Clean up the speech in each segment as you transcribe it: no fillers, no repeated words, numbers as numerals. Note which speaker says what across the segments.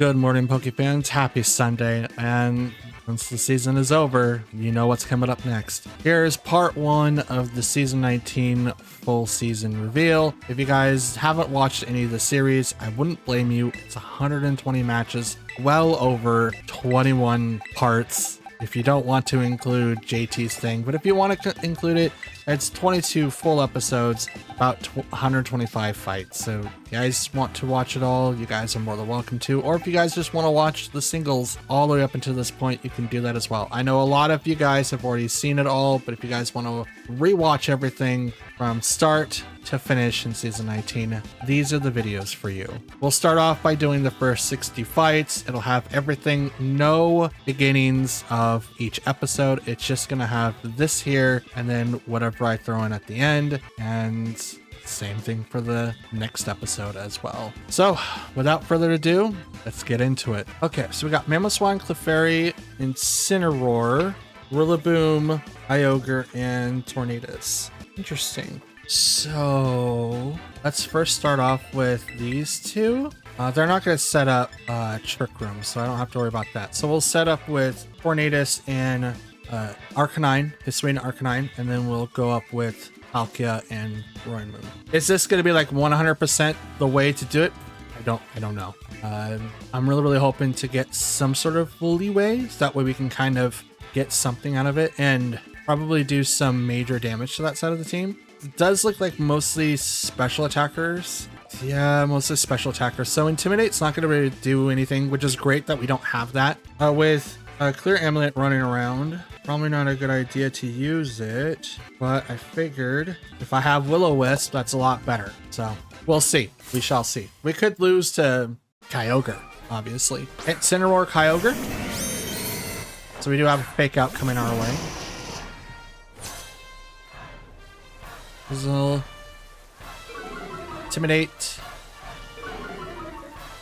Speaker 1: Good morning, Pokefans. Happy Sunday. And once the season is over, you know what's coming up next. Here's part 1 of the season 19 full season reveal. If you guys haven't watched any of the series, I wouldn't blame you. It's 120 matches, well over 21 parts. If you don't want to include JT's thing, but if you want to include it, it's 22 full episodes, about 125 fights. So if you guys want to watch it all, you guys are more than welcome to. Or if you guys just want to watch the singles all the way up until this point, you can do that as well. I know a lot of you guys have already seen it all, but if you guys want to rewatch everything from start to finish in season 19, these are the videos for you. We'll start off by doing the first 60 fights. It'll have everything, no beginnings of each episode. It's just gonna have this here and then whatever I throw in at the end, and same thing for the next episode as well. So without further ado, let's get into it. Okay, so we got Mamoswine, Clefairy, Incineroar, Rillaboom, Kyogre, and Tornadus. Interesting. So let's first start off with these two. They're not going to set up Trick Room, so I don't have to worry about that. So we'll set up with Tornadus and Arcanine, Hisuian Arcanine, and then we'll go up with Palkia and Roaring Moon. Is this going to be like 100% the way to do it? I don't know. I'm really hoping to get some sort of leeway, so that way we can kind of get something out of it and probably do some major damage to that side of the team. It does look like mostly special attackers. Yeah, mostly special attackers. So Intimidate's not going to really do anything, which is great that we don't have that. With Clear Amulet running around, probably not a good idea to use it, but I figured if I have Will-O-Wisp, that's a lot better. So we'll see. We shall see. We could lose to Kyogre, obviously. Incineroar, Kyogre. So we do have a fake out coming our way. Fizzle. Intimidate.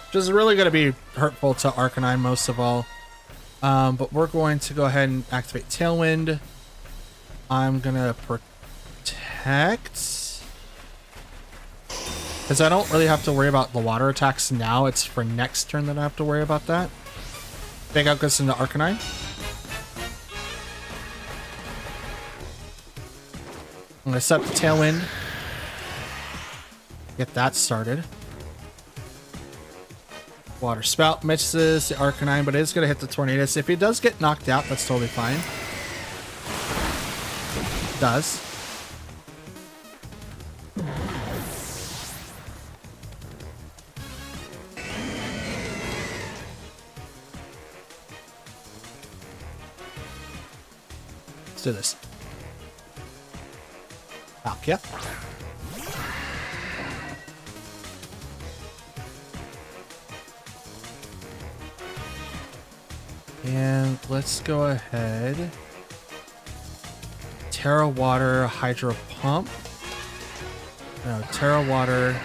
Speaker 1: Which is really going to be hurtful to Arcanine most of all. But we're going to go ahead and activate Tailwind. I'm going to protect. Because I don't really have to worry about the water attacks now. It's for next turn that I have to worry about that. Fake out goes into Arcanine. I'm going to set the Tailwind. Get that started. Water Spout misses the Arcanine, but it is going to hit the Tornadus. If he does get knocked out, that's totally fine. It does. Let's do this. Palkia. And let's go ahead. Terra Water, Hydro Pump. No, Terra Water,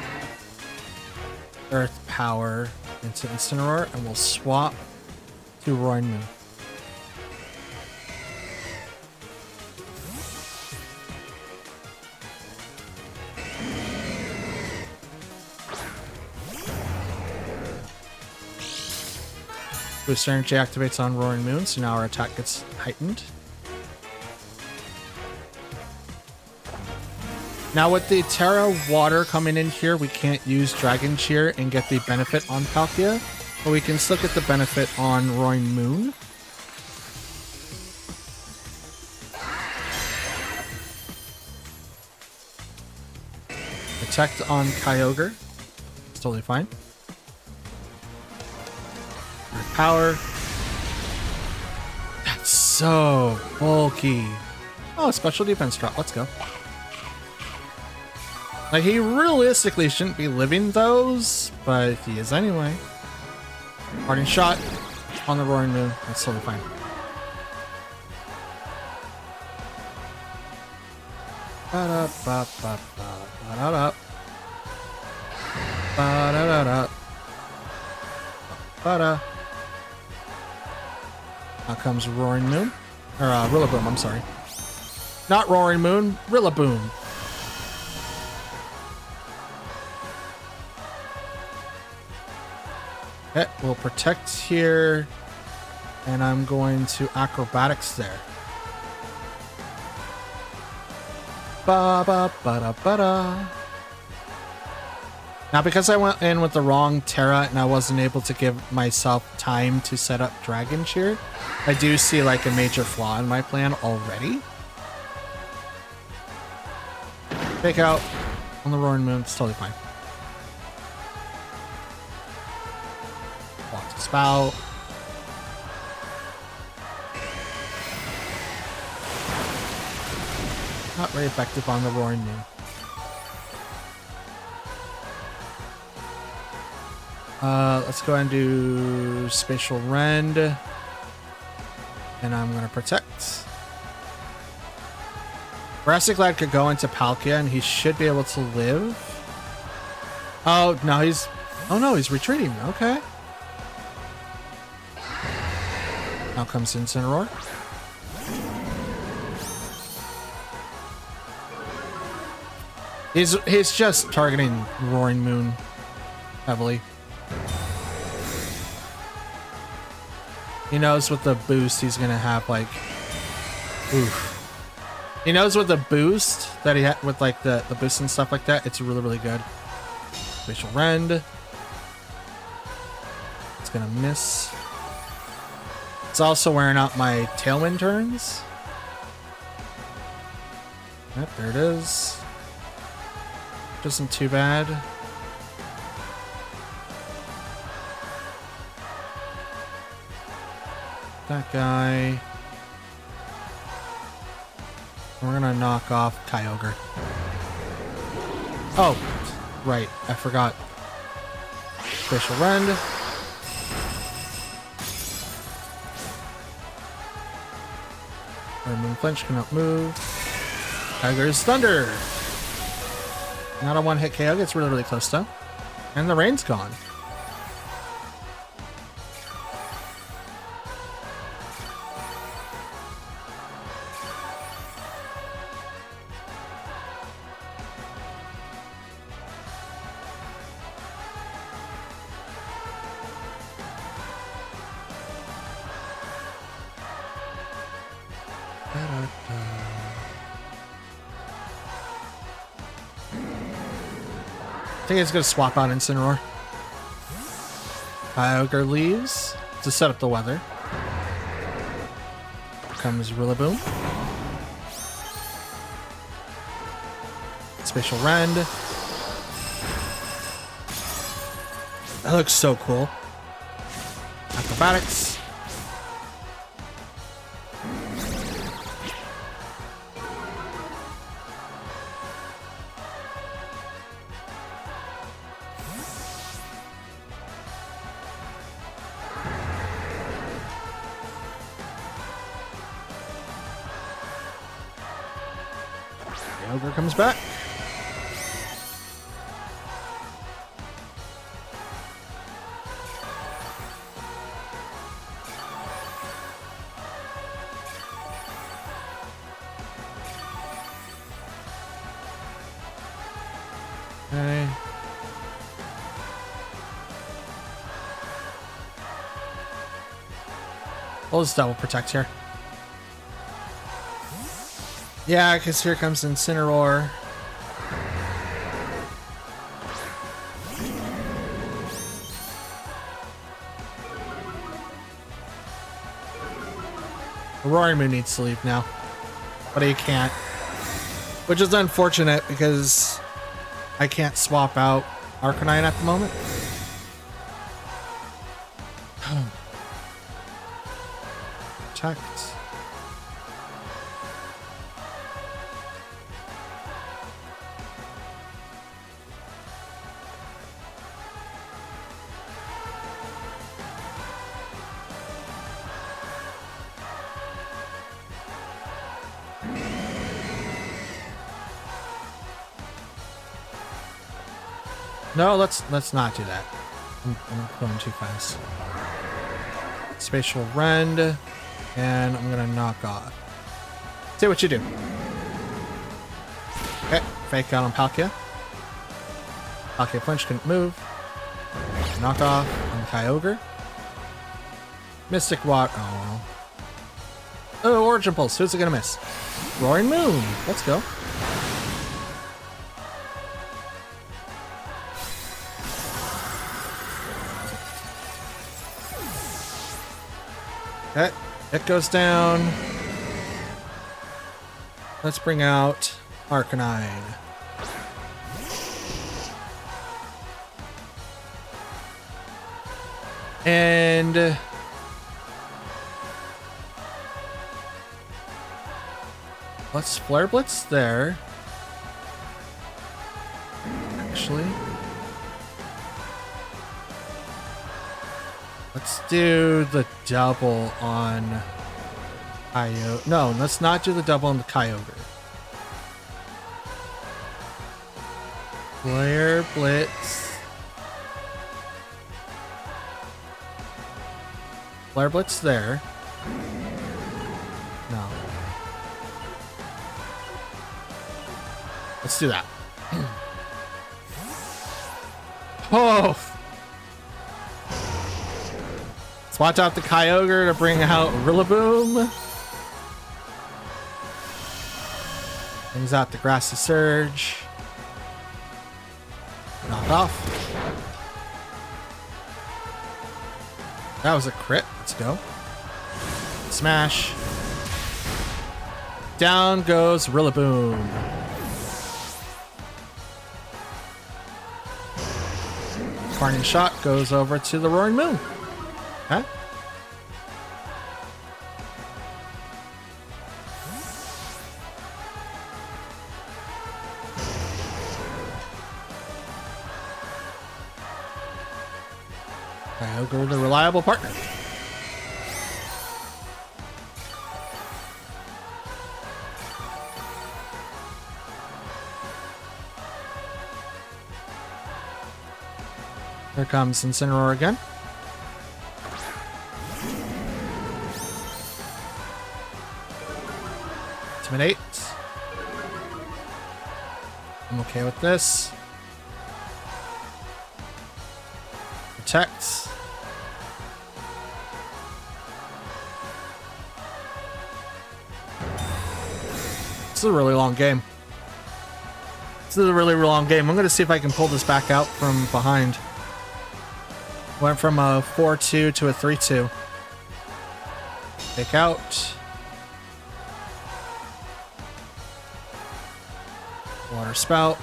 Speaker 1: Earth Power into Incineroar, and we'll swap to Roaring Moon. Boost Energy activates on Roaring Moon, so now our attack gets heightened. Now with the Terra Water coming in here, we can't use Dragon Cheer and get the benefit on Palkia, but we can still get the benefit on Roaring Moon. Protect on Kyogre. It's totally fine. Power. That's so bulky. Oh, special defense drop. Let's go. Like, he realistically shouldn't be living those, but he is anyway. Parting shot on the Roaring Moon. That's totally fine. Ba-da-ba-ba-ba. Ba-da-da. Ba-da-da-da. Ba-da. Now comes Roaring Moon. Or Rillaboom, I'm sorry. Not Roaring Moon, Rillaboom. Okay, we'll protect here. And I'm going to acrobatics there. Ba ba ba da ba da. Now, because I went in with the wrong Terra and I wasn't able to give myself time to set up Dragon Cheer, I do see like a major flaw in my plan already. Fake out on the Roaring Moon, it's totally fine. Block the spout. Not very effective on the Roaring Moon. Let's go ahead and do Spatial Rend. And I'm going to protect. Jurassic Lad could go into Palkia and he should be able to live. Oh, no, he's... Oh, no, he's retreating. Okay. Now comes Incineroar. He's just targeting Roaring Moon heavily. He knows with the boost he's gonna have like, oof. He knows with the boost that he had with like the boost and stuff like that, it's really, really good. Spatial Rend. It's gonna miss. It's also wearing out my Tailwind turns. Yep, there it is. Isn't too bad. That guy. We're gonna knock off Kyogre. Oh, right. I forgot. Spatial Rend. Moon Flinch cannot move. Kyogre's Thunder. Not a one-hit KO. It's really, really close though. And the rain's gone. I think it's going to swap out Incineroar. Kyogre leaves to set up the weather. Here comes Rillaboom. Spatial Rend. That looks so cool. Acrobatics. Ogre comes back. Okay. We'll just double protect here. Yeah, because here comes Incineroar. Roaring Moon needs to leave now, but he can't. Which is unfortunate because I can't swap out Arcanine at the moment. Protect. No, let's not do that. I'm going too fast. Spatial Rend, and I'm gonna knock off. See what you do. Okay, fake out on Palkia. Palkia flinch, couldn't move. Knock off on Kyogre. Mystic Water. Oh, well. Oh, Origin Pulse. Who's it gonna miss? Roaring Moon. Let's go. Okay, it goes down. Let's bring out Arcanine. And let's Flare Blitz there. Actually, let's do the double on Kyogre. No, let's not do the double on the Kyogre. Flare Blitz. Flare Blitz there. No. Let's do that. Oh! Swatch out the Kyogre to bring out Rillaboom. Brings out the Grassy Surge. Knock off. That was a crit. Let's go. Smash. Down goes Rillaboom. Parting Shot goes over to the Roaring Moon. Okay. Kyogre, the reliable partner. Here comes Incineroar again. Intimidate. I'm okay with this. Protect. This is a really long game. This is a really long game. I'm going to see if I can pull this back out from behind. Went from a 4-2 to a 3-2. Take out. Water Spout.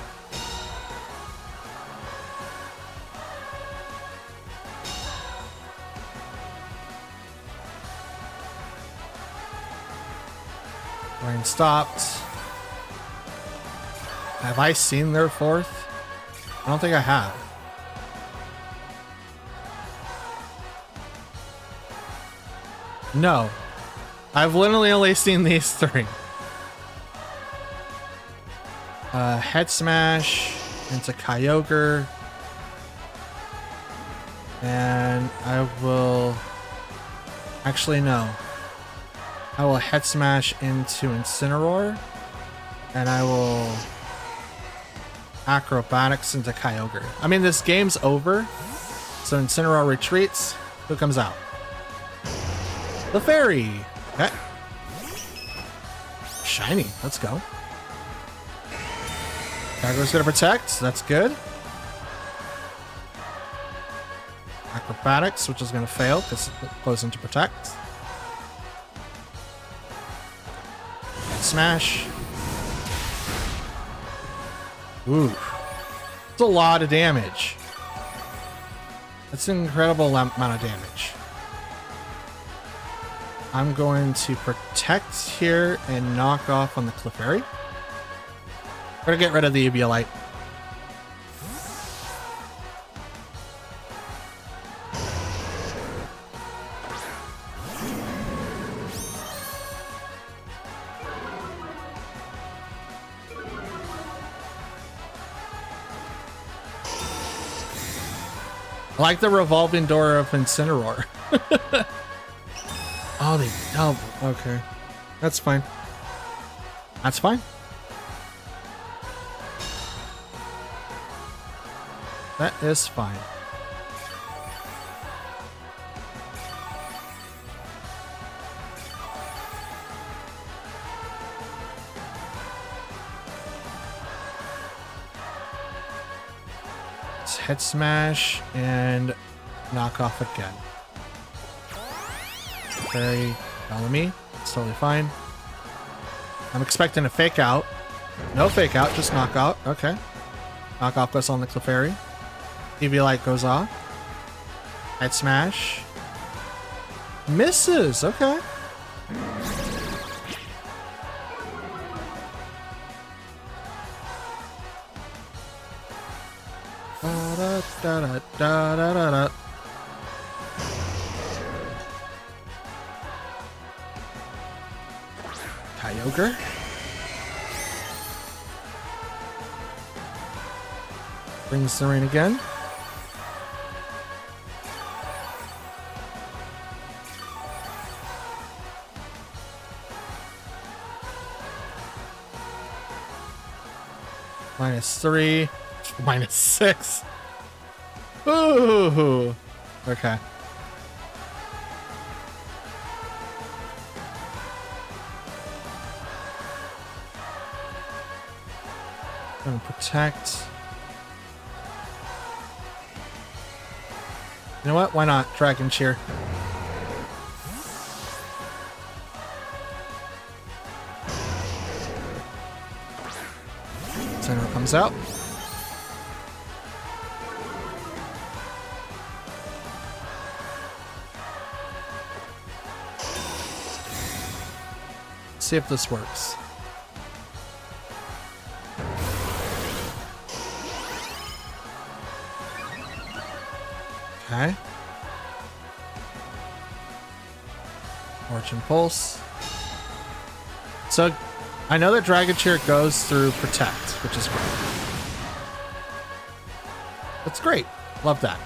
Speaker 1: Rain stopped. Have I seen their fourth? I don't think I have. No. I've literally only seen these three. Head Smash into Kyogre. And I will... Actually, no. I will Head Smash into Incineroar. And I will... Acrobatics into Kyogre. I mean, this game's over. So Incineroar retreats. Who comes out? The Fairy. Okay. Shiny. Let's go. Kyogre's gonna protect. That's good. Acrobatics, which is gonna fail because it goes into protect. Smash. Ooh. That's a lot of damage. That's an incredible amount of damage. I'm going to protect here and knock off on the Clefairy. We're gonna get rid of the Eviolite. I like the revolving door of Incineroar. Oh, they double. Okay. That's fine. That's fine. That is fine. head smash and knock off again. Very me. It's totally fine. I'm expecting a fake out. No fake out, just knockout. Okay. Knockoff goes on the Clefairy. EV Light goes off. Head smash. Misses. Okay. Da, da, da, da, da, da. Kyogre. Brings the rain again. -3. -6. Ooh. Okay. Gonna protect. You know what? Why not? Dragon Cheer. Center comes out. See if this works. Okay. Fortune Pulse. So, I know that Dragon Cheer goes through Protect, which is great. That's great. Love that.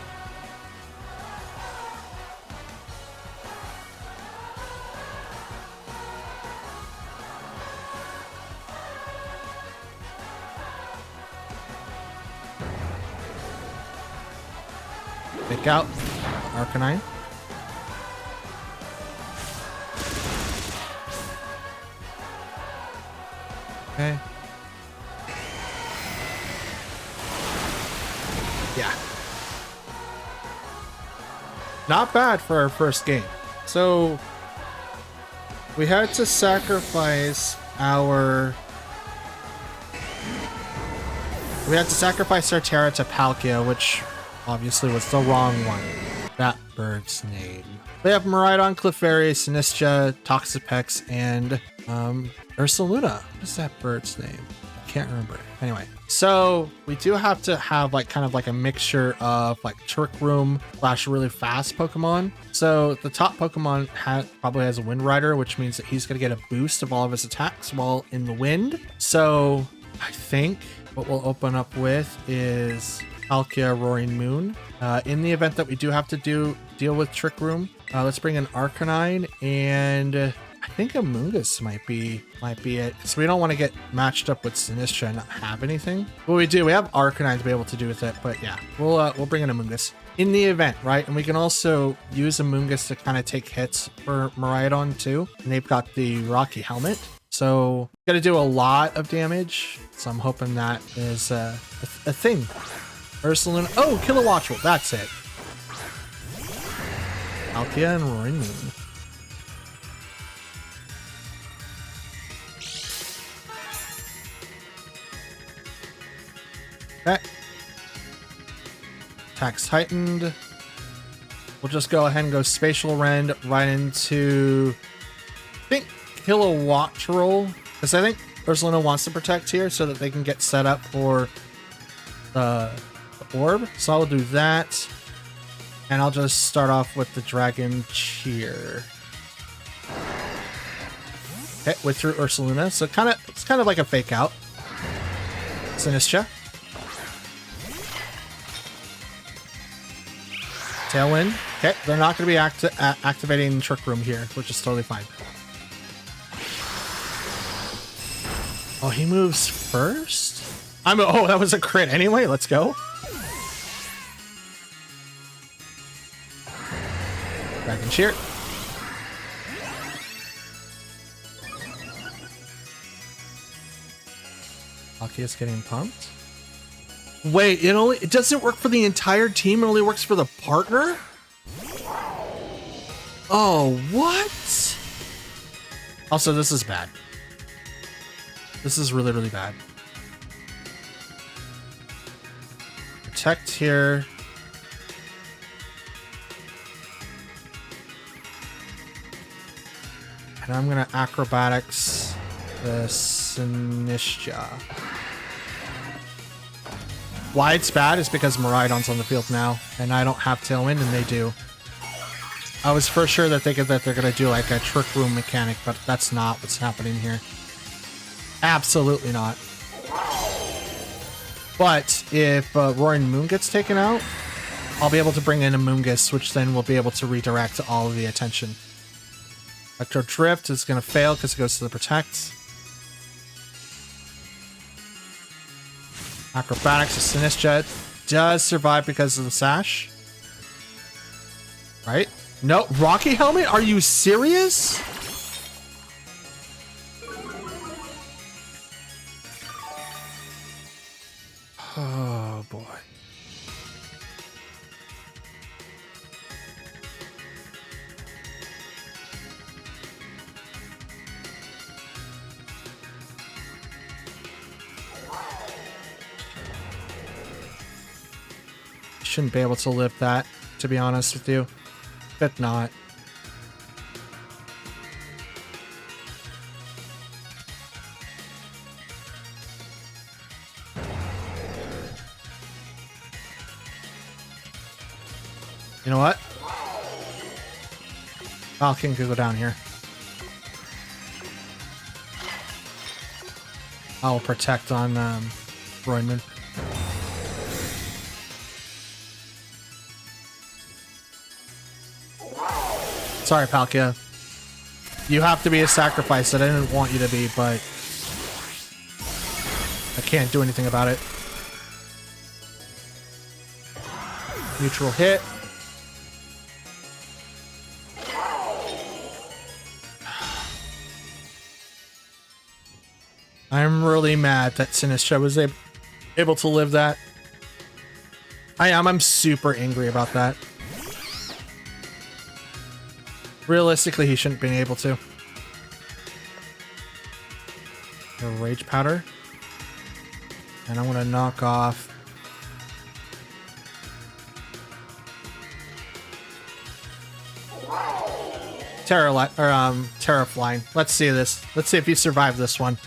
Speaker 1: Pick out Arcanine. Okay. Yeah. Not bad for our first game. So we had to sacrifice our Terra to Palkia, which obviously was the wrong one. That bird's name. We have Miraidon, Clefairy, Sinistcha, Toxapex, and Ursaluna. What is that bird's name? I can't remember. Anyway, so we do have to have like kind of like a mixture of like Trick Room / really fast Pokemon. So the top Pokemon probably has a Wind Rider, which means that he's gonna get a boost of all of his attacks while in the wind. So I think what we'll open up with is Palkia, Roaring Moon. In the event that we do have to deal with Trick Room, let's bring in Arcanine, and I think Amoonguss might be it. So we don't want to get matched up with Sinistcha and not have anything. Well, we do. We have Arcanine to be able to do with it, but yeah, we'll bring in Amoonguss in the event, right? And we can also use Amoonguss to kind of take hits for Miraidon too. And they've got the Rocky Helmet. So got to do a lot of damage. So I'm hoping that is a thing. Ursaluna. Oh, Kilowattrel. That's it. Palkia and Roaring Moon. Okay. Attacks heightened. We'll just go ahead and go Spatial Rend right into, I think, Kilowattrel. Because I think Ursaluna wants to protect here so that they can get set up for the orb. So I'll do that. And I'll just start off with the Dragon Cheer. Okay, withdrew Ursaluna. So it's kind of like a fake out. Sinistcha. Tailwind. Okay, they're not going to be activating Trick Room here, which is totally fine. Oh, he moves first? Oh, that was a crit anyway. Let's go. Dragon Cheer. Palkia's getting pumped. Wait, it doesn't work for the entire team, it only works for the partner? Oh, what? Also, this is bad. This is really, really bad. Protect here. And I'm gonna acrobatics the Sinistcha. Why it's bad is because Miraidon's on the field now, and I don't have Tailwind, and they do. I was for sure that they're gonna do like a Trick Room mechanic, but that's not what's happening here. Absolutely not. But if Roaring Moon gets taken out, I'll be able to bring in a Moongus, which then will be able to redirect all of the attention. Electro Drift is gonna fail because it goes to the Protect. Acrobatics, the Sinistcha does survive because of the Sash. Right? No, Rocky Helmet? Are you serious? Oh, boy. Shouldn't be able to live that, to be honest with you. But not. You know what? Falcon could go down here. I'll protect on Royman. Sorry, Palkia. You have to be a sacrifice that I didn't want you to be, but I can't do anything about it. Neutral hit. I'm really mad that Sinistcha was able to live that. I'm super angry about that. Realistically, he shouldn't have been able to. A Rage Powder. And I'm going to knock off... Terraflying. Let's see this. Let's see if you survive this one.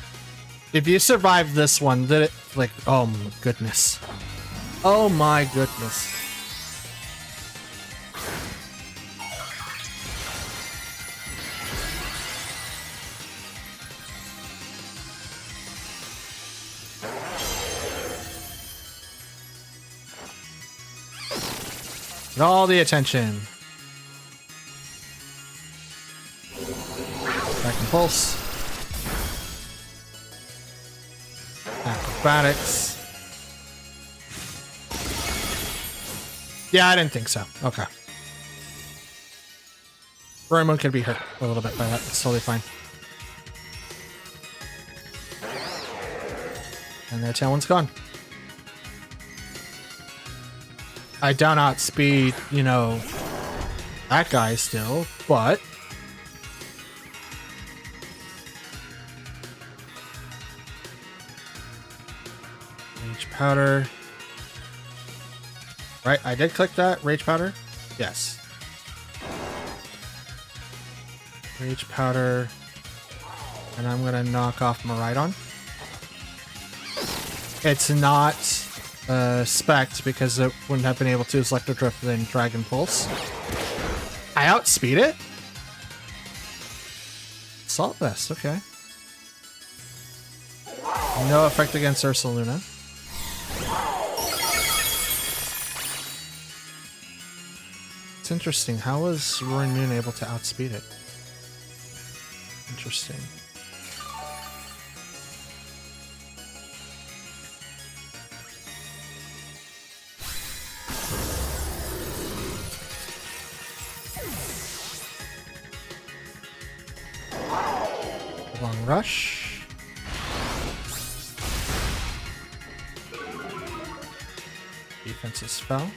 Speaker 1: If you survive this one, then it... Like, oh my goodness. Oh my goodness. Get all the attention. Back and pulse. Acrobatics. Yeah, I didn't think so. Okay. Royman could be hurt a little bit by that. It's totally fine. And their Tailwind's gone. I don't outspeed, you know, that guy still, but... Rage Powder. Right, I did click that. Rage Powder? Yes. Rage Powder. And I'm gonna knock off Miraidon. It's not... Spect because it wouldn't have been able to Electro Drift and Dragon Pulse. I outspeed it? Assault Vest, okay. No effect against Ursaluna. It's interesting. How was Roaring Moon able to outspeed it? Interesting. Long rush. defenses fell.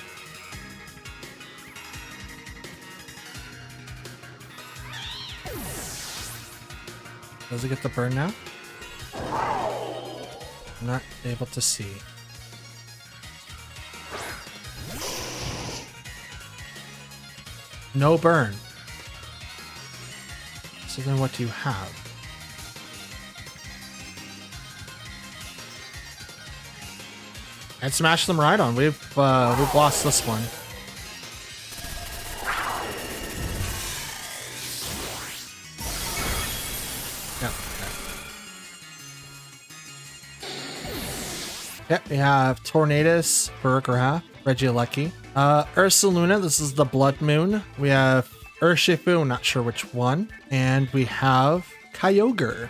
Speaker 1: Does it get the burn now? I'm not able to see. No burn. So then what do you have? And smash them right on. We've lost this one. Yep, we have Tornadus, Burgraff, Regieleki. Ursaluna, this is the Blood Moon. We have Urshifu, not sure which one. And we have Kyogre.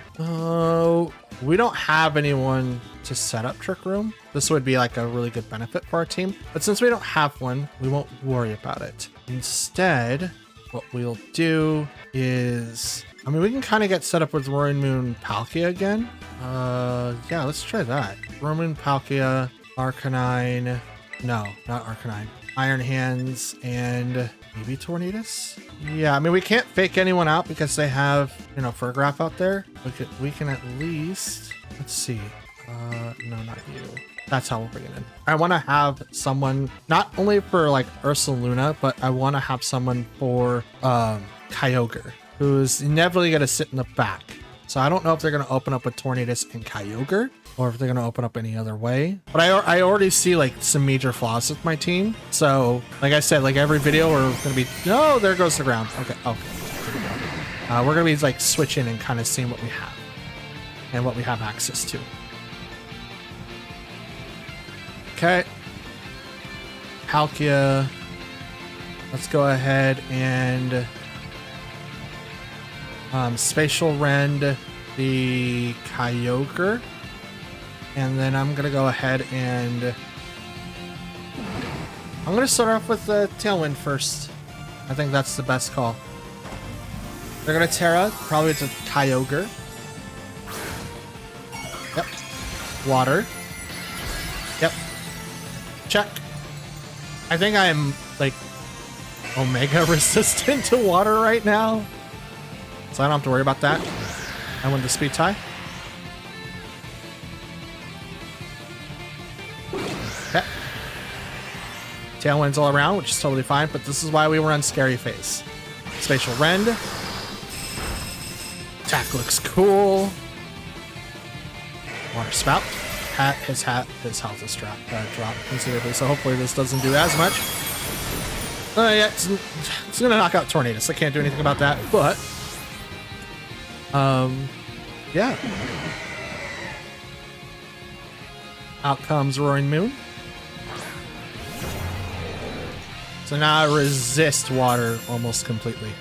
Speaker 1: We don't have anyone to set up Trick Room. This would be like a really good benefit for our team. But since we don't have one, we won't worry about it. Instead, what we'll do is... I mean, we can kind of get set up with Roaring Moon Palkia again. Yeah, let's try that. Roaring Moon Palkia, Arcanine. No, not Arcanine. Iron Hands and maybe Tornadus? Yeah, I mean, we can't fake anyone out because they have, you know, Burgraff out there. We can at least... Let's see. No, not you. That's how we'll bring it in. I want to have someone, not only for like Ursaluna, but I want to have someone for Kyogre, who's inevitably going to sit in the back. So I don't know if they're going to open up with Tornadus and Kyogre, or if they're going to open up any other way. But I already see like some major flaws with my team. So like I said, like every video we're going to be, no, there goes the ground. Okay, okay. We're going to be like switching and kind of seeing what we have and what we have access to. Okay. Palkia. Let's go ahead and Spatial Rend the Kyogre. And then I'm going to go ahead and I'm going to start off with the Tailwind first. I think that's the best call. They're going to Terra, probably to Kyogre. Yep. Water. Yep. Check. I think I'm like Omega resistant to water right now. So I don't have to worry about that. I win the speed tie. Okay. Tailwinds all around, which is totally fine, but this is why we were on Scary Face. Spatial Rend. Attack looks cool. Water Spout. His health is dropped considerably, so hopefully this doesn't do as much. Yeah, it's gonna knock out Tornadus. I can't do anything about that, but yeah. Out comes Roaring Moon. So now I resist water almost completely.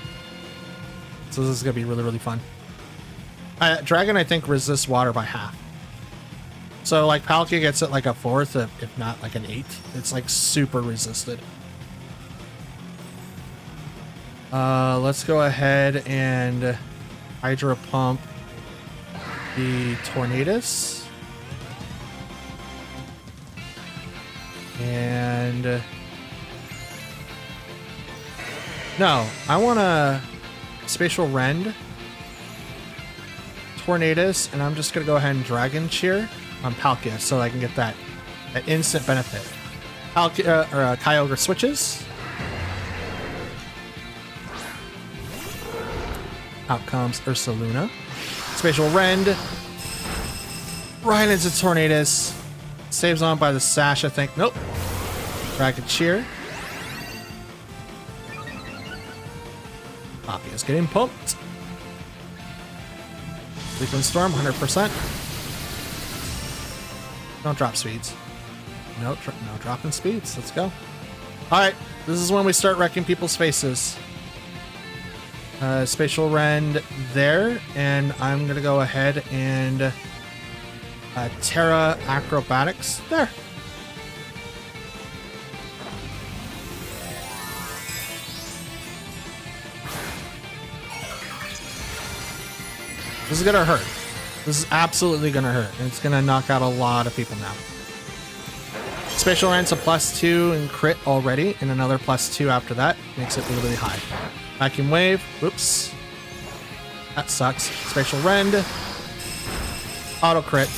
Speaker 1: So this is gonna be really, really fun. Dragon, I think, resists water by half. So like Palkia gets it like a fourth, if not like an eighth. It's like super resisted. Let's go ahead and Hydro Pump the Tornadus. And no, I want to Spatial Rend Tornadus, and I'm just gonna go ahead and Dragon Cheer on Palkia so I can get that instant benefit. Palkia Kyogre switches. Out comes Ursaluna. Spatial Rend. Right into Tornadus. Saves on by the Sash, I think. Nope. Dragon Cheer. Palkia's getting pumped. Weakling Storm, 100%. Don't drop speeds. No dropping speeds. Let's go. Alright, this is when we start wrecking people's faces. Spatial Rend there, and I'm gonna go ahead and Terra Acrobatics there. This is gonna hurt. This is absolutely gonna hurt, and it's gonna knock out a lot of people now. Spatial Rent's a +2 in crit already, and another +2 after that. Makes it really, really high. Vacuum Wave. Whoops. That sucks. Spatial Rend. Auto crit.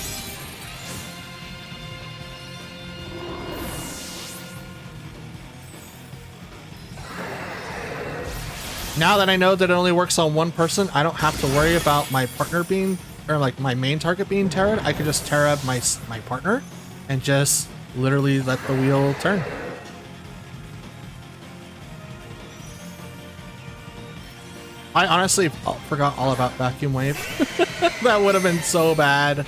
Speaker 1: Now that I know that it only works on one person, I don't have to worry about my partner being, or like my main target being Terra'd. I can just Terra my partner and just literally let the wheel turn. I honestly forgot all about Vacuum Wave. That would have been so bad.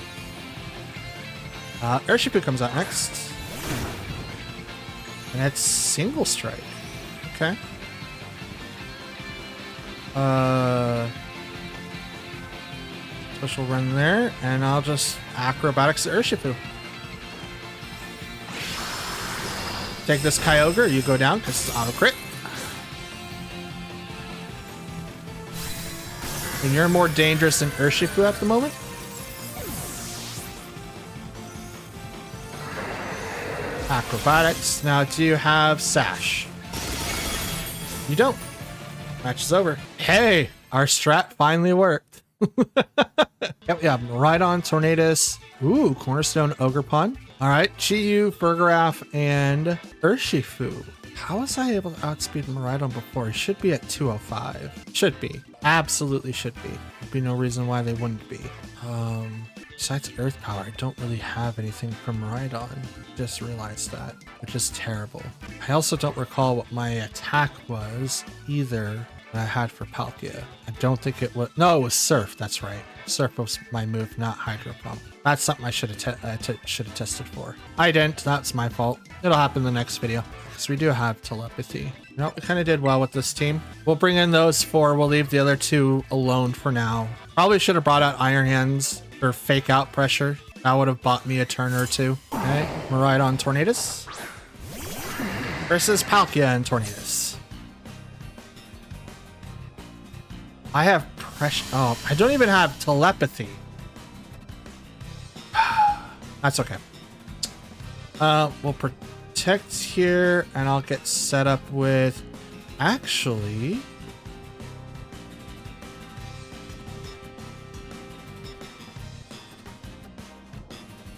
Speaker 1: Urshifu comes out next. And it's Single Strike. Okay. Special Run there, and I'll just Acrobatics Urshifu. Take this Kyogre, you go down because it's auto crit. And you're more dangerous than Urshifu at the moment. Acrobatics. Now, do you have Sash? You don't. Match is over. Hey, our strat finally worked. Yep, yeah, Miraidon, Tornadus. Ooh, Cornerstone, Ogerpon. All right, Chi-Yu, Fergaraf, and Urshifu. How was I able to outspeed Miraidon before? He should be at 205. Should be. Absolutely should be. There'd be no reason why they wouldn't be. Besides Earth Power, I don't really have anything from Miraidon. Just realized that, which is terrible. I also don't recall what my attack was either that I had for Palkia. I don't think it was. No, it was Surf. That's right. Surf was my move, not Hydro Pump. That's something I should have tested for. I didn't. That's my fault. It'll happen in the next video. Because we do have Telepathy. No, we kind of did well with this team. We'll bring in those 4. We'll leave the other 2 alone for now. Probably should have brought out Iron Hands or Fake Out Pressure. That would have bought me a turn or 2. Okay, Miraidon, Tornadus. Versus Palkia and Tornadus. I have pressure. Oh, I don't even have Telepathy. That's okay. We'll protect here, and I'll get set up with... Actually...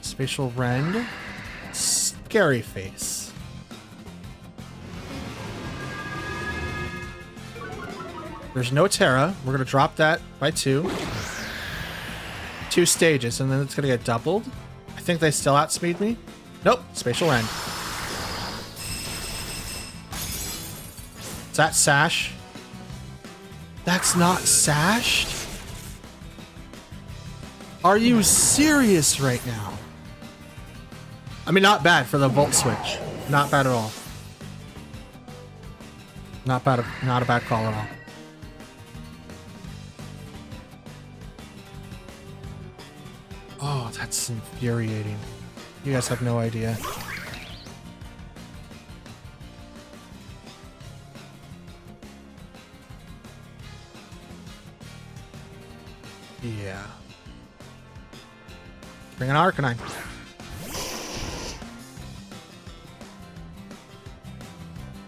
Speaker 1: Spatial Rend. Scary Face. There's no Terra. We're going to drop that by 2. 2 stages, and then it's going to get doubled. I think they still outspeed me. Nope. Spatial Rend. Is that Sash? That's not sashed? Are you serious right now? I mean, not bad for the Volt Switch. Not bad at all. Not a bad call at all. Oh, that's infuriating. You guys have no idea. Yeah. Bring an Arcanine.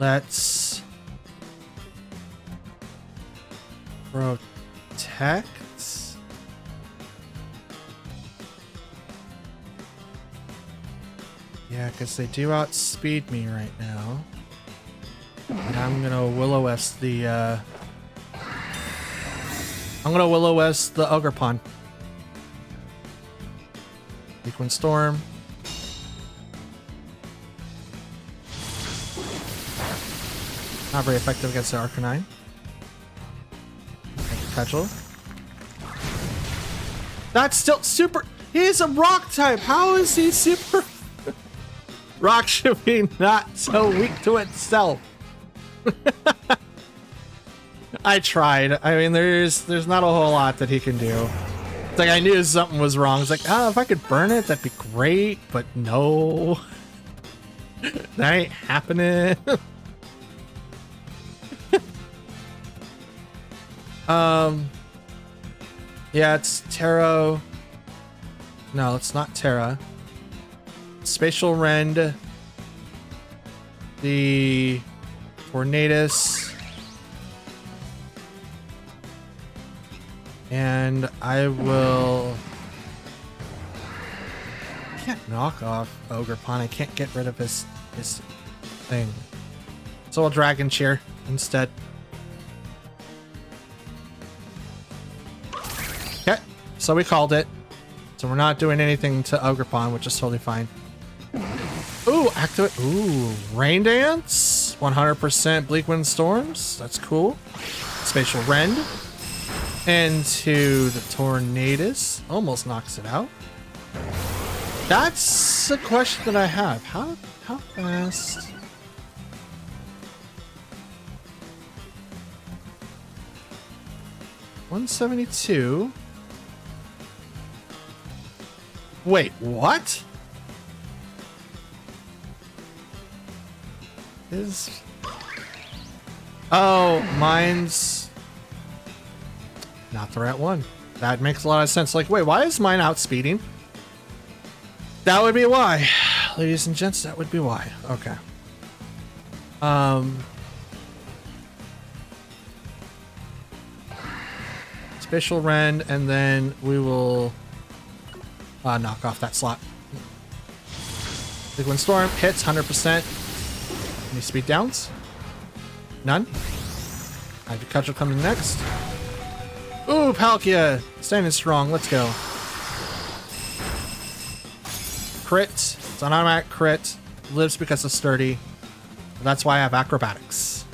Speaker 1: Let's protect. Yeah, because they do outspeed me right now. And I'm gonna Will-O-Wisp the Will-O-Wisp the Ogerpon. Sequence Storm. Not very effective against the Arcanine. Petrol. That's still super. He's a rock type. How is he super? Rock should be not so weak to itself. I tried. I mean, there's not a whole lot that he can do. It's like I knew something was wrong. It's like, oh, if I could burn it, that'd be great. But no, that ain't happening. Yeah, it's Terra. No, it's not Terra. Spatial Rend the Tornadus. And I will... I can't knock off Ogerpon. I can't get rid of his thing. So I'll Dragon Cheer instead. Okay, so we called it. So we're not doing anything to Ogerpon, which is totally fine. Ooh, activate. Ooh, Rain Dance. 100% Bleak Wind Storms. That's cool. Spatial Rend. Into the Tornadus. Almost knocks it out. That's a question that I have. How fast? $172. Wait, what? Oh, mine's not the right one. That makes a lot of sense. Like, wait, why is mine outspeeding? That would be why. Ladies and gents, that would be why. Okay. Spatial Rend, and then we will knock off that slot. Big Wind Storm hits 100%. Any speed downs? None. Hydrocudgel coming next. Ooh, Palkia standing strong. Let's go. Crit. It's an automatic crit. Lives because of sturdy. That's why I have acrobatics.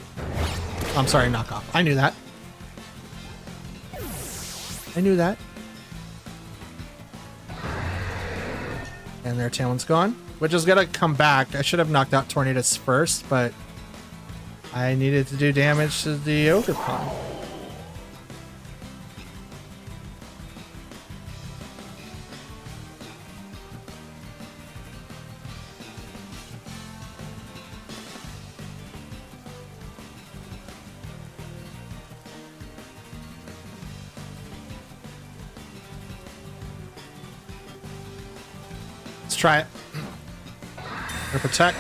Speaker 1: I'm sorry, knockoff. I knew that. I knew that. And their Talon's gone, which is gonna come back. I should have knocked out Tornadus first, but I needed to do damage to the Ogerpon. Try it. Or protect.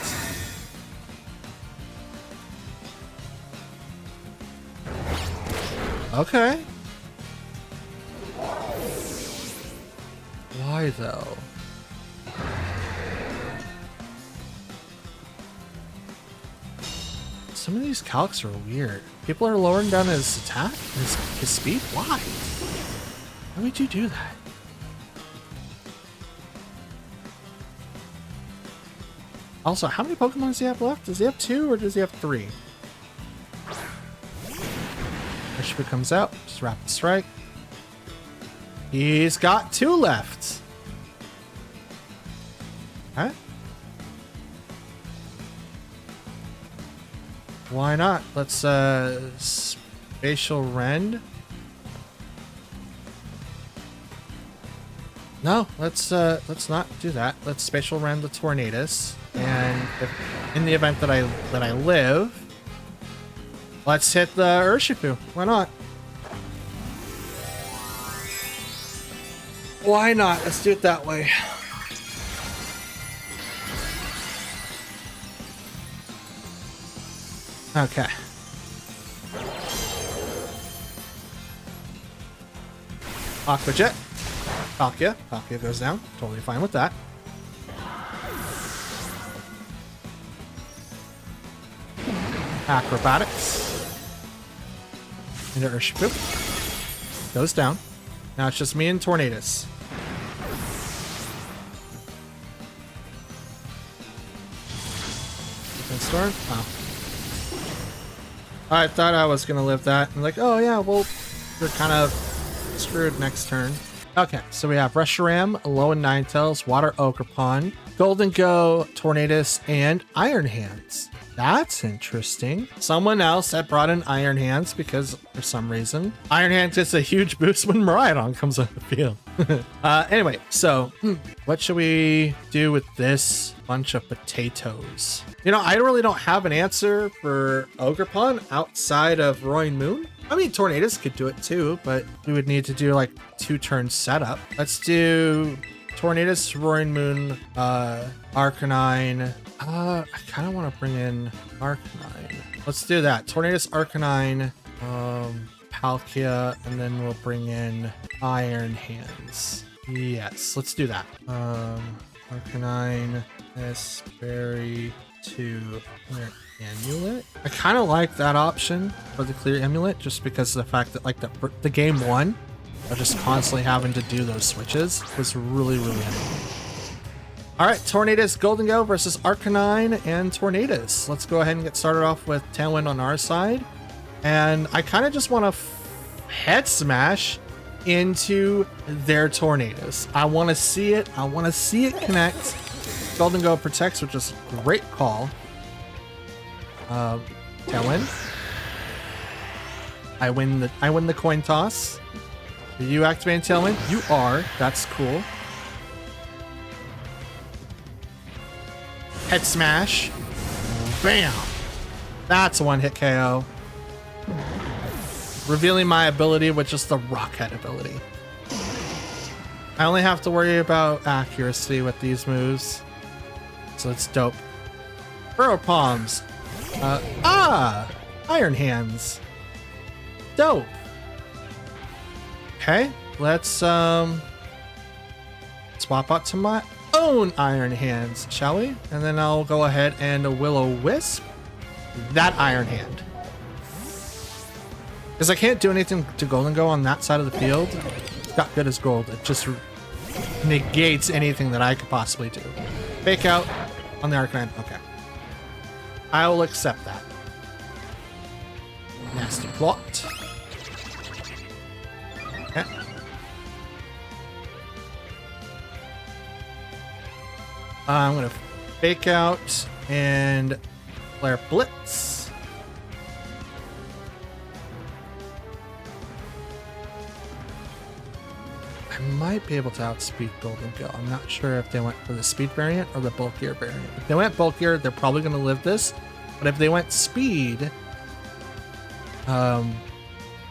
Speaker 1: Okay. Why though? Some of these calcs are weird. People are lowering down his attack, his speed. Why? Why would you do that? Also, how many Pokemon does he have left? Does he have 2 or does he have 3? Urshifu comes out. Just Rapid Strike. He's got 2 left. Huh? Why not? Let's Spatial Rend. No, let's not do that. Let's Spatial Rend the Tornadus. And if, in the event that I live, let's hit the Urshifu. Why not? Why not? Let's do it that way. Okay. Aqua Jet. Palkia. Palkia goes down. Totally fine with that. Acrobatics. Into Urshifu. Goes down. Now it's just me and Tornadus. Defense Storm. Oh. I thought I was going to live that. I'm like, oh yeah, well, we're kind of screwed next turn. Okay, so we have Reshiram, Alolan Ninetales, Water Ogerpon, Golden Go, Tornadus, and Iron Hands. That's interesting. Someone else had brought in Iron Hands because for some reason, Iron Hands gets a huge boost when Miraidon comes on the field. Anyway, so what should we do with this bunch of potatoes? You know, I really don't have an answer for Ogerpon outside of Roaring Moon. I mean, Tornadus could do it too, but we would need to do like 2-turn setup. Let's do Tornadus, Roaring Moon, Arcanine. I kind of want to bring in Arcanine. Let's do that. Tornadus, Arcanine, Palkia, and then we'll bring in Iron Hands. Yes, let's do that. Arcanine, this berry to clear amulet. I kind of like that option for the clear amulet, just because of the fact that like the game one of just constantly having to do those switches was really annoying. All right, Tornadus Golden Go versus Arcanine and Tornadus. Let's go ahead and get started off with Tailwind on our side. And I kind of just want to head smash into their Tornadus. I want to see it. I want to see it connect. Golden Go protects, which is a great call. Tailwind. I win the coin toss. Are you activating Tailwind? You are. That's cool. Head smash. Bam. That's a one-hit KO. Revealing my ability, which is the Rock Head ability. I only have to worry about accuracy with these moves. So it's dope. Burrow Palms. Iron Hands. Dope. Okay, let's swap out to my own Iron Hands, shall we? And then I'll go ahead and Will-O-Wisp that Iron Hand. Because I can't do anything to Golden Go on that side of the field. Got good as gold. It just negates anything that I could possibly do. Fake out on the Arcanine. Okay. I will accept that. Nasty plot. Okay. I'm going to fake out and flare Blitz. I might be able to outspeed Golden Go. I'm not sure if they went for the speed variant or the bulkier variant. If they went bulkier, they're probably going to live this. But if they went speed,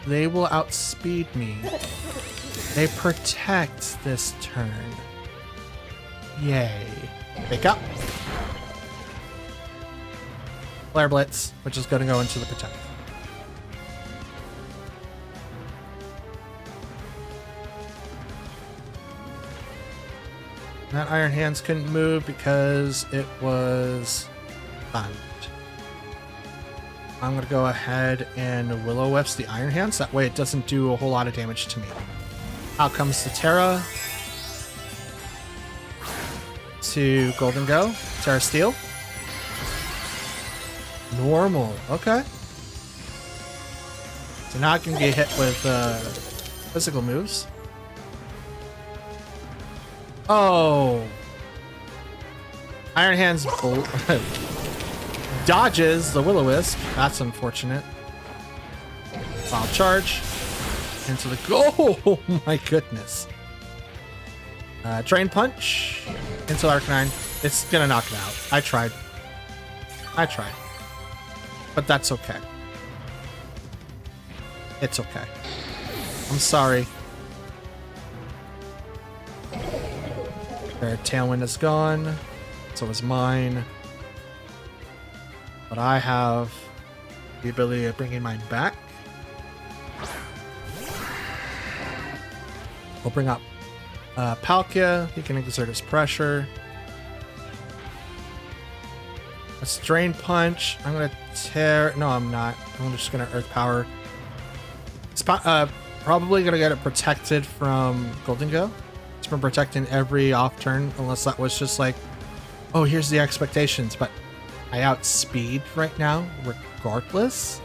Speaker 1: they will outspeed me. They protect this turn. Yay. Pick up. Flare Blitz, which is going to go into the protect. That Iron Hands couldn't move because it was stunned. I'm going to go ahead and Will-O-Wisp the Iron Hands. That way it doesn't do a whole lot of damage to me. Out comes the Terra to Golden Go. Terra Steel. Normal. Okay. So now I can get hit with physical moves. Oh. Iron Hands dodges the Will-O-Wisp. That's unfortunate. Wild Charge. Into the oh my goodness. Drain Punch into Arcanine. It's gonna knock it out. I tried. But that's okay. It's okay. I'm sorry. Their Tailwind is gone. So is mine. But I have the ability of bringing mine back. We'll bring up Palkia. He can exert his pressure. Let's Drain Punch. I'm going to tear... No, I'm not. I'm just going to Earth Power. It's probably going to get it protected from Golden Go. It's been protecting every off turn, unless that was just like, oh, here's the expectations. But I outspeed right now, regardless.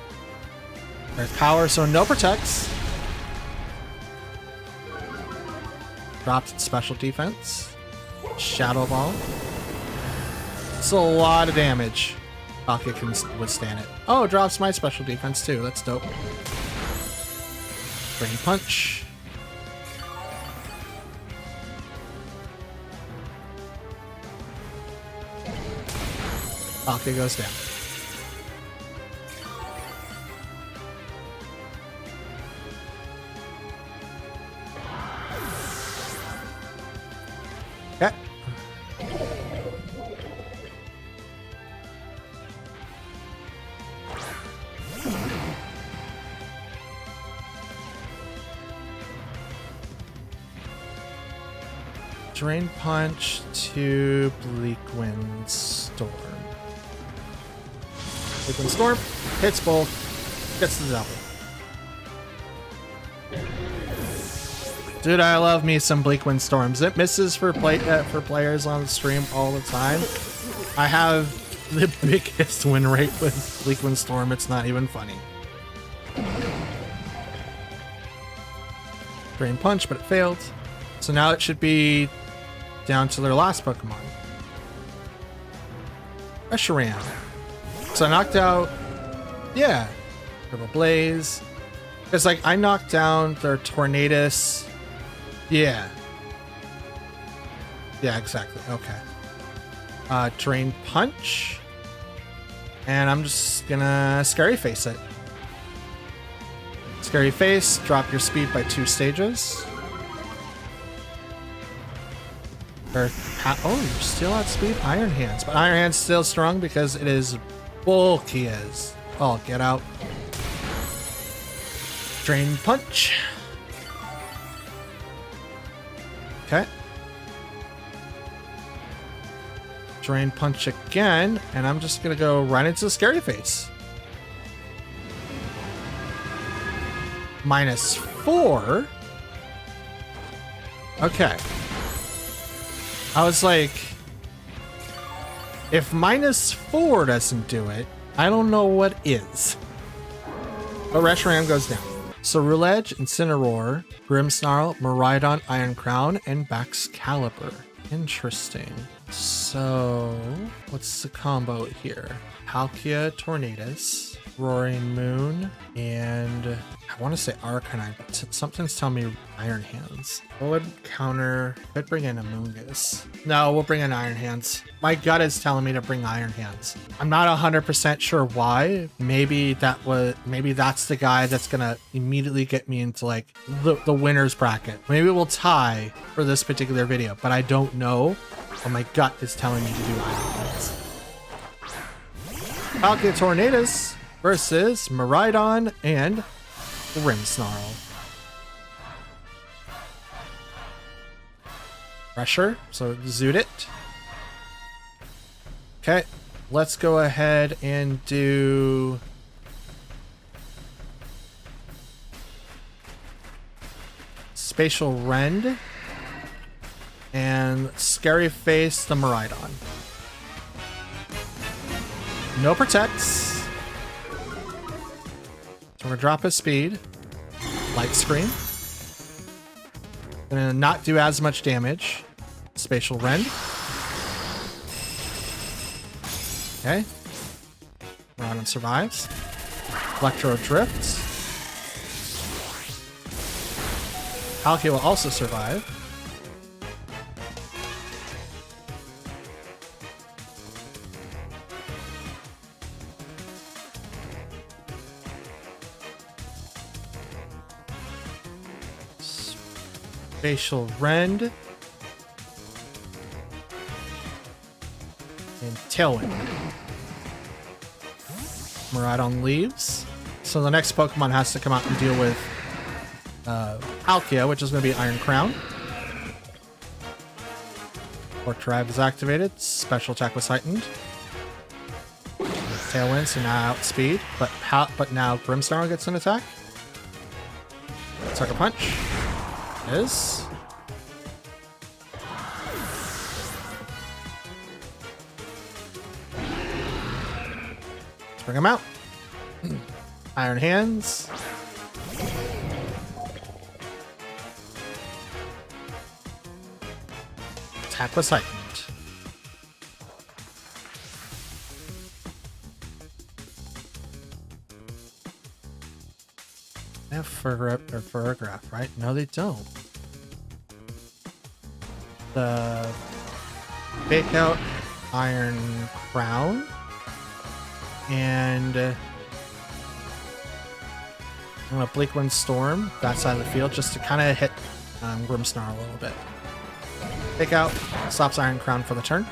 Speaker 1: Earth Power, so no protects. Drops its special defense. Shadow Ball. It's a lot of damage. Palkia can withstand it. Oh, it drops my special defense too. That's dope. Drain Punch. Palkia goes down. Okay. Drain Punch to Bleak Wind Storm. Bleak Wind Storm hits both, gets the double. Dude, I love me some Bleak Wind Storms. It misses for players on the stream all the time. I have the biggest win rate with Bleak Wind Storm. It's not even funny. Drain Punch, but it failed. So now it should be down to their last Pokemon. Reshiram. So I knocked out, yeah, Turbo Blaze. Because like I knocked down their Tornadus. Yeah. Yeah, exactly. Okay. Drain Punch. And I'm just gonna Scary Face it. Scary Face, drop your speed by 2 stages. Oh, you're still at speed? Iron Hands. But Iron Hands still strong because it is bulky as. Oh, get out. Drain Punch. Okay. Drain Punch again, and I'm just gonna go right into the Scary Face. -4. Okay. I was like, if -4 doesn't do it, I don't know what is. But Reshiram goes down. So Roulette, Incineroar, Grimmsnarl, Miraidon, Iron Crown, and Baxcalibur. Interesting. So, what's the combo here? Palkia, Tornadus, Roaring Moon, and I want to say Arcanine, but something's telling me Iron Hands. What would counter? Could bring in a Moongus. No, we'll bring in Iron Hands. My gut is telling me to bring Iron Hands. I'm not 100% sure why. Maybe that's the guy that's gonna immediately get me into like the winner's bracket. Maybe we'll tie for this particular video, but I don't know. But my gut is telling me to do Iron Hands. Palkia Tornadus versus Miraidon and Grimmsnarl. Pressure, so zoot it. Okay, let's go ahead and do Spatial Rend and Scary Face the Miraidon. No protects. So we're gonna drop his speed. Light Screen. Gonna not do as much damage. Spatial Rend. Okay. Miraidon survives. Electro Drift. Palkia will also survive. Spatial Rend. And Tailwind. Miraidon leaves. So the next Pokemon has to come out and deal with Palkia, which is going to be Iron Crown. Orc Drive is activated. Special attack was heightened. Tailwind, so now outspeed. But now Grimmsnarl gets an attack. Sucker Punch. Is. Let's bring him out. Iron Hands. Attack was heightened. They have Ferrograph, right? No, they don't. The Fake Out Iron Crown and I'm gonna Bleak Wind Storm that side of the field just to kind of hit Grimmsnarl a little bit. Fake Out stops Iron Crown for the turn.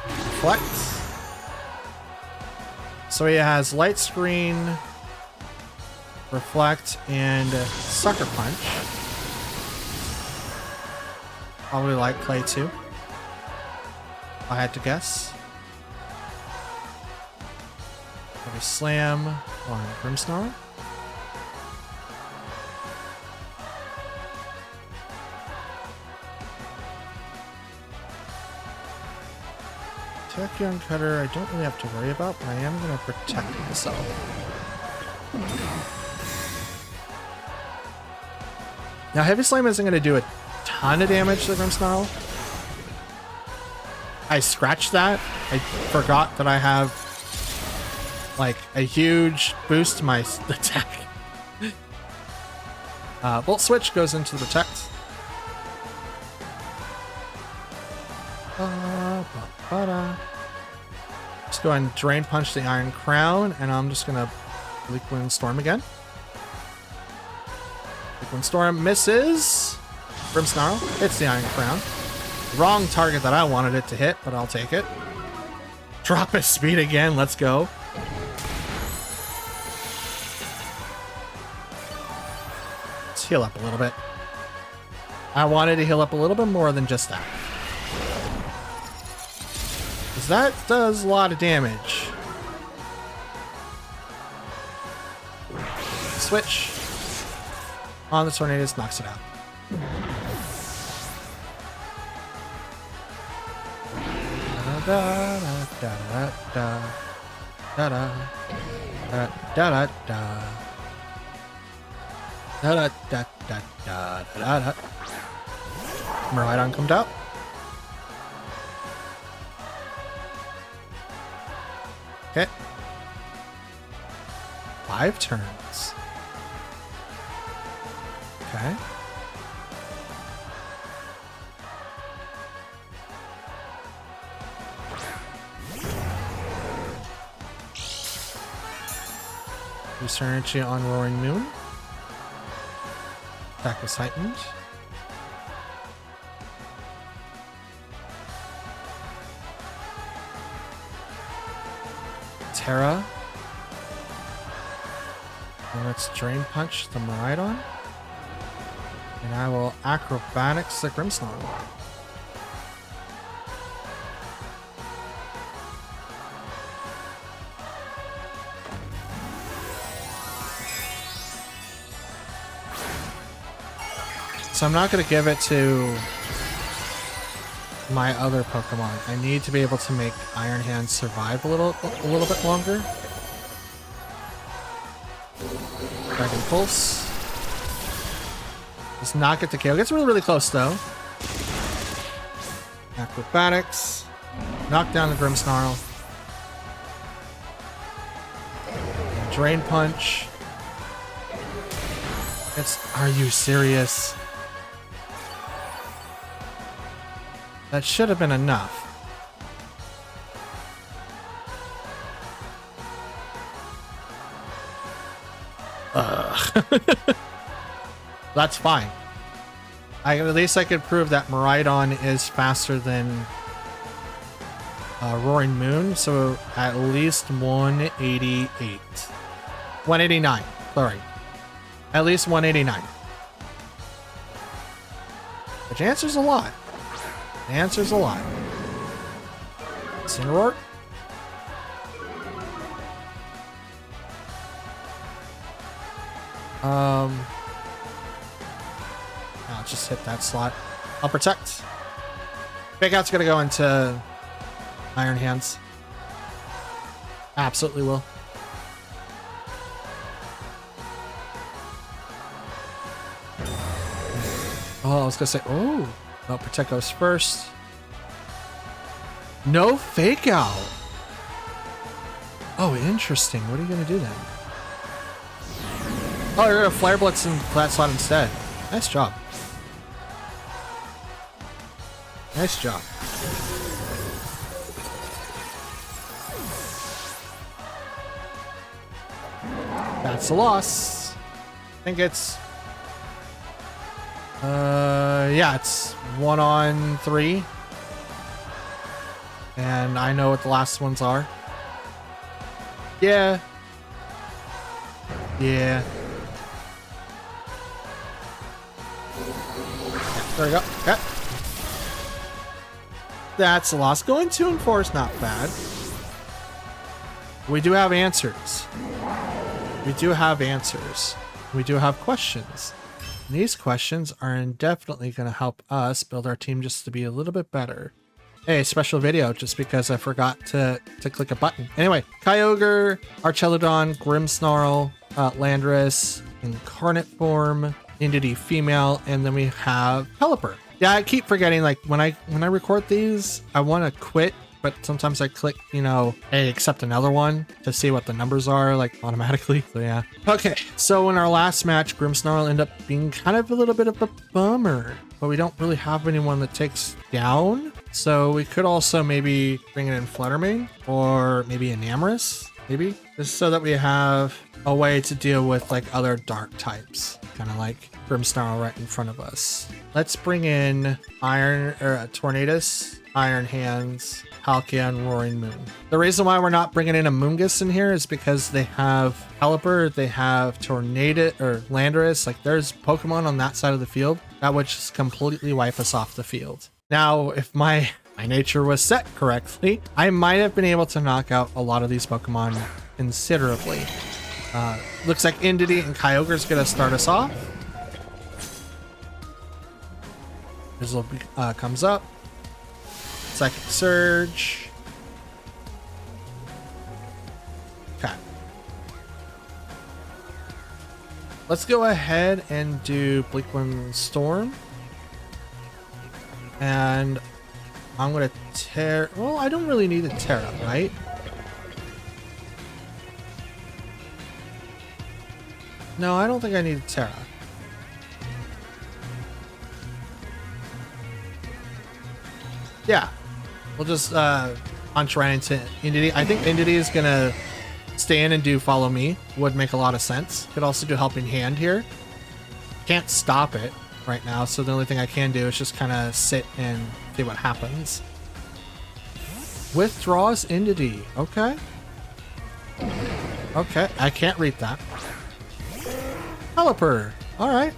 Speaker 1: Reflect. So he has Light Screen, Reflect, and Sucker Punch. Probably like clay too, if I had to guess. Heavy Slam on Grimmsnarl. Tachyon Cutter I don't really have to worry about, but I am going to protect myself. Now, Heavy Slam isn't going to do a ton of damage to the Grimmsnarl. I scratched that. I forgot that I have like a huge boost to my attack. Volt Switch goes into the Protect. Just go ahead and Drain Punch the Iron Crown, and I'm just gonna Bleak Wind Storm again. Bleak Wind Storm misses. Grimmsnarl hits the Iron Crown. Wrong target that I wanted it to hit, but I'll take it. Drop his speed again. Let's go. Let's heal up a little bit. I wanted to heal up a little bit more than just that. Because that does a lot of damage. Switch on the Tornadus, knocks it out. Da da da da da da da da da da da da da da da. Miraidon comes out. Okay. 5 turns. Okay. Use energy on Roaring Moon. Attack was heightened. Terra. And let's Drain Punch the Miraidon. And I will Acrobatics the Grimmsnarl. So I'm not going to give it to my other Pokemon. I need to be able to make Iron Hands survive a little bit longer. Dragon Pulse. Does not get the KO. Gets really close though. Acrobatics. Knock down the Grimmsnarl. Drain Punch. Are you serious? That should have been enough. That's fine. At least I could prove that Miraidon is faster than Roaring Moon, so at least 188. 189, sorry. At least 189. Which answers a lot. Answers a lot. Incineroar. I'll just hit that slot. I'll Protect. Big Out's gonna go into Iron Hands. Absolutely will. Oh, I was gonna say, oh, no, Protect goes first. No Fake Out. Oh, interesting. What are you gonna do then? Oh, you're gonna Flare Blitz in that slot instead. Nice job. Nice job. That's a loss. I think it's yeah, it's 1 on 3. And I know what the last ones are. Yeah. Yeah. There we go. Okay. That's a loss. Going 2 and 4 is not bad. We do have answers. We do have answers. We do have questions. And these questions are definitely going to help us build our team just to be a little bit better. Hey, special video just because I forgot to click a button. Anyway, Kyogre, Archelodon, Grimmsnarl, Landorus, Incarnate Form, Entity Female, and then we have Pelipper. Yeah, I keep forgetting, like, when I record these, I want to quit, but sometimes I click, you know, hey, accept another one to see what the numbers are, like, automatically. So yeah. Okay, so in our last match, Grimmsnarl ended up being kind of a little bit of a bummer, but we don't really have anyone that takes down. So we could also maybe bring in Fluttermane or maybe Enamorus, maybe, just so that we have a way to deal with like other dark types, kind of like Grimmsnarl right in front of us. Let's bring in Tornadus, Iron Hands, Palkia, and Roaring Moon. The reason why we're not bringing in a Moongus in here is because they have Pelipper, they have Tornadus or Landorus. Like, there's Pokemon on that side of the field that would just completely wipe us off the field. Now, if my nature was set correctly, I might have been able to knock out a lot of these Pokemon considerably. Looks like Entity and Kyogre is going to start us off. Drizzle comes up. Psychic Surge. Okay. Let's go ahead and do Bleakwind Storm. And I'm going to tear... Well, I don't really need a Terra, right? No, I don't think I need a Terra. Yeah. We'll just punch right into Entity. I think Entity is going to stay in and do Follow Me. Would make a lot of sense. Could also do Helping Hand here. Can't stop it right now, so the only thing I can do is just kind of sit and see what happens. Withdraws Entity. Okay. Okay, I can't read that. Pelipper. Alright.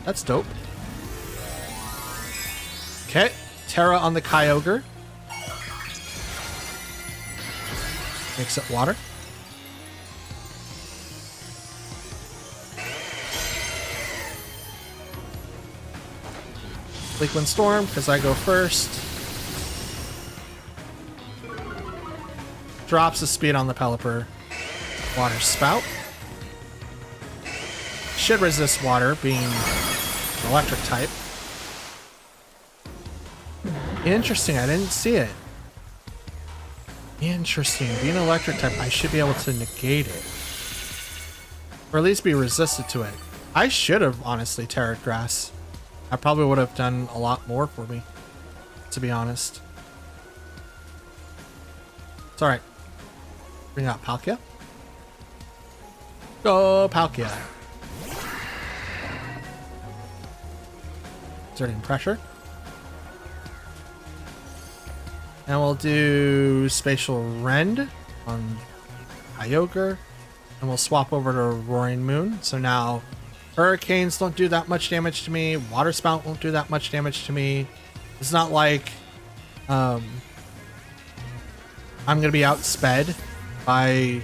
Speaker 1: That's dope. Okay. Terra on the Kyogre. Makes it water. Bleakwind Storm, because I go first. Drops the speed on the Pelipper. Water Spout. Should resist water, being an electric type. Interesting, I didn't see it. Interesting, being an electric type, I should be able to negate it. Or at least be resistant to it. I should have, honestly, Terra Grass. I probably would have done a lot more for me, to be honest. It's alright. Bring out Palkia. Go, Palkia. Exerting pressure. And we'll do Spatial Rend on Kyogre. And we'll swap over to Roaring Moon. So now Hurricanes don't do that much damage to me. Water Spout won't do that much damage to me. It's not like I'm going to be outsped by,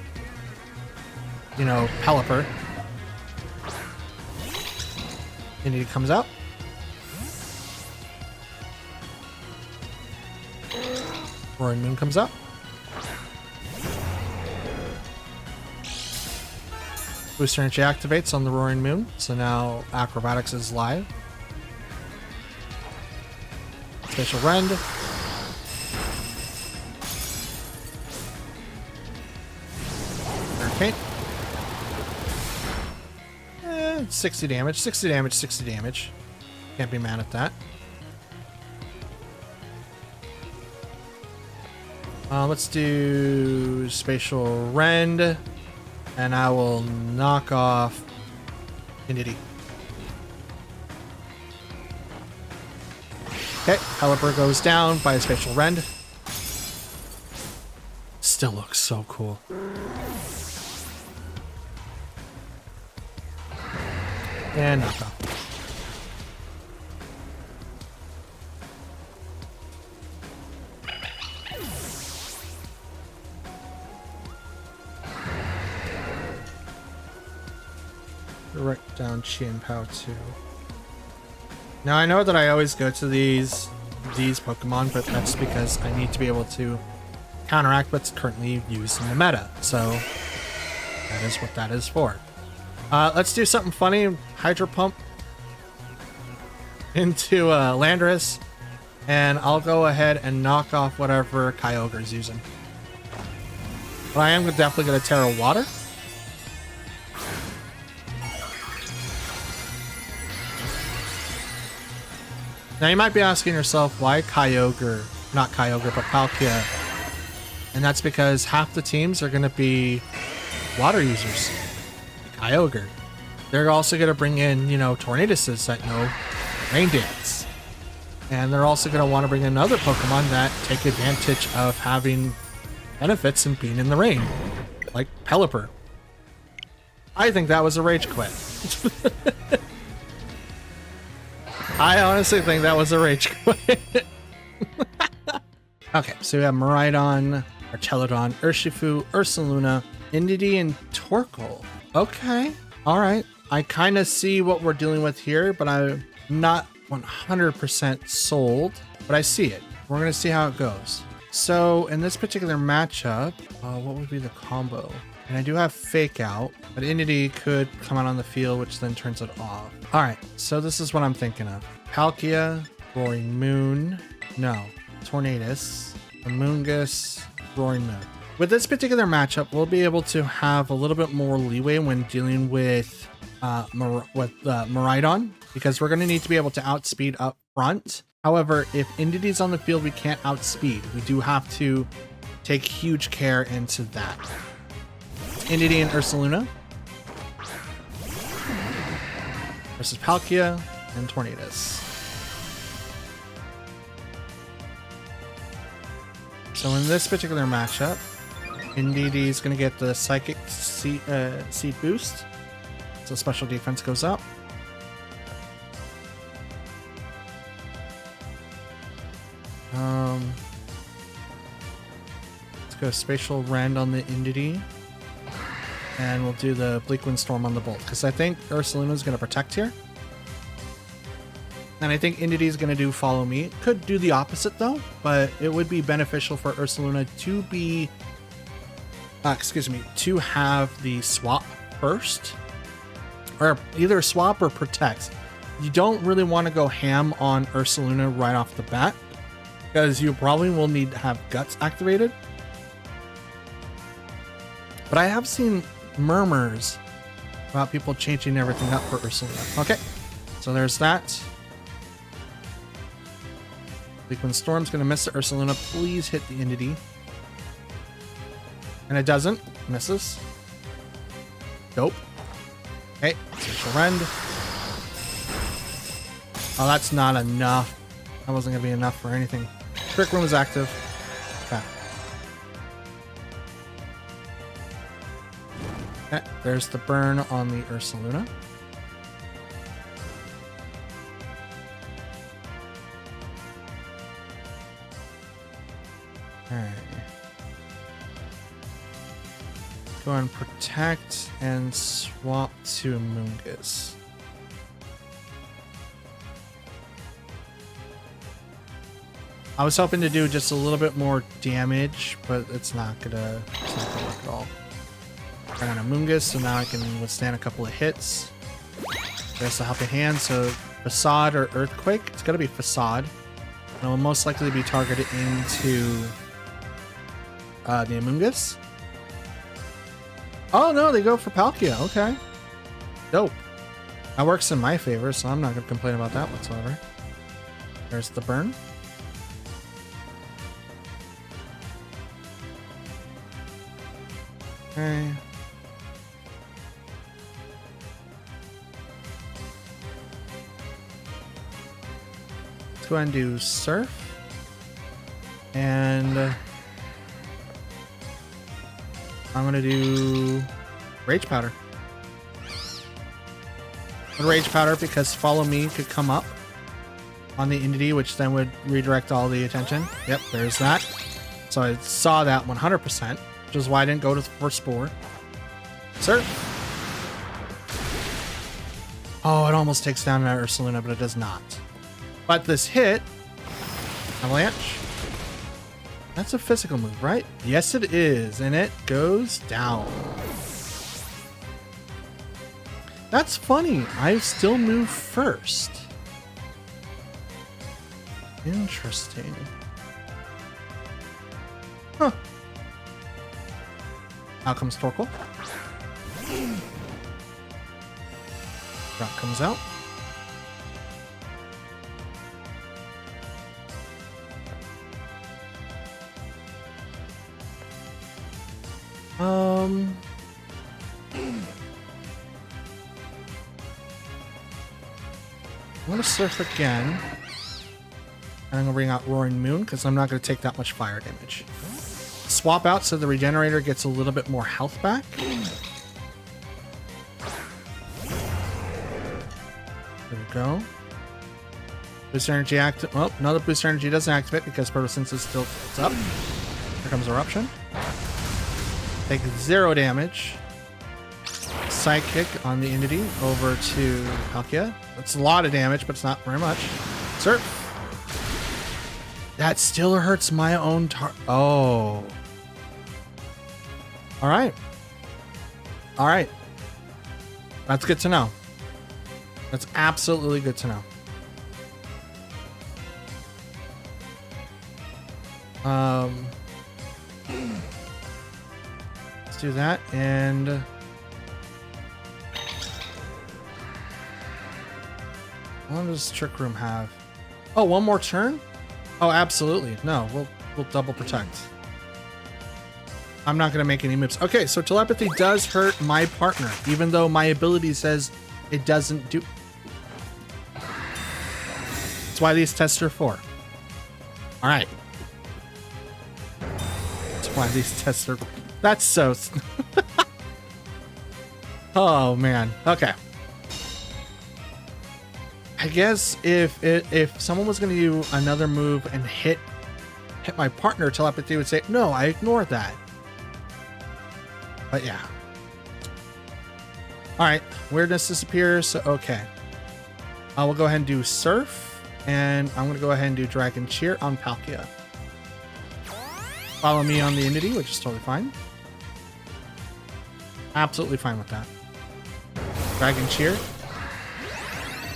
Speaker 1: you know, Pelipper. And he comes out. Roaring Moon comes up. Booster Energy activates on the Roaring Moon, so now Acrobatics is live. Spatial Rend. Hurricane. 60 damage, 60 damage, 60 damage. Can't be mad at that. Let's do Spatial Rend, and I will knock off Entity. Okay, Pelipper goes down by a Spatial Rend. Still looks so cool. And knock off. Down Chien Pao too. Now I know that I always go to these Pokemon, but that's because I need to be able to counteract what's currently used in the meta. So that is what that is for. Let's do something funny. Hydro Pump into Landorus, and I'll go ahead and knock off whatever Kyogre's using. But I am definitely going to Terra Water. Now you might be asking yourself, why Kyogre? Not Kyogre, but Palkia. And that's because half the teams are going to be water users. Kyogre. They're also going to bring in, you know, Tornadoes that know Rain Dance. And they're also going to want to bring in other Pokemon that take advantage of having benefits and being in the rain. Like Pelipper. I think that was a rage quit. I honestly think that was a rage quit. Okay, so we have Miraidon, Archelodon, Urshifu, Ursaluna, Indeedee, and Torkoal. Okay, alright. I kind of see what we're dealing with here, but I'm not 100% sold. But I see it. We're going to see how it goes. So, in this particular matchup, what would be the combo? And I do have Fake Out, but Indeedee could come out on the field, which then turns it off. Alright, so this is what I'm thinking of. Palkia, Roaring Moon, no, Tornadus, Amoonguss, Roaring Moon. With this particular matchup, we'll be able to have a little bit more leeway when dealing with Miraidon, because we're going to need to be able to outspeed up front. However, if Indeedee's on the field, we can't outspeed. We do have to take huge care into that. Indeedee and Ursaluna versus Palkia and Tornadus. So in this particular matchup, Indeedee is going to get the Psychic Seed boost, so special defense goes up. Let's go Spatial Rend on the Indeedee. And we'll do the Bleak Wind Storm on the Bolt, because I think Ursaluna is going to protect here. And I think Indeedee is going to do Follow Me. Could do the opposite though, but it would be beneficial for Ursaluna to be, to have the swap first. Or either swap or protect. You don't really want to go ham on Ursaluna right off the bat, because you probably will need to have Guts activated. But I have seen murmurs about people changing everything up for Ursaluna. Okay, so there's that. Bleak Wind Storm's gonna miss the Ursaluna. Please hit the Indeedee. And it doesn't. Misses. Dope. Okay, Spatial Rend. Oh, that's not enough. That wasn't gonna be enough for anything. Trick Room is active. Okay. Okay, there's the burn on the Ursaluna. Alright. Go and protect and swap to Amoonguss. I was hoping to do just a little bit more damage, but it's not gonna work at all. Got an Amoonguss, so now I can withstand a couple of hits. There's the Helping Hand, so Facade or Earthquake. It's gonna be Facade. And it will most likely be targeted into the Amoonguss. Oh no, they go for Palkia. Okay. Dope. That works in my favor, so I'm not gonna complain about that whatsoever. There's the burn. Okay. Let's go ahead and do Surf. And I'm going to do Rage Powder. Rage Powder because Follow Me could come up on the Indeedee, which then would redirect all the attention. Yep, there's that. So I saw that 100%. Which is why I didn't go to the first Spore. Surf. Oh, it almost takes down my Ursaluna, but it does not. But this hit, Avalanche, that's a physical move, right? Yes, it is, and it goes down. That's funny. I still move first. Interesting. Huh. Out comes Torkoal. Rock comes out. I'm gonna surf again. And I'm gonna bring out Roaring Moon because I'm not gonna take that much fire damage. Swap out so the regenerator gets a little bit more health back. There we go. Boost energy active. Oh, no, the boost energy doesn't activate because Persistency is still up. Here comes Eruption. Take 0 damage. Psychic on the Entity over to Palkia. That's a lot of damage, but it's not very much. Surf. That still hurts my own Oh. Alright. Alright. That's good to know. That's absolutely good to know. Let's do that, and what does Trick Room have? Oh, one more turn? Oh, absolutely. No, we'll double protect. I'm not gonna make any moves. Okay, so telepathy does hurt my partner, even though my ability says it doesn't do. That's why these tests are for. All right. That's why these tests are. That's so. Oh man. Okay. I guess if someone was going to do another move and hit my partner, telepathy would say, no, I ignored that. But yeah. All right. Weirdness disappears. So, okay. We'll go ahead and do Surf. And I'm going to go ahead and do Dragon Cheer on Palkia. Follow me on the Entity, which is totally fine. Absolutely fine with that. Dragon Cheer.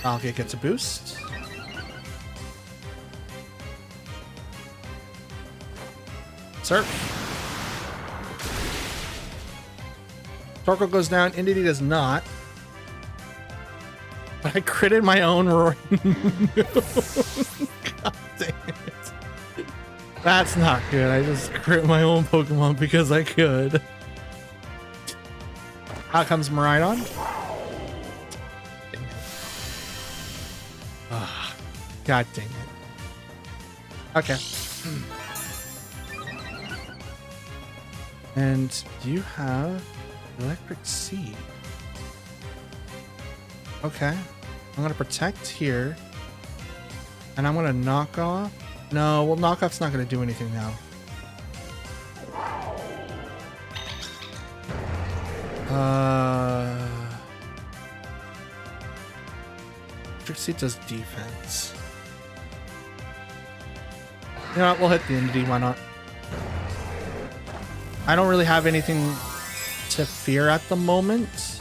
Speaker 1: Palkia gets a boost. Surf. Torkoal goes down. Entity does not. But I critted my own roaring. God dang it. That's not good. I just crit my own Pokemon because I could. Out comes Miraidon. Oh, God dang it. Okay. And do you have Electric Seed? Okay. I'm going to protect here. And I'm going to knock off. No, well, knockoff's not going to do anything now. Electric Seed does defense. You know what? We'll hit the Entity. Why not? I don't really have anything to fear at the moment.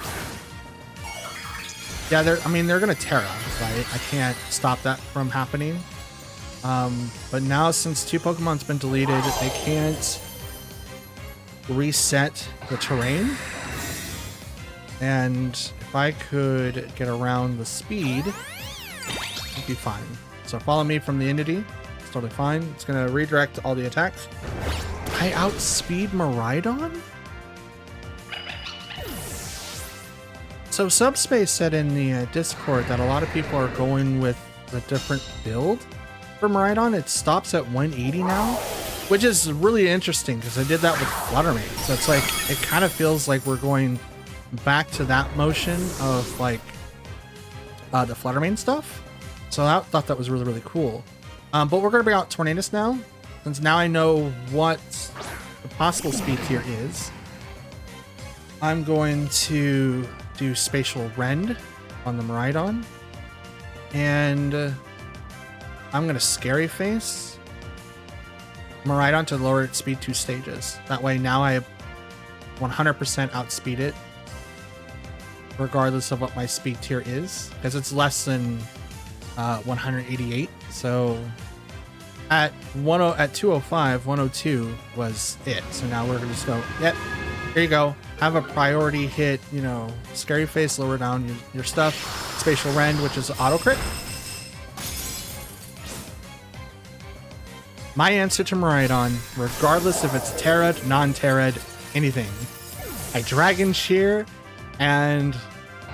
Speaker 1: Yeah, they're gonna Terra, right? I can't stop that from happening. But now since 2 Pokemon's been deleted, they can't reset the terrain. And if I could get around the speed, it'd be fine. So follow me from the Entity. It's totally fine. It's gonna redirect all the attacks. I outspeed Miraidon? So Subspace said in the Discord that a lot of people are going with a different build for Miraidon. It stops at 180 now, which is really interesting because I did that with Fluttermane. So it's like, it kind of feels like we're going back to that motion of like the Fluttermane stuff. So I thought that was really, really cool. But we're going to bring out Tornadus now, since now I know what the possible speed tier is. I'm going to do Spatial Rend on the Miraidon. And I'm going to Scary Face Miraidon to lower its speed 2 stages. That way now I 100% outspeed it, regardless of what my speed tier is, because it's less than 188. So at 205, 102 was it. So now we're going to just go, yep, here you go. Have a priority hit, you know, Scary Face, lower down your stuff. Spatial Rend, which is auto crit. My answer to Miraidon, regardless if it's Terra'd, non-Terra'd, anything. I Dragon Shear, and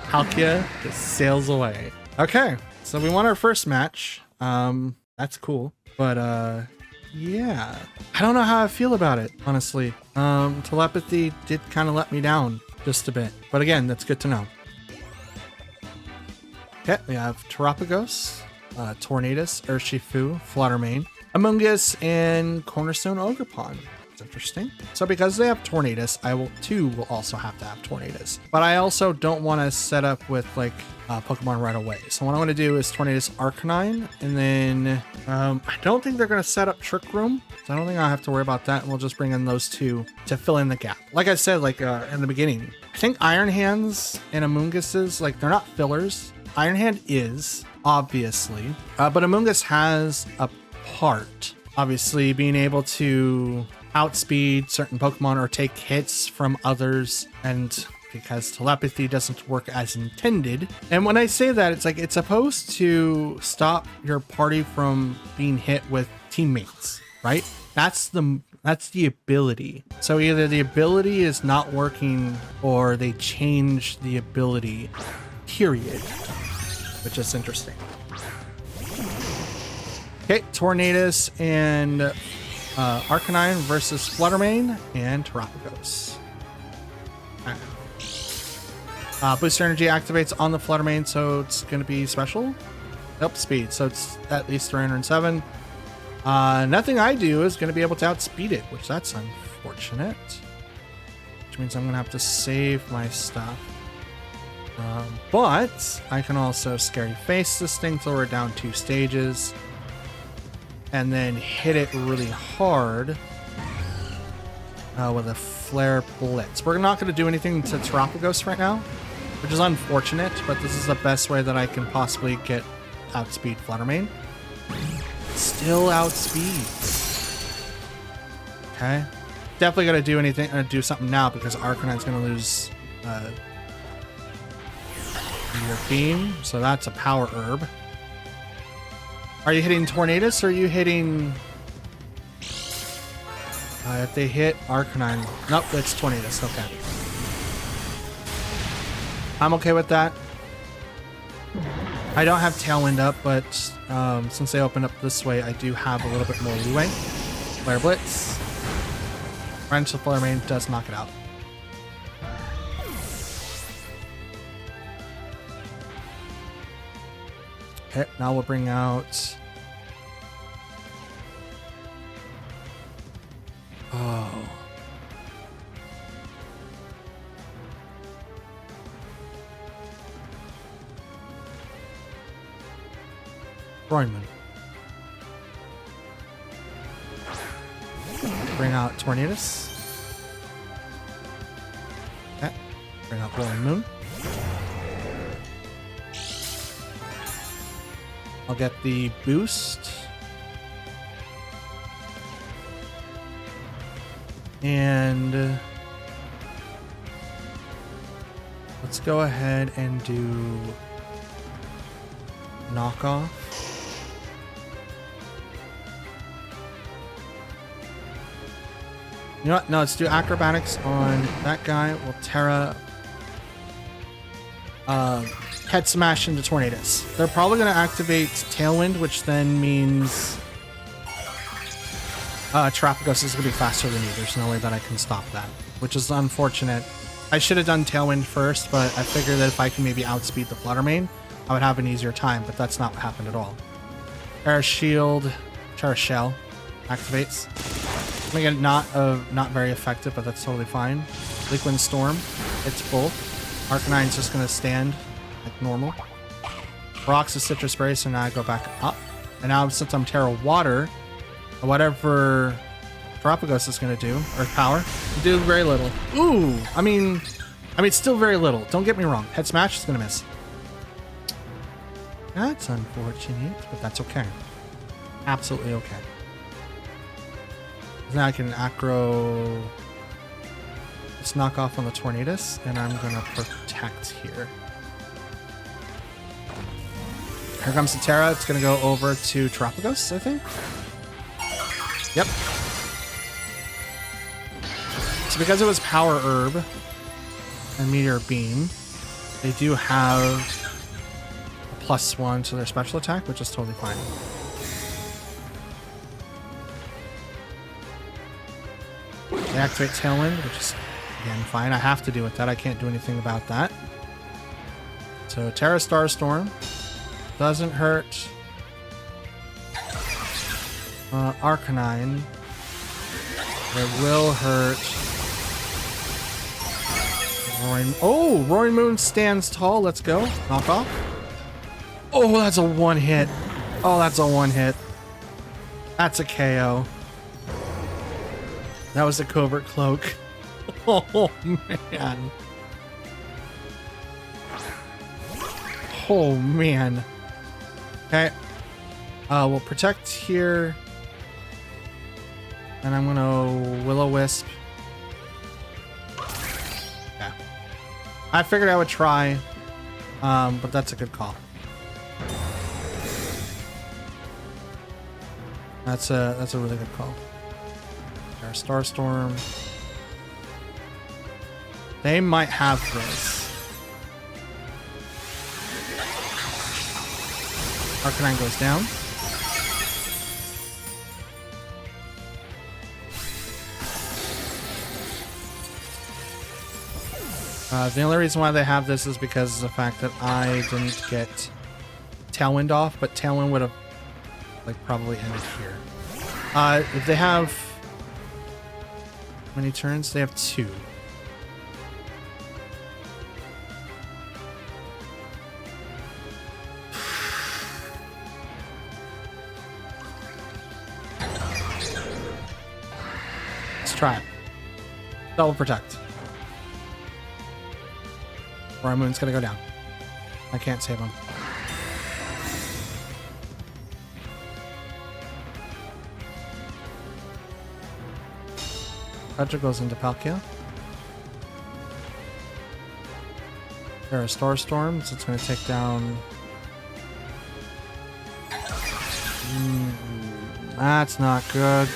Speaker 1: Palkia just sails away. Okay, so we won our first match. That's cool. But yeah, I don't know how I feel about it, honestly. Telepathy did kind of let me down just a bit. But again, that's good to know. Okay, we have Terapagos, Tornadus, Urshifu, Fluttermane, Amoonguss, and Cornerstone Ogerpon. It's interesting. So because they have Tornadus, I will also have to have Tornadus. But I also don't want to set up with like Pokemon right away. So what I'm going to do is Tornadus Arcanine, and then I don't think they're going to set up Trick Room. So I don't think I'll have to worry about that. And we'll just bring in those two to fill in the gap. Like I said, like in the beginning, I think Iron Hands and Amoongus's, like, they're not fillers. Iron Hand is, obviously, but Amoonguss has a part. Obviously, being able to outspeed certain Pokemon or take hits from others, and because telepathy doesn't work as intended. And when I say that, it's like it's supposed to stop your party from being hit with teammates, right? That's the ability. So either the ability is not working or they change the ability, period, which is interesting. Okay, Tornadus and Arcanine versus Fluttermane and Terapagos. Booster Energy activates on the Fluttermane, so it's going to be special. Nope, speed, so it's at least 307. Nothing I do is going to be able to outspeed it, which that's unfortunate. Which means I'm going to have to save my stuff. But I can also Scary Face this thing, throw her down 2 stages, and then hit it really hard with a Flare Blitz. We're not going to do anything to Terapagos right now, which is unfortunate, but this is the best way that I can possibly get outspeed Fluttermane. Still outspeeds. Okay. Definitely got to do anything, do something now, because Arcanine's going to lose your beam, so that's a power herb. Are you hitting Tornadus or are you hitting... if they hit Arcanine... Nope, it's Tornadus. Okay. I'm okay with that. I don't have Tailwind up, but since they opened up this way, I do have a little bit more leeway. Flare Blitz. Wrench the Fluttermane does knock it out. Okay, now we'll bring out... Oh. Royman. Bring out Tornadus. Okay. Bring out Rolling Moon. I'll get the boost. And let's go ahead and do knockoff. You know what? No, let's do acrobatics on that guy. We'll Terra head smash into Tornadus. They're probably going to activate Tailwind, which then means Terapagos is going to be faster than me. There's no way that I can stop that, which is unfortunate. I should have done Tailwind first, but I figured that if I can maybe outspeed the Fluttermane, I would have an easier time, but that's not what happened at all. Terra Shield, Terra Shell activates. Again, not very effective, but that's totally fine. Liquid Storm, it's both. Arcanine's just going to stand at normal. Rocks is citrus berry, so now I go back up. And now since I'm Terra Water, whatever Terapagos is going to do, Earth Power, do very little. Ooh, I mean, still very little. Don't get me wrong. Head Smash is going to miss. That's unfortunate, but that's okay. Absolutely okay. Now I can acro. Let's knock off on the Tornadus, and I'm going to protect here. Here comes the Terra. It's going to go over to Terapagos, I think. Yep. So because it was Power Herb and Meteor Beam, they do have a +1 to their special attack, which is totally fine. They activate Tailwind, which is, again, fine. I have to deal with that. I can't do anything about that. So Terra Starstorm doesn't hurt. Arcanine. It will hurt. Roaring Moon stands tall. Let's go. Knock off. Oh, that's a one hit. Oh, that's a one hit. That's a KO. That was a covert cloak. Oh, man. Oh, man. Okay. We'll protect here. And I'm going to Will-O-Wisp. Yeah. I figured I would try. But that's a good call. That's a really good call. Starstorm. They might have this. Arcanine goes down. The only reason why they have this is because of the fact that I didn't get Tailwind off, but Tailwind would have probably ended here. If they have how many turns? They have 2. Let's try it. Double protect. Roaring Moon's gonna go down. I can't save him. Petra goes into Palkia. There are Starstorms. It's going to take down. That's not good.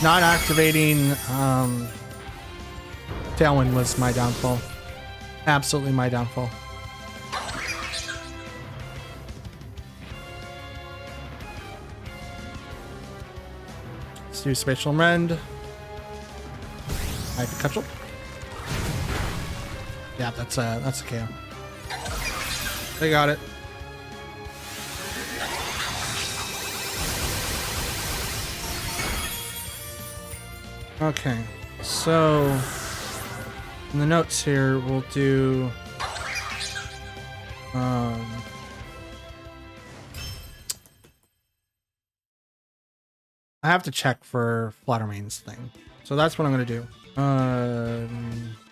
Speaker 1: Not activating Tailwind was my downfall. Absolutely my downfall. Let's do Spatial Rend. I have Cutchel. Yeah, that's a KO. They got it. Okay, so in the notes here, we'll do I have to check for Fluttermane's thing. So that's what I'm going to do.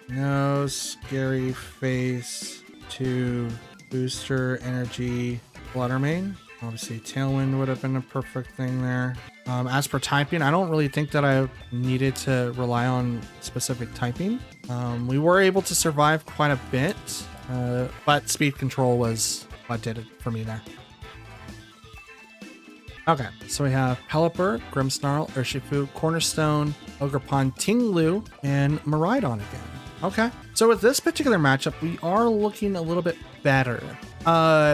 Speaker 1: No scary face to booster energy Fluttermane. Obviously Tailwind would have been a perfect thing there. As for typing, I don't really think that I needed to rely on specific typing. We were able to survive quite a bit, but speed control was what did it for me there. Okay, so we have Pelipper, Grimmsnarl, Urshifu, Cornerstone, Ogerpon, Tinglu, and Miraidon again. Okay, so with this particular matchup, we are looking a little bit better.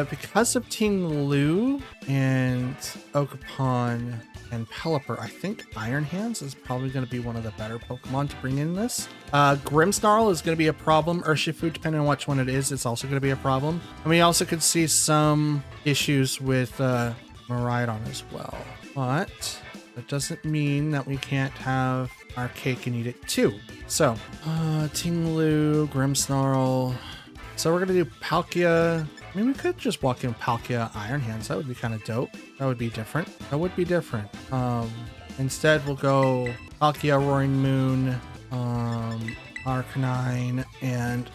Speaker 1: Because of Tinglu and Ogerpon and Pelipper, I think Iron Hands is probably going to be one of the better Pokemon to bring in this. Grimmsnarl is going to be a problem. Urshifu, depending on which one it is also going to be a problem. And we also could see some issues with Miraidon as well. But That doesn't mean that we can't have our cake and eat it too. So, Tinglu, Grimmsnarl. So we're gonna do Palkia. I mean, we could just walk in Palkia Iron Hands. That would be kind of dope. That would be different. That would be different. Instead, we'll go Palkia, Roaring Moon, Arcanine, and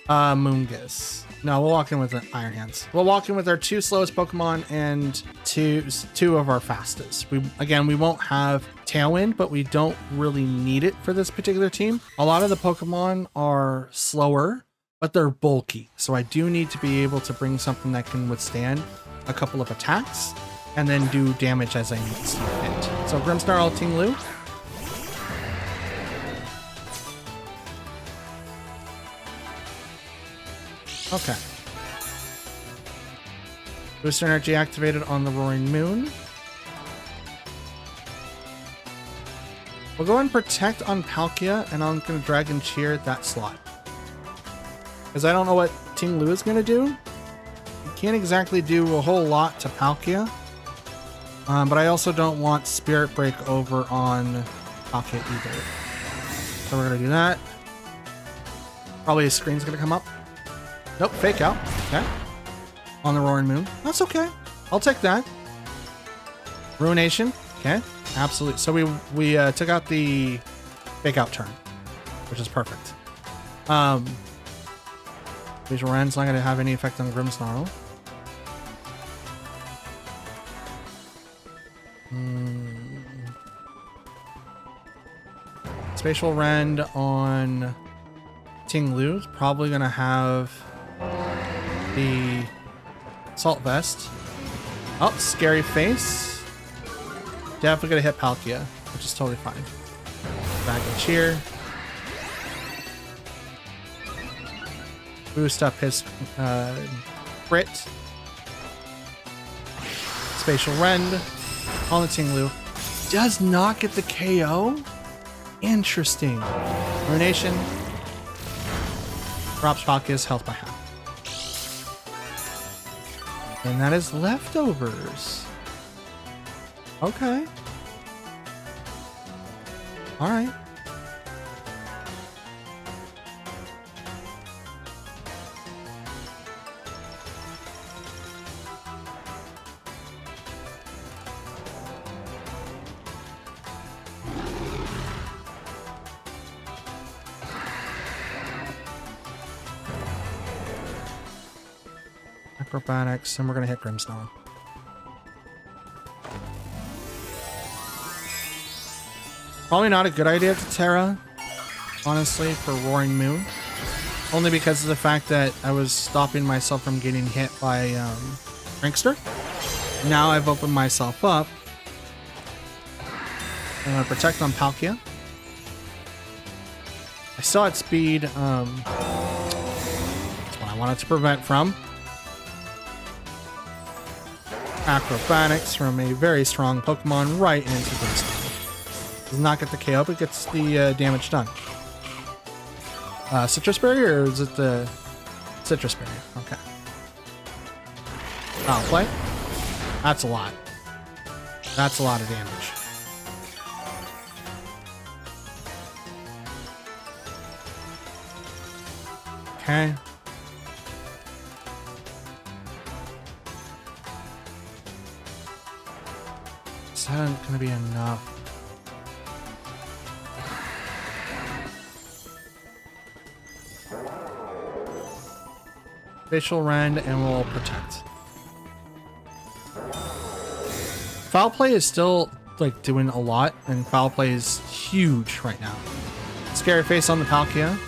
Speaker 1: Moongus. No, we'll walk in with an Iron Hands. We'll walk in with our 2 slowest Pokemon and two of our fastest. We won't have Tailwind, but we don't really need it for this particular team. A lot of the Pokemon are slower, but they're bulky. So I do need to be able to bring something that can withstand a couple of attacks and then do damage as I need to see fit. So Grimmsnarl, Tinglu. Okay. Booster energy activated on the Roaring Moon. We'll go and protect on Palkia, and I'm going to Dragon Cheer that slot. Because I don't know what Tinglu is going to do. You can't exactly do a whole lot to Palkia. But I also don't want Spirit Break over on Palkia either. So we're going to do that. Probably a screen's going to come up. Nope, fake out. Okay. On the Roaring Moon. That's okay. I'll take that. Ruination. Okay. Absolutely. So we took out the fake out turn, which is perfect. Visual Rend's not going to have any effect on Grimmsnarl. Spatial Rend on Tinglu is probably going to have the Salt Vest. Oh, Scary Face. Definitely going to hit Palkia, which is totally fine. Dragon Cheer. Boost up his crit. Spatial Rend on the Tinglu. Does not get the KO? Interesting. Ruination. Drops Palkia's health by half. And that is leftovers. Okay. Alright. Acrobatics, and we're gonna hit Grimmsnarl. Probably not a good idea to Terra, honestly, for Roaring Moon. Only because of the fact that I was stopping myself from getting hit by Prankster. Now I've opened myself up. I'm gonna protect on Palkia. I still had speed. That's what I wanted to prevent from. Acrobatics from a very strong Pokemon right into Grimmsnarl. Does not get the KO, but gets the damage done. Citrus Berry, or is it the Citrus Berry? Okay. Foul play. That's a lot. That's a lot of damage. Okay. Is that gonna be enough? Spatial Rend, and we'll protect. Foul play is still like doing a lot, and foul play is huge right now. Scary Face on the Palkia.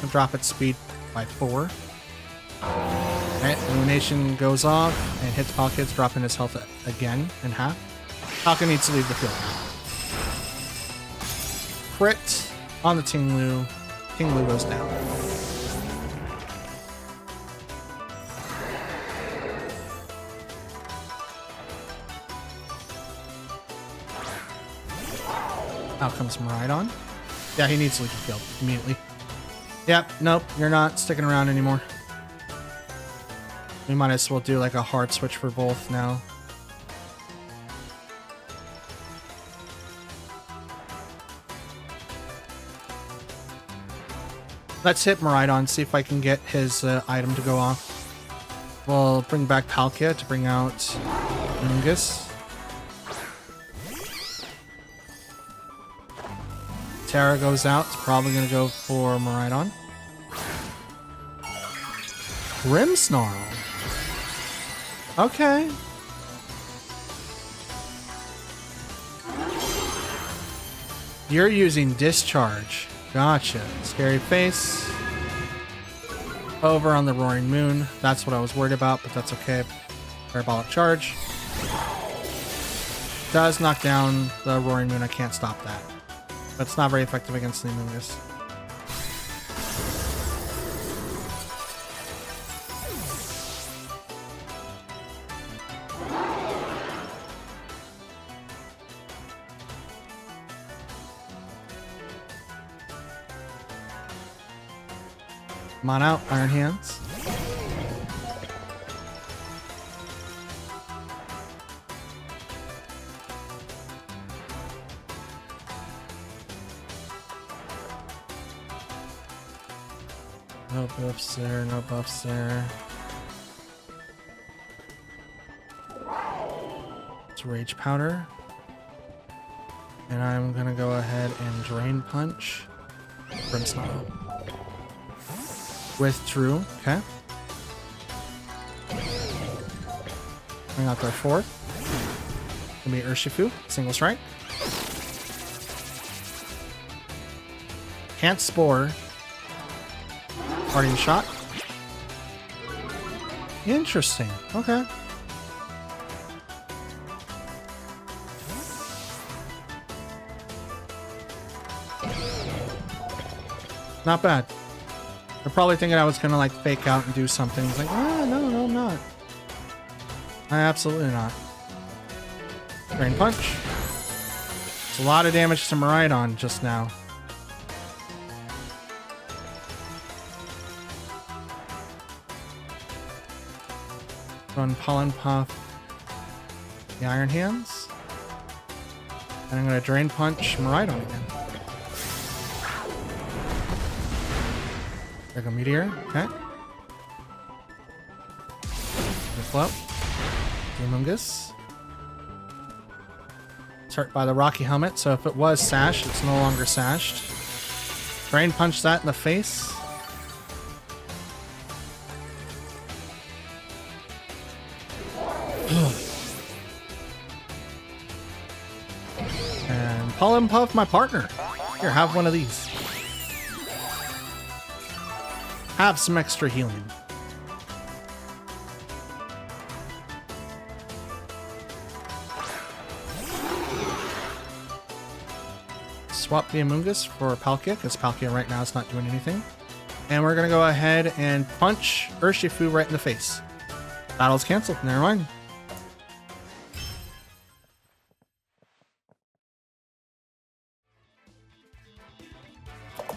Speaker 1: I'll drop its speed by 4. Okay, Illumination goes off and hits Palkia. It's dropping his health again in half. Palkia needs to leave the field now. Crit on the Tinglu. Tinglu goes down. Out comes Miraidon. Yeah, he needs to leave the field immediately. Yep, nope, you're not sticking around anymore. We might as well do like a hard switch for both now. Let's hit Miraidon, see if I can get his item to go off. We'll bring back Palkia to bring out Mungus. Terra goes out. It's probably going to go for Miraidon. Grimmsnarl. Okay. You're using Discharge. Gotcha. Scary Face. Over on the Roaring Moon. That's what I was worried about, but that's okay. Parabolic Charge. Does knock down the Roaring Moon. I can't stop that. But it's not very effective against the Mungus. Come on out, Iron Hands. No buffs there, no buffs there. It's Rage Powder. And I'm gonna go ahead and Drain Punch. Grimmsnarl. Withdrew, okay. Bring out their fourth. Gonna be Urshifu, single strike. Can't Spore. Parting Shot. Interesting, okay. Not bad. They're probably thinking I was gonna like fake out and do something. It's like, ah, no, I'm not. I absolutely not. Drain Punch. It's a lot of damage to Miraidon just now. Run Pollen Puff. The Iron Hands. And I'm gonna Drain Punch Miraidon again. There go Meteor, okay. Float. Humongous. It's hurt by the Rocky Helmet, so if it was sashed, it's no longer sashed. Drain Punch that in the face. And Pollen Puff my partner. Here, have one of these. Have some extra healing. Swap the Amoonguss for Palkia, because Palkia right now is not doing anything. And we're going to go ahead and punch Urshifu right in the face. Battle's canceled. Never mind.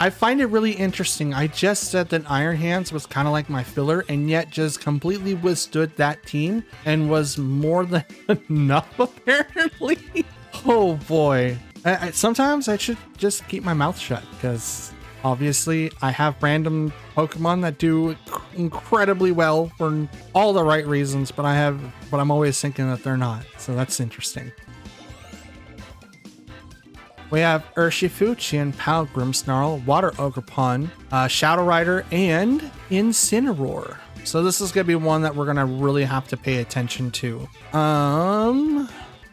Speaker 1: I find it really interesting. I just said that Iron Hands was kind of like my filler and yet just completely withstood that team and was more than enough apparently. Oh boy. Sometimes I should just keep my mouth shut because obviously I have random Pokemon that do incredibly well for all the right reasons, but I'm always thinking that they're not. So that's interesting. We have Urshifu, Chien-Pao, Grimmsnarl, Water Ogerpon, Shadow Rider, and Incineroar. So this is going to be one that we're going to really have to pay attention to.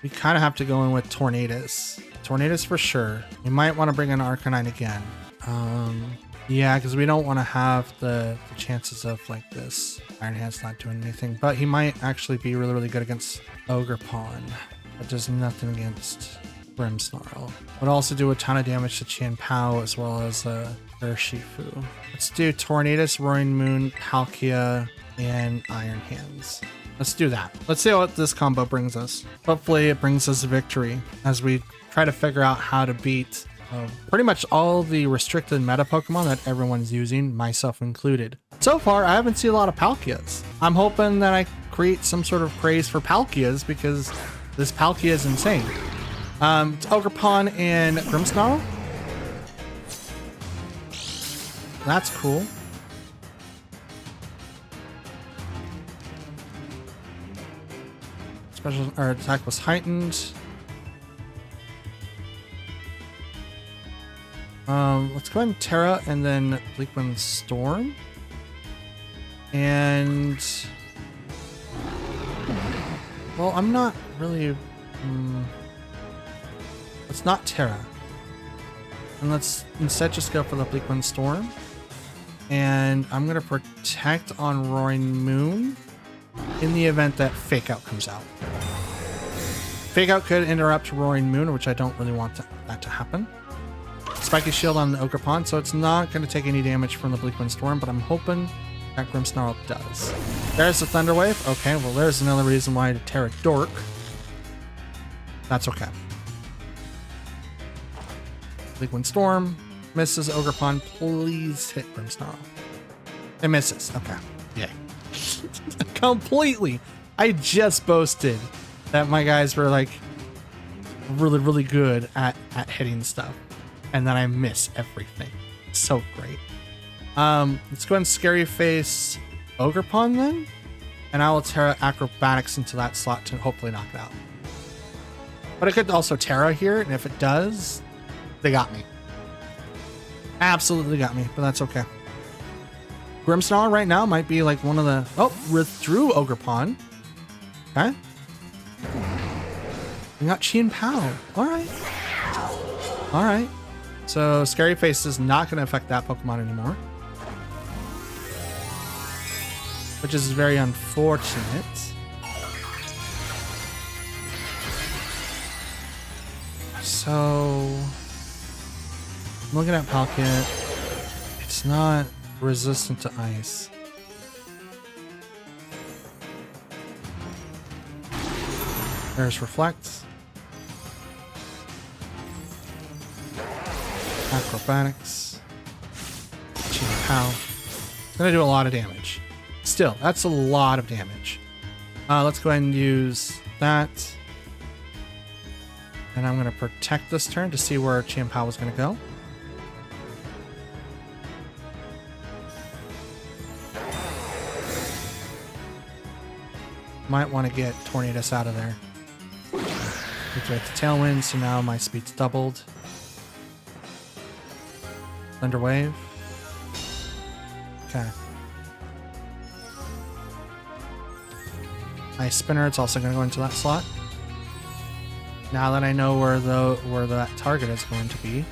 Speaker 1: We kind of have to go in with Tornadus. Tornadus for sure. We might want to bring in Arcanine again. Yeah, because we don't want to have the chances of like this. Iron Hand's not doing anything, but he might actually be really, really good against Ogerpon. But does nothing against Grimmsnarl. Would also do a ton of damage to Chien-Pao as well as Urshifu. Let's do Tornadus, Roaring Moon, Palkia, and Iron Hands. Let's do that. Let's see what this combo brings us. Hopefully it brings us a victory as we try to figure out how to beat pretty much all the restricted meta Pokemon that everyone's using, myself included. So far, I haven't seen a lot of Palkias. I'm hoping that I create some sort of craze for Palkias because this Palkia is insane. It's Ogerpon and Grimmsnarl. That's cool. Special or attack was heightened. Let's go ahead and Terra and then Bleakwind Storm. And well, I'm not really. Let's not Terra. And let's instead just go for the Bleakwind Storm. And I'm going to protect on Roaring Moon in the event that Fake Out comes out. Fake Out could interrupt Roaring Moon, which I don't really want that to happen. Spiky Shield on the Ogerpon, so it's not going to take any damage from the Bleakwind Storm, but I'm hoping that Grimmsnarl does. There's the Thunder Wave. Okay, well there's another reason why to Terra Dork. That's okay. Bleakwind Storm misses Ogerpon. Please hit Grimmsnarl. It misses. Okay. Yay. Completely. I just boasted that my guys were like really, really good at hitting stuff. And then I miss everything. So great. Let's go ahead and Scary Face Ogerpon then. And I will Terra Acrobatics into that slot to hopefully knock it out. But I could also Terra here, and if it does, they got me. Absolutely got me, but that's okay. Grimmsnarl right now might be like one of the... Oh, withdrew Ogerpon. Okay. We got Chien Pao. Alright. Alright. So Scary Face is not going to affect that Pokemon anymore. Which is very unfortunate. So... I'm looking at Palkia. It's not resistant to ice. There's Reflect. Acrobatics. Chien Pao. It's gonna do a lot of damage. Still, that's a lot of damage. Let's go ahead and use that. And I'm gonna protect this turn to see where Chien Pao was gonna go. Might want to get Tornadus out of there. Activate the Tailwind, so now my speed's doubled. Thunder Wave. Okay. Ice Spinner, it's also going to go into that slot. Now that I know where that target is going to be,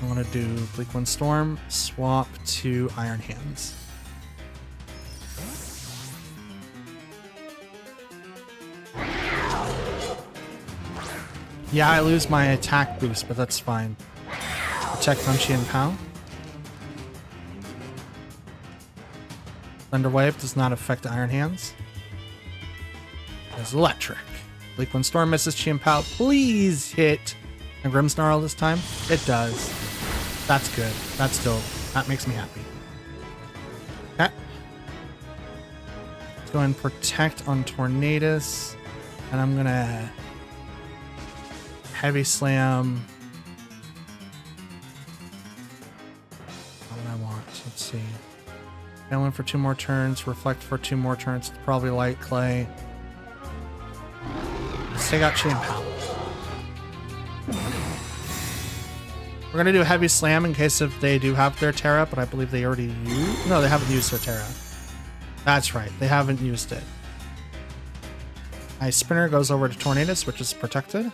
Speaker 1: I'm going to do Bleakwind Storm, swap to Iron Hands. Yeah, I lose my attack boost, but that's fine. Protect on Chien Pao. Thunder Wave does not affect Iron Hands. It's electric. Bleakwind Storm misses Chien Pao. Please hit a Grimmsnarl this time. It does. That's good. That's dope. That makes me happy. Okay. Let's go and protect on Tornadus. And I'm gonna Heavy Slam. What do I want? Let's see. Tailwind for 2 more turns. Reflect for 2 more turns. Probably Light Clay. Let's take out Chien Pao. We're gonna do a Heavy Slam in case if they do have their Terra, but I believe they already used. No, they haven't used their Terra. That's right. They haven't used it. Ice Spinner goes over to Tornadus, which is protected.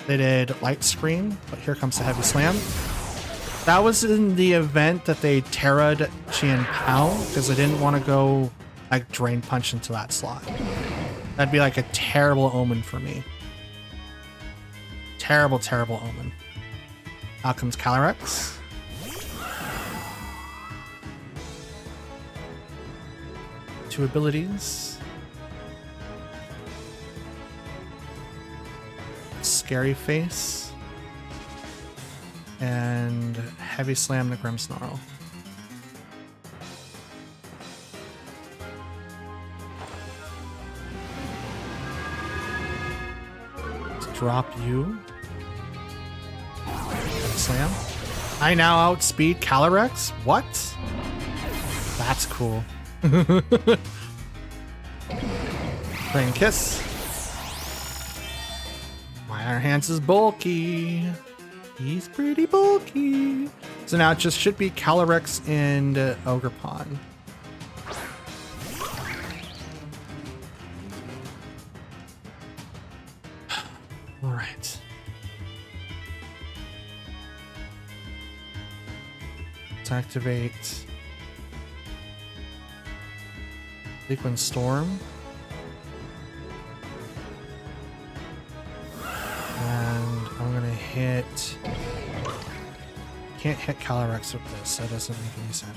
Speaker 1: They did Light Screen, but here comes the Heavy Slam. That was in the event that they Terra'd Chien Pao, because they didn't want to go like Drain Punch into that slot. That'd be like a terrible omen for me. Terrible, terrible omen. Out comes Calyrex. Two abilities. Scary Face. And Heavy Slam to Grimmsnarl. Let's drop you. Heavy Slam. I now outspeed Calyrex? What? That's cool. Rain Kiss. My Iron Hands is bulky. He's pretty bulky. So now it just should be Calyrex and Ogerpon. All right. Let's activate Liquid Storm. And I'm gonna hit... Can't hit Calyrex with this, that doesn't make any sense.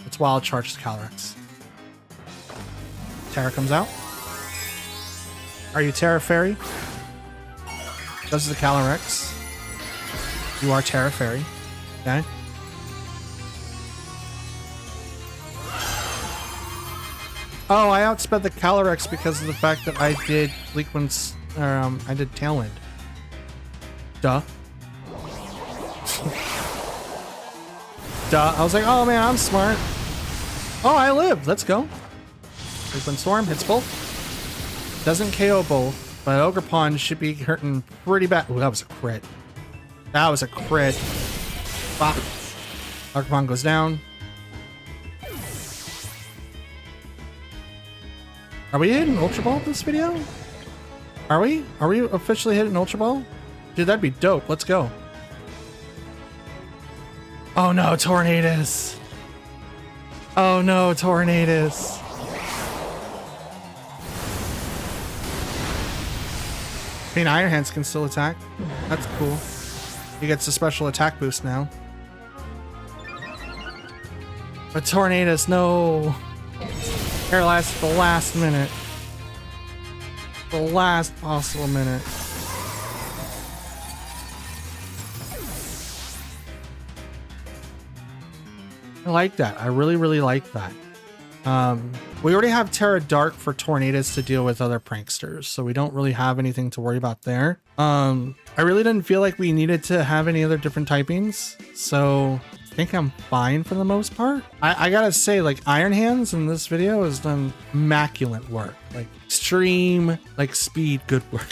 Speaker 1: It's Wild Charge to Calyrex. Terra comes out. Are you Terra Fairy? Does the Calyrex. You are Terra Fairy. Okay. Oh, I outsped the Calyrex because of the fact that I did Leakwind's, I did Tailwind. Duh. Duh. I was like, oh man, I'm smart. Oh, I live. Let's go. Liquid Storm hits both. Doesn't KO both, but Ogerpon should be hurting pretty bad. Ooh, that was a crit. That was a crit. Bop. Ogerpon goes down. Are we hitting Ultra Ball this video? Are we? Are we officially hitting Ultra Ball? Dude, that'd be dope. Let's go. Oh no, Tornadus. Oh no, Tornadus. I mean, Iron Hands can still attack. That's cool. He gets a special attack boost now. But Tornadus, no. Paralyzed at the last minute. The last possible minute. I like that. I really, really like that. We already have Terra Dark for Tornadus to deal with other pranksters, so we don't really have anything to worry about there. I really didn't feel like we needed to have any other different typings, so I think I'm fine for the most part. I gotta say, like, Iron Hands in this video has done immaculate work. Like, extreme, like, speed, good work.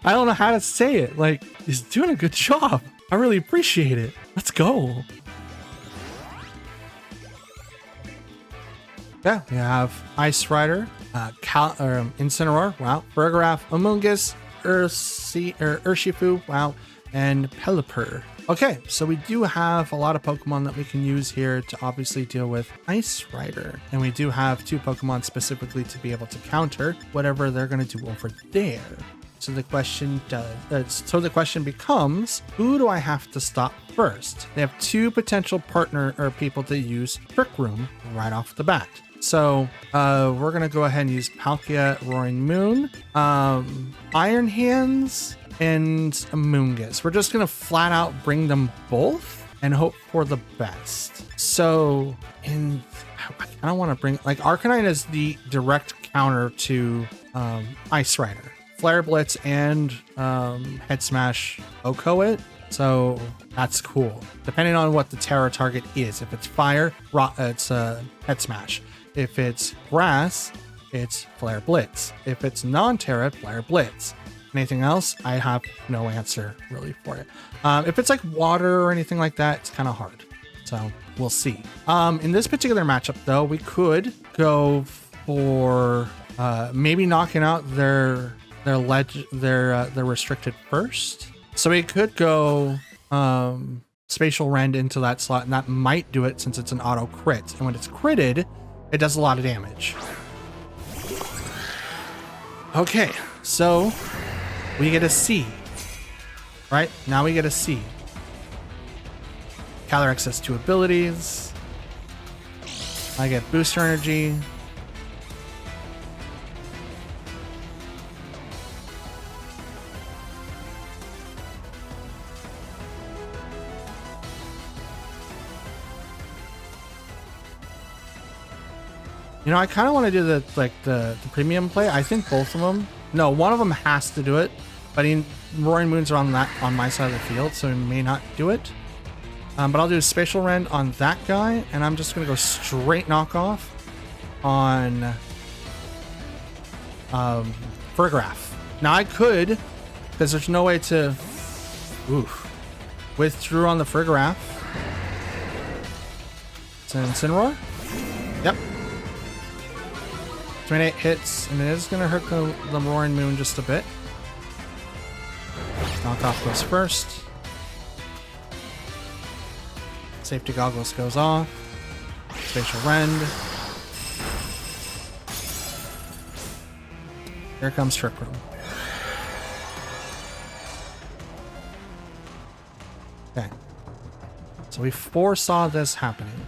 Speaker 1: I don't know how to say it. Like, he's doing a good job. I really appreciate it. Let's go. Yeah, we have Ice Rider, Incineroar, wow, Burgerath, Amoonguss, Urshifu, wow, and Pelipper. Okay, so we do have a lot of Pokemon that we can use here to obviously deal with Ice Rider. And we do have 2 Pokemon specifically to be able to counter whatever they're going to do over there. So the question becomes, who do I have to stop first? They have 2 potential partner or people to use Trick Room right off the bat. So we're going to go ahead and use Palkia, Roaring Moon, Iron Hands, and Amoonguss. We're just going to flat out bring them both and hope for the best. So I kind of want to bring, like, Arcanine is the direct counter to Ice Rider. Flare Blitz and Head Smash Oko it. So that's cool. Depending on what the Terra target is. If it's fire, it's Head Smash. If it's grass, it's Flare Blitz. If it's non-Terra, Flare Blitz. Anything else, I have no answer really for it. If it's like water or anything like that, it's kind of hard. So we'll see. In this particular matchup, though, we could go for maybe knocking out their restricted first. So we could go Spatial Rend into that slot, and that might do it since it's an auto crit. And when it's critted, it does a lot of damage. Okay, so we get a C. Right? Now we get a C. Calyrex has 2 abilities. I get Booster Energy. You know, I kind of want to do the premium play. I think both of them. No, one of them has to do it, but Roaring Moons are on my side of the field, so we may not do it. But I'll do a Spatial Rend on that guy, and I'm just going to go straight knockoff on Farigiraf. Now I could, because there's no way to... Oof. Withdrew on the Farigiraf. It's an Incineroar? Yep. 28 hits, and it is going to hurt the Roaring Moon just a bit. Knockoff goes first. Safety Goggles goes off. Spatial Rend. Here comes Trick Room. Okay. So we foresaw this happening.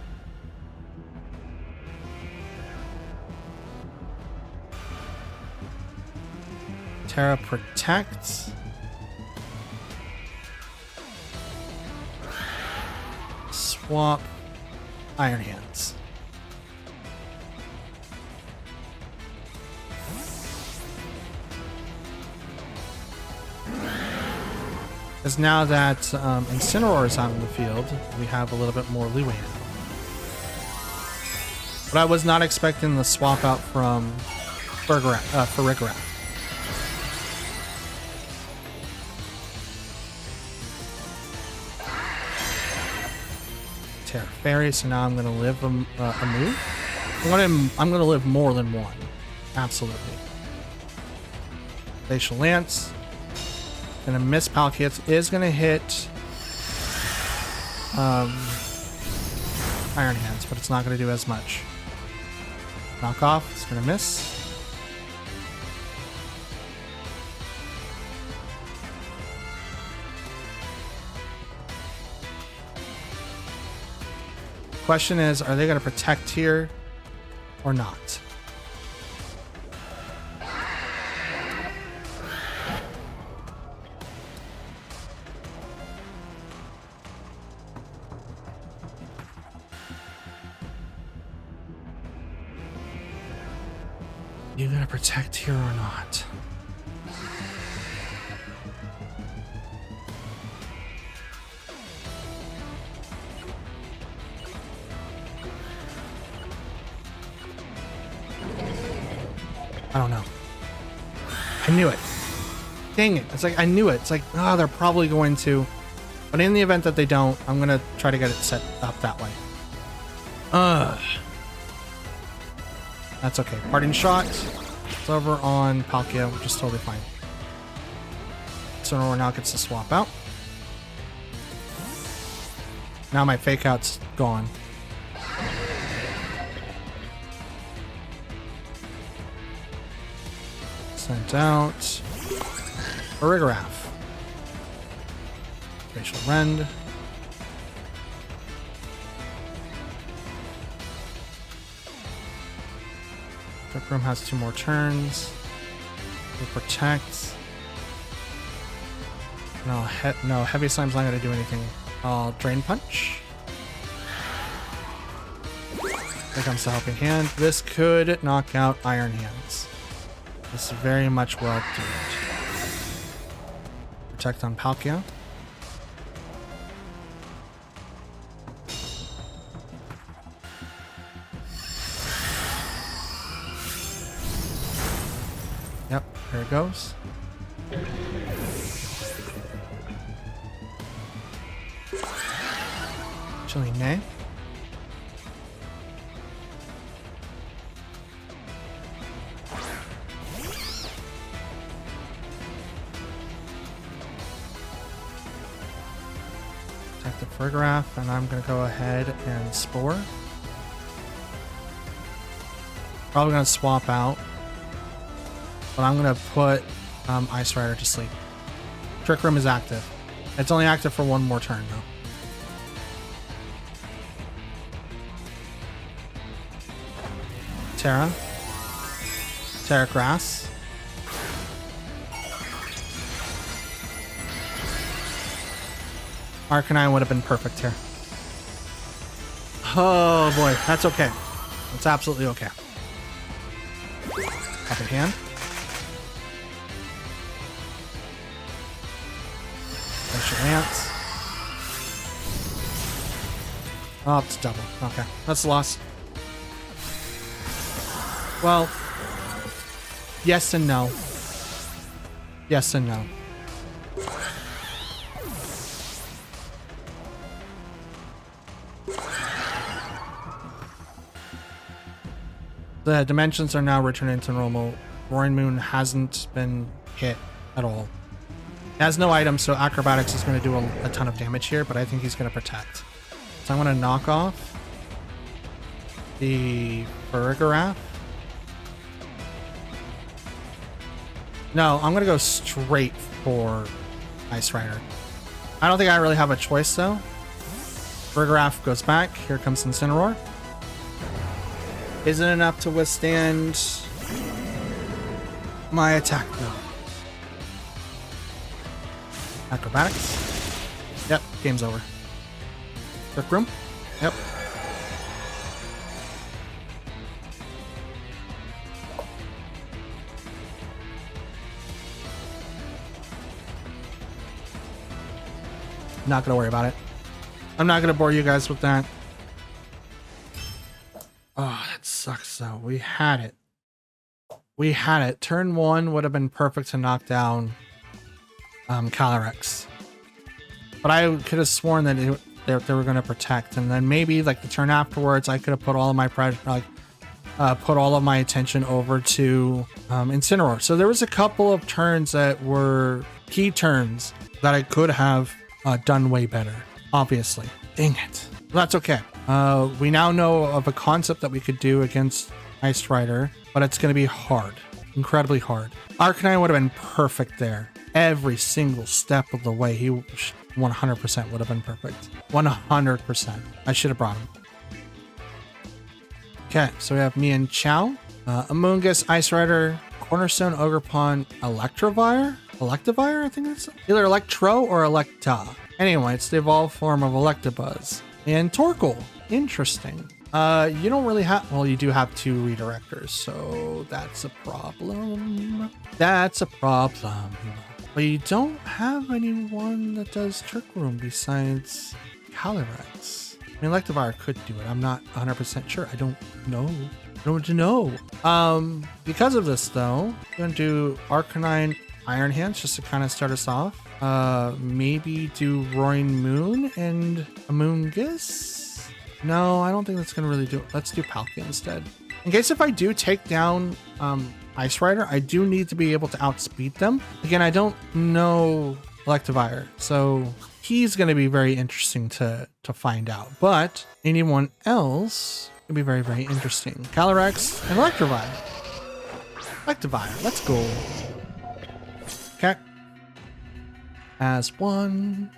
Speaker 1: Terra protects. Swap. Iron Hands. Because now that Incineroar is out in the field, we have a little bit more leeway now. But I was not expecting the swap out from Farigiraf. Terra Fairy, so now I'm going to live a move. I'm going to live more than one. Absolutely. Glacial Lance. Gonna miss Palkia. Is gonna hit Iron Hands, but it's not gonna do as much. Knock off. It's gonna miss. Question is, are they gonna protect here or not? You gonna protect here or not? I don't know. I knew it. Dang it. It's like I knew it. It's like, oh, they're probably going to. But in the event that they don't, I'm gonna try to get it set up that way. That's okay. Parting Shot. It's over on Palkia, which is totally fine. Incineroar now gets to swap out. Now my Fake Out's gone. Sent out. Farigiraf. Spatial Rend. Trick Room has 2 more turns. It protects. No, Heavy Slime's not going to do anything. I'll Drain Punch. Here comes the Helping Hand. This could knock out Iron Hands. This is very much well done. Protect on Palkia. Yep, there it goes. Chilling Nay. Attack the Farigiraf, and I'm going to go ahead and Spore. Probably going to swap out. But I'm going to put Ice Rider to sleep. Trick Room is active. It's only active for 1 more turn, though. Terra. Terra Grass. Arcanine would have been perfect here. Oh boy, that's okay. That's absolutely okay. Helping Hand. Lance. Oh, it's double. Okay, that's a loss. Well, yes and no. Yes and no. The dimensions are now returning to normal. Roaring Moon hasn't been hit at all. It has no items, so Acrobatics is going to do a ton of damage here, but I think he's going to protect. So I'm going to knock off the Farigiraf. No, I'm going to go straight for Ice Rider. I don't think I really have a choice, though. Farigiraf goes back. Here comes Incineroar. Isn't enough to withstand my attack, though. Acrobatics. Yep, game's over. Trick Room. Yep. Not gonna worry about it. I'm not gonna bore you guys with that. Oh, that sucks though. We had it. We had it. Turn 1 would have been perfect to knock down Calyrex. But I could have sworn that they were going to protect, and then maybe like the turn afterwards, I could have put all of my put all of my attention over to Incineroar. So there was a couple of turns that were key turns that I could have done way better. Obviously, dang it. Well, that's okay. We now know of a concept that we could do against Ice Rider, but it's going to be hard, incredibly hard. Arcanine would have been perfect there. Every single step of the way, he 100% would have been perfect. 100%. I should have brought him. Okay, so we have me and Chow. Amoonguss, Ice Rider, Cornerstone, Ogerpon, Electivire, I think it's either Electro or Electa. Anyway, it's the evolved form of Electabuzz. And Torkoal. Interesting. You don't really have... Well, you do have 2 redirectors, so that's a problem. That's a problem. But you don't have anyone that does Trick Room besides Calyrex. I mean, Electivire could do it. I'm not 100% sure. I don't know. I don't know. Because of this, though, I'm going to do Arcanine Iron Hands just to kind of start us off. Maybe do Roaring Moon and Amoonguss? No, I don't think that's going to really do it. Let's do Palkia instead. In case if I do take down Ice Rider, I do need to be able to outspeed them. Again, I don't know Electivire, so he's going to be very interesting to find out. But anyone else could be very, very interesting. Calyrex and Electivire. Electivire, let's go. Okay. As one.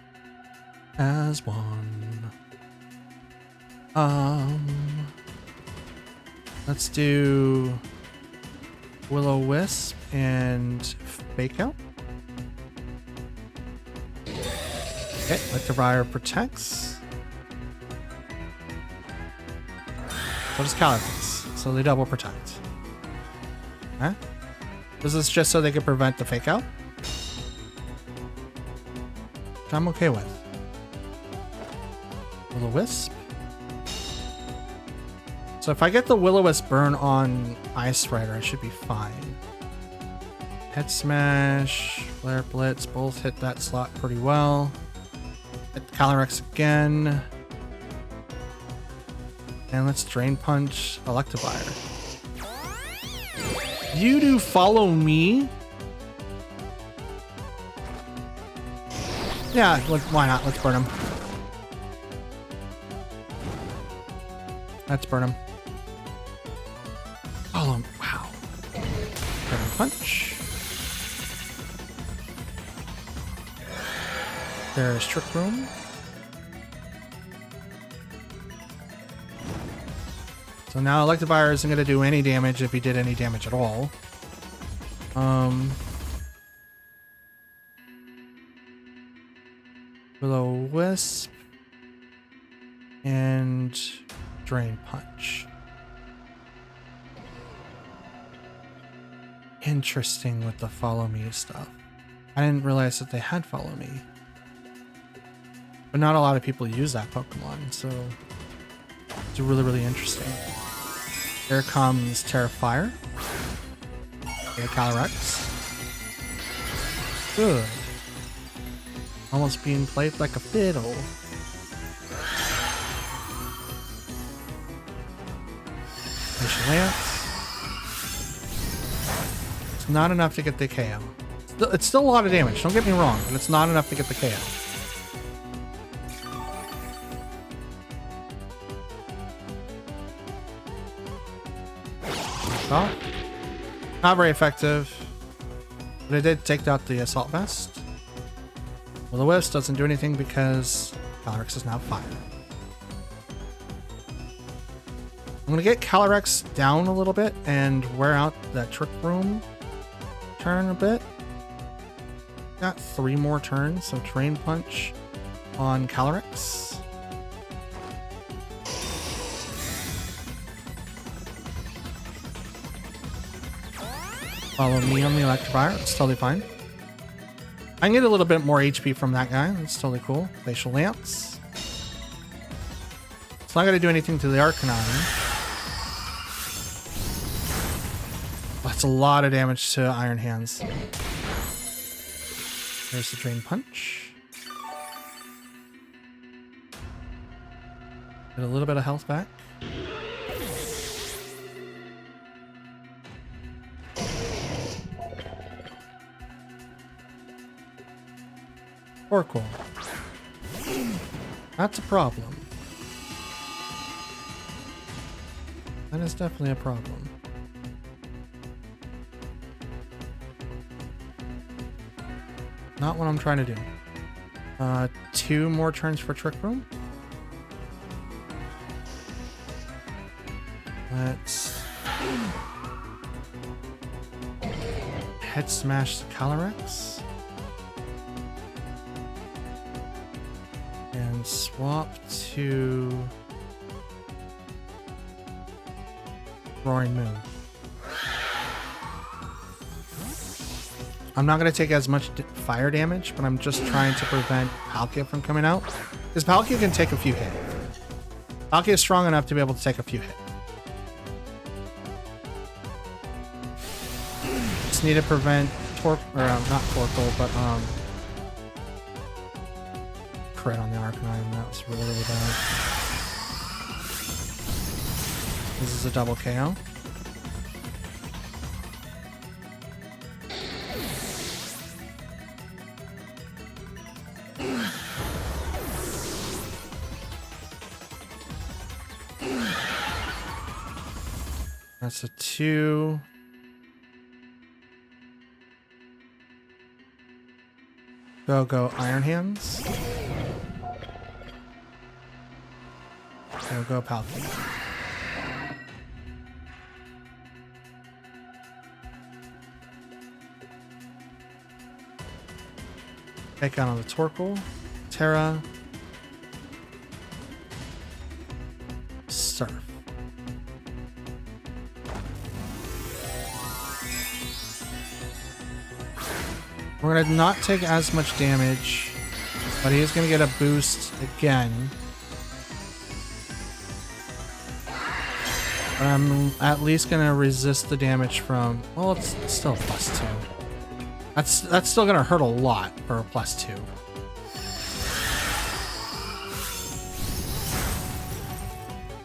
Speaker 1: Let's do Will-O-Wisp and Fake Out. Okay, Electivire protects. So does Calyrex, so they double protect. Okay. This is just so they can prevent the Fake Out, which I'm okay with. Will-O-Wisp. So if I get the Will-O-Wisp burn on Ice Rider, I should be fine. Head Smash, Flare Blitz, both hit that slot pretty well. Hit Calyrex again. And let's Drain Punch Electivire. You do follow me? Yeah, why not? Let's burn him. Let's burn him. Follow him. Wow. Drain Punch. There's Trick Room. So now Electivire isn't going to do any damage if he did any damage at all. Will-O-Wisp and Drain Punch. Interesting with the Follow Me stuff. I didn't realize that they had Follow Me. But not a lot of people use that Pokemon, so it's really, really interesting. Here comes Terrifier. Okay, Calyrex. Good. Almost being played like a fiddle. Lance. It's not enough to get the KO. It's still a lot of damage, don't get me wrong, but it's not enough to get the KO. Well, not very effective, but it did take out the Assault Vest. Well, the Wisp doesn't do anything because Calyrex is now fire. I'm gonna get Calyrex down a little bit and wear out that Trick Room turn a bit. Got 3 more turns, so Drain Punch on Calyrex. Follow me on the Electivire, it's totally fine. I can get a little bit more HP from that guy, that's totally cool. Facial Lance. It's not gonna do anything to the Arcanine. That's a lot of damage to Iron Hands. There's the Drain Punch. Get a little bit of health back. Oracle. That's a problem. That is definitely a problem. Not what I'm trying to do. 2 more turns for Trick Room. Let's Head Smash the Calyrex. And swap to Roaring Moon. I'm not going to take as much fire damage, but I'm just trying to prevent Palkia from coming out. Because Palkia can take a few hits. Palkia is strong enough to be able to take a few hits. Just need to prevent not Torkoal, but crit on the Arcanine. That was really, really bad. This is a double KO. That's a 2. Go Iron Hands. Go Palkia. Take out on the Torkoal. Terra. Surf. We're going to not take as much damage, but he is going to get a boost again. But I'm at least going to resist the damage from... Well, it's still +2. That's still going to hurt a lot for a +2.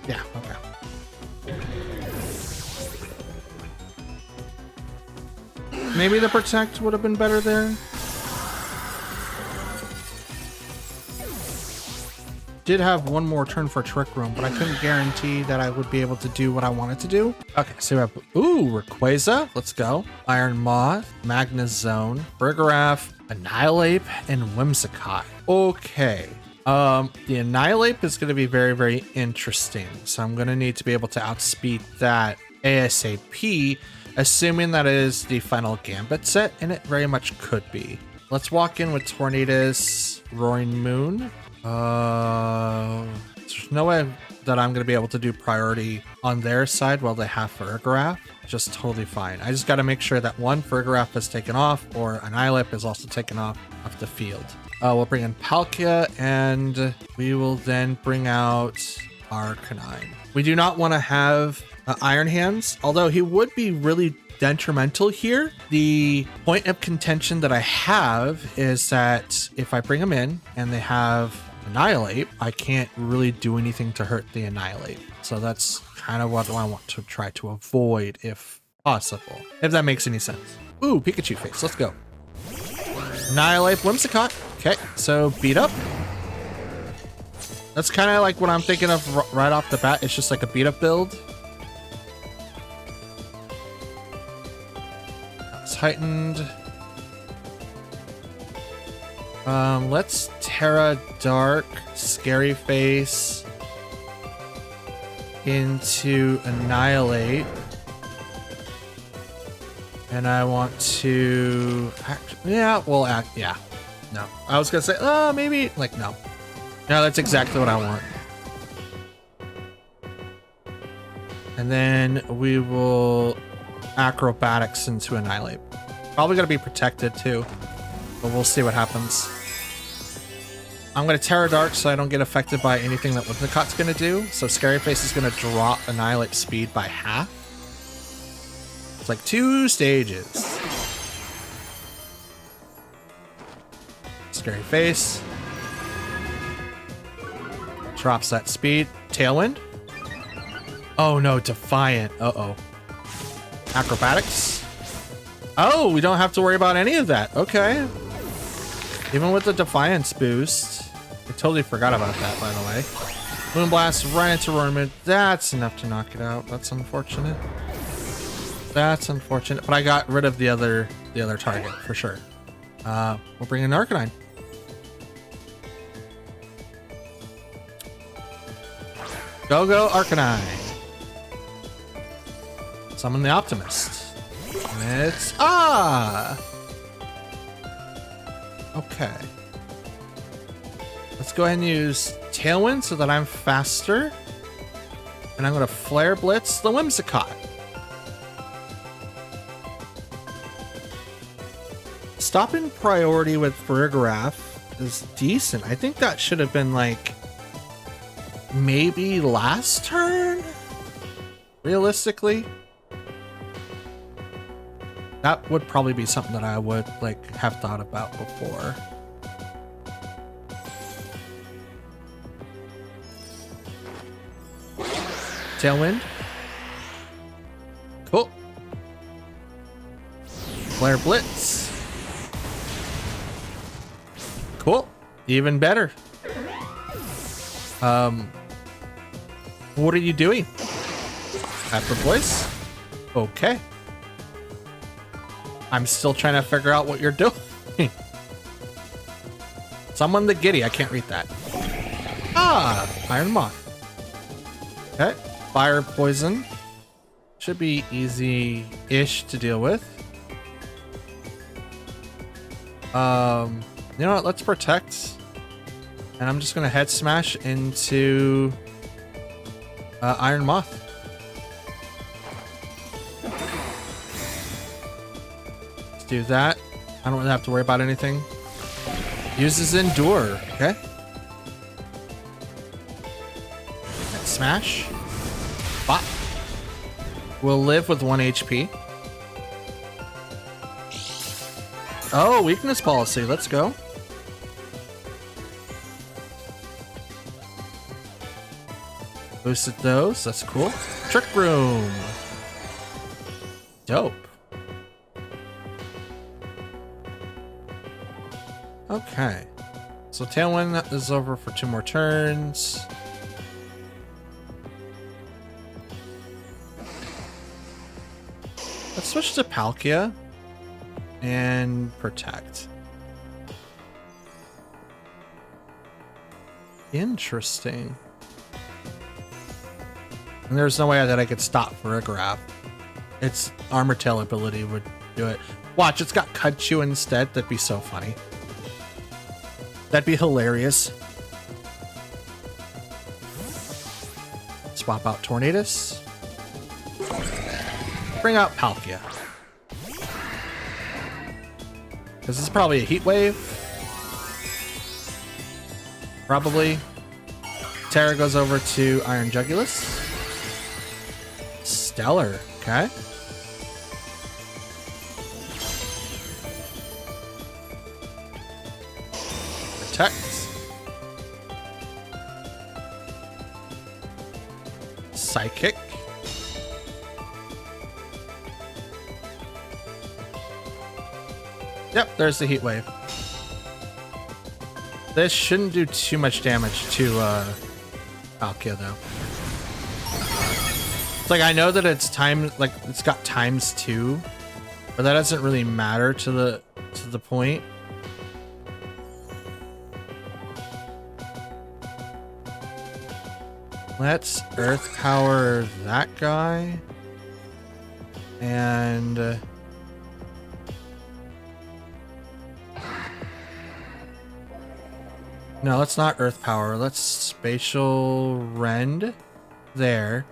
Speaker 1: Yeah, okay. Maybe the Protect would have been better there. Did have 1 more turn for Trick Room, but I couldn't guarantee that I would be able to do what I wanted to do. Okay, so we have, Rayquaza, let's go. Iron Moth, Magnezone, Burgerath, Annihilape, and Whimsicott. Okay. The Annihilape is going to be very, very interesting. So I'm going to need to be able to outspeed that ASAP, assuming that is the final Gambit set, and it very much could be. Let's walk in with Tornadus, Roaring Moon. There's no way that I'm going to be able to do priority on their side while they have Farigiraf. Just totally fine. I just got to make sure that 1, Farigiraf is taken off, or Annihilape is also taken off the field. We'll bring in Palkia, and we will then bring out Arcanine. We do not want to have Iron Hands, although he would be really detrimental here. The point of contention that I have is that if I bring them in and they have Annihilate, I can't really do anything to hurt the Annihilate. So that's kind of what I want to try to avoid if possible, if that makes any sense. Ooh, Pikachu face. Let's go. Annihilate Whimsicott. Okay, so beat up. That's kind of like what I'm thinking of right off the bat. It's just like a beat up build. It's heightened. Let's Terra Dark Scary Face into Annihilate. And I want to yeah. No, I was gonna say, maybe like, no, that's exactly what I want. And then we will Acrobatics into Annihilate. Probably gonna be protected too, but we'll see what happens. I'm gonna Terra Dark so I don't get affected by anything that Whimsicott's gonna do. So Scary Face is gonna drop Annihilate speed by half. It's like 2 stages. Scary Face. Drops that speed. Tailwind. Oh no, Defiant. Uh-oh. Acrobatics. Oh, we don't have to worry about any of that. Okay. Even with the Defiance boost. I totally forgot about that, by the way. Moonblast right into Roarmid. That's enough to knock it out. That's unfortunate. That's unfortunate, but I got rid of the other target for sure. We'll bring in Arcanine. Go Arcanine. Summon the Optimist. And it's okay. Let's go ahead and use Tailwind so that I'm faster. And I'm gonna Flare Blitz the Whimsicott. Stopping priority with Farigiraf is decent. I think that should have been like maybe last turn, realistically. That would probably be something that I would like have thought about before. Tailwind. Cool. Flare Blitz. Cool. Even better. What are you doing? After voice? Okay. I'm still trying to figure out what you're doing. Summon the Giddy. I can't read that. Iron Moth. Okay. Fire Poison. Should be easy-ish to deal with. You know what? Let's protect. And I'm just going to head smash into Iron Moth. Let's do that. I don't really have to worry about anything. Uses Endure. Okay. Head smash. Bop. We'll live with 1 HP. Oh, weakness policy. Let's go. Boosted those. That's cool. Trick Room. Dope. Okay. So Tailwind is over for 2 more turns. Let's switch to Palkia and protect. Interesting. And there's no way that I could stop Farigiraf. Its Armor Tail ability would do it. Watch, it's got Kudchu instead. That'd be so funny. That'd be hilarious. Swap out Tornadus. Bring out Palkia. This is probably a Heat Wave. Probably. Terra goes over to Iron Jugulus. Stellar. Okay. Protect. Psychic. Yep, there's the heat wave. This shouldn't do too much damage to Palkia though. It's like I know that it's time, like it's got ×2, but that doesn't really matter to the point. Let's Earth Power that guy. And no, let's not Earth Power. Let's Spatial Rend there.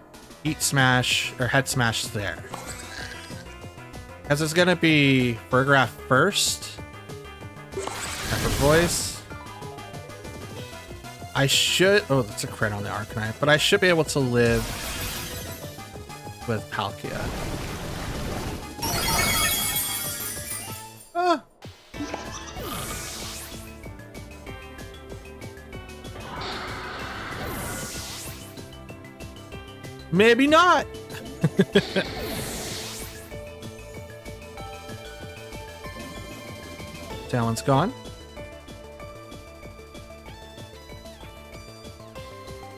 Speaker 1: Heat Smash or Head Smash there. As it's gonna be Burgraph first. Pepper Voice. I should, oh, that's a crit on the Arcanine, but I should be able to live with Palkia. Ah. Maybe not. Talon's gone.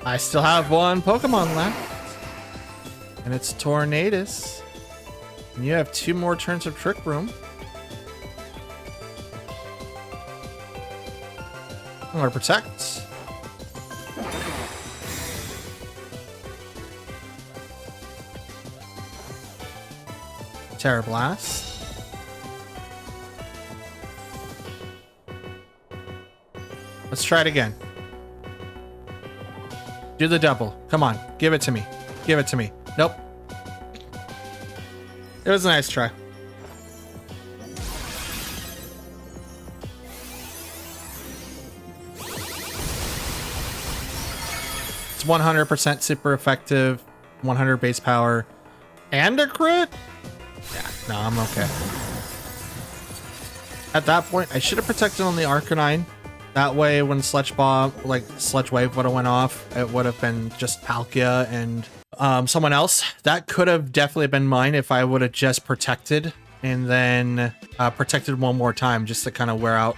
Speaker 1: I still have one Pokemon left, and it's Tornadus. And you have 2 more turns of Trick Room. I'm gonna protect. Terra Blast. Let's try it again. Do the double. Come on. Give it to me. Give it to me. Nope. It was a nice try. It's 100% super effective, 100 base power, and a crit? Yeah, no, I'm okay. At that point, I should have protected on the Arcanine. That way, when Sludge Bomb, like Sludge Wave would have went off, it would have been just Palkia and someone else. That could have definitely been mine if I would have just protected and then protected one more time just to kind of wear out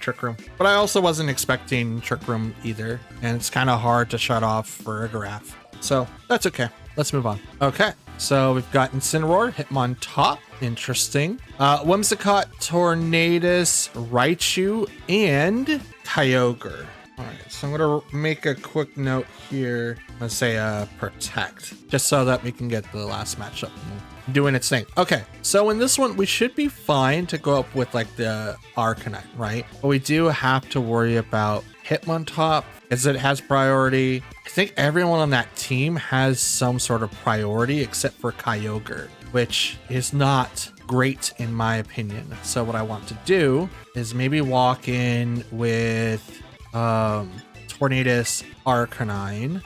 Speaker 1: Trick Room. But I also wasn't expecting Trick Room either, and it's kind of hard to shut off for a Giraffe. So that's okay. Let's move on. Okay, so we've got Incineroar, Hitmontop. Interesting. Whimsicott, Tornadus, Raichu, and Kyogre. All right, so I'm gonna make a quick note here. Let's say protect, just so that we can get the last matchup doing its thing. Okay, so in this one, we should be fine to go up with like the Arcanine, right? But we do have to worry about Hitmontop, as it has priority. I think everyone on that team has some sort of priority except for Kyogre, which is not great in my opinion. So what I want to do is maybe walk in with Tornadus, Arcanine,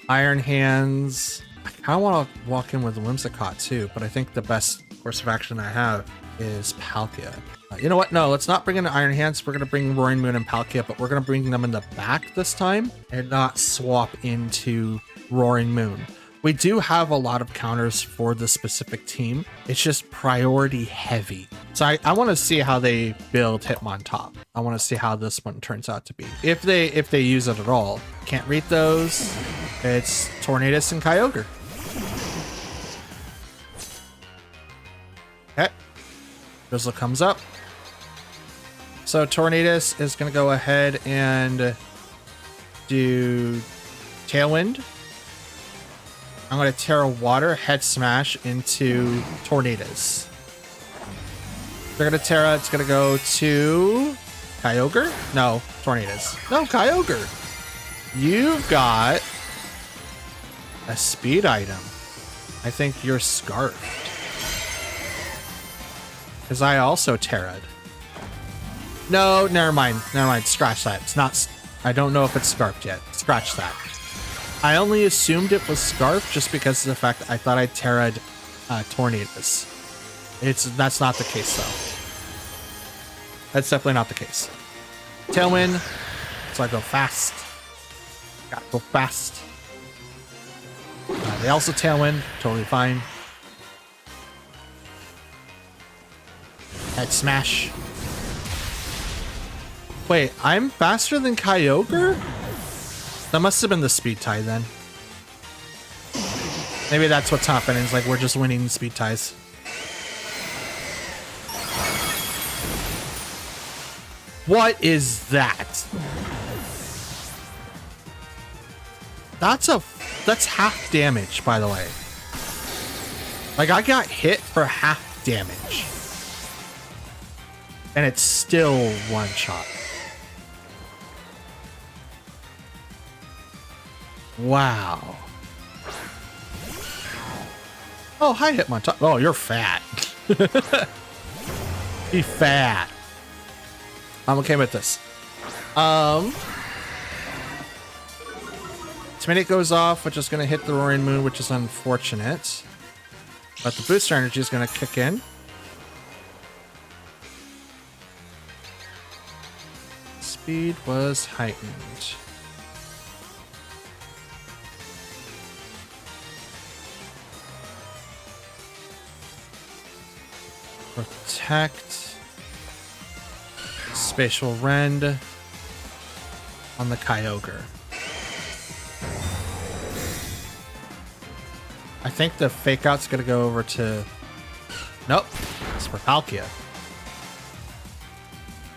Speaker 1: Iron Hands. I kind of want to walk in with Whimsicott too, but I think the best course of action I have is Palkia. You know what? No, let's not bring in Iron Hands. We're going to bring Roaring Moon and Palkia, but we're going to bring them in the back this time and not swap into Roaring Moon. We do have a lot of counters for this specific team. It's just priority heavy. So I want to see how they build Hitmontop. I want to see how this one turns out to be. If they use it at all. Can't read those. It's Tornadus and Kyogre. Okay. Drizzle comes up. So Tornadus is going to go ahead and do Tailwind. I'm going to Terra Water, Head Smash into Tornadus. They're going to Terra. It's going to go to Kyogre? No, Tornadus. No, Kyogre. You've got a speed item. I think you're Scarfed. Because I also Terra'd. No, never mind. Never mind. Scratch that. It's not. I don't know if it's Scarfed yet. Scratch that. I only assumed it was Scarf just because of the fact that I thought I Terra'd Tornadus. That's not the case though. That's definitely not the case. Tailwind, so I go fast. Gotta go fast. They also Tailwind, totally fine. Head smash. Wait, I'm faster than Kyogre? That must have been the speed tie then. Maybe that's what's happening. It's like we're just winning speed ties. What is that? That's half damage, by the way. Like, I got hit for half damage. And it's still one shot. Wow. Oh, hi, Hitmontop. Oh, you're fat. Be fat. I'm okay with this. Tomato goes off, which is going to hit the Roaring Moon, which is unfortunate. But the booster energy is going to kick in. Speed was heightened. Protect. Spatial Rend on the Kyogre. I think the fake out's gonna go over to... Nope, it's for Palkia.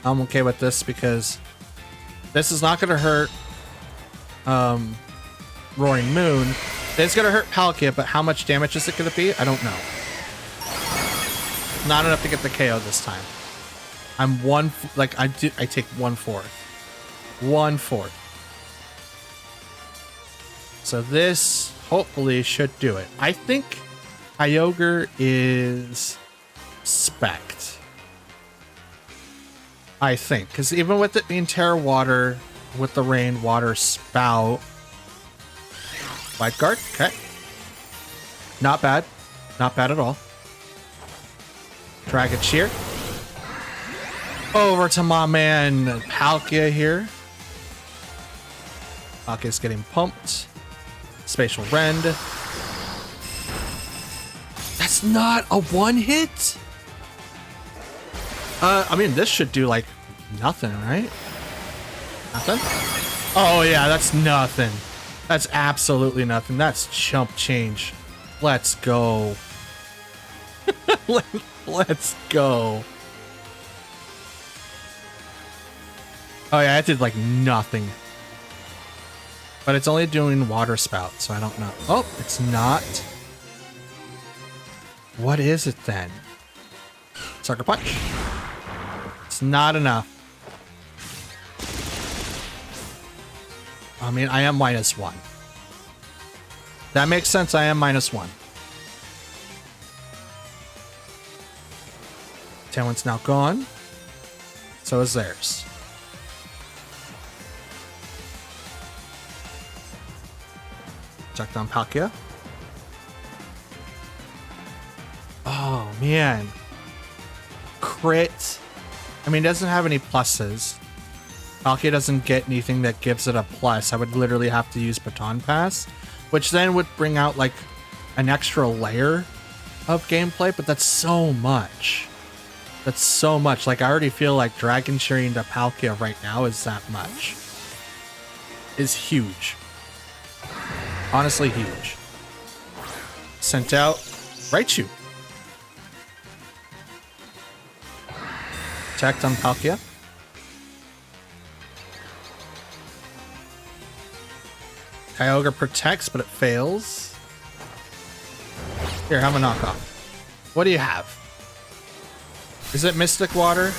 Speaker 1: I'm okay with this because this is not gonna hurt Roaring Moon. It's gonna hurt Palkia, but how much damage is it gonna be? I don't know. Not enough to get the KO this time. I'm I take 1/4. 1/4. So this hopefully should do it. I think Kyogre is spec'd. I think, because even with it being Terra Water, with the Rain Water Spout, Light Guard, okay. Not bad. Not bad at all. Dragon Cheer. Over to my man Palkia here. Palkia's getting pumped. Spatial Rend. That's not a one hit? I mean, this should do, like, nothing, right? Nothing? Oh, yeah, that's nothing. That's absolutely nothing. That's chump change. Let's go. Let's go. Oh, yeah, it did, like, nothing. But it's only doing Water Spout, so I don't know. Oh, it's not. What is it, then? Sucker Punch. It's not enough. I mean, I am -1. That makes sense. I am -1. Tailwind's now gone. So is theirs. Check down Palkia. Oh, man. Crit. I mean, it doesn't have any pluses. Palkia doesn't get anything that gives it a plus. I would literally have to use Baton Pass, which then would bring out, like, an extra layer of gameplay, but that's so much. That's so much. Like, I already feel like Dragon Cheering to Palkia right now is that much. Is huge. Honestly, huge. Sent out Raichu. Attacked on Palkia. Kyogre protects, but it fails. Here, have a knockoff. What do you have? Is it Mystic Water?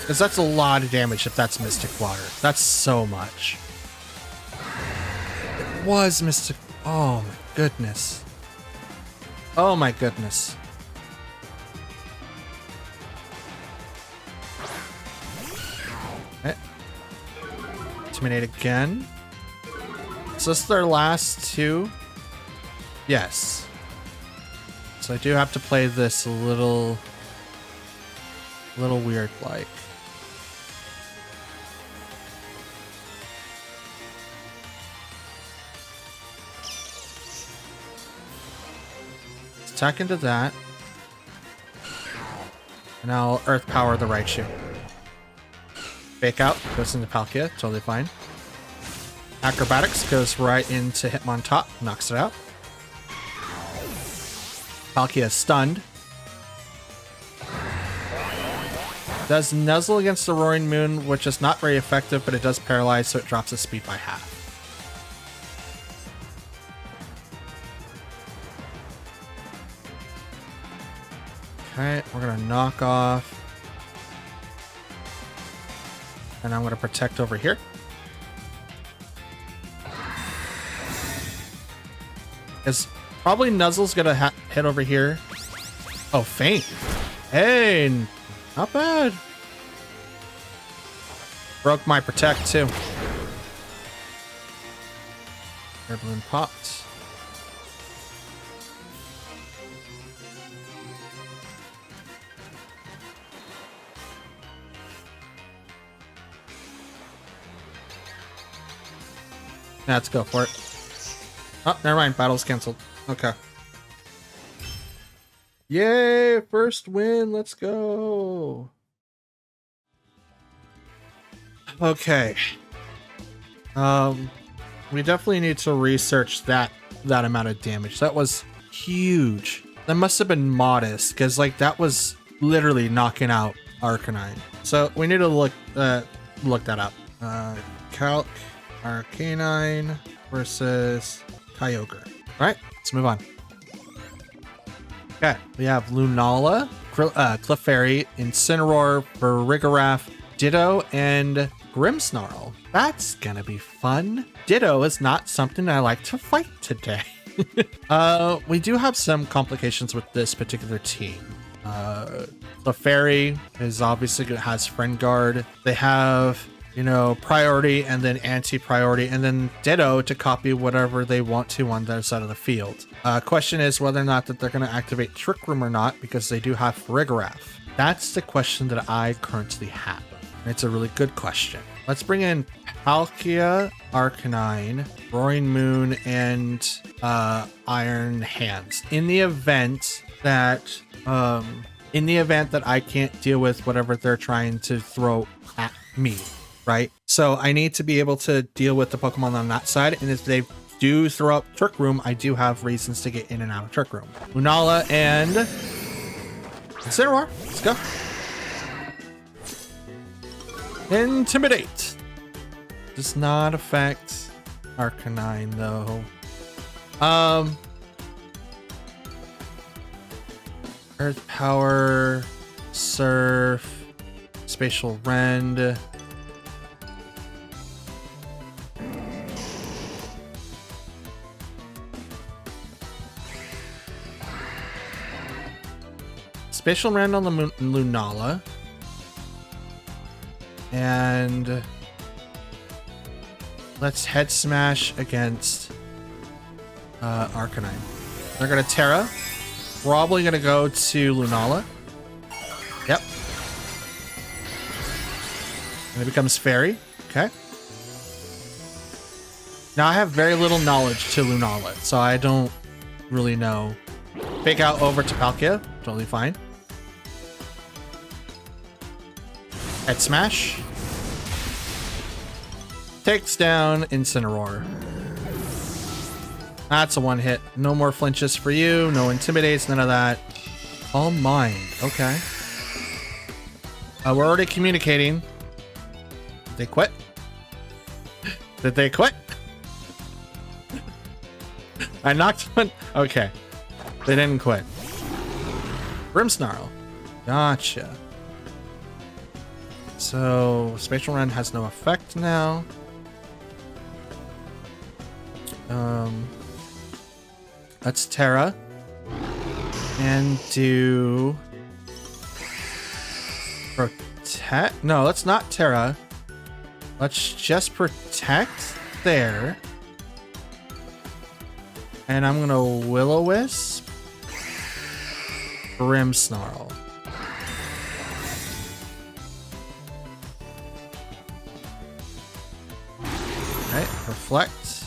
Speaker 1: Because that's a lot of damage if that's Mystic Water. That's so much. It was Mystic... Oh my goodness. Oh my goodness. Intimidate again. Is this their last two? Yes. So I do have to play this a little weird like. Let's attack into that. And I'll Earth Power the Raichu. Fake Out goes into Palkia, totally fine. Acrobatics goes right into Hitmontop, knocks it out. Palkia is stunned. Does Nuzzle against the Roaring Moon, which is not very effective, but it does paralyze, so it drops its speed by half. Okay, we're gonna knock off. And I'm gonna protect over here. Because probably Nuzzle's gonna hit over here. Oh, Feint. Hey, not bad. Broke my protect too. Air balloon popped. Yeah, let's go for it. Oh, never mind. Battle's canceled. Okay. Yay! First win. Let's go. Okay. We definitely need to research that amount of damage. That was huge. That must have been modest, because like that was literally knocking out Arcanine. So we need to look that up. Calc Arcanine versus Kyogre. All right, let's move on. Okay, we have Lunala, Clefairy, Incineroar, Farigiraf, Ditto, and Grimmsnarl. That's gonna be fun. Ditto is not something I like to fight today. We do have some complications with this particular team. Clefairy is obviously has Friend Guard. They have, you know, priority and then anti-priority, and then Ditto to copy whatever they want to on their side of the field. Question is whether or not that they're going to activate Trick Room or not, because they do have Farigiraf. That's the question that I currently have. It's a really good question. Let's bring in Palkia, Arcanine, Roaring Moon, and Iron Hands. In the event that I can't deal with whatever they're trying to throw at me. Right? So I need to be able to deal with the Pokemon on that side. And if they do throw up Trick Room, I do have reasons to get in and out of Trick Room. Lunala and Incineroar. Let's go. Intimidate. Does not affect Arcanine though. Earth Power, Surf, Spatial Rend. Spatial Rend on the Lunala. And let's head smash against Arcanine. They're gonna Terra. Probably gonna go to Lunala. Yep. And it becomes Fairy. Okay. Now I have very little knowledge to Lunala, so I don't really know. Fake Out over to Palkia. Totally fine. Head smash. Takes down Incineroar. That's a one hit. No more flinches for you. No intimidates. None of that. All mine. Okay. We're already communicating. Did they quit? Did they quit? I knocked one. Okay. They didn't quit. Grimmsnarl. Gotcha. So, Spatial Rend has no effect now. Let's Terra. And do... Protect? No, let's not Terra. Let's just protect there. And I'm gonna Will-O-Wisp. Grimmsnarl. Okay, reflect.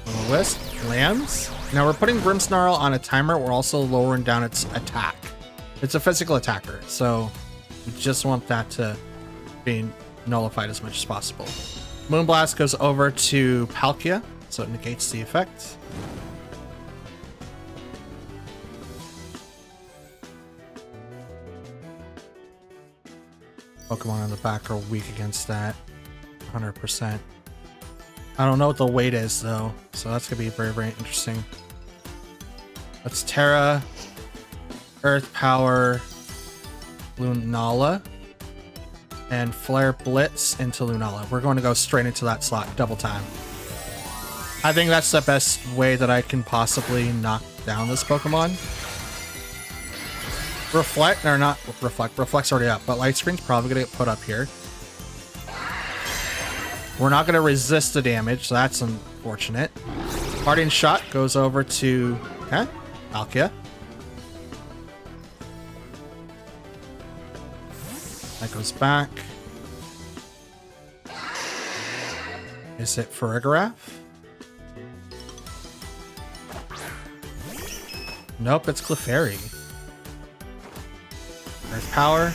Speaker 1: Will-O-Wisp lands. Now we're putting Grimmsnarl on a timer. We're also lowering down its attack. It's a physical attacker, so we just want that to be nullified as much as possible. Moonblast goes over to Palkia, so it negates the effect. Pokemon on the back are weak against that. 100%. I don't know what the weight is, though, so that's going to be very, very interesting. Let's Terra, Earth Power, Lunala, and Flare Blitz into Lunala. We're going to go straight into that slot, double time. I think that's the best way that I can possibly knock down this Pokemon. Reflect, or not Reflect, Reflect's already up, but Light Screen's probably going to get put up here. We're not going to resist the damage, so that's unfortunate. Parting Shot goes over to, okay, Palkia. That goes back. Is it Farigiraf? Nope, it's Clefairy. Earth Power.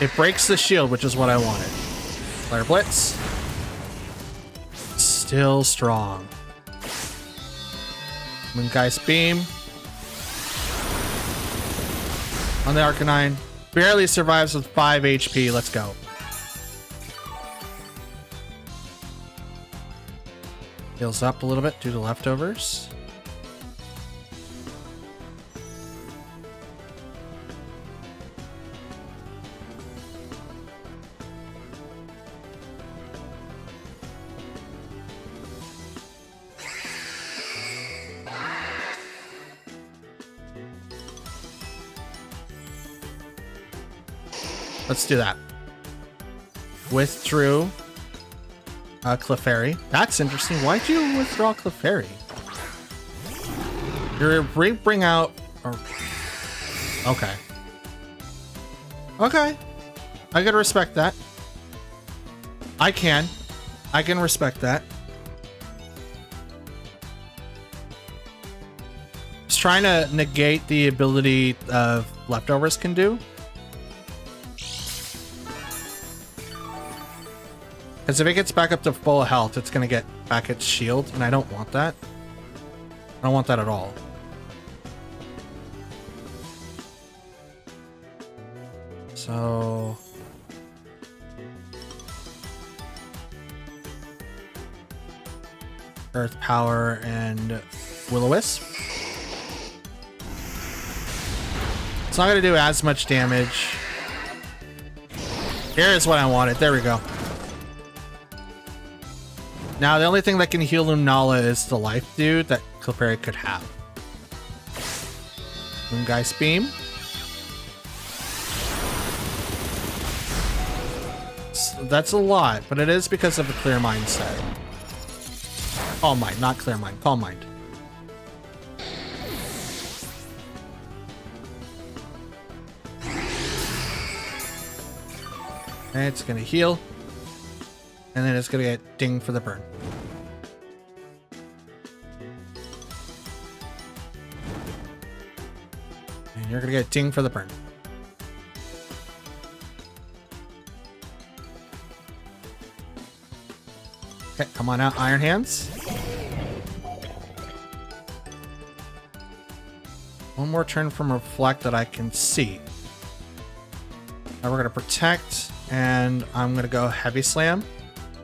Speaker 1: It breaks the shield, which is what I wanted. Flare Blitz. Still strong. Moongeist Beam. On the Arcanine. Barely survives with 5 HP. Let's go. Heals up a little bit due to leftovers. Let's do that. Withdrew Clefairy. That's interesting. Why'd you withdraw Clefairy? You're bring out... Or, okay. Okay. I can respect that. I can respect that. Just trying to negate the ability of leftovers can do. Because if it gets back up to full health, it's going to get back its shield, and I don't want that. I don't want that at all. So... Earth Power and Will-O-Wisp. It's not going to do as much damage. Here's what I wanted. There we go. Now, the only thing that can heal Lunala is the life dude that Clefairy could have. Moongeist Beam. That's a lot, but it is because of a Clear Mind set. Calm Mind, not Clear Mind. Calm Mind. Okay, it's gonna heal. And then it's gonna get dinged for the burn. And you're gonna get dinged for the burn. Okay, come on out, Iron Hands. One more turn from Reflect that I can see. Now we're gonna protect, and I'm gonna go Heavy Slam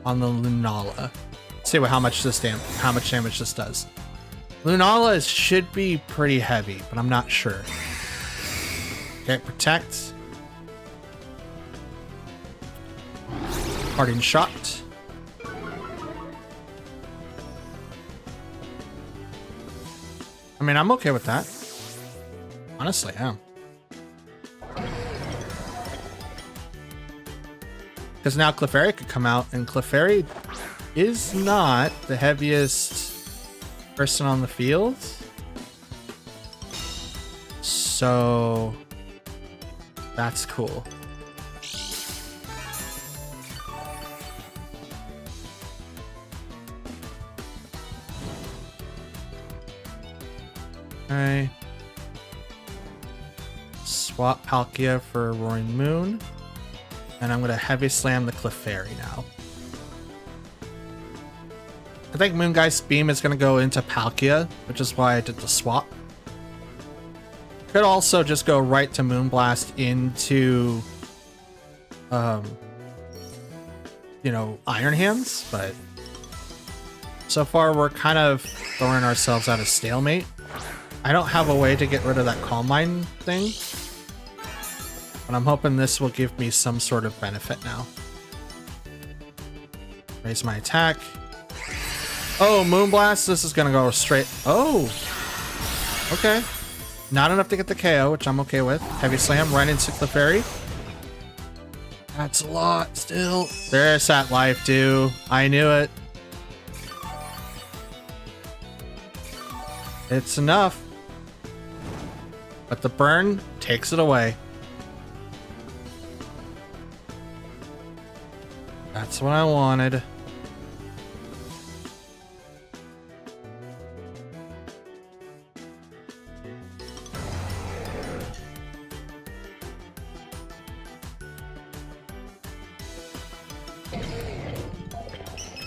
Speaker 1: on the Lunala. See how much damage this does. Lunala should be pretty heavy, but I'm not sure. Okay, protect. Parting Shot. I mean, I'm okay with that. Honestly, I am. Because now Clefairy could come out, and Clefairy is not the heaviest person on the field. So that's cool. Okay. Swap Palkia for Roaring Moon. And I'm going to Heavy Slam the Clefairy now. I think Moongeist Beam is going to go into Palkia, which is why I did the swap. Could also just go right to Moonblast into, you know, Iron Hands, but so far we're kind of throwing ourselves out of stalemate. I don't have a way to get rid of that Calm Mind thing, but I'm hoping this will give me some sort of benefit now. Raise my attack. Oh, Moonblast, this is gonna go straight. Oh, okay. Not enough to get the KO, which I'm okay with. Heavy Slam right into Clefairy. That's a lot still. There's that life, too. I knew it. It's enough. But the burn takes it away. That's what I wanted.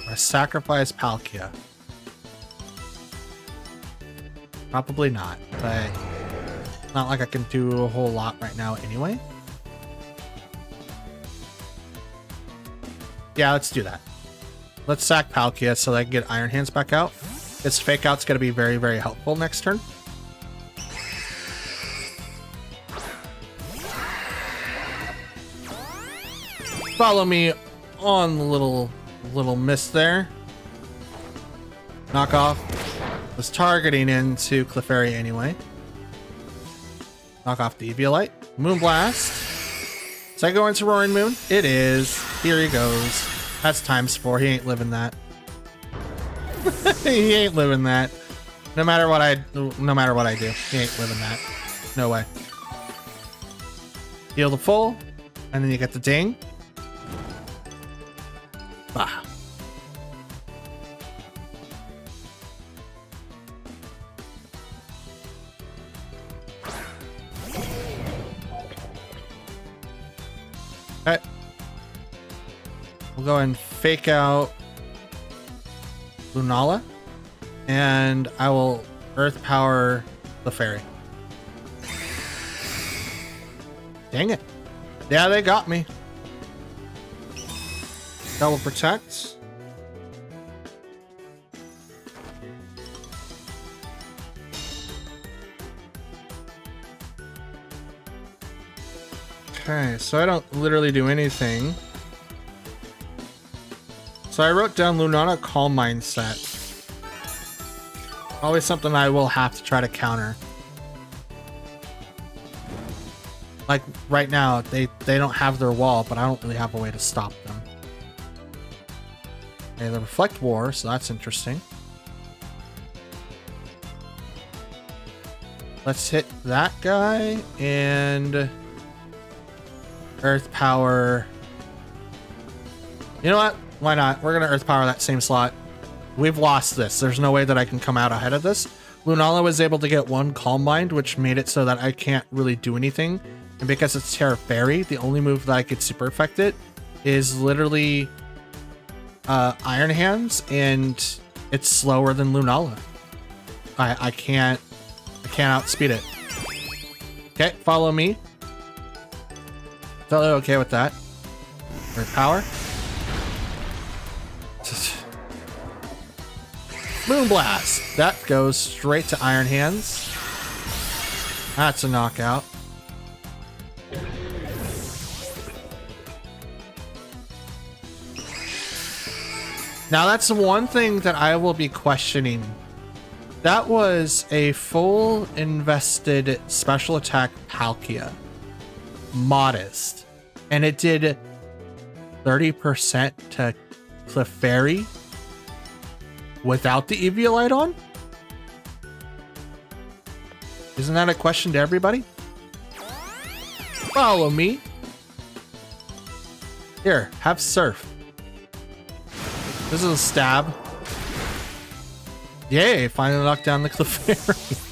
Speaker 1: I sacrifice Palkia. Probably not, but not like I can do a whole lot right now anyway. Yeah, let's do that. Let's sack Palkia so that I can get Iron Hands back out. This Fake Out's going to be very, very helpful next turn. Follow me on the little miss there. Knock off. Was targeting into Clefairy anyway. Knock off the Eviolite. Moonblast. Does that go into Roaring Moon? It is. Here he goes. That's ×4. He ain't living that. He ain't living that. No matter what I do, he ain't living that. No way. Heal the full, and then you get the ding. Bah. Okay. We'll go and Fake Out Lunala, and I will Earth Power the Fairy. Dang it. Yeah, they got me. Double Protect. Okay, so I don't literally do anything. So I wrote down Lunana Calm Mindset. Always something I will have to try to counter. Like right now, they don't have their wall, but I don't really have a way to stop them. Okay, the Reflect War, so that's interesting. Let's hit that guy and Earth Power. You know what? Why not? We're gonna Earth Power that same slot. We've lost this. There's no way that I can come out ahead of this. Lunala was able to get one Calm Mind, which made it so that I can't really do anything. And because it's Terra Fairy, the only move that I could super effect it is literally Iron Hands, and it's slower than Lunala. I can't outspeed it. Okay, follow me. Totally okay with that. Earth Power. Moonblast. That goes straight to Iron Hands. That's a knockout. Now that's the one thing that I will be questioning. That was a full invested special attack Palkia. Modest. And it did 30% to Clefairy without the Eviolite on? Isn't that a question to everybody? Follow me. Here, have Surf. This is a stab. Yay, finally knocked down the Clefairy.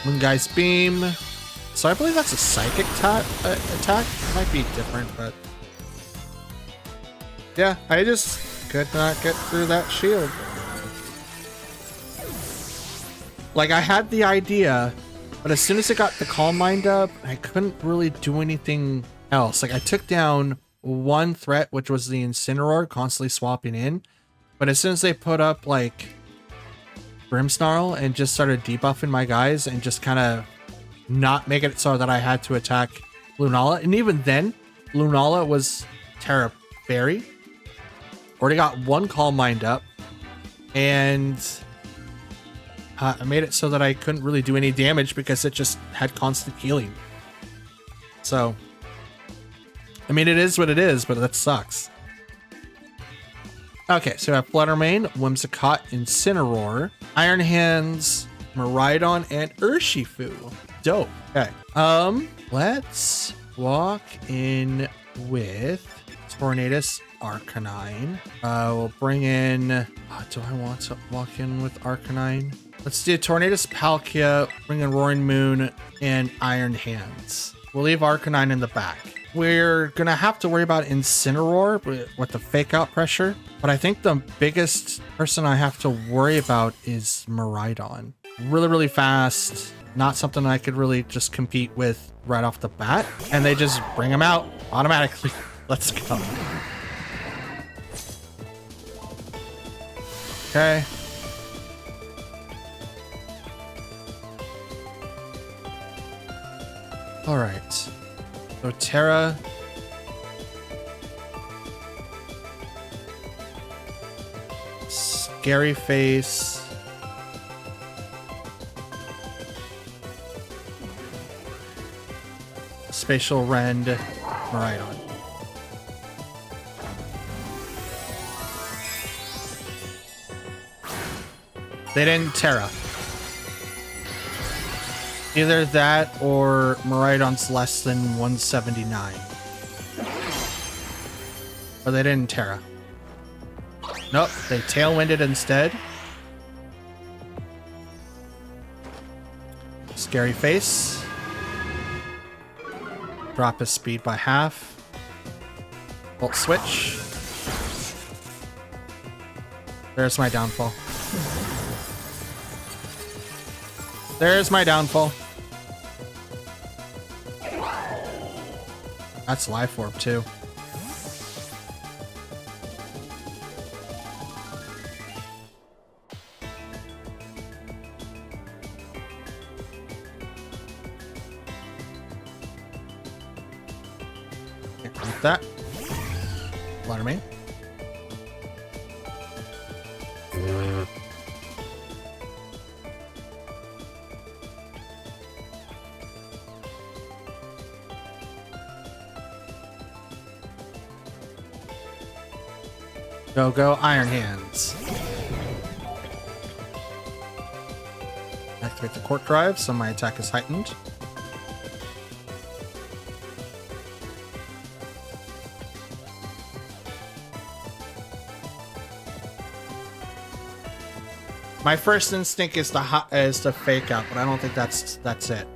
Speaker 1: Moongeist Beam. So I believe that's a psychic attack. It might be different, but yeah, I just could not get through that shield. Like, I had the idea, but as soon as it got the Calm Mind up, I couldn't really do anything else. Like, I took down one threat, which was the Incineroar, constantly swapping in. But as soon as they put up, like, Grimmsnarl and just started debuffing my guys and just kind of not making it so that I had to attack Lunala. And even then, Lunala was Terra Fairy. Already got one Calm Mind up. And I made it so that I couldn't really do any damage because it just had constant healing. So, I mean, it is what it is, but that sucks. Okay, so we have Fluttermane, Whimsicott, Incineroar, Iron Hands, Miraidon, and Urshifu. Dope. Okay. Let's walk in with Tornadus Arcanine. We'll bring in... do I want to walk in with Arcanine? Let's do Tornadus Palkia, bring in Roaring Moon, and Iron Hands. We'll leave Arcanine in the back. We're going to have to worry about Incineroar with the fake out pressure. But I think the biggest person I have to worry about is Miraidon. Really, really fast. Not something I could really just compete with right off the bat. And they just bring him out automatically. Let's go. Okay. All right. So Terra. Scary Face. Spatial Rend. Miraidon. They didn't Terra. Either that or Miraidon's less than 179. But they didn't Terra. Nope, they Tailwinded instead. Scary Face. Drop his speed by half. Volt Switch. There's my downfall. There's my downfall. That's Life Orb too. Can't beat that. Fluttermane. Go, Iron Hands. Activate the Quark Drive, so my attack is heightened. My first instinct is to fake out, but I don't think that's it.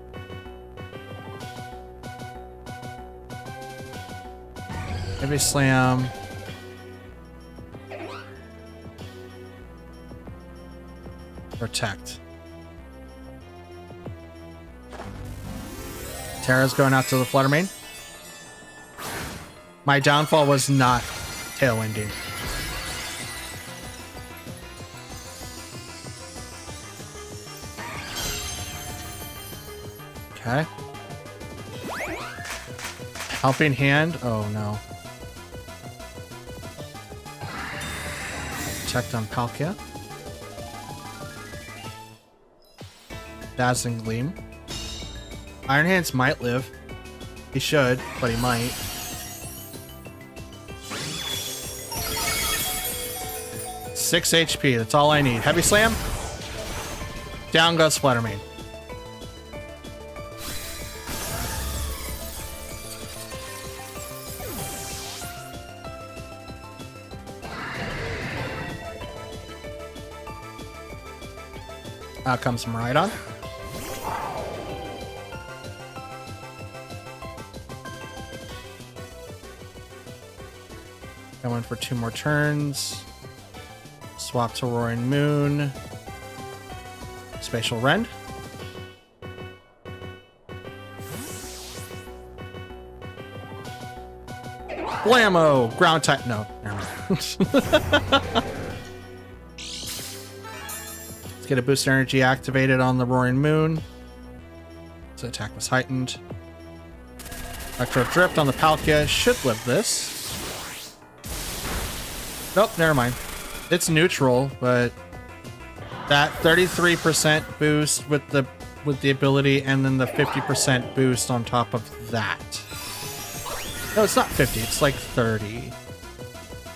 Speaker 1: Heavy Slam. Protect. Terra's going out to the Fluttermane. My downfall was not Tailwinding. Okay. Helping Hand. Oh no. Checked on Palkia. Dazzling Gleam. Iron Hands might live. He should, but he might. Six HP, that's all I need. Heavy Slam. Down goes Splattermane. Out comes Miraidon. I went for 2 more turns. Swap to Roaring Moon. Spatial Rend. Blammo! Ground type. No, never mind. Let's get a boost energy activated on the Roaring Moon. So attack was heightened. Electro Drift on the Palkia should live this. Nope, never mind. It's neutral, but that 33% boost with the ability and then the 50% boost on top of that. No, it's not 50, it's like 30.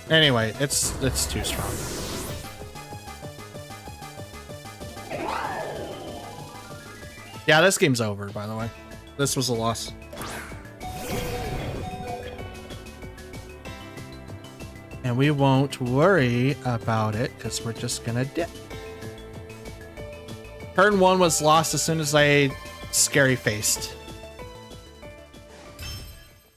Speaker 1: Anyway, it's too strong. Yeah, this game's over, by the way. This was a loss. And we won't worry about it because we're just gonna dip. Turn 1 was lost as soon as I scary faced.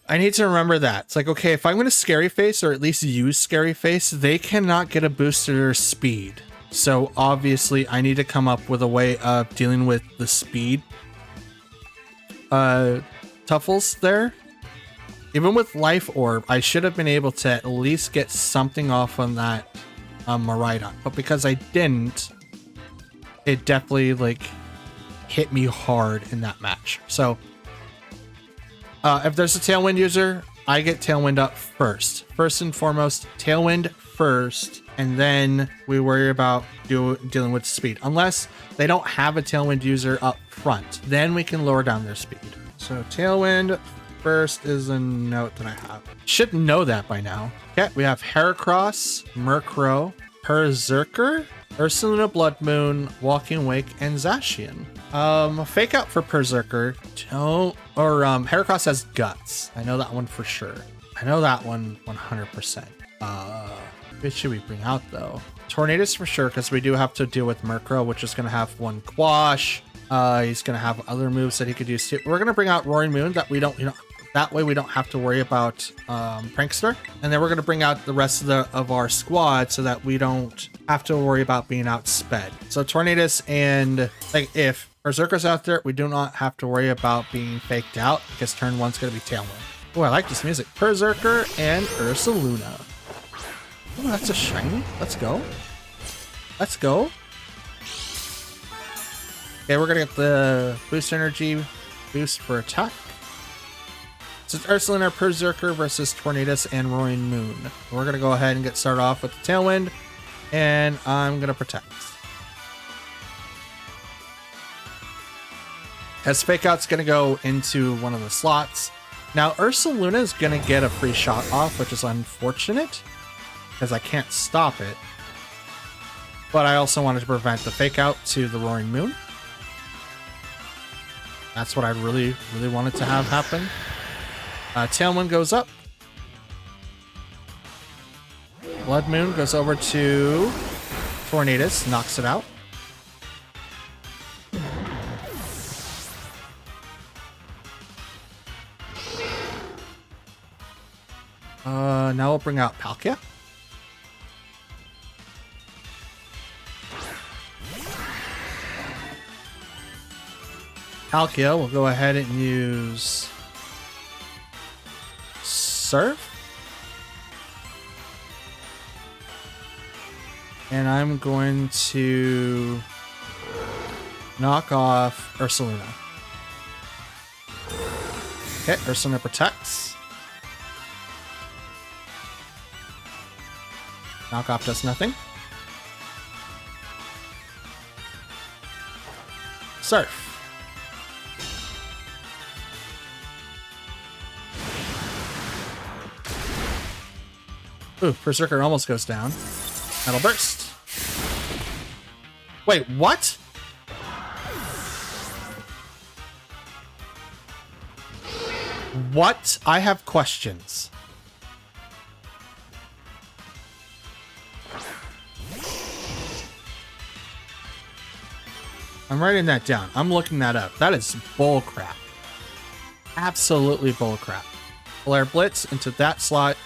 Speaker 1: I need to remember that. It's like, okay, if I'm gonna scary face or at least use scary face, they cannot get a boost to their speed. So obviously I need to come up with a way of dealing with the speed tuffles there. Even with Life Orb, I should have been able to at least get something off on that Miraidon. But because I didn't, it definitely like hit me hard in that match. So if there's a Tailwind user, I get Tailwind up first. First and foremost, Tailwind first, and then we worry about dealing with speed. Unless they don't have a Tailwind user up front, then we can lower down their speed. So Tailwind first is a note that I have. Should know that by now. Okay, we have Heracross, Murkrow, Berserker, Ursaluna Blood Moon, Walking Wake, and Zacian. Fake out for Berserker. Heracross has Guts. I know that one for sure. I know that one 100%. Which should we bring out though? Tornadus for sure, because we do have to deal with Murkrow, which is going to have 1 Quash. He's going to have other moves that he could use too. We're going to bring out Roaring Moon that we don't, that way we don't have to worry about Prankster. And then we're going to bring out the rest of our squad so that we don't have to worry about being outsped. So Tornadus and like if Berserker's out there, we do not have to worry about being faked out because turn 1's going to be Tailwind. Oh, I like this music. Berserker and Ursaluna. Oh, that's a shiny. Let's go. Let's go. Okay, we're going to get the boost energy boost for attack. So it's Ursaluna, Berserker versus Tornadus and Roaring Moon. We're going to go ahead and get started off with the Tailwind, and I'm going to protect. As Fake Out's going to go into one of the slots. Now, Ursaluna is going to get a free shot off, which is unfortunate, because I can't stop it. But I also wanted to prevent the Fake Out to the Roaring Moon. That's what I really, really wanted to have happen. Tailwind goes up. Blood Moon goes over to Tornadus, knocks it out. Now we'll bring out Palkia. Palkia will go ahead and use Surf. And I'm going to knock off Ursaluna. Okay, Ursaluna protects. Knockoff does nothing. Surf. Ooh, Berserker almost goes down. Metal Burst. Wait, what? What? I have questions. I'm writing that down. I'm looking that up. That is bull crap. Absolutely bull crap. Flare Blitz into that slot,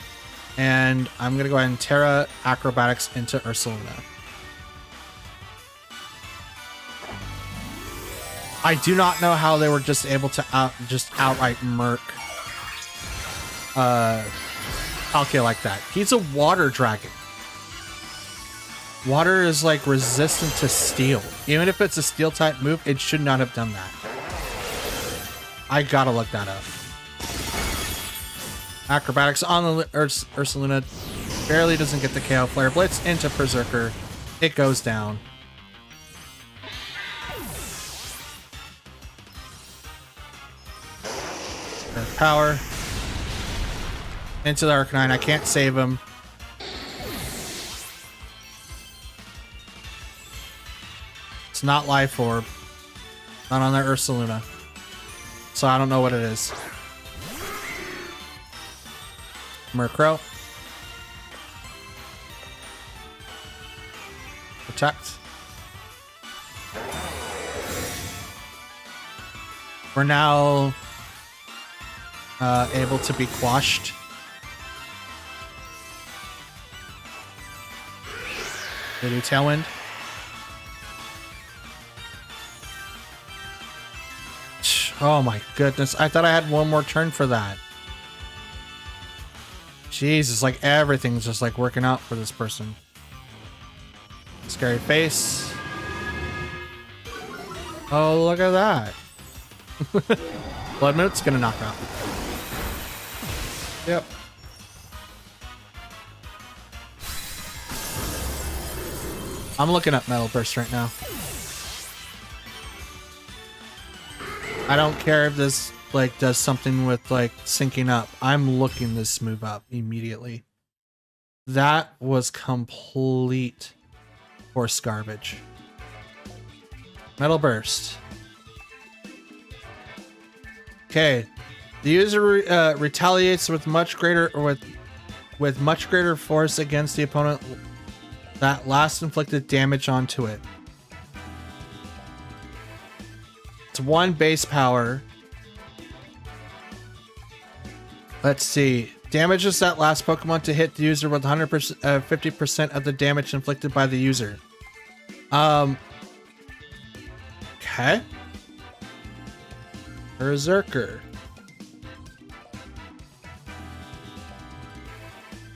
Speaker 1: and I'm gonna go ahead and Terra Acrobatics into Ursaluna. I do not know how they were just able to outright murk Palkia like that. He's a water dragon. Water is like resistant to steel. Even if it's a steel type move, it should not have done that. I gotta look that up. Acrobatics on the Ursaluna. Barely doesn't get the KO. Flare Blitz into Berserker. It goes down. Power. Into the Arcanine. I can't save him. It's not Life Orb. Not on their Ursaluna. So I don't know what it is. Murkrow. Protect. We're now able to be quashed. They do Tailwind. Oh my goodness. I thought I had one more turn for that. Jesus, like everything's just like working out for this person. Scary face. Oh, look at that. Blood Moon's gonna knock out. Yep. I'm looking up Metal Burst right now. I don't care if this like does something with like syncing up. I'm looking this move up immediately. That was complete horse garbage. Metal Burst. Okay, the user retaliates with much greater force against the opponent that last inflicted damage onto it. It's 1 base power. Let's see. Damages that last Pokemon to hit the user with 100%, 50% of the damage inflicted by the user. Okay. Berserker.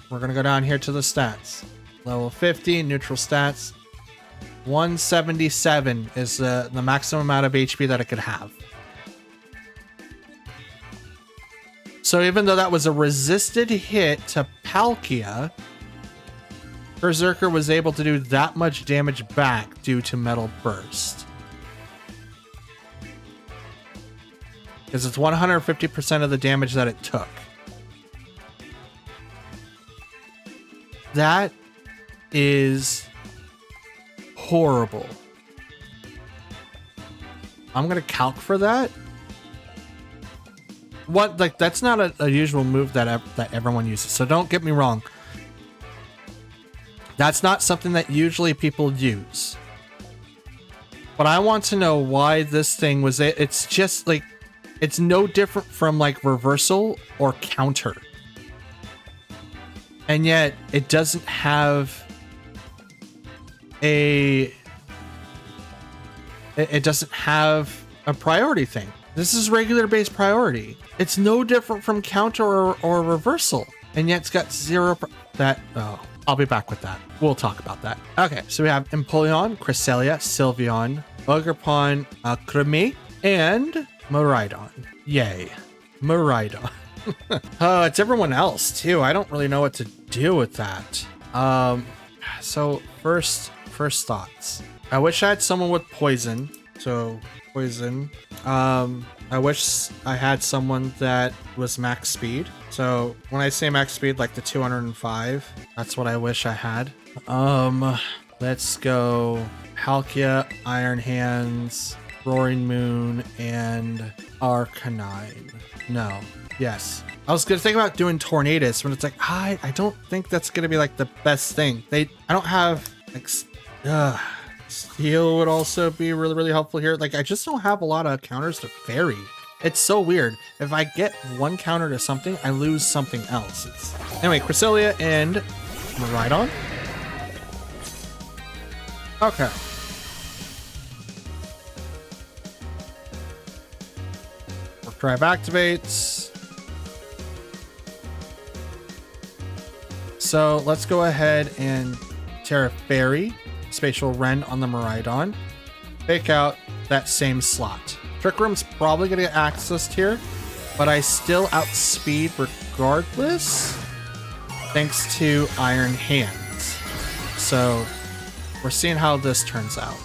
Speaker 1: We're gonna go down here to the stats. Level 50, neutral stats. 177 is the maximum amount of HP that it could have. So even though that was a resisted hit to Palkia, Berserker was able to do that much damage back due to Metal Burst. Because it's 150% of the damage that it took. That is horrible. I'm gonna calc for that. What, like, that's not a usual move that everyone uses, so don't get me wrong. That's not something that usually people use. But I want to know why this thing was it. It's just like, it's no different from like reversal or counter. And yet it doesn't have a priority thing. This is regular base priority. It's no different from counter or reversal. And yet it's got zero I'll be back with that. We'll talk about that. Okay, so we have Empoleon, Cresselia, Sylveon, Ogerpon, Creme, and Miraidon. Yay. Miraidon. It's everyone else too. I don't really know what to do with that. So first thoughts. I wish I had someone with poison. So poison. I wish I had someone that was max speed. So when I say max speed, like the 205, that's what I wish I had. Let's go Palkia, Iron Hands, Roaring Moon, and Arcanine. No. Yes. I was gonna think about doing Tornadus when it's like, I don't think that's gonna be like the best thing. I don't have like, Steel would also be really, really helpful here. Like, I just don't have a lot of counters to Fairy. It's so weird. If I get one counter to something, I lose something else. Anyway, Cresselia and Miraidon. Okay. Warp Drive activates. So let's go ahead and Terra Fairy. Spatial Rend on the Miraidon. Fake out that same slot. Trick Room's probably going to get accessed here, but I still outspeed regardless, thanks to Iron Hands. So we're seeing how this turns out.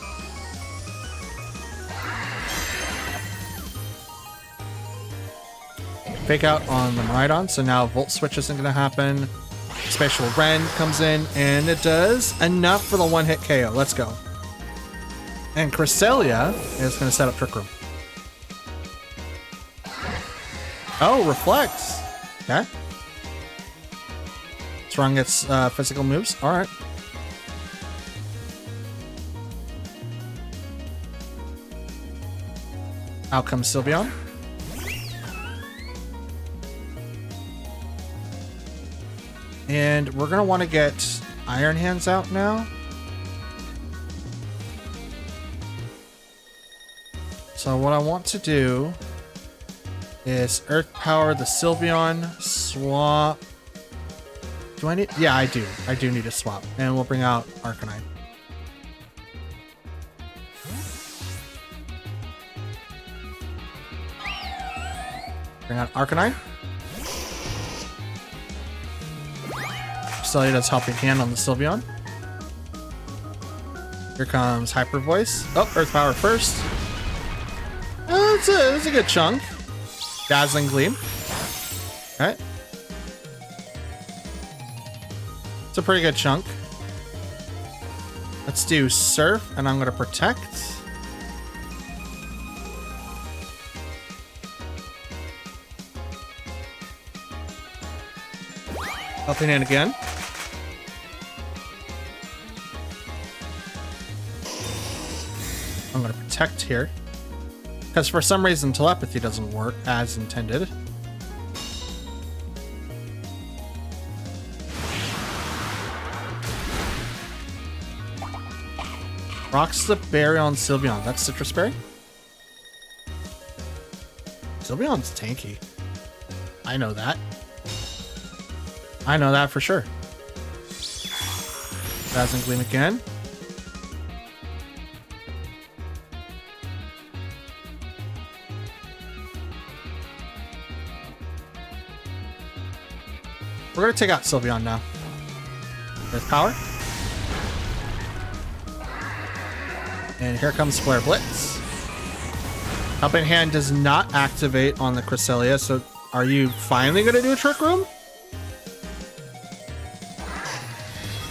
Speaker 1: Fake out on the Miraidon, so now Volt Switch isn't going to happen. Spatial Rend comes in, and it does enough for the one-hit KO. Let's go. And Cresselia is going to set up Trick Room. Oh, Reflects. Okay. Strong gets physical moves. All right. Out comes Sylveon. And we're going to want to get Iron Hands out now. So what I want to do is Earth Power the Sylveon, swap. Do I need? Yeah, I do. I do need a swap. And we'll bring out Arcanine. Bring out Arcanine. Cresselia helping hand on the Sylveon. Here comes Hyper Voice. Oh, Earth Power first. That's a good chunk. Dazzling Gleam. Alright. It's a pretty good chunk. Let's do Surf, and I'm going to Protect. Helping hand again. I'm going to Protect here. Because for some reason, Telepathy doesn't work as intended. Rocks the Berry on Sylveon. That's Citrus Berry? Sylveon's tanky. I know that. I know that for sure. Dazzling Gleam again. We're going to take out Sylveon now. Earth Power. And here comes Flare Blitz. Helping Hand does not activate on the Cresselia, so are you finally going to do a Trick Room?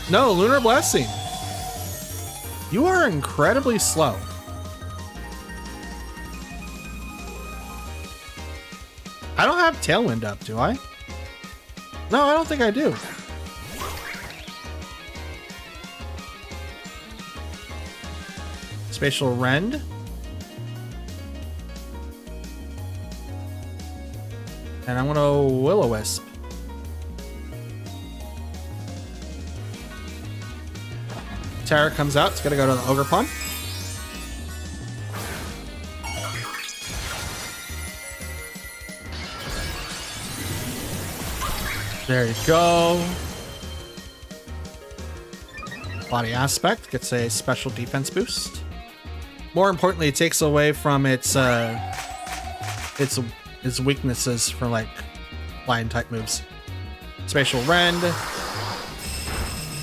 Speaker 1: No, Lunar Blessing. You are incredibly slow. I don't have Tailwind up, do I? No, I don't think I do. Spatial Rend. And I'm gonna Will-O-Wisp. Terra comes out. It's gonna go to the Ogre Pond. There you go. Body Aspect gets a special defense boost. More importantly, it takes away from its weaknesses for like flying type moves. Spatial Rend.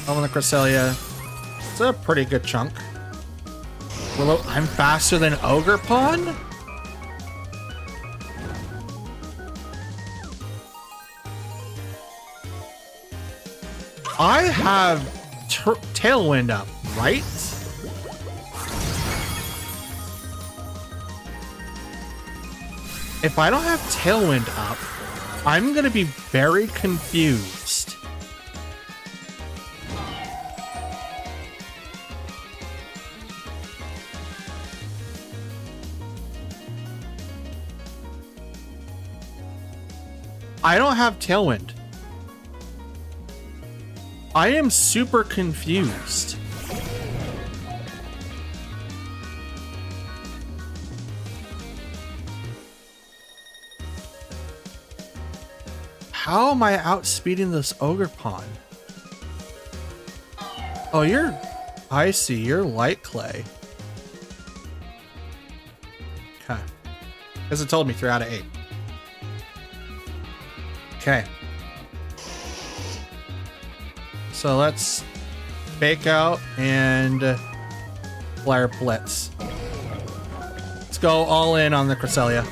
Speaker 1: Over the Cresselia. It's a pretty good chunk. Willow, I'm faster than Ogerpon? I have Tailwind up, right? If I don't have Tailwind up, I'm gonna be very confused. I don't have Tailwind. I am super confused. How am I outspeeding this Ogerpon? Oh, I see, you're light clay. Okay. Because it told me 3 out of 8. Okay. So let's Fake Out and Flare Blitz. Let's go all in on the Cresselia.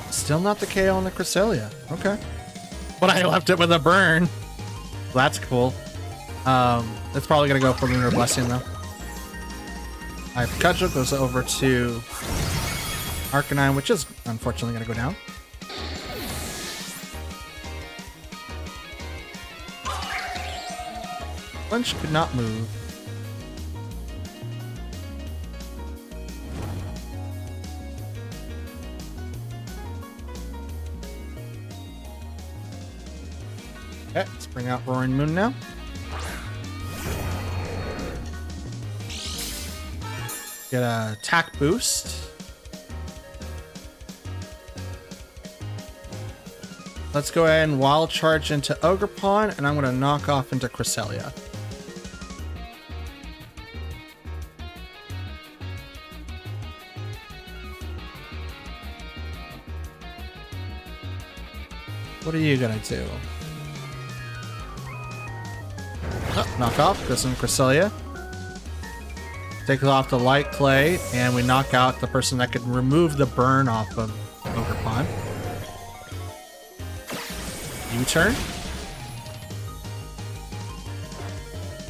Speaker 1: Still not the KO on the Cresselia. Okay. But I left it with a burn. That's cool. It's probably gonna go for Lunar Blessing though. Alright, Pikachu goes over to Arcanine, which is unfortunately gonna go down. Lunch could not move. Okay, let's bring out Roaring Moon now. Get a attack boost. Let's go ahead and Wild Charge into Ogerpon, and I'm going to knock off into Cresselia. What are you going to do? Oh, knock off, goes into Cresselia. Take off the Light Clay, and we knock out the person that can remove the burn off of Ogerpon. U-turn.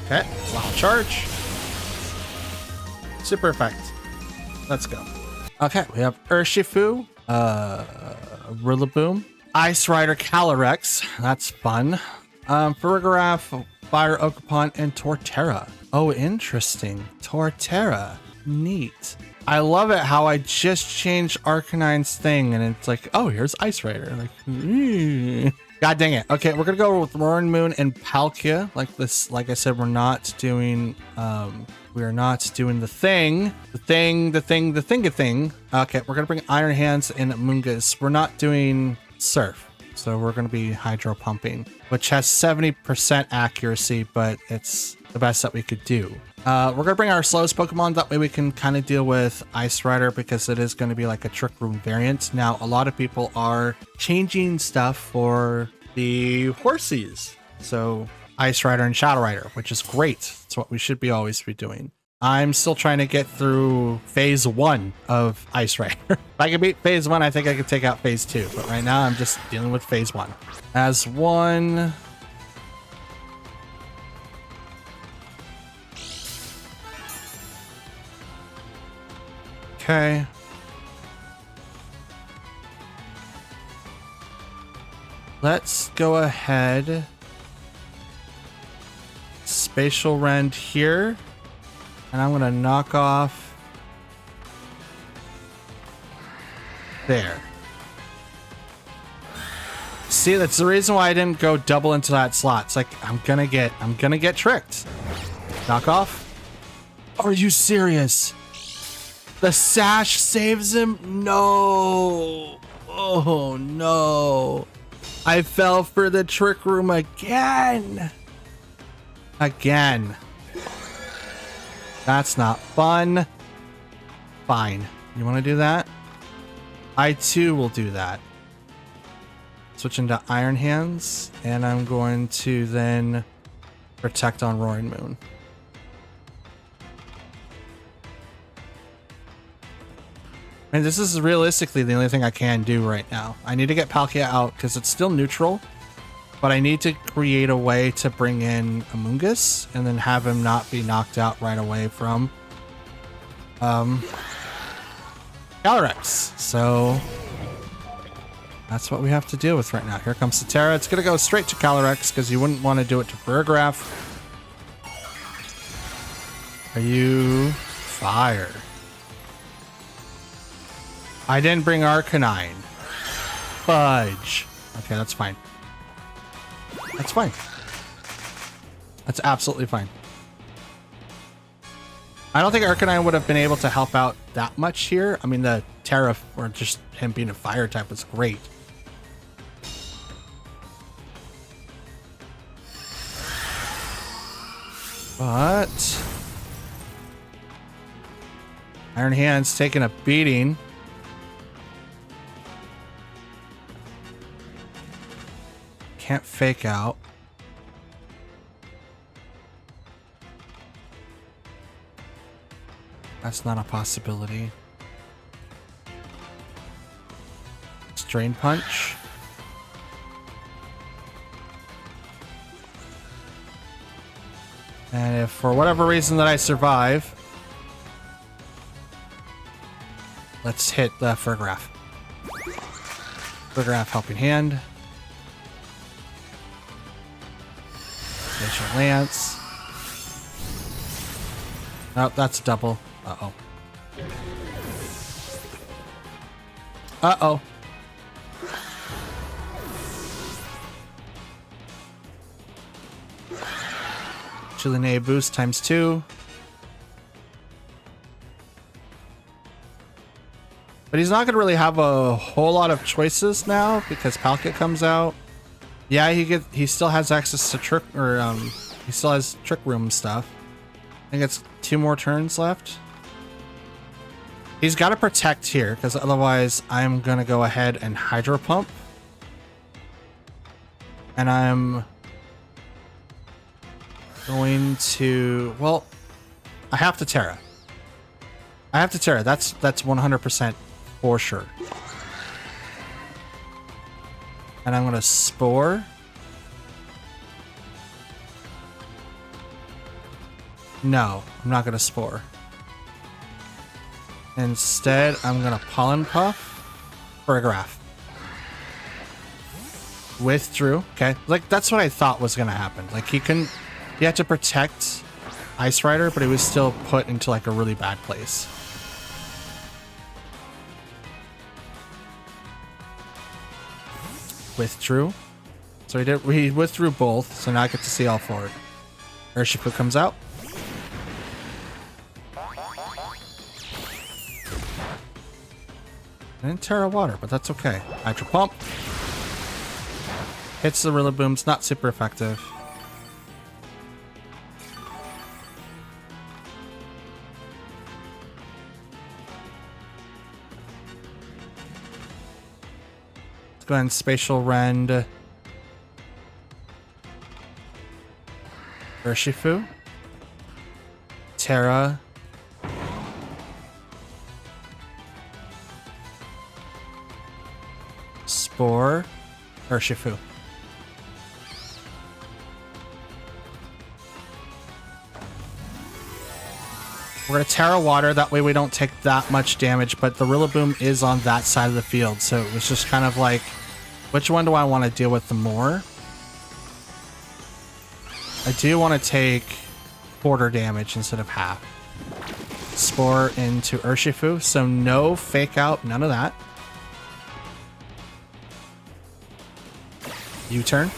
Speaker 1: Okay, Wild Charge. Super effect. Let's go. Okay, we have Urshifu, Rillaboom, Ice Rider Calyrex. That's fun. Farigiraf, Fire Ogerpon, and Torterra. Oh, interesting. Torterra. Neat. I love it how I just changed Arcanine's thing and it's like, oh, here's Ice Rider. Like, God dang it. Okay, we're gonna go with Roaring Moon and Palkia. Like this, like I said, we're not doing we are not doing the thing. Okay, we're gonna bring Iron Hands and Mungus. We're not doing Surf. So we're gonna be Hydro Pumping, which has 70% accuracy, but it's the best that we could do. We're gonna bring our slowest Pokemon, that way we can kind of deal with Ice Rider because it is going to be like a Trick Room variant. Now, a lot of people are changing stuff for the Horsies. So Ice Rider and Shadow Rider, which is great. It's what we should be always be doing. I'm still trying to get through phase 1 of Ice Rider. If I can beat phase 1, I think I could take out phase 2. But right now I'm just dealing with phase 1. As one... Okay. Let's go ahead. Spatial Rend here. And I'm going to knock off there. See, that's the reason why I didn't go double into that slot. It's like, I'm gonna get tricked. Knock off. Are you serious? The sash saves him? No. Oh, no. I fell for the Trick Room again. Again. That's not fun. Fine. You want to do that? I too will do that. Switch into Iron Hands, and I'm going to then Protect on Roaring Moon. And this is realistically the only thing I can do right now. I need to get Palkia out because it's still neutral, but I need to create a way to bring in Amoonguss and then have him not be knocked out right away from Calyrex. So that's what we have to deal with right now. Here comes the Terra. It's going to go straight to Calyrex because you wouldn't want to do it to Paragraph. Are you fire? I didn't bring Arcanine. Fudge. Okay, that's fine. That's fine. That's absolutely fine. I don't think Arcanine would have been able to help out that much here. I mean, the Terra, or just him being a fire type, was great. But Iron Hand's taking a beating. Can't fake out. That's not a possibility. Strain Punch. And if for whatever reason that I survive, let's hit the Fargraph. Fargraph Helping Hand. Glacial Lance. Oh, that's a double. Uh-oh. Uh-oh. Chiline boost times 2. But he's not going to really have a whole lot of choices now because Palkia comes out. Yeah, he still has access to trick, or he still has Trick Room stuff. I think it's 2 more turns left. He's got to protect here because otherwise I'm gonna go ahead and Hydro Pump, and I'm going to, well, I have to Terra. I have to Terra. That's 100% for sure. And I'm gonna Spore. No, I'm not gonna Spore. Instead, I'm gonna Pollen Puff for a Graph. Withdrew. Okay, like that's what I thought was gonna happen. Like he had to protect Ice Rider, but he was still put into like a really bad place. Withdrew. So he withdrew both, so now I get to see all 4. Urshifu comes out. I didn't Terra Water, but that's okay. Hydro Pump. Hits the Rillaboom. It's not super effective. Let's go ahead and Spatial Rend Urshifu. Terra. Spore. Urshifu. We're going to Terra Water, that way we don't take that much damage, but the Rillaboom is on that side of the field, so it was just kind of like, which one do I want to deal with the more? I do want to take quarter damage instead of half. Spore into Urshifu, so no fake out, none of that. U-turn.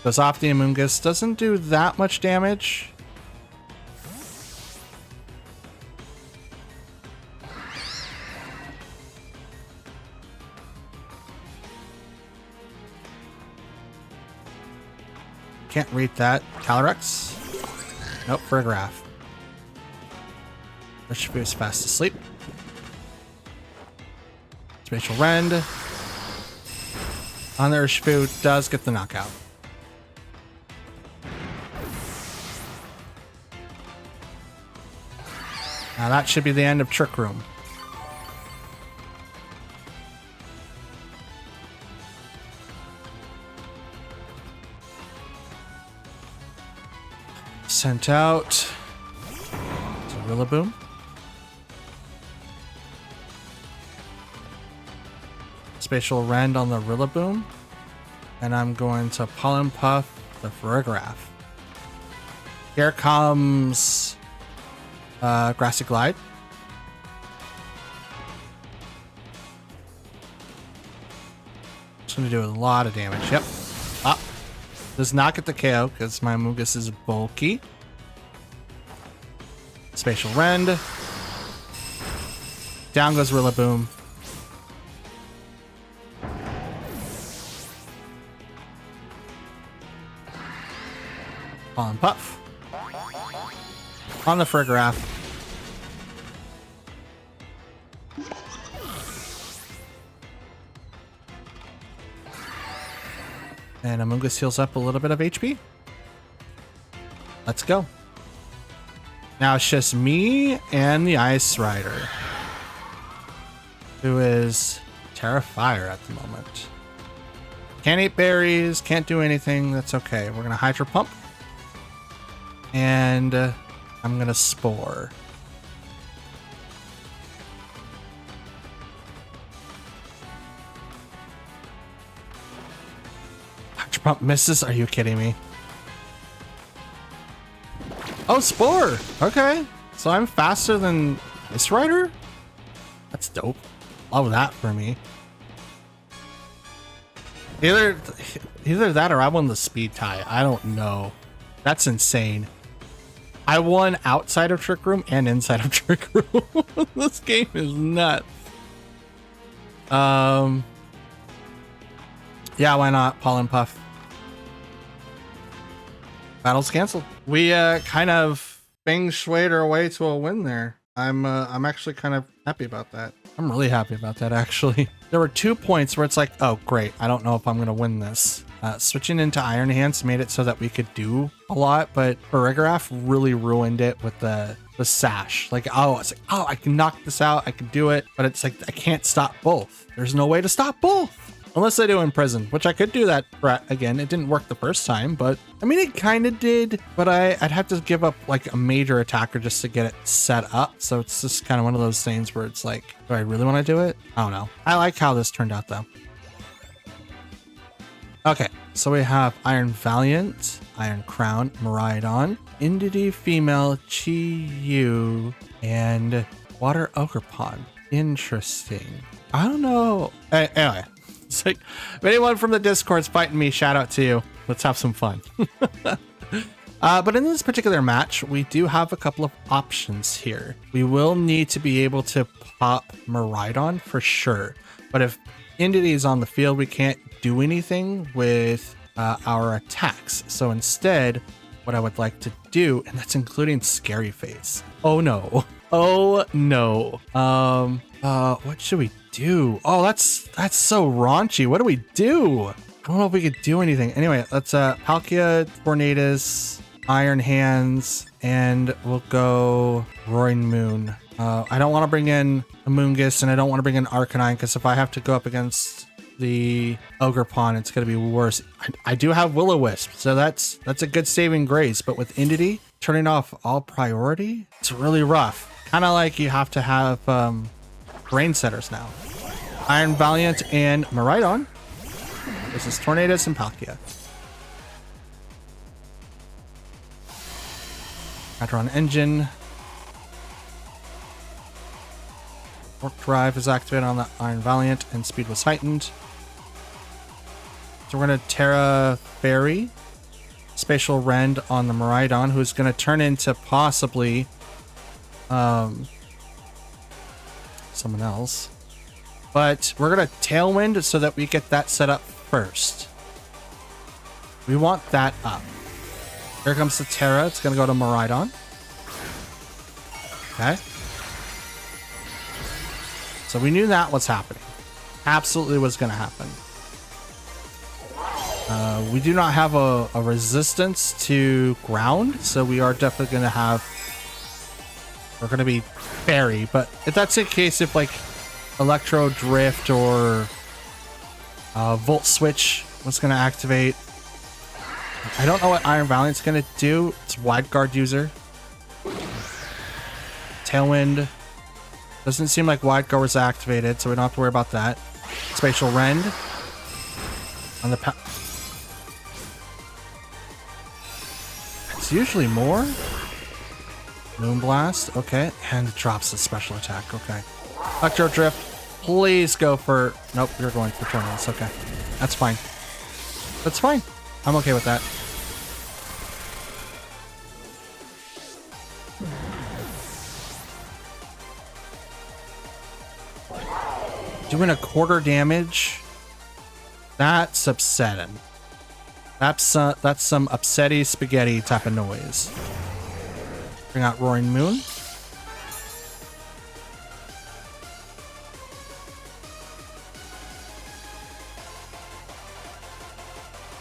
Speaker 1: Goes off the Amoonguss, doesn't do that much damage. Can't read that. Calyrex. Nope, for a Graph. Urshifu is fast asleep. Spatial Rend. On the Urshifu does get the knockout. Now that should be the end of Trick Room. Sent out to Rillaboom. Spatial Rend on the Rillaboom. And I'm going to Pollen Puff the Farigiraf. Here comes Grassy Glide. It's going to do a lot of damage. Yep. Ah. Does not get the KO because my Amoonguss is bulky. Spatial Rend. Down goes Rillaboom. Pollen Puff. On the Farigiraf. And Amoonguss heals up a little bit of HP. Let's go. Now it's just me and the Ice Rider, who is Terra Fire at the moment. Can't eat berries, can't do anything. That's okay. We're going to Hydro Pump. And I'm going to Spore. Hydro Pump misses? Are you kidding me? Oh, Spore! Okay. So I'm faster than Ice Rider? That's dope. Love that for me. Either that or I won the speed tie. I don't know. That's insane. I won outside of Trick Room and inside of Trick Room. This game is nuts. Yeah, why not? Pollen Puff. Battle's canceled. We kind of feng shuied our way to a win there. I'm actually kind of happy about that. I'm really happy about that, actually. There were 2 points where it's like, oh, great. I don't know if I'm going to win this. Switching into Iron Hands made it so that we could do a lot, but Farigiraf really ruined it with the sash. Like, oh, it's like, oh, I can knock this out. I can do it. But it's like, I can't stop both. There's no way to stop both. Unless I do Imprison, which I could do that again. It didn't work the first time, but I mean, it kind of did, but I'd have to give up like a major attacker just to get it set up. So it's just kind of one of those things where it's like, do I really want to do it? I don't know. I like how this turned out though. Okay, so we have Iron Valiant, Iron Crown, Miraidon, Indity Female, Chi-Yu, and Water Ogerpon. Interesting. I don't know. Anyway. It's like, if anyone from the Discord's fighting me, shout out to you. Let's have some fun. But in this particular match, we do have a couple of options here. We will need to be able to pop Miraidon for sure. But if Indity is on the field, we can't do anything with our attacks. So instead, what I would like to do, and that's including Scary Face. Oh no. Oh no. What should we do? Oh, that's so raunchy. What do we do? I don't know if we could do anything. Anyway, let's Palkia, Tornadus, Iron Hands, and we'll go Roaring Moon. I don't want to bring in Amoonguss, and I don't want to bring in Arcanine, because if I have to go up against the Ogerpon, it's going to be worse. I do have Will-O-Wisp, so that's a good saving grace, but with Indity turning off all priority, it's really rough. Kind of like you have to have Brain Setters now. Iron Valiant and Miraidon. This is Tornadus and Palkia. Hadron Engine. Warp Drive is activated on the Iron Valiant and speed was heightened. So we're going to Terra Fairy. Spatial Rend on the Miraidon, who's going to turn into possibly someone else. But we're going to Tailwind so that we get that set up first. We want that up. Here comes the Terra. It's going to go to Miraidon. Okay. So we knew that was happening. Absolutely was going to happen. We do not have a resistance to ground, so we are definitely going to have We're gonna be Fairy, but if that's the case, if like Electro Drift or Volt Switch was gonna activate. I don't know what Iron Valiant's gonna do. It's Wide Guard user. Tailwind. Doesn't seem like Wide Guard was activated, so we don't have to worry about that. Spatial Rend. On the it's usually more. Moonblast. Okay. And it drops the special attack. Okay. Electro Drift. Please go for... Nope, you're going for Tornado. Okay. That's fine. That's fine. I'm okay with that. Doing a quarter damage? That's upsetting. That's some upsetty spaghetti type of noise. Bring out Roaring Moon.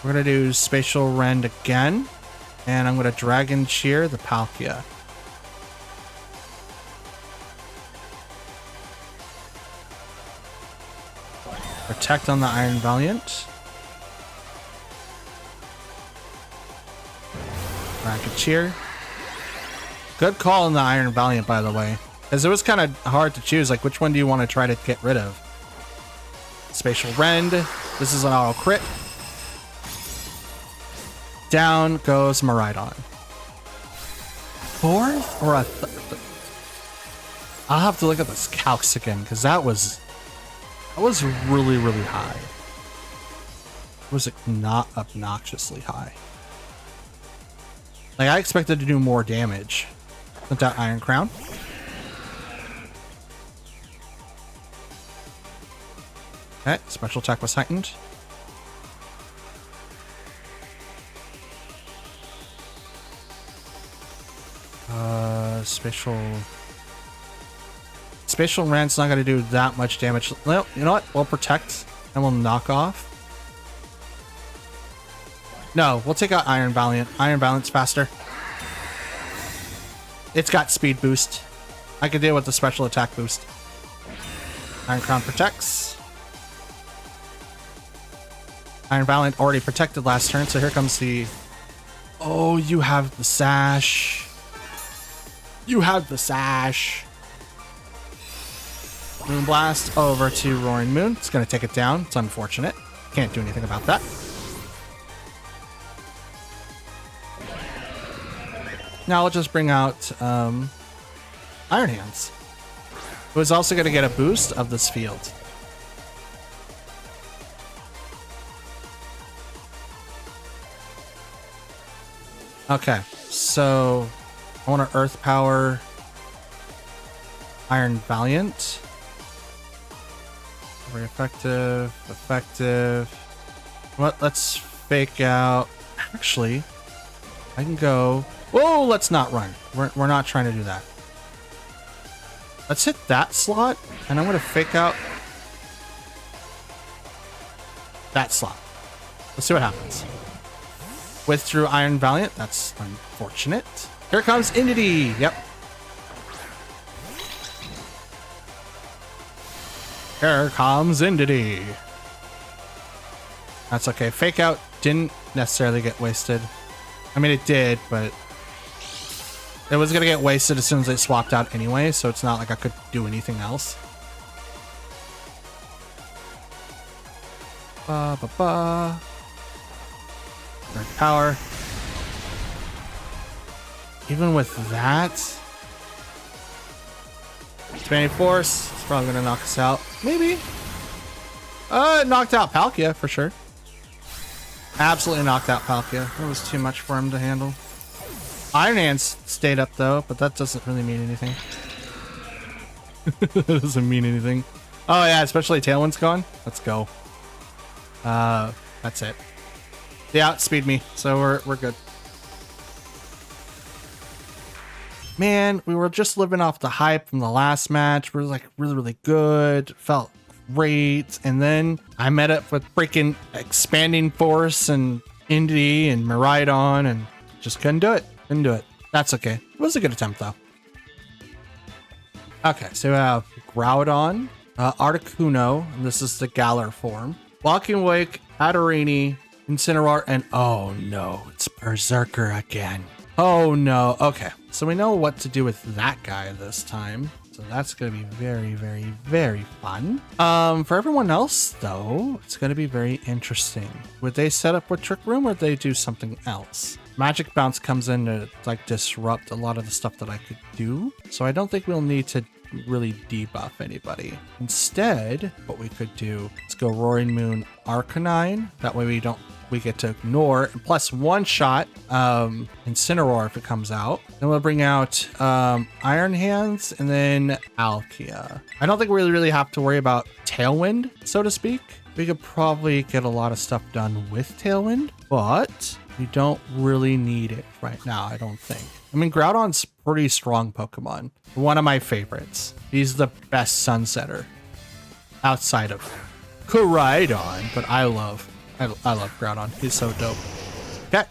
Speaker 1: We're going to do Spatial Rend again. And I'm going to Dragon Cheer the Palkia. Protect on the Iron Valiant. Dragon Cheer. Good call on the Iron Valiant, by the way. Because it was kind of hard to choose. Like, which one do you want to try to get rid of? Spatial Rend. This is an auto crit. Down goes Miraidon. Fourth or a I'll have to look at this calcs again because that was really, really high. Was it not obnoxiously high? Like, I expected to do more damage with that Iron Crown. Okay, special attack was heightened. Spatial Rand's not going to do that much damage. Well, you know what? We'll protect and we'll knock off. No, we'll take out Iron Valiant. Iron Valiant's faster. It's got speed boost. I could deal with the special attack boost. Iron Crown protects. Iron Valiant already protected last turn, so here comes the... Oh, you have the Sash. You have the Sash. Moonblast over to Roaring Moon. It's going to take it down. It's unfortunate. Can't do anything about that. Now I'll just bring out Iron Hands. Who is also going to get a boost of this field. Okay, so I want to Earth Power Iron Valiant. Very effective. Let's fake out. Actually, I can go. Whoa, let's not run. We're not trying to do that. Let's hit that slot, and I'm going to fake out that slot. Let's see what happens. Withdrew Iron Valiant. That's unfortunate. Here comes Indity. Yep. Here comes Indity. That's okay. Fake out didn't necessarily get wasted. I mean, it did, but it was going to get wasted as soon as it swapped out anyway, so it's not like I could do anything else. Earth Power. Even with that, Expanding Force, it's probably going to knock us out. Maybe. It knocked out Palkia for sure. Absolutely knocked out Palkia. That was too much for him to handle. Iron Hands stayed up though, but that doesn't really mean anything. That doesn't mean anything. Oh yeah, especially Tailwind's gone. Let's go. That's it. They outspeed me, so we're good. Man, we were just living off the hype from the last match. We were like really good. Felt great. And then I met up with freaking Expanding Force and Indie and Miraidon and just couldn't do it. Couldn't do it. That's okay. It was a good attempt though. Okay, so we have Groudon, Articuno, and this is the Galar form. Walking Wake, Hatterini, Incineroar, and oh no, it's Berserker again. Oh no. Okay, so we know what to do with that guy this time. So that's going to be very, very, very fun. For everyone else, though, it's going to be very interesting. Would they set up with Trick Room or would they do something else? Magic Bounce comes in to like disrupt a lot of the stuff that I could do. So I don't think we'll need to really debuff anybody. Instead, what we could do is go Roaring Moon Arcanine. That way we get to ignore and plus one shot Incineroar if it comes out. Then we'll bring out Iron Hands and then Alkia. I don't think we really have to worry about Tailwind, so to speak. We could probably get a lot of stuff done with Tailwind, but we don't really need it right now, I don't think. I mean, Groudon's pretty strong Pokemon. One of my favorites. He's the best Sunsetter outside of Koraidon, but I love Groudon. He's so dope. Okay.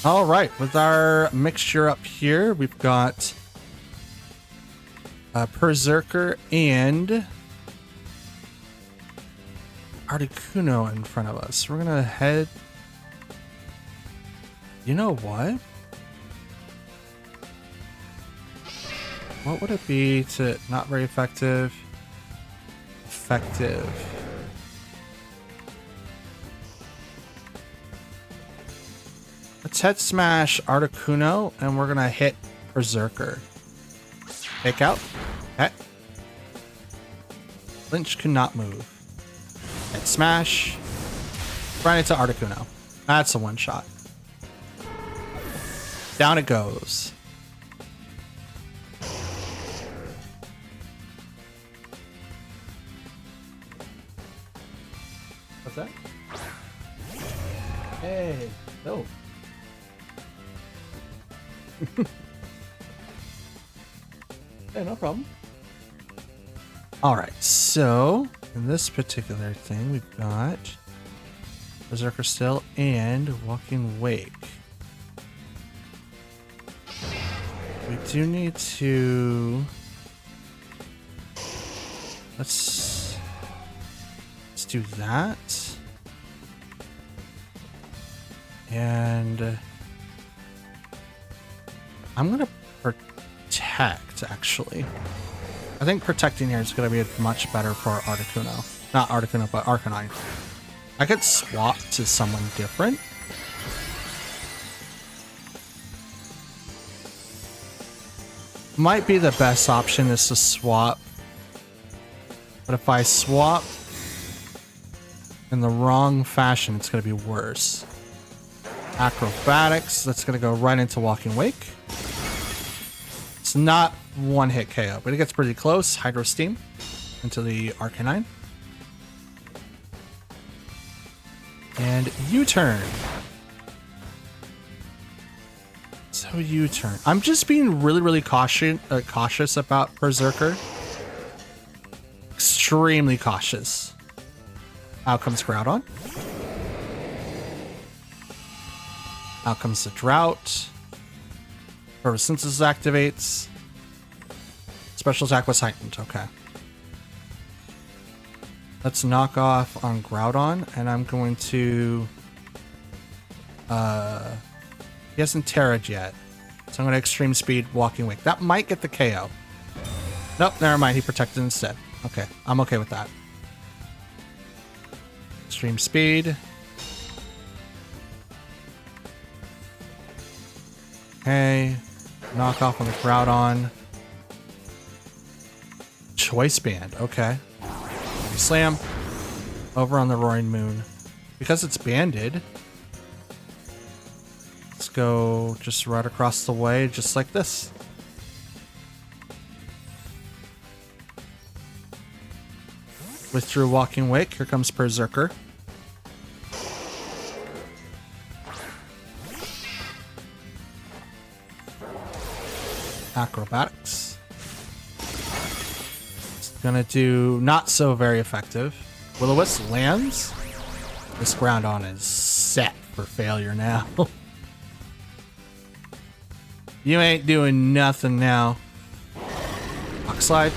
Speaker 1: All right, with our mixture up here, we've got Berserker and Articuno in front of us. We're gonna head. You know what? What would it be to not very effective? Effective. Let's head smash Articuno and we're gonna hit Berserker. Take out. Okay. Lynch cannot move. Head smash. Right into Articuno. That's a one shot. Down it goes. What's that? Hey, no. Hey, no problem. All right, so in this particular thing, we've got Berserker still and Walking Wake. We do need to let's do that. And I'm gonna protect, actually. I think protecting here is gonna be much better for Articuno. Not Articuno, but Arcanine. I could swap to someone different. Might be the best option is to swap. But if I swap in the wrong fashion, it's going to be worse. Acrobatics, that's going to go right into Walking Wake. It's not one hit KO, but it gets pretty close. Hydro Steam into the Arcanine. And U-turn. So U-turn. I'm just being really, really cautious about Berserker. Extremely cautious. Out comes Groudon. Out comes the Drought. Photosynthesis activates. Special attack was heightened. Okay. Let's knock off on Groudon, and I'm going to... He hasn't Terra'd yet. So I'm going to Extreme Speed Walking Wake. That might get the KO. Nope, never mind. He protected instead. Okay, I'm okay with that. Extreme Speed. Okay. Knock off on the Groudon. Choice Band. Okay. Slam. Over on the Roaring Moon. Because it's banded... Let's go just right across the way, just like this. Withdrew Walking Wake. Here comes Berserker. Acrobatics. It's gonna do not so very effective. Will-O-Wisp lands. This Groudon is set for failure now. You ain't doing nothing now. Rock Slide.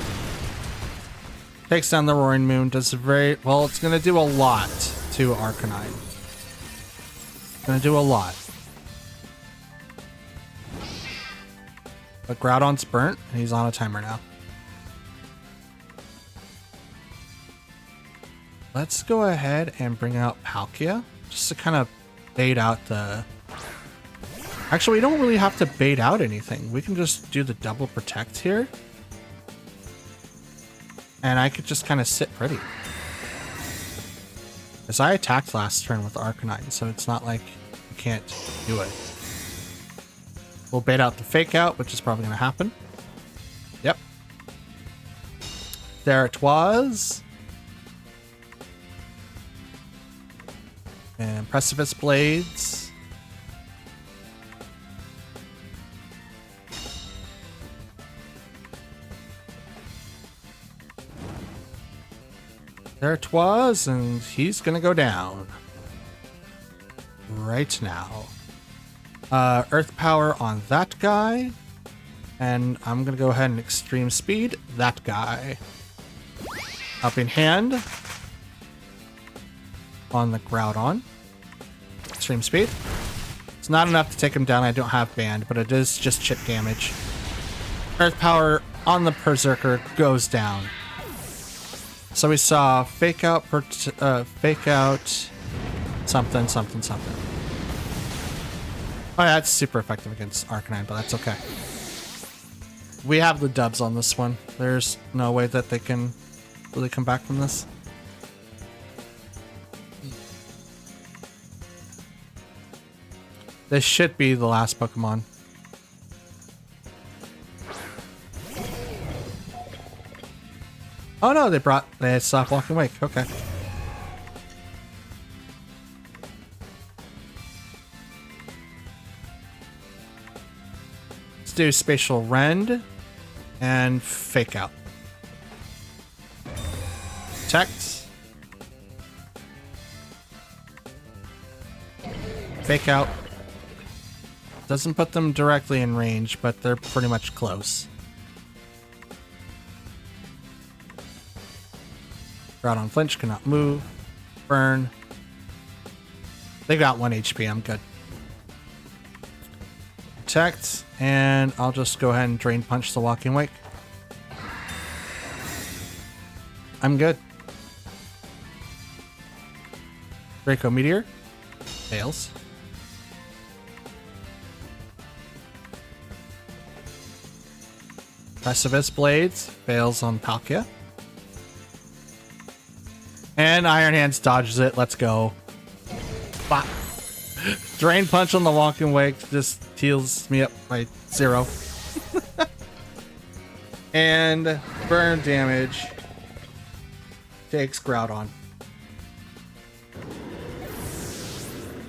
Speaker 1: Takes down the Roaring Moon. Does very well. It's going to do a lot to Arcanine. Going to do a lot. But Groudon's burnt, and he's on a timer now. Let's go ahead and bring out Palkia, just to kind of bait out the... Actually, we don't really have to bait out anything. We can just do the double protect here. And I could just kind of sit pretty. Because I attacked last turn with Arcanine, so it's not like you can't do it. We'll bait out the fake out, which is probably going to happen. Yep. There it was. And Precipice Blades. There it was, and he's gonna go down. Right now. Earth Power on that guy. And I'm gonna go ahead and Extreme Speed that guy. Helping Hand. On the Groudon. Extreme Speed. It's not enough to take him down. I don't have Band, but it is just chip damage. Earth Power on the Berserker goes down. So we saw fake out, something, something, something. Oh yeah, that's super effective against Arcanine, but that's okay. We have the dubs on this one. There's no way that they can really come back from this. This should be the last Pokemon. Oh no, they stopped Walking Wake. Okay. Let's do Spatial Rend and Fake Out. Protect. Fake Out. Doesn't put them directly in range, but they're pretty much close. Groudon Flinch cannot move. Burn. They've got 1 HP. I'm good. Protect. And I'll just go ahead and Drain Punch the Walking Wake. I'm good. Draco Meteor. Fails. Precipice Blades. Fails on Palkia. And Iron Hands dodges it. Let's go. Bop. Drain Punch on the Walking Wake just heals me up by 0. And burn damage takes Groudon.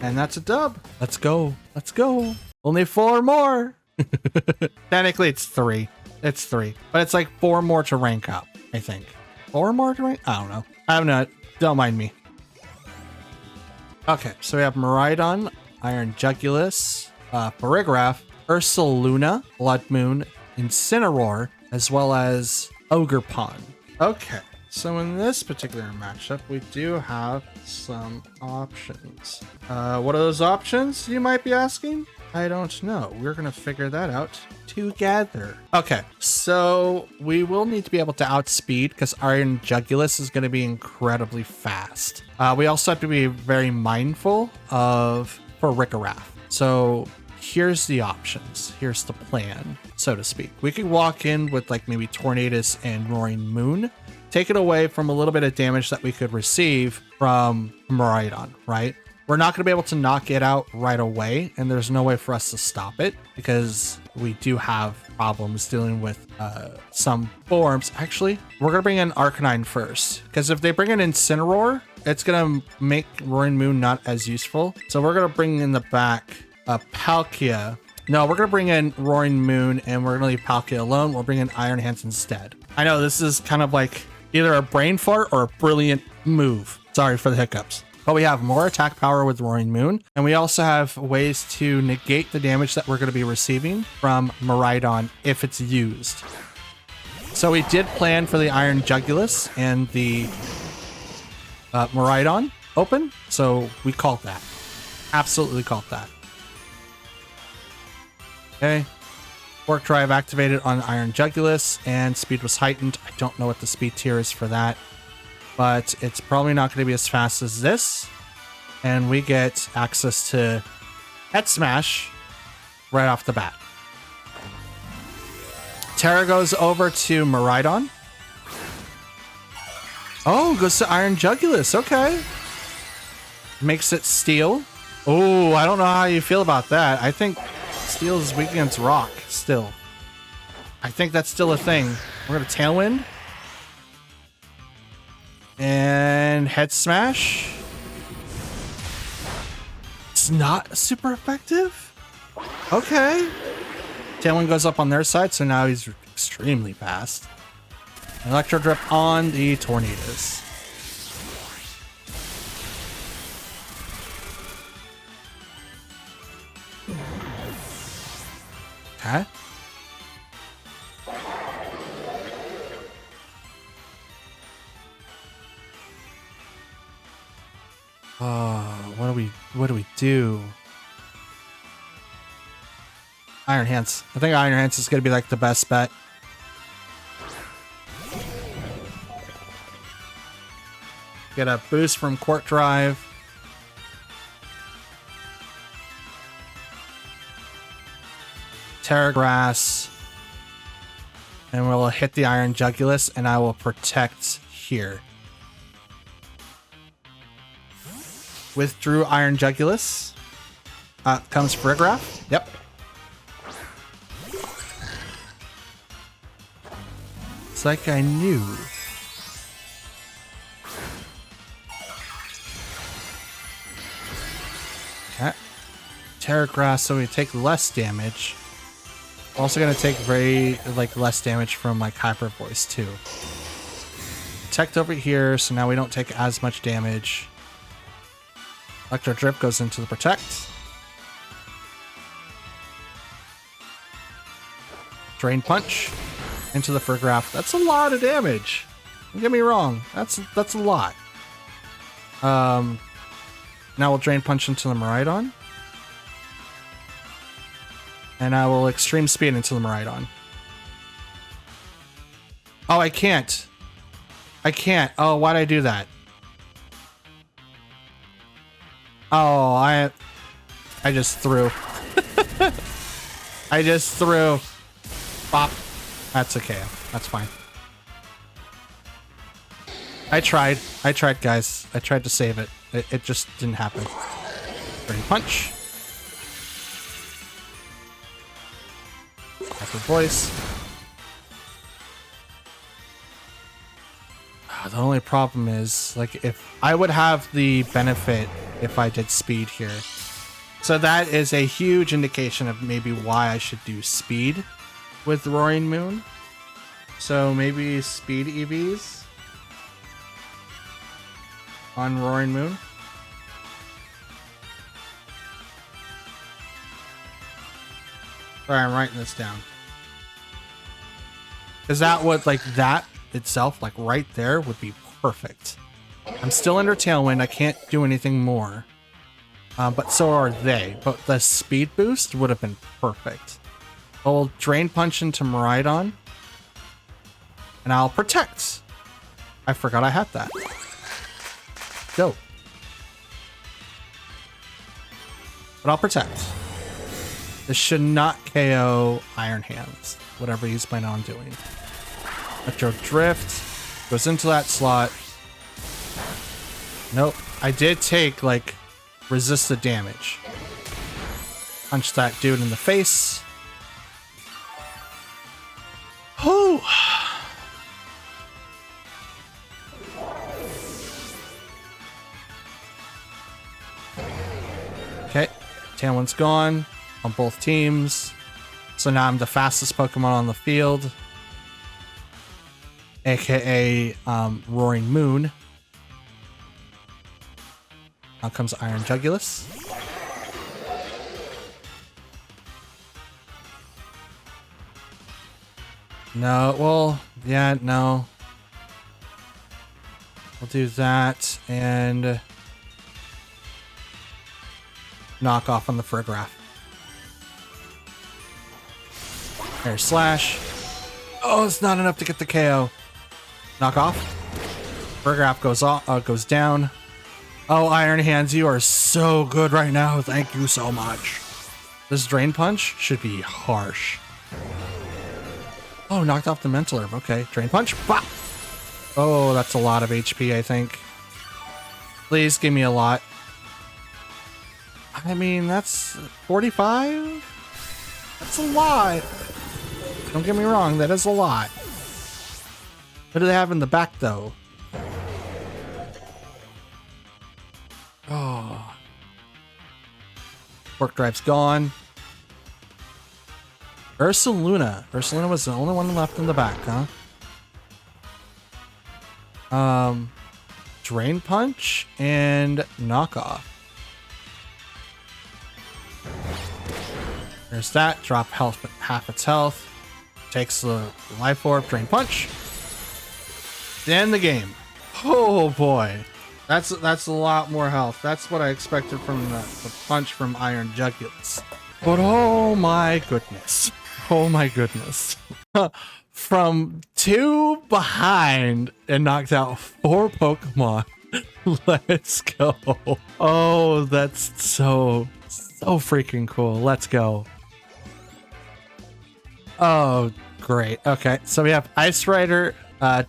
Speaker 1: And that's a dub. Let's go. Let's go. Only 4 more. Technically, it's 3. It's 3. But it's like 4 more to rank up, I think. 4 more to rank? I don't know. I'm not. Don't mind me. Okay, so we have Miraidon, Iron Jugulus, Farigiraf, Ursaluna, Blood Moon, Incineroar, as well as Ogerpon. Okay, so in this particular matchup, we do have some options. What are those options, you might be asking? I don't know. We're going to figure that out together. Okay, so we will need to be able to outspeed because Iron Jugulus is going to be incredibly fast. We also have to be very mindful of Farigiraf. So here's the options. Here's the plan, so to speak. We could walk in with like maybe Tornadus and Roaring Moon, take it away from a little bit of damage that we could receive from Miraidon, right? We're not going to be able to knock it out right away, and there's no way for us to stop it because we do have problems dealing with some forms. Actually, we're going to bring in Arcanine first, because if they bring in Incineroar, it's going to make Roaring Moon not as useful. So we're going to bring in the back Palkia. No, we're going to bring in Roaring Moon, and we're going to leave Palkia alone. We'll bring in Iron Hands instead. I know this is kind of like either a brain fart or a brilliant move. Sorry for the hiccups. But we have more attack power with Roaring Moon, and we also have ways to negate the damage that we're going to be receiving from Miraidon if it's used. So we did plan for the Iron Jugulus and the Miraidon open, so we called that. Absolutely called that. Okay. Fork Drive activated on Iron Jugulus, and speed was heightened. I don't know what the speed tier is for that, but it's probably not going to be as fast as this. And we get access to Head Smash right off the bat. Terra goes over to Miraidon. Oh, goes to Iron Jugulus. Okay. Makes it Steel. Oh, I don't know how you feel about that. I think Steel is weak against Rock still. I think that's still a thing. We're going to Tailwind. And Head Smash. It's not super effective? Okay. Tailwind goes up on their side, so now he's extremely fast. Electro Drip on the Tornadoes. Okay. What do we do? Iron Hands. I think Iron Hands is going to be like the best bet. Get a boost from Quark Drive. Terra Grass. And we'll hit the Iron Jugulus, and I will protect here. Withdrew Iron Jugulus. Comes Frigraph. Yep. It's like I knew. Okay. Terra Grass, so we take less damage. Also gonna take less damage from like Hyper Voice too. Protect over here, so now we don't take as much damage. Electro Drip goes into the Protect. Drain Punch into the Frigraph. That's a lot of damage. Don't get me wrong. That's a lot. Now we'll Drain Punch into the Miraidon. And I will Extreme Speed into the Miraidon. Oh, I can't. I can't. Oh, why'd I do that? Oh, I just threw. I just threw. Bop. That's okay. That's fine. I tried, guys. I tried to save it. It just didn't happen. Drain Punch. Hyper Voice. The only problem is, like, if I would have the benefit if I did speed here. So that is a huge indication of maybe why I should do speed with Roaring Moon. So maybe speed EVs on Roaring Moon. Sorry, I'm writing this down. Because that would, like, that itself, like right there, would be perfect. I'm still under Tailwind. I can't do anything more. But so are they. But the speed boost would have been perfect. I'll Drain Punch into Miraidon. And I'll Protect. I forgot I had that. Go. But I'll Protect. This should not KO Iron Hands. Whatever he's planning on doing. Electro Drift. Goes into that slot. Nope. I did take, like, resist the damage. Punch that dude in the face. Whew. Okay. Tailwind's gone on both teams. So now I'm the fastest Pokemon on the field. AKA Roaring Moon. Now comes Iron Jugulus. No, well, yeah, no. We'll do that and knock off on the Frograph. There's Slash. Oh, it's not enough to get the KO. Knock off. Frograph goes down. Oh, Iron Hands, you are so good right now. Thank you so much. This Drain Punch should be harsh. Oh, knocked off the Mental Herb. Okay, Drain Punch. Bop! Oh, that's a lot of HP, I think. Please give me a lot. I mean, that's 45? That's a lot. Don't get me wrong, that is a lot. What do they have in the back, though? Oh. Pork Drive's gone. Ursaluna. Ursaluna was the only one left in the back, huh? Drain Punch and Knockoff. There's that. Drop health, half its health. Takes the Life Orb. Drain Punch. End the game. Oh boy. That's a lot more health. That's what I expected from the punch from Iron Jugulus. But oh my goodness. Oh my goodness. From 2 behind and knocked out 4 Pokemon. Let's go. Oh, that's so freaking cool. Let's go. Oh, great. Okay, so we have Ice Rider,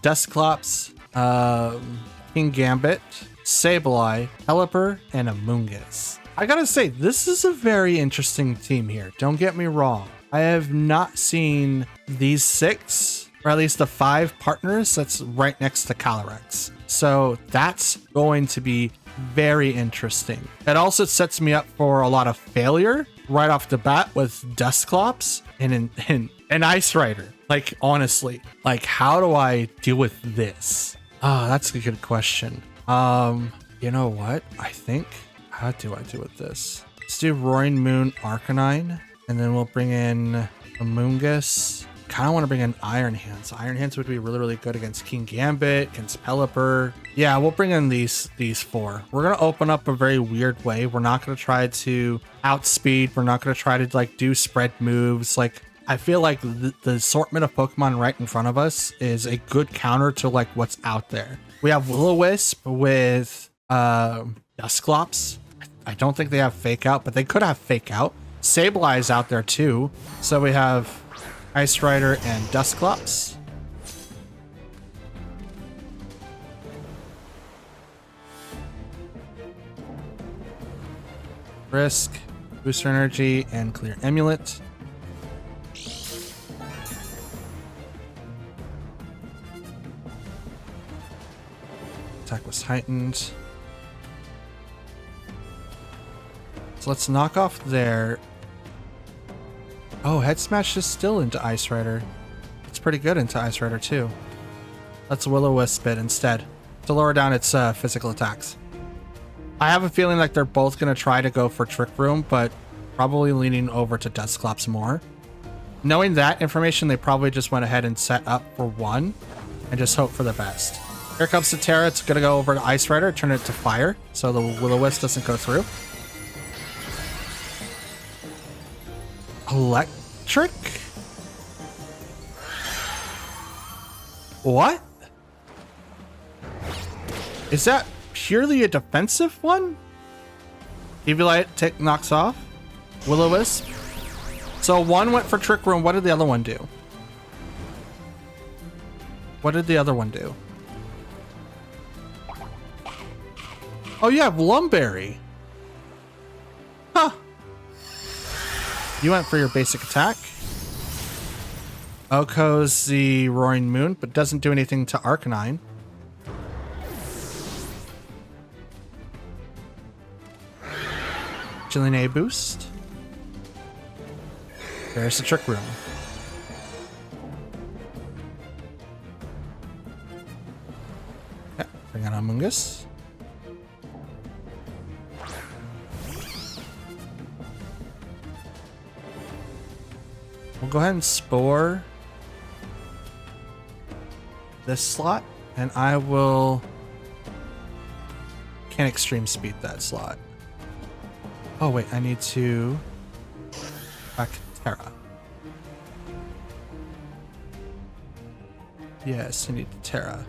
Speaker 1: Dusclops, King Gambit, Sableye, Pelipper, and Amoonguss. I gotta say, this is a very interesting team here. Don't get me wrong. I have not seen these 6, or at least the 5 partners that's right next to Calyrex. So that's going to be very interesting. It also sets me up for a lot of failure right off the bat with Dusclops and Ice Rider. Like, honestly, like, how do I deal with this? Oh, that's a good question. You know what? I think, how do I deal with this? Let's do Roaring Moon Arcanine, and then we'll bring in Amoonguss. Kind of want to bring in Iron Hands. Iron Hands would be really, really good against King Gambit, against Pelipper. Yeah, we'll bring in these 4. We're going to open up a very weird way. We're not going to try to outspeed. We're not going to try to like do spread moves. Like, I feel like the assortment of Pokemon right in front of us is a good counter to like what's out there. We have Will-O-Wisp with Dusclops. I don't think they have Fake Out, but they could have Fake Out. Sableye is out there too. So we have Ice Rider and Dusclops. Risk, Booster Energy, and Clear Amulet. Attack was heightened. So let's knock off there. Oh, Head Smash is still into Ice Rider. It's pretty good into Ice Rider too. Let's Will-O-Wisp it instead to lower down its physical attacks. I have a feeling like they're both going to try to go for Trick Room, but probably leaning over to Dusclops more. Knowing that information, they probably just went ahead and set up for 1 and just hope for the best. Here comes the Terra. It's going to go over to Ice Rider, turn it to fire, so the Will-O-Wisp doesn't go through. Electric? What? Is that purely a defensive one? Eviolite knocks off. Will-O-Wisp. So 1 went for Trick Room. What did the other one do? What did the other one do? Oh, you have Lumberry. Huh. You went for your basic attack. Oko's the Roaring Moon, but doesn't do anything to Arcanine. Chilling A boost. There's the Trick Room. Yeah, bring on Amoonguss. We'll go ahead and Spore this slot, and I will... Can't extreme speed that slot. Oh wait, I need to... Back Terra. Yes, I need Terra.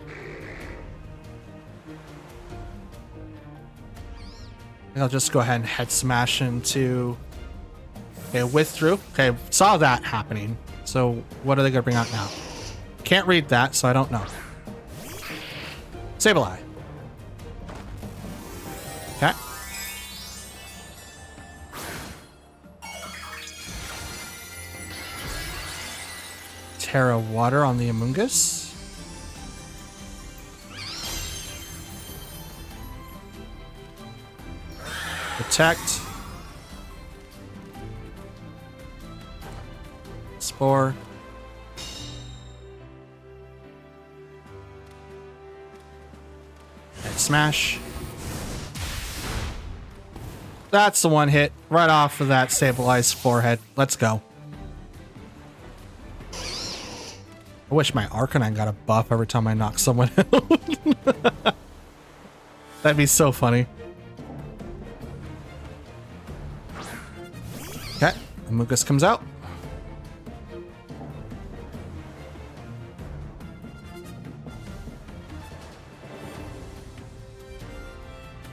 Speaker 1: I'll just go ahead and head smash into... Okay, withdrew. Okay, saw that happening. So what are they gonna bring out now? Can't read that, so I don't know. Sableye. Okay. Terra Water on the Amoonguss. Protect. Spore. And smash. That's the one hit right off of that Sableye's forehead. Let's go. I wish my Arcanine got a buff every time I knock someone out. That'd be so funny. Okay, Amoonguss comes out.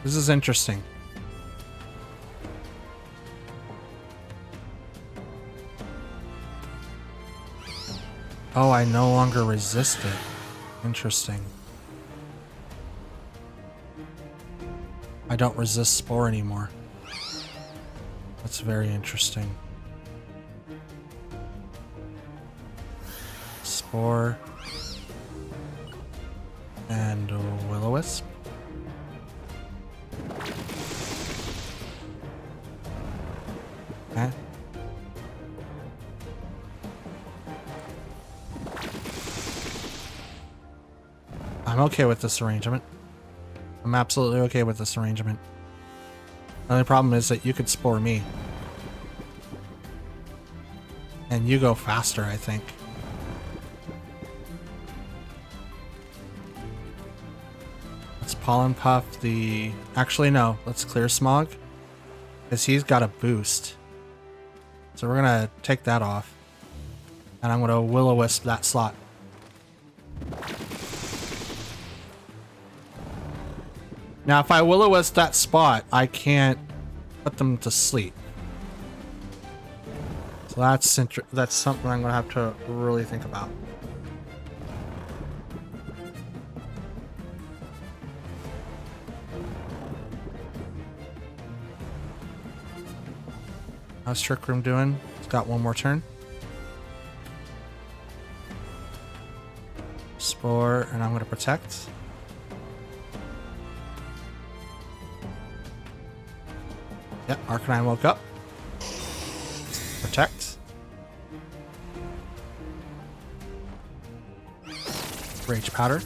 Speaker 1: This is interesting. Oh, I no longer resist it. Interesting. I don't resist Spore anymore. That's very interesting. Spore. And Will-O-Wisp. Okay. I'm okay with this arrangement. I'm absolutely okay with this arrangement. The only problem is that you could Spore me. And you go faster, I think. Let's Pollen Puff the... Actually, no. Let's Clear Smog. Because he's got a boost. So we're going to take that off. And I'm going to Will-O-Wisp that slot. Now, if I Will-O-Wisp that spot, I can't put them to sleep. So that's something I'm going to have to really think about. How's Trick Room doing? It's got one more turn. Spore, and I'm going to Protect. Yep, Arcanine woke up. Protect. Rage Powder.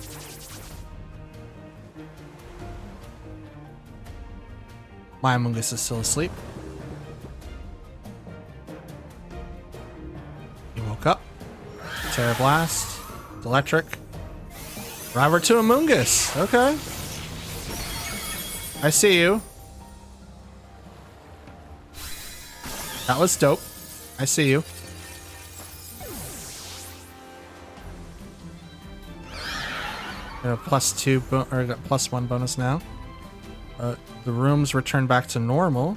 Speaker 1: My Amoonguss is still asleep. He woke up. Terra Blast. Electric. Driver to Amoonguss. Okay. I see you. That was dope. I see you. Got a +2 or got +1 bonus now. The rooms return back to normal.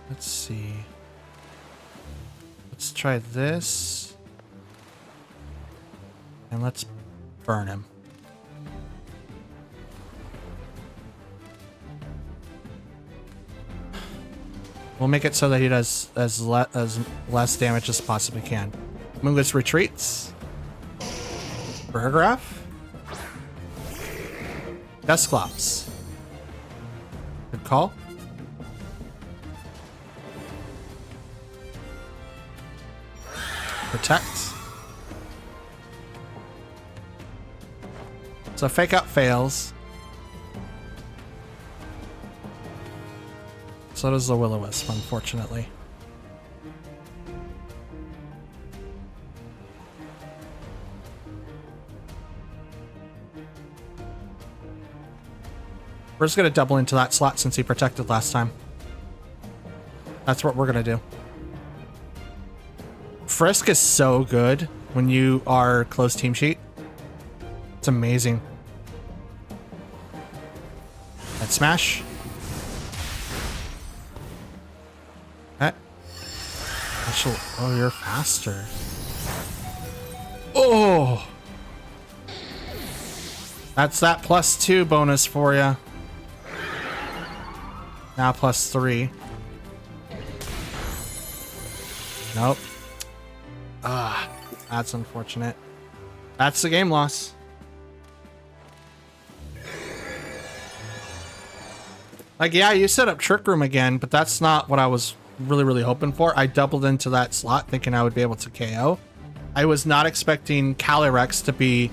Speaker 1: Let's see. Let's try this. And let's burn him. We'll make it so that he does as less damage as possibly can. Amoonguss retreats. Paragraph. Dusclops. Good call. Protect. So Fake Out fails. So does the Will-O-Wisp, unfortunately. We're just going to double into that slot since he protected last time. That's what we're going to do. Frisk is so good when you are close team sheet. It's amazing. That smash. That. Actually, oh, you're faster. Oh! That's that +2 bonus for you. Now +3. Nope. Ah, that's unfortunate. That's the game loss. Like, yeah, you set up Trick Room again, but that's not what I was really hoping for. I doubled into that slot thinking I would be able to KO. I was not expecting Calyrex to be...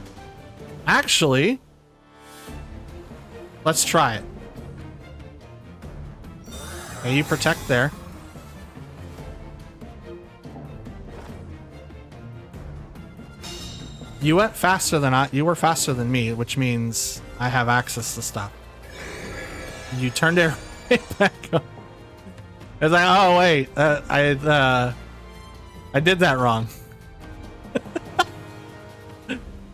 Speaker 1: Actually, let's try it. Okay, you protect there. You went faster than you were faster than me, which means I have access to stuff. You turned it right back up. I was like, oh wait, I did that wrong.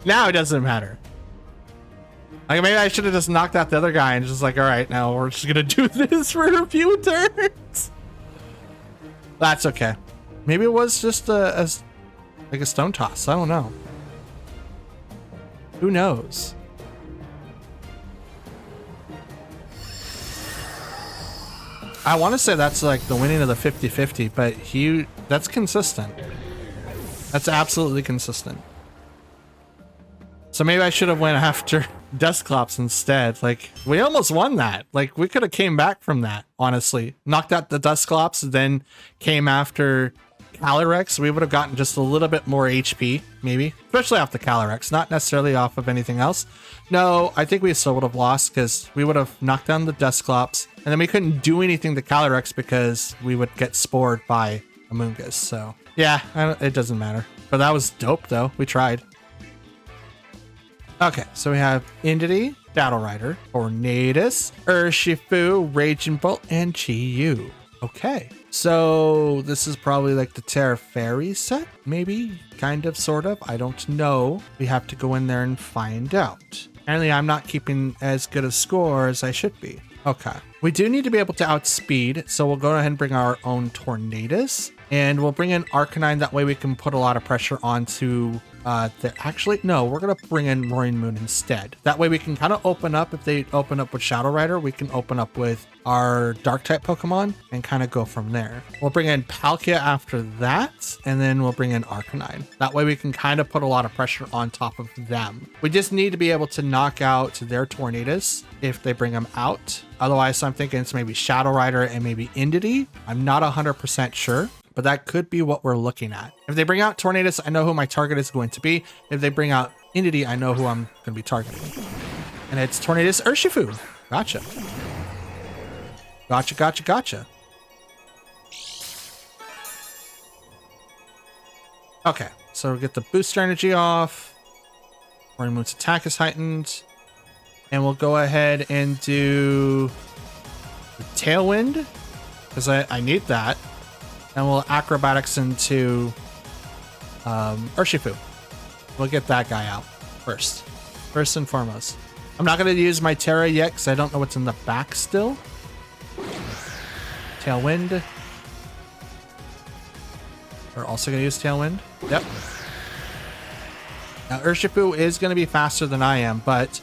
Speaker 1: Now it doesn't matter. Like, maybe I should have just knocked out the other guy and just like, all right, now we're just gonna do this for a few turns. That's okay. Maybe it was just like a stone toss. I don't know. Who knows? I want to say that's like the winning of the 50-50, but that's consistent. That's absolutely consistent. So maybe I should have went after Dusclops instead. Like, we almost won that. Like, we could have came back from that, honestly. Knocked out the Dusclops, then came after Calyrex. We would have gotten just a little bit more HP, maybe. Especially off the Calyrex, not necessarily off of anything else. No, I think we still would have lost because we would have knocked down the Dusclops, and then we couldn't do anything to Calyrex because we would get spored by Amoonguss. So, yeah, it doesn't matter. But that was dope, though. We tried. Okay, so we have Indity, Battle Rider, Tornadus, Urshifu, Raging Bolt, and Chi-Yu. Okay, so this is probably like the Terra Fairy set, maybe, kind of, sort of. I don't know. We have to go in there and find out. Apparently, I'm not keeping as good a score as I should be. Okay, we do need to be able to outspeed, so we'll go ahead and bring our own Tornadus, and we'll bring in Arcanine. That way we can put a lot of pressure onto actually, no, we're going to bring in Roaring Moon instead. That way we can kind of open up. If they open up with Shadow Rider, we can open up with our Dark type Pokemon and kind of go from there. We'll bring in Palkia after that, and then we'll bring in Arcanine. That way we can kind of put a lot of pressure on top of them. We just need to be able to knock out their Tornadus if they bring them out. Otherwise, I'm thinking it's maybe Shadow Rider and maybe Indity. I'm not 100% sure, but that could be what we're looking at. If they bring out Tornadus, I know who my target is going to be. If they bring out Indity, I know who I'm going to be targeting. And it's Tornadus Urshifu. Gotcha. Gotcha. Okay, so we'll get the booster energy off. Roaring Moon's attack is heightened. And we'll go ahead and do the Tailwind, because I need that. And we'll acrobatics into Urshifu. We'll get that guy out first and foremost. I'm not going to use my Terra yet because I don't know what's in the back still. Tailwind. We're also going to use Tailwind. Yep. Now Urshifu is going to be faster than I am, but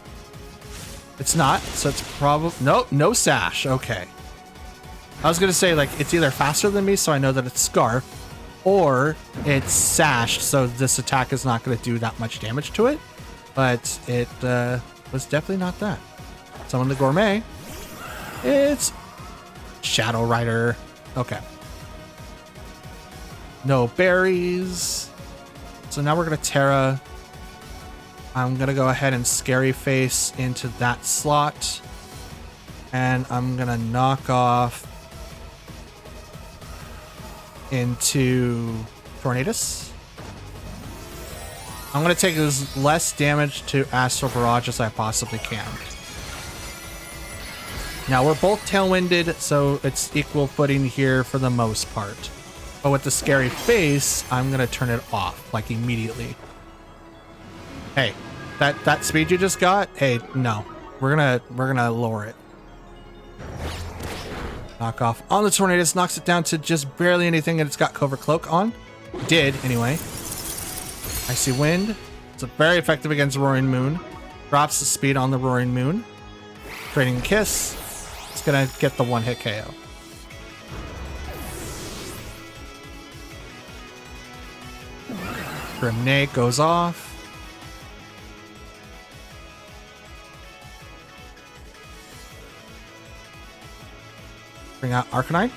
Speaker 1: it's not. So it's probably no Sash. Okay. I was going to say, like, it's either faster than me, so I know that it's Scarf, or it's Sashed, so this attack is not going to do that much damage to it. But it was definitely not that. Summon the Gourmet. It's Shadow Rider. Okay. No berries. So now we're going to Terra. I'm going to go ahead and Scary Face into that slot. And I'm going to knock off into Tornadus. I'm going to take as less damage to Astral Barrage as I possibly can. Now, we're both tailwinded, so it's equal footing here for the most part. But with the scary face, I'm going to turn it off, like, immediately. Hey, that speed you just got? Hey, no. We're gonna lower it. Knock off on the Tornadus, knocks it down to just barely anything, and it's got Covert Cloak on. Did, anyway. Icy Wind. It's very effective against Roaring Moon. Drops the speed on the Roaring Moon. Trading Kiss. It's gonna get the one-hit KO. Grenade goes off. Bring out Arcanine.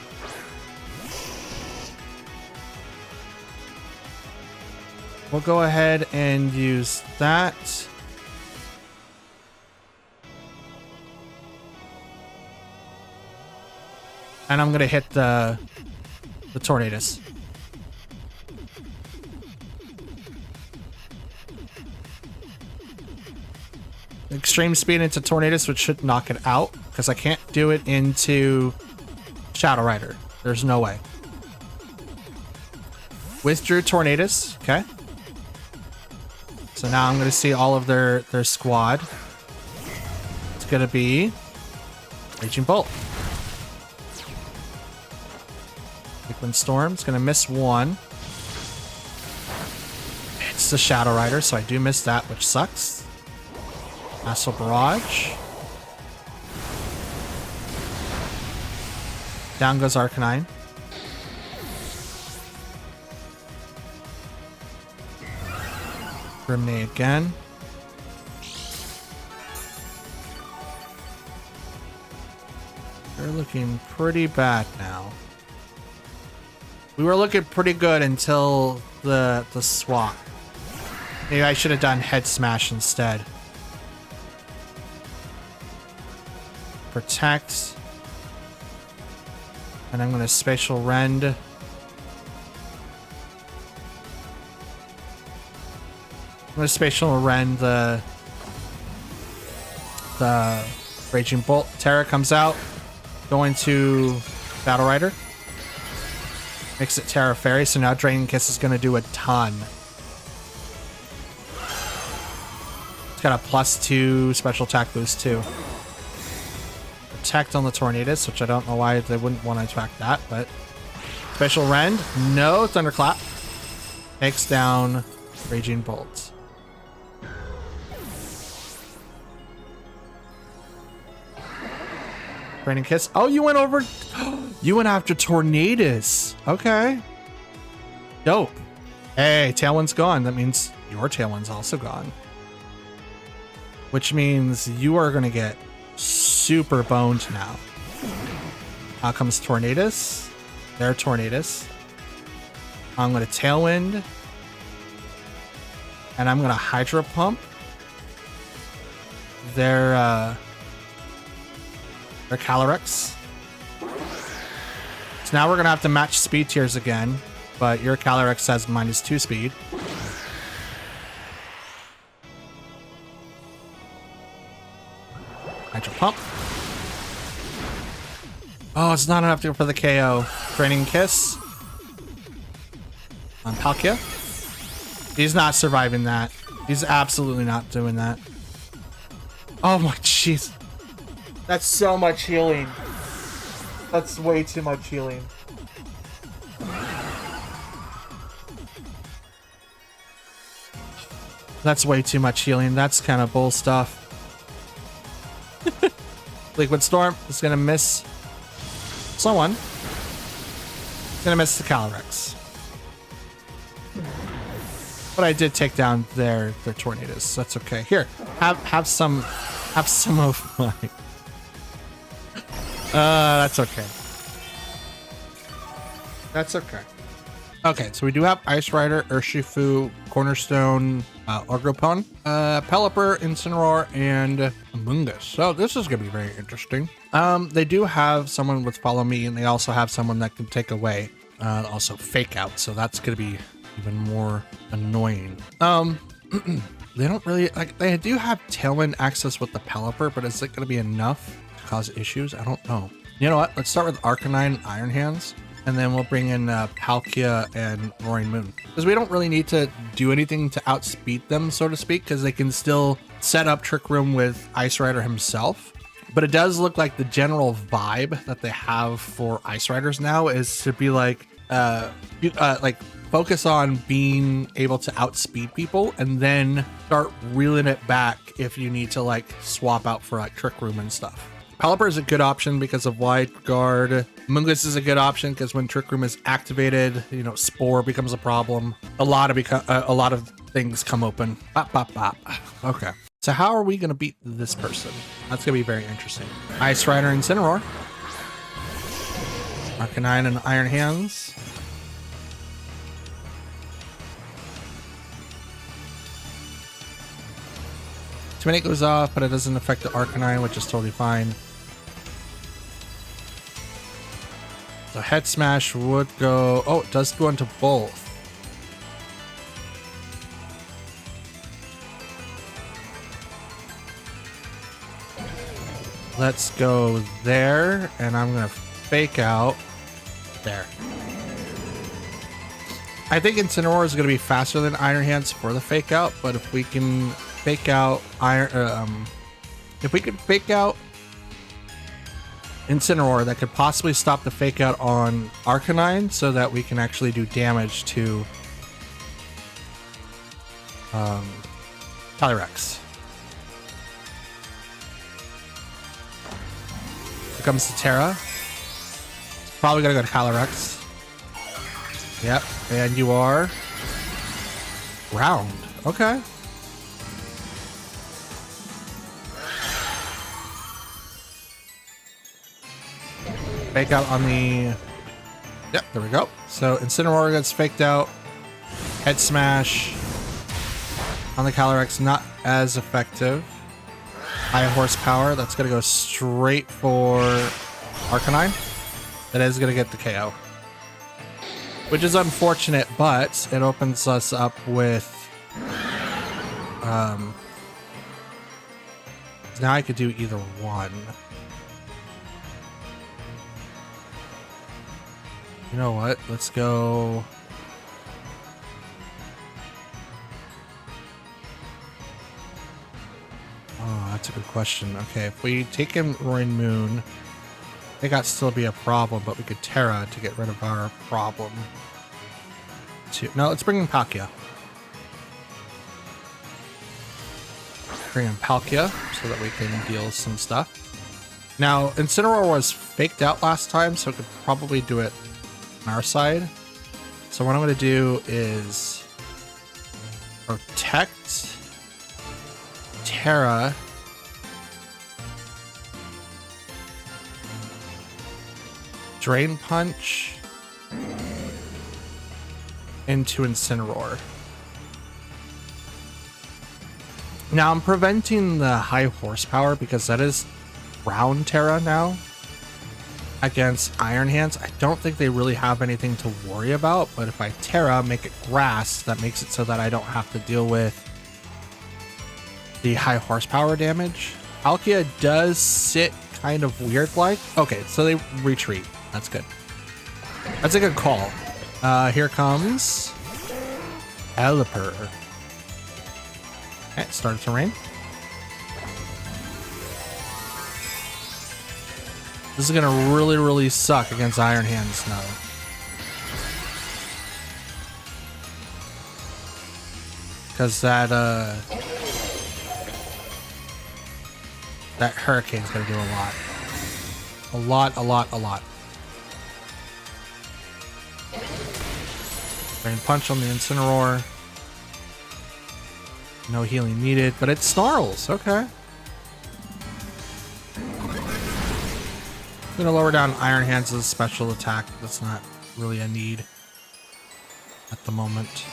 Speaker 1: We'll go ahead and use that. And I'm gonna hit the Tornadus. Extreme speed into Tornadus, which should knock it out, because I can't do it into Shadow Rider. There's no way. Withdrew Tornadus. Okay. So now I'm going to see all of their squad. It's going to be Raging Bolt. Liquid Storm's going to miss one. It's the Shadow Rider, so I do miss that, which sucks. Astral Barrage. Down goes Arcanine. Grimnay again. They're looking pretty bad now. We were looking pretty good until the swap. Maybe I should have done Head Smash instead. Protect. And I'm going to Spatial Rend. I'm going to Spatial Rend the Raging Bolt. Terra comes out. Going to Battle Rider. Makes it Terra Fairy, so now Draining Kiss is going to do a ton. It's got a +2 special attack boost too. Protect on the Tornadus, which I don't know why they wouldn't want to attack that, but Special Rend, no Thunderclap. Takes down Raging Bolt. Draining Kiss. Oh, you went over. You went after Tornadus. Okay. Dope. Hey, Tailwind's gone. That means your Tailwind's also gone. Which means you are going to get super boned now. Out comes Tornadus. Their Tornadus. I'm going to Tailwind. And I'm going to Hydro Pump. Their Calyrex. So now we're going to have to match speed tiers again. But your Calyrex has -2 speed. Hydro Pump. Oh, it's not enough to go for the KO. Draining Kiss. On Palkia. He's not surviving that. He's absolutely not doing that. Oh my jeez. That's so much healing. That's way too much healing. That's way too much healing. That's kind of bull stuff. Liquid Storm is going to miss someone. Going to miss the Calyrex. But I did take down their Tornadus. That's okay. Here, have some of mine. That's okay. That's okay. Okay, so we do have Ice Rider, Urshifu, Cornerstone, Orgrimmon, Pelipper, Incineroar, and Amoonguss. So this is going to be very interesting. They do have someone with Follow Me, and they also have someone that can take away. Also fake out, so that's gonna be even more annoying. They don't really like, they do have tailwind access with the Pelipper, but is it gonna be enough to cause issues? I don't know. You know what? Let's start with Arcanine and Iron Hands, and then we'll bring in Palkia and Roaring Moon, because we don't really need to do anything to outspeed them, so to speak, because they can still set up Trick Room with Ice Rider himself. But it does look like the general vibe that they have for Ice Riders now is to be like focus on being able to outspeed people, and then start reeling it back if you need to like swap out for like Trick Room and stuff. Pelipper is a good option because of Wide Guard. Mungus is a good option because when Trick Room is activated, you know, Spore becomes a problem. A lot of things come open. Bop, bop, bop. Okay. So how are we going to beat this person? That's going to be very interesting. Ice Rider and Incineroar. Arcanine and Iron Hands. Timidate goes off, but it doesn't affect the Arcanine, which is totally fine. So Head Smash would go... Oh, it does go into both. Let's go there, and I'm going to fake out there. I think Incineroar is going to be faster than Iron Hands for the fake out, but if we can fake out Incineroar, that could possibly stop the fake out on Arcanine so that we can actually do damage to Calyrex. Here comes the Terra. Probably gonna go to Calyrex. Yep, and you are round. Okay. Fake out on the... Yep, there we go. So Incineroar gets faked out. Head Smash on the Calyrex, not as effective. High horsepower, that's going to go straight for Arcanine. That is going to get the KO. Which is unfortunate, but it opens us up with... now I could do either one. You know what? Let's go... Oh, that's a good question. Okay, if we take in Roaring Moon, I think that'd still be a problem, but we could Terra to get rid of our problem. No, let's bring in Palkia. Bring in Palkia so that we can deal some stuff. Now, Incineroar was faked out last time, so it could probably do it on our side. So what I'm going to do is protect Terra, Drain Punch into Incineroar. Now I'm preventing the high horsepower because that is round Terra now against Iron Hands. I don't think they really have anything to worry about, but if I Terra, make it grass, that makes it so that I don't have to deal with the high horsepower damage. Palkia does sit kind of weird like. Okay, so they retreat. That's good. That's a good call. Here comes Pelipper. Okay, it started to rain. This is gonna really, really suck against Iron Hands now. Because that Hurricane's gonna do a lot. A lot, a lot, a lot. Drain Punch on the Incineroar. No healing needed, but it snarls. Okay. I'm gonna lower down Iron Hands' special attack. That's not really a need at the moment.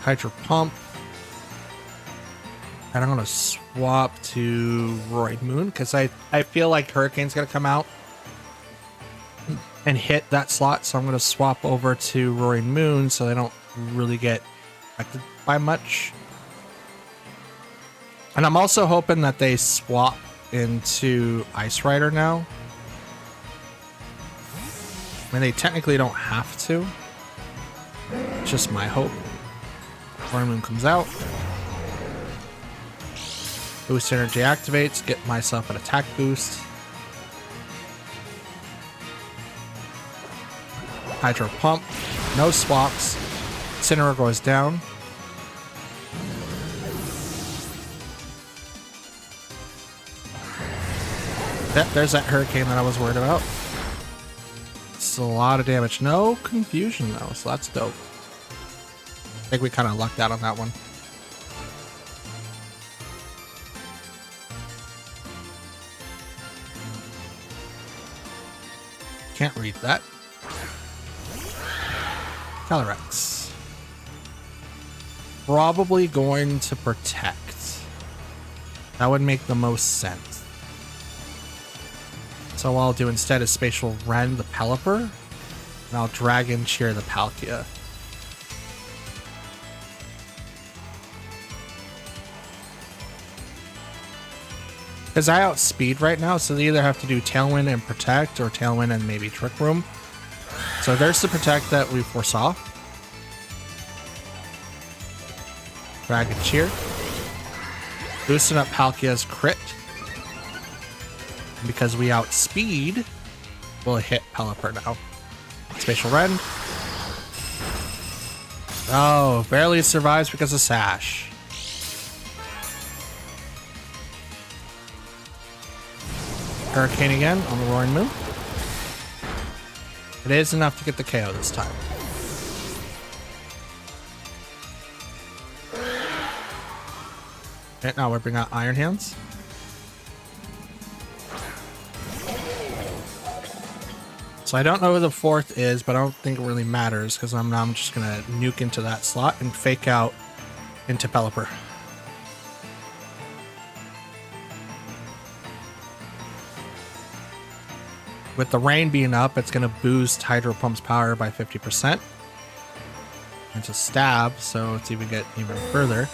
Speaker 1: Hydro Pump. And I'm gonna swap to Roid Moon because I feel like Hurricane's gonna come out and hit that slot. So I'm gonna swap over to Roid Moon so they don't really get affected by much. And I'm also hoping that they swap into Ice Rider now. I mean, they technically don't have to. It's just my hope. Roid Moon comes out. Boost energy activates, get myself an attack boost. Hydro Pump, no swaps. Incineroar goes down. Yep, there's that Hurricane that I was worried about. It's a lot of damage. No confusion though, so that's dope. I think we kind of lucked out on that one. Can't read that. Calyrex. Probably going to protect. That would make the most sense. So what I'll do instead is Spatial Rend the Pelipper, and I'll Dragon Cheer the Palkia. Because I outspeed right now, so they either have to do Tailwind and Protect, or Tailwind and maybe Trick Room. So there's the Protect that we foresaw. Dragon Cheer. Boosting up Palkia's crit. And because we outspeed, we'll hit Pelipper now. Spatial Rend. Oh, barely survives because of Sash. Hurricane again on the Roaring Moon. It is enough to get the KO this time. Okay, now we're bringing out Iron Hands. So I don't know who the fourth is, but I don't think it really matters because I'm just gonna nuke into that slot and fake out into Pelipper. With the rain being up, it's going to boost Hydro Pump's power by 50%. It's a stab, so let's even get even further.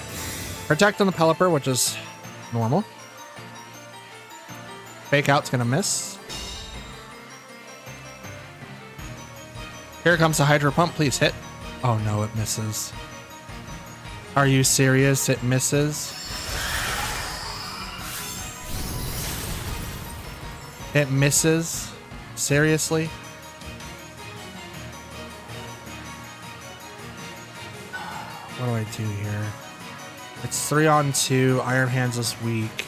Speaker 1: Protect on the Pelipper, which is normal. Fake Out's going to miss. Here comes the Hydro Pump. Please hit. Oh no, it misses. Are you serious? It misses. It misses. Seriously? What do I do here? It's 3-on-2. Iron Hands is weak.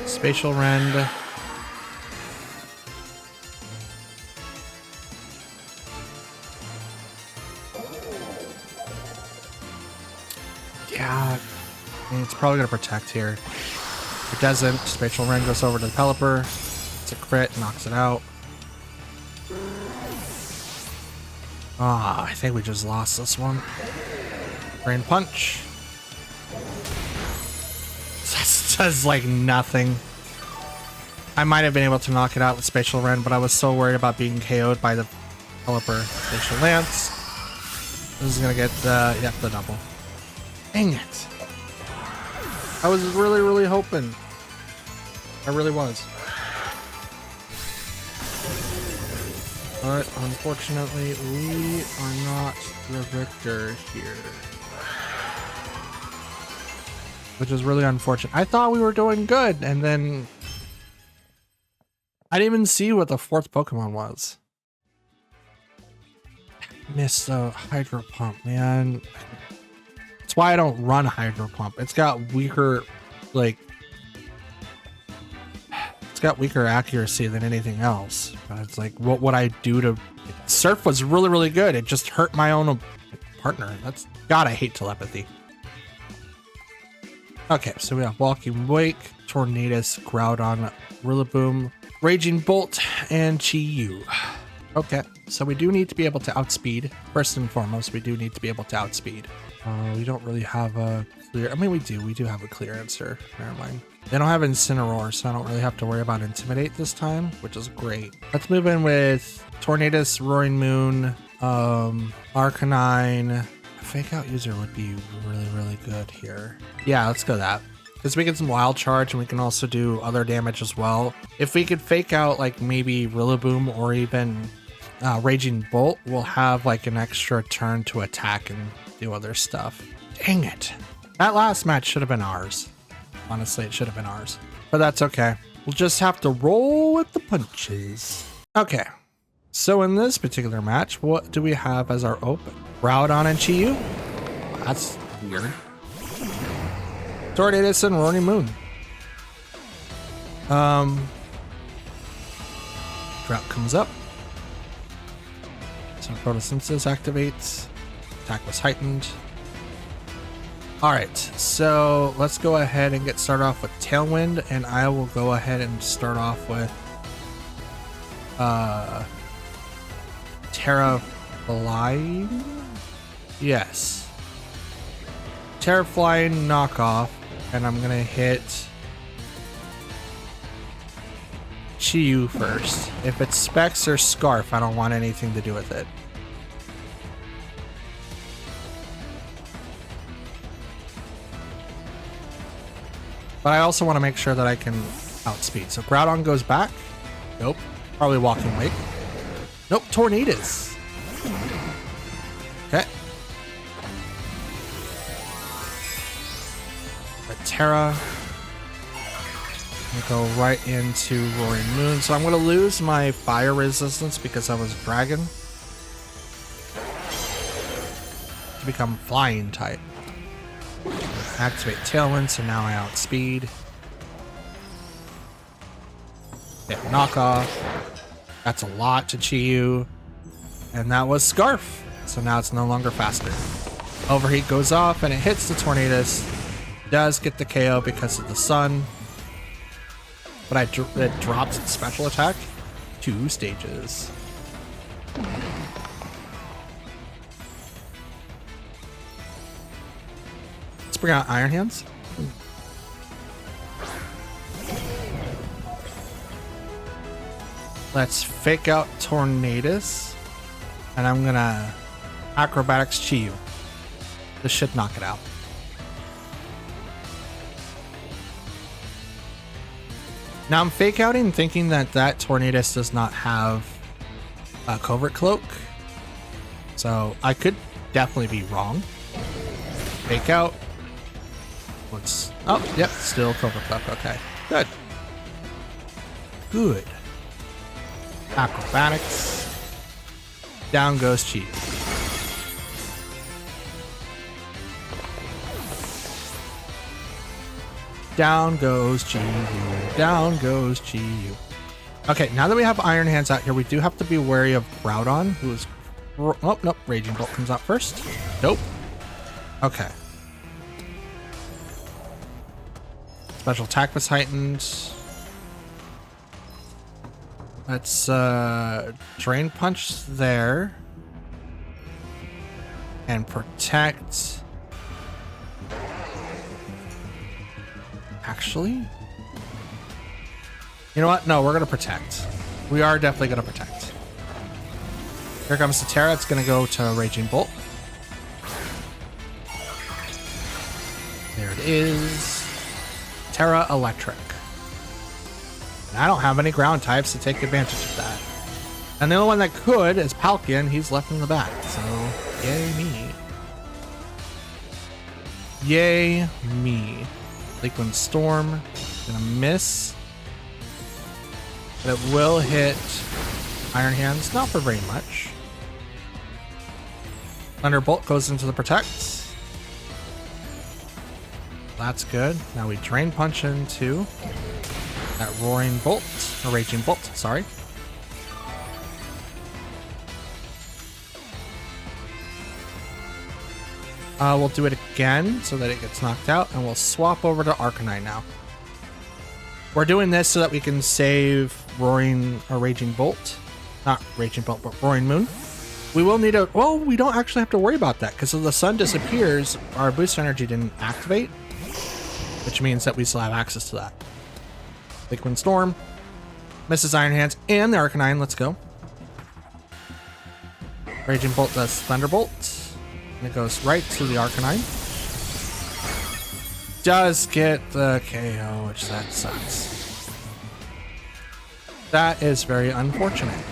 Speaker 1: Spatial Rend. Yeah, it's probably going to protect here. If it doesn't, Spatial Rend goes over to the Pelipper. It's a crit, knocks it out. Ah, I think we just lost this one. Brain Punch. That does like nothing. I might have been able to knock it out with Spatial Rend, but I was so worried about being KO'd by the Pelipper. Spatial Lance. This is going to get the double. Dang it. I was really hoping. I really was. But unfortunately, we are not the victor here. Which is really unfortunate. I thought we were doing good, and then I didn't even see what the fourth Pokemon was. Missed the Hydro Pump, man. That's why I don't run Hydro Pump. It's got weaker, like, it's got weaker accuracy than anything else. But it's like, what would I do to... Surf was really good. It just hurt my own partner. God, I hate telepathy. Okay, so we have Walking Wake. Tornadus, Groudon, Rillaboom, Raging Bolt, and Chi-Yu. Okay, so we do need to be able to outspeed. First and foremost, we do need to be able to outspeed. We don't really have a clear... I mean, we do have a clear answer. Never mind. They don't have Incineroar, so I don't really have to worry about Intimidate this time, which is great. Let's move in with Tornadus, Roaring Moon, Arcanine. A Fake Out user would be really, really good here. Yeah, let's go that. Because we get some Wild Charge and we can also do other damage as well. If we could Fake Out like maybe Rillaboom or even Raging Bolt, we'll have like an extra turn to attack and do other stuff. Dang it. That last match should have been ours. Honestly, it should have been ours. But that's okay. We'll just have to roll with the punches. Okay. So in this particular match, what do we have as our open? Groudon and Chi-Yu? That's weird. Tornadus and Roaring Moon. Drought comes up. So Photosynthesis activates. Attack was heightened. Alright, so let's go ahead and get started off with Tailwind, and I will go ahead and start off with Terraflying? Yes. Terraflying knockoff, and I'm gonna hit Chi-Yu first. If it's Specs or Scarf, I don't want anything to do with it. But I also want to make sure that I can outspeed. So Groudon goes back. Nope. Probably Walking Wake. Nope. Tornadus. Okay. The Terra. I'm gonna go right into Roaring Moon. So I'm going to lose my fire resistance because I was Dragon to become Flying type. Activate Tailwind, so now I outspeed. Yeah, knockoff. That's a lot to Chi-Yu. And that was Scarf. So now it's no longer faster. Overheat goes off and it hits the Tornadus. Does get the KO because of the sun. But it drops its special attack 2 stages. Bring out Iron Hands. Let's Fake Out Tornadus. And I'm gonna Acrobatics Chi-Yu. This should knock it out. Now I'm Fake Outing thinking that Tornadus does not have a Covert Cloak. So I could definitely be wrong. Fake Out. Oh, yep, still Covert Cloak. Okay, good. Good. Acrobatics. Down goes Chi. Down goes Chi. Down goes Chi. Okay, now that we have Iron Hands out here, we do have to be wary of Groudon, who is... Oh, nope, Raging Bolt comes out first. Nope. Okay. Special attack was heightened. Let's Drain Punch there. And protect. Actually? You know what? No, we're going to protect. We are definitely going to protect. Here comes the Terra. It's going to go to Raging Bolt. There it is. Terra Electric. And I don't have any ground types to take advantage of that. And the only one that could is Palkia, he's left in the back. So, yay me. Yay me. Liquid Storm. Gonna miss. But it will hit Iron Hands. Not for very much. Thunderbolt goes into the Protect. That's good. Now we Drain Punch into that Roaring Bolt, or Raging Bolt, sorry. We'll do it again so that it gets knocked out, and we'll swap over to Arcanine now. We're doing this so that we can save Raging Bolt. Not Raging Bolt, but Roaring Moon. We will need a... Well, we don't actually have to worry about that because if the sun disappears, our boost energy didn't activate, which means that we still have access to that. Big Wind Storm. Misses Iron Hands and the Arcanine. Let's go. Raging Bolt does Thunderbolt. And it goes right to the Arcanine. Does get the KO, which that sucks. That is very unfortunate.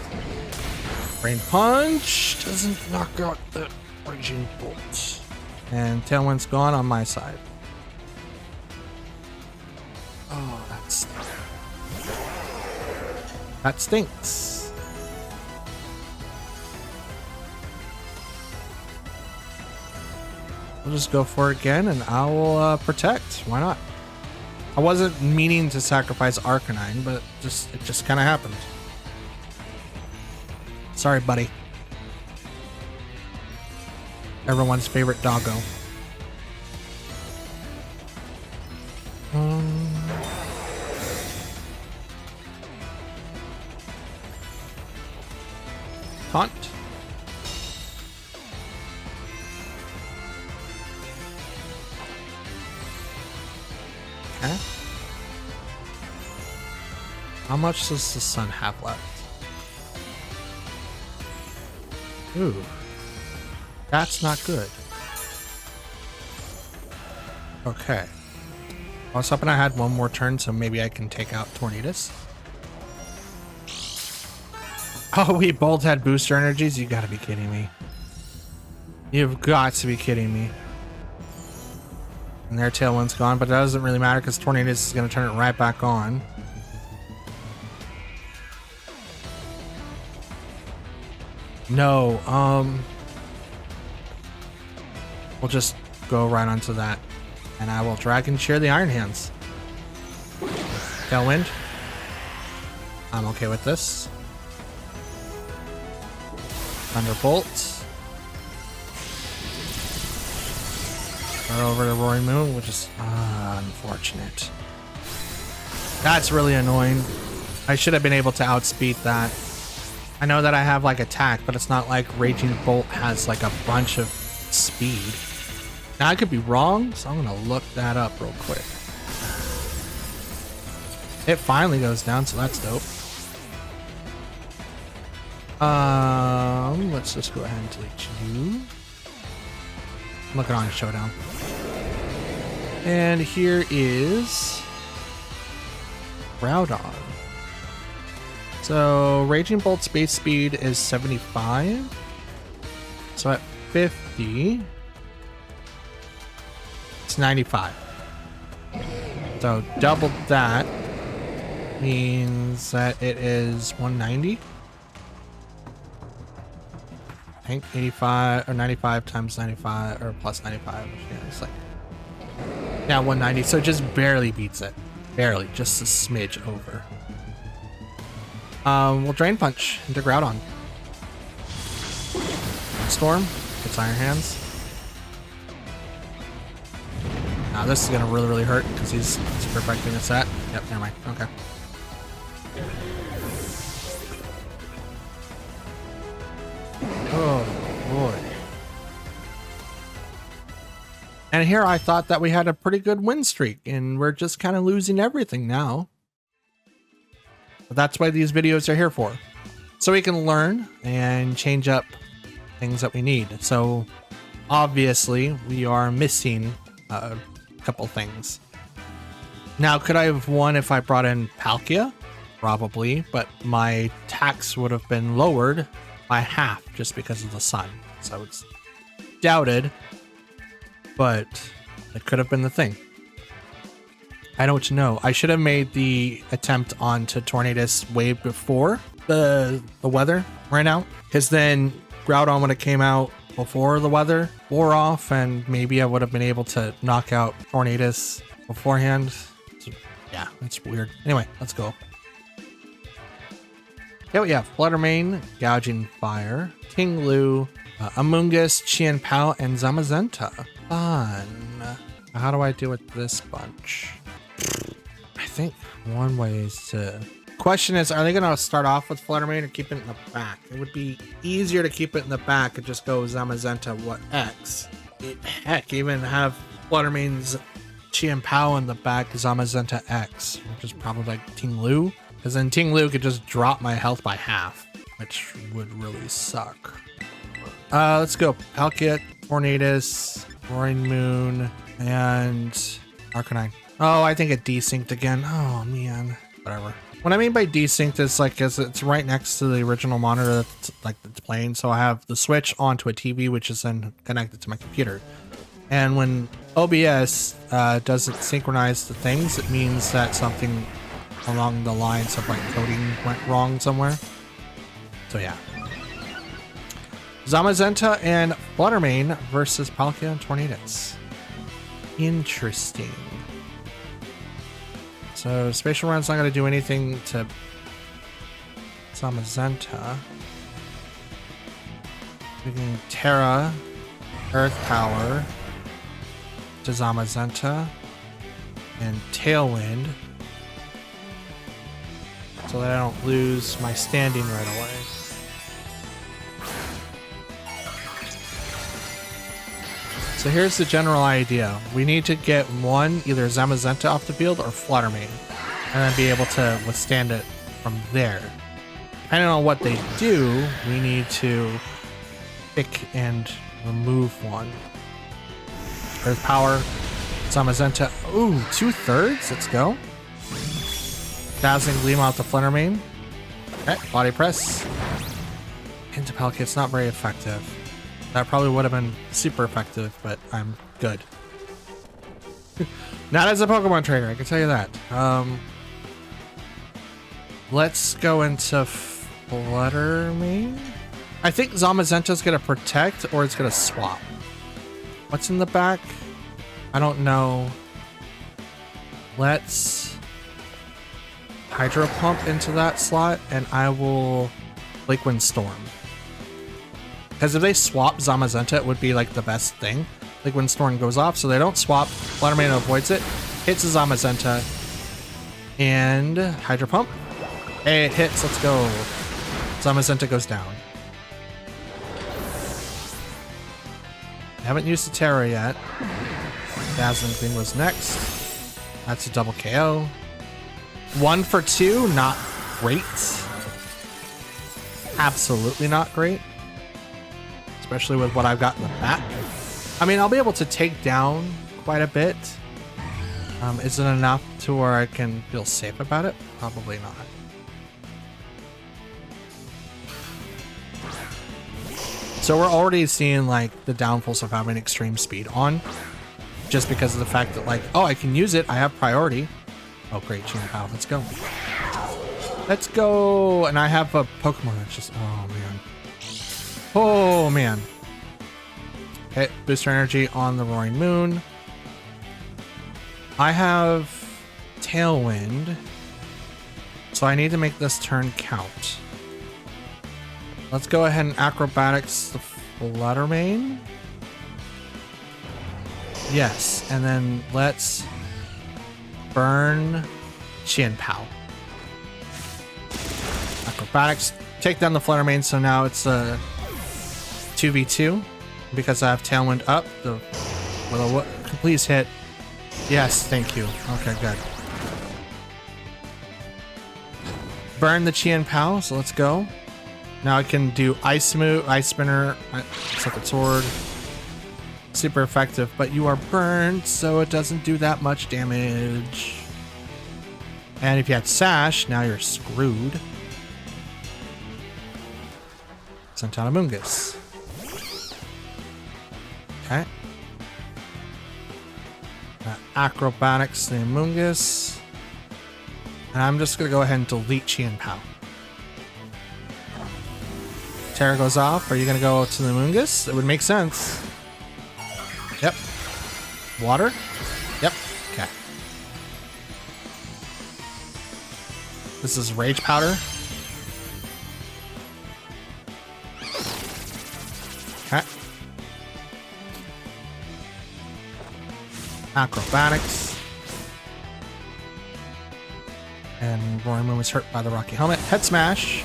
Speaker 1: Rain Punch doesn't knock out the Raging Bolt. And Tailwind's gone on my side. Oh, that stinks. That stinks. We'll just go for it again, and I will protect. Why not? I wasn't meaning to sacrifice Arcanine, but it just kind of happened. Sorry, buddy. Everyone's favorite doggo. Taunt. Okay. How much does the sun have left? Ooh. That's not good. Okay. I was hoping I had one more turn so maybe I can take out Tornadus. Oh, we both had booster energies? You gotta be kidding me. You've got to be kidding me. And their Tailwind's gone, but that doesn't really matter because Tornadus is gonna turn it right back on. No, we'll just go right onto that. And I will Dragon Cheer the Iron Hands. Tailwind. I'm okay with this. Thunderbolt. Right over to Roaring Moon, which is unfortunate. That's really annoying. I should have been able to outspeed that. I know that I have like attack, but it's not like Raging Bolt has like a bunch of speed. Now I could be wrong, so I'm gonna look that up real quick. It finally goes down, so that's dope. Let's just go ahead and delete you. I'm looking on Showdown. And here is Groudon. So Raging Bolt's base speed is 75. So at 50, it's 95. So double that means that it is 190. I think 85 or 95 times 95 or plus 95. Yeah, it's like, yeah, 190. So it just barely beats it. Barely, just a smidge over. We'll Drain Punch into Groudon. Storm gets Iron Hands. Now this is gonna really hurt because he's perfecting a set. Yep, never mind. Okay. Oh boy. And here I thought that we had a pretty good win streak, and we're just kind of losing everything now. But that's why these videos are here for. So we can learn and change up things that we need. So obviously we are missing a couple things. Now, could I have won if I brought in Palkia? Probably, but my tax would have been lowered by half just because of the sun. So it's doubted, but it could have been the thing. I don't know. I should have made the attempt onto Tornadus way before the weather ran out, because then Groudon would have came out before the weather wore off, and maybe I would have been able to knock out Tornadus beforehand. So, yeah, that's weird. Anyway, let's go. Here we have Fluttermane, Gouging Fire, Tinglu, Amoonguss, Qianpao, and Zamazenta. Fun. How do I deal with this bunch? I think one way is to... Question is, are they going to start off with Fluttermane or keep it in the back? It would be easier to keep it in the back and just go Zamazenta what X. Heck, even have Fluttermane's Chien-Pao in the back, Zamazenta X, which is probably like Ting Lu. Because then Ting Lu could just drop my health by half, which would really suck. Let's go Palkia, Tornadus, Roaring Moon, and Arcanine. Oh, I think it desynced again. Oh, man. Whatever. What I mean by desynced is like, it's right next to the original monitor that's like it's playing. So I have the switch onto a TV, which is then connected to my computer. And when OBS doesn't synchronize the things, it means that something along the lines of like coding went wrong somewhere. So yeah. Zamazenta and Fluttermane versus Palkia and Tornadus. Interesting. So Spatial Run's not going to do anything to Zamazenta. We can Terra, Earth Power to Zamazenta, and Tailwind, so that I don't lose my standing right away. So here's the general idea. We need to get one, either Zamazenta off the field or Fluttermane, and then be able to withstand it from there. Depending on what they do, we need to pick and remove one. Earth Power, Zamazenta. Ooh, 2/3? Let's go. Dazzling Gleam out the Fluttermane. Okay, Body Press. Into Palkia, it's not very effective. That probably would have been super effective, but I'm good. Not as a Pokemon trainer, I can tell you that. Let's go into Fluttermane. I think Zamazenta's gonna protect or it's gonna swap. What's in the back? I don't know. Let's Hydro Pump into that slot and I will Liquid Storm. Because if they swap Zamazenta, it would be like the best thing. Liquid Storm goes off, so they don't swap. Fluttermane avoids it. Hits the Zamazenta. And Hydro Pump. Hey, it hits. Let's go. Zamazenta goes down. I haven't used the Terra yet. Dazzling Gleam was next. That's a double KO. 1 for 2. Not great. Absolutely not great. Especially with what I've got in the back. I mean, I'll be able to take down quite a bit. Is it enough to where I can feel safe about it? Probably not. So we're already seeing like the downfalls of having extreme speed on. Just because of the fact that like, oh, I can use it. I have priority. Oh, great. Chien-Pao. Let's go. Let's go. And I have a Pokemon that's just, oh man. Oh man. Okay, booster energy on the Roaring Moon. I have Tailwind, so I need to make this turn count. Let's go ahead and Acrobatics the Fluttermane. Yes, and then let's burn Chien-Pao. Acrobatics, take down the Fluttermane, so now it's a 2v2 because I have Tailwind up. Please hit. Yes, thank you. Okay, good. Burn the Chien-Pao, so let's go. Now I can do Ice Move, Ice Spinner, Second Sword. Super effective, but you are burned, so it doesn't do that much damage. And if you had Sash, now you're screwed. Santana Mungus. Okay. Acrobatics the Mungus. And I'm just going to go ahead and delete Chien-Pao. Terra goes off. Are you going to go to the Mungus? It would make sense. Yep. Water? Yep. Okay. This is Rage Powder. Okay. Acrobatics. And Roaring Moon was hurt by the Rocky Helmet. Head smash.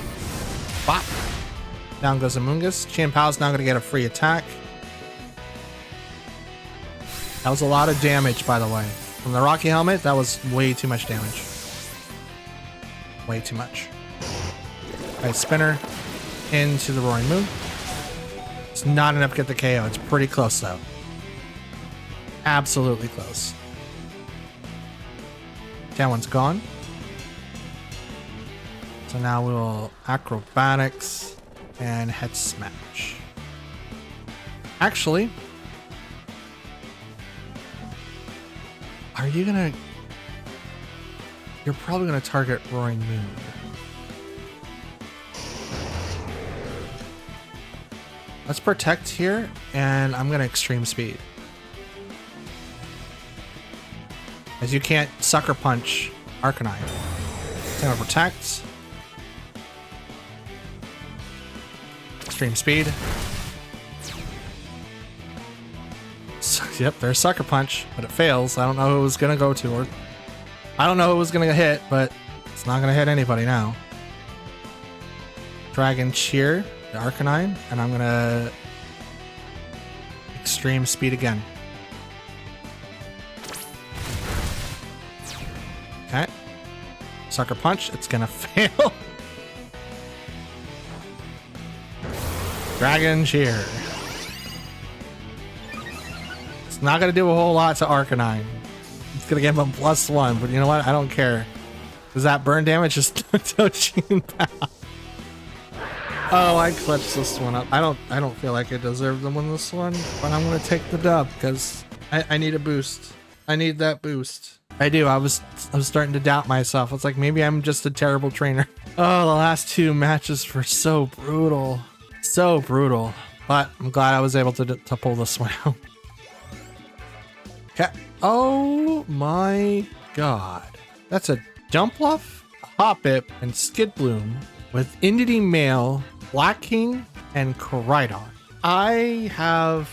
Speaker 1: Bop. Down goes Amoonguss. Chien-Pao's now going to get a free attack. That was a lot of damage, by the way. From the Rocky Helmet, that was way too much damage. Way too much. Alright, Spinner into the Roaring Moon. It's not enough to get the KO. It's pretty close, though. Absolutely close. That one's gone. So now we'll acrobatics and head smash. Actually, are you gonna... You're probably gonna target Roaring Moon. Let's protect here, and I'm gonna extreme speed. As you can't sucker punch Arcanine. So I'm gonna protect. Extreme speed. So, yep, there's sucker punch, but it fails. I don't know who it was gonna go to, or I don't know who it was gonna hit, but it's not gonna hit anybody now. Dragon Cheer, the Arcanine, and I'm gonna extreme speed again. Okay. Sucker punch, it's gonna fail. Dragon Cheer. It's not gonna do a whole lot to Arcanine. It's gonna give him +1, but you know what? I don't care. Does that burn damage just touching power? Oh, I clutched this one up. I don't feel like I deserve to win this one, but I'm gonna take the dub because I need a boost. I need that boost. I do. I was starting to doubt myself. It's like maybe I'm just a terrible trainer. Oh, the last two matches were so brutal. So brutal. But I'm glad I was able to pull this one out. Okay. Oh my god. That's a Jumpluff, Hoppip, and Skidbloom with Entity Male, Black King, and Koraidon. I have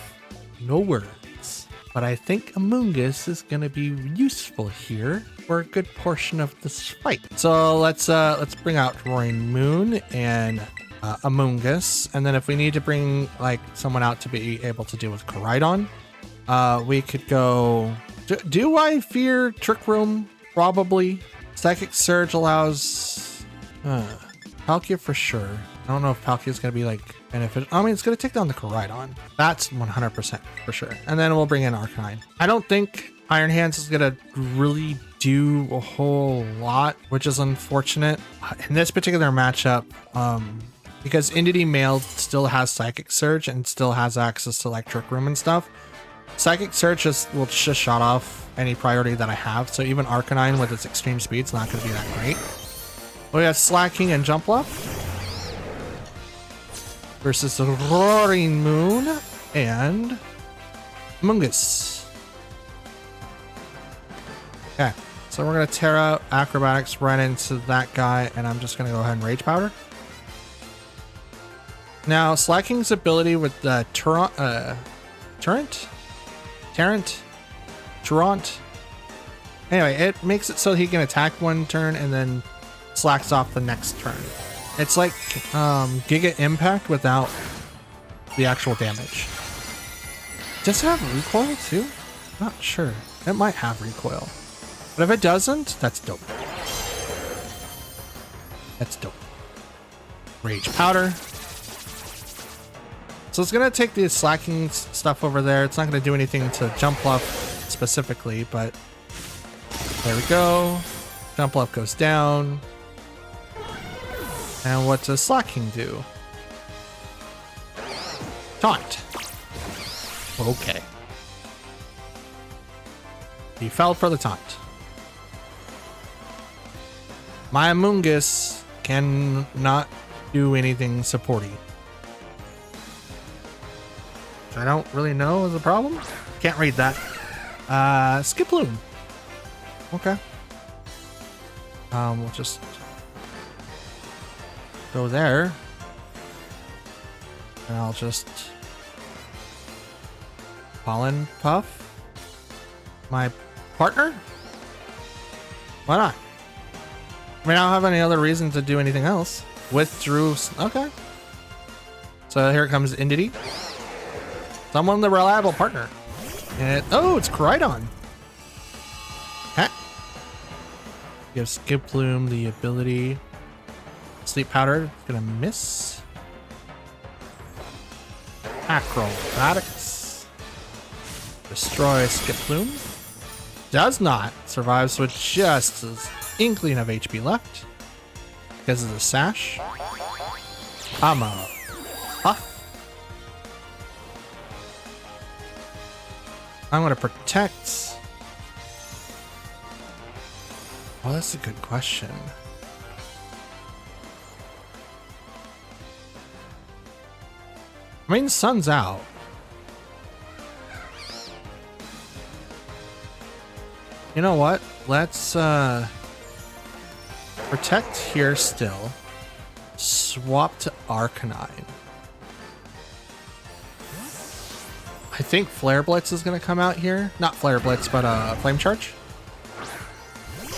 Speaker 1: no words, but I think Amoonguss is going to be useful here for a good portion of this fight. So let's bring out Roaring Moon and Amoonguss, and then if we need to bring like someone out to be able to deal with Koraidon, we could go. Do I fear Trick Room? Probably. Psychic Surge allows Palkia for sure. I don't know if Palkia is going to be like beneficial. I mean, it's going to take down the Koraidon. That's 100% for sure. And then we'll bring in Arcanine. I don't think Iron Hands is going to really do a whole lot, which is unfortunate in this particular matchup. Because Entity Male still has Psychic Surge and still has access to like Trick Room and stuff. Psychic Surge will just shut off any priority that I have. So even Arcanine with its extreme speed is not going to be that great. We got Slacking and Jumpluff versus the Roaring Moon and Amoonguss. Okay, so we're going to tear out Acrobatics right into that guy, and I'm just going to go ahead and Rage Powder. Now, Slacking's ability with the Tarrant? Anyway, it makes it so he can attack one turn and then slacks off the next turn. It's like Giga Impact without the actual damage. Does it have recoil too? Not sure. It might have recoil. But if it doesn't, that's dope. That's dope. Rage Powder. So it's going to take the Slacking stuff over there. It's not going to do anything to Jumpluff specifically, but there we go. Jumpluff goes down. And what does Slacking do? Taunt. Okay. He fell for the taunt. My Amoonguss cannot do anything supporty. I don't really know is a problem. Can't read that. Skiploom. Okay. We'll just go there. And I'll just Pollen Puff my partner. Why not? I mean, I don't have any other reason to do anything else. Withdrew. Okay. So here comes Indity. Someone the reliable partner. And oh, it's Koraidon. Okay. Gives Skiploom the ability. Sleep Powder. Gonna miss. Acrobatics. Destroy Skiploom. Does not. Survives with just an inkling of HP left. Because of the sash. I'm a huff. I'm gonna protect. Oh, that's a good question. I mean, sun's out. You know what? Let's protect here still. Swap to Arcanine. I think Flare Blitz is gonna come out here. Not Flare Blitz, but Flame Charge.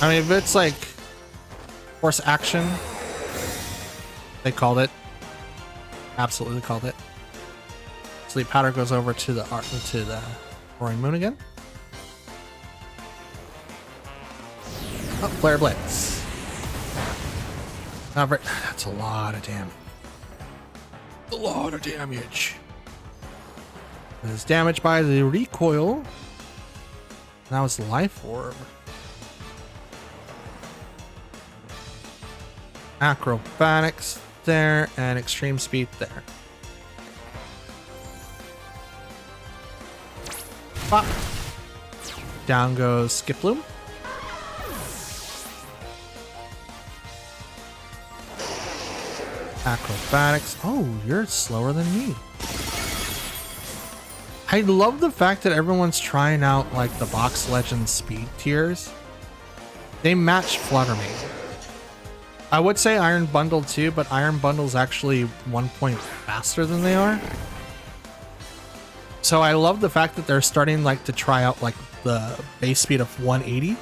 Speaker 1: I mean, if it's like Force Action, they called it. Absolutely called it. Sleep Powder goes over to the Roaring Moon again. Oh, Flare Blitz. That's a lot of damage. A lot of damage. It is damaged by the recoil. Now it's Life Orb. Acrobatics there and Extreme Speed there. Pop. Down goes Skiploom. Acrobatics. Oh, you're slower than me. I love the fact that everyone's trying out like the Box Legends speed tiers. They match Flutter Mane. I would say Iron Bundle too, but Iron Bundle's actually 1 point faster than they are. So I love the fact that they're starting like to try out like the base speed of 180.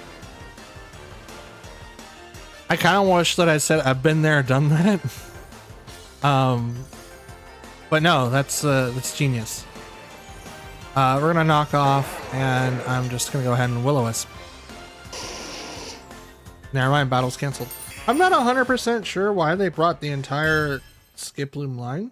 Speaker 1: I kind of wish that I said I've been there, done that. But no, that's genius. We're gonna knock off, and I'm just gonna go ahead and Will-O-Wisp. Never mind, battle's canceled. I'm not 100% sure why they brought the entire Skiploom line.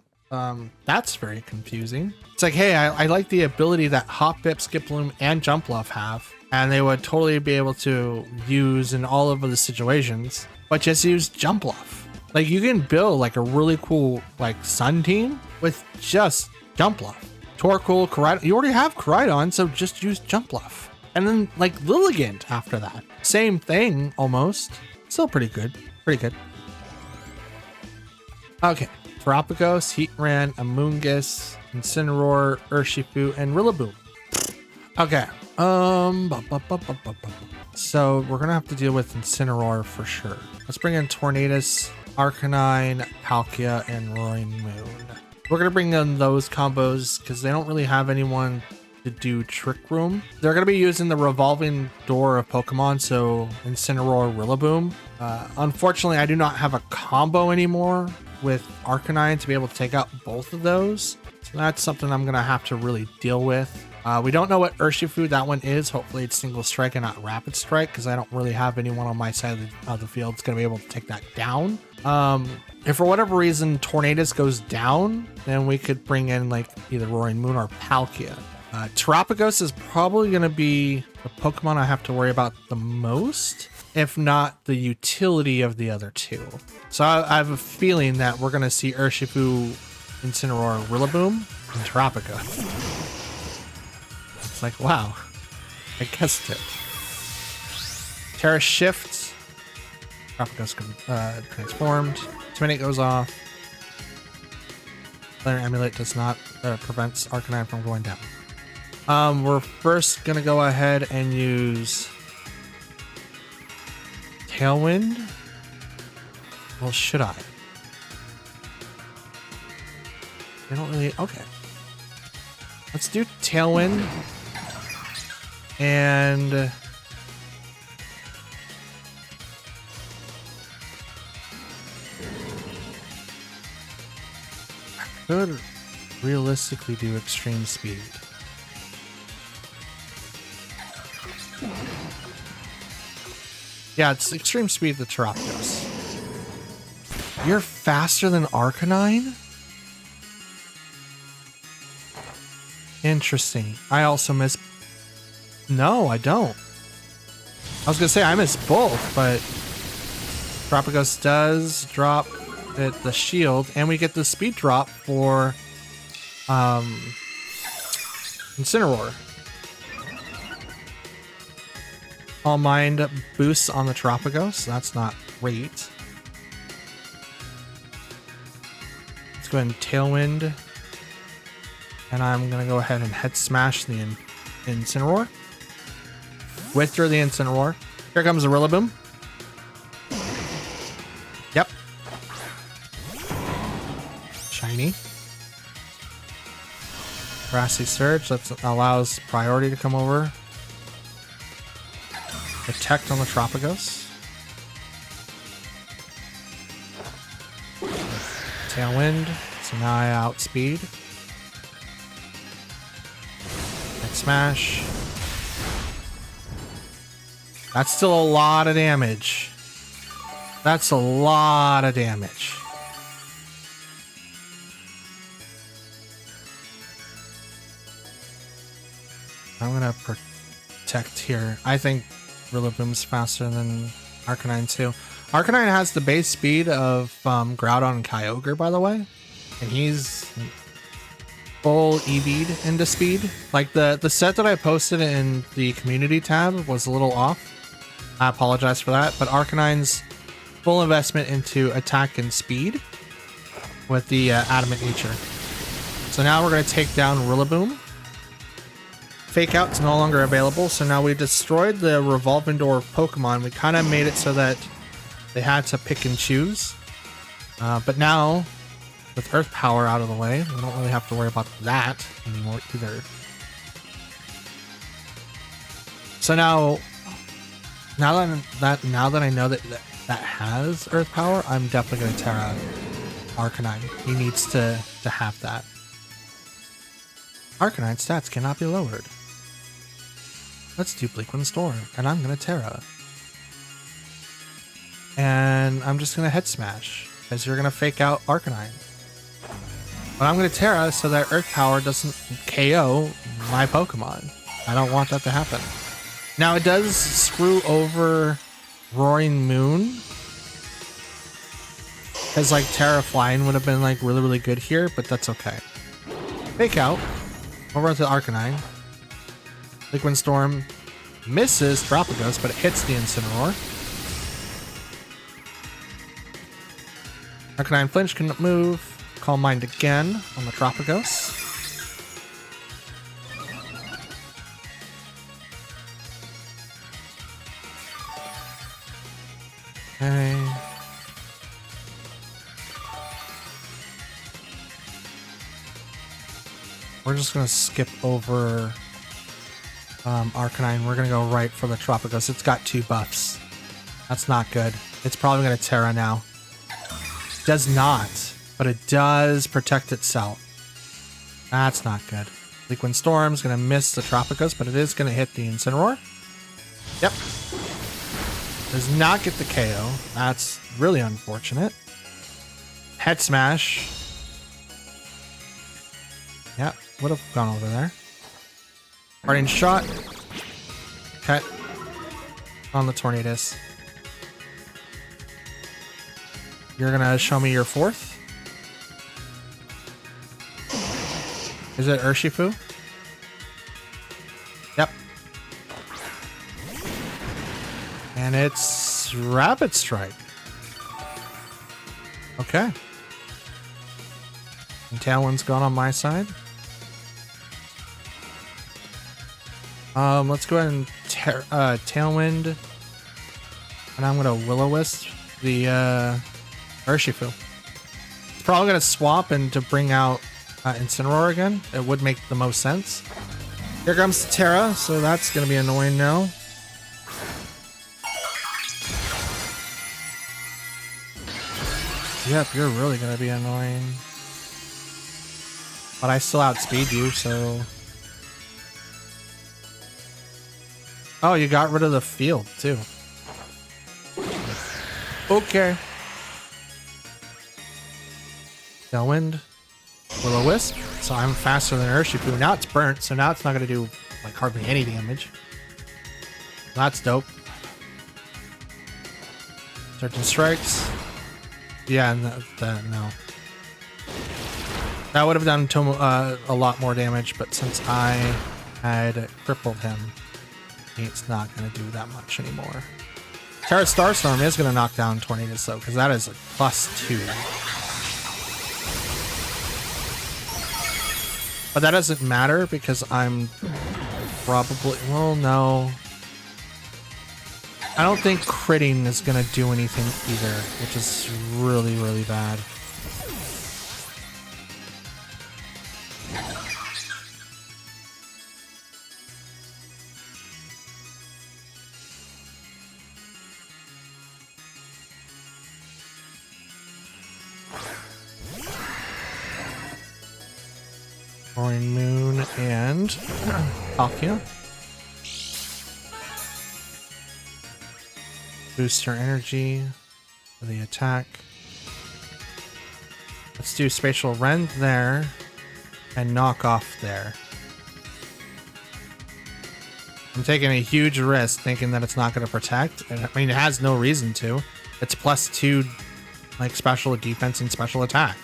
Speaker 1: That's very confusing. It's like, hey, I like the ability that Hop Pip, Skiploom, and Jumpluff have, and they would totally be able to use in all of the situations, but just use Jumpluff. Like, you can build like a really cool like Sun team with just Jumpluff. Torkoal, Koraidon. You already have Koraidon, so just use Jumpluff. And then like Lilligant after that. Same thing almost. Still pretty good. Pretty good. Okay. Terapagos, Heatran, Amoonguss, Incineroar, Urshifu, and Rillaboom. Okay. So we're gonna have to deal with Incineroar for sure. Let's bring in Tornadus, Arcanine, Palkia, and Roaring Moon. We're gonna bring in those combos because they don't really have anyone to do Trick Room. They're gonna be using the revolving door of Pokemon, so Incineroar, Rillaboom. Unfortunately, I do not have a combo anymore with Arcanine to be able to take out both of those. So that's something I'm gonna have to really deal with. We don't know what Urshifu that one is. Hopefully it's Single Strike and not Rapid Strike, because I don't really have anyone on my side of the field that's gonna be able to take that down. If for whatever reason Tornadus goes down, then we could bring in like either Roaring Moon or Palkia. Terapagos is probably going to be the Pokemon I have to worry about the most, if not the utility of the other two. So I have a feeling that we're going to see Urshifu, Incineroar, Rillaboom, and Terapagos. It's like, wow, I guessed it. Terra Shift. Terapagos transformed. Terminate goes off. Planar Amulet does not prevents Arcanine from going down. We're first gonna go ahead and use Tailwind. Well, should I? I don't really. Okay. Let's do Tailwind. And could realistically do extreme speed. Yeah, it's extreme speed the Terapagos. You're faster than Arcanine? Interesting. I also miss... No, I don't. I was gonna say I miss both, but Terapagos does drop the shield, and we get the speed drop for Incineroar. All Mind boosts on the Terapagos. That's not great. Let's go ahead and Tailwind. And I'm going to go ahead and Head Smash the Incineroar. Withdraw the Incineroar. Here comes the Rillaboom. Yep. Shiny. Grassy Surge. That allows priority to come over. Protect on the Terapagos. Tailwind. So now I outspeed. Head Smash. That's still a lot of damage. That's a lot of damage. I'm gonna protect here. I think Rillaboom's faster than Arcanine too. Arcanine has the base speed of Groudon and Kyogre, by the way. And he's full EV'd into speed. Like the set that I posted in the community tab was a little off. I apologize for that. But Arcanine's full investment into attack and speed with the Adamant Nature. So now we're going to take down Rillaboom. Fake Out's no longer available, so now we destroyed the revolving door of Pokemon. We kind of made it so that they had to pick and choose. But now, with Earth Power out of the way, we don't really have to worry about that anymore either. So now that I know that has Earth Power, I'm definitely going to Terra Arcanine. He needs to have that. Arcanine stats cannot be lowered. Let's do Bleakwind Storm, and I'm going to Terra. And I'm just going to Head Smash, because you're going to fake out Arcanine. But I'm going to Terra so that Earth Power doesn't KO my Pokemon. I don't want that to happen. Now it does screw over Roaring Moon, because like Terra Flying would have been like really, really good here, but that's okay. Fake out. Over to Arcanine. Bleakwind Storm misses Terapagos, but it hits the Incineroar. Arcanine flinch, couldn't move. Calm Mind again on the Terapagos. Okay. We're just going to skip over Arcanine. We're going to go right for the Terapagos. It's got 2 buffs. That's not good. It's probably going to Terra now. Does not, but it does protect itself. That's not good. Bleakwind Storm's going to miss the Terapagos, but it is going to hit the Incineroar. Yep. Does not get the KO. That's really unfortunate. Head Smash. Yep. Would have gone over there. Parting Shot. Cut on the Tornadus. You're gonna show me your 4th. Is it Urshifu? Yep. And it's Rapid Strike. Okay. And Tailwind's gone on my side. Let's go ahead and Tailwind, and I'm gonna Will-O-Wisp the Urshifu. It's probably gonna swap and to bring out Incineroar again. It would make the most sense. Here comes Terra, so that's gonna be annoying now. Yep, you're really gonna be annoying. But I still outspeed you, so... Oh, you got rid of the field, too. Okay. Tailwind. Will-O-Wisp. So I'm faster than Urshifu. Now it's burnt, so now it's not going to do like hardly any damage. That's dope. Certain strikes. Yeah, no. That would have done a lot more damage, but since I had crippled him, it's not going to do that much anymore. Terra Starstorm is going to knock down Tornadus though, because that is a +2. But that doesn't matter because I'm probably... Well, no. I don't think critting is going to do anything either, which is really, really bad. Roaring Moon and Palkia. Boost her energy for the attack. Let's do Spatial Rend there and knock off there. I'm taking a huge risk thinking that it's not going to protect. And I mean, it has no reason to. It's +2 like special defense and special attack.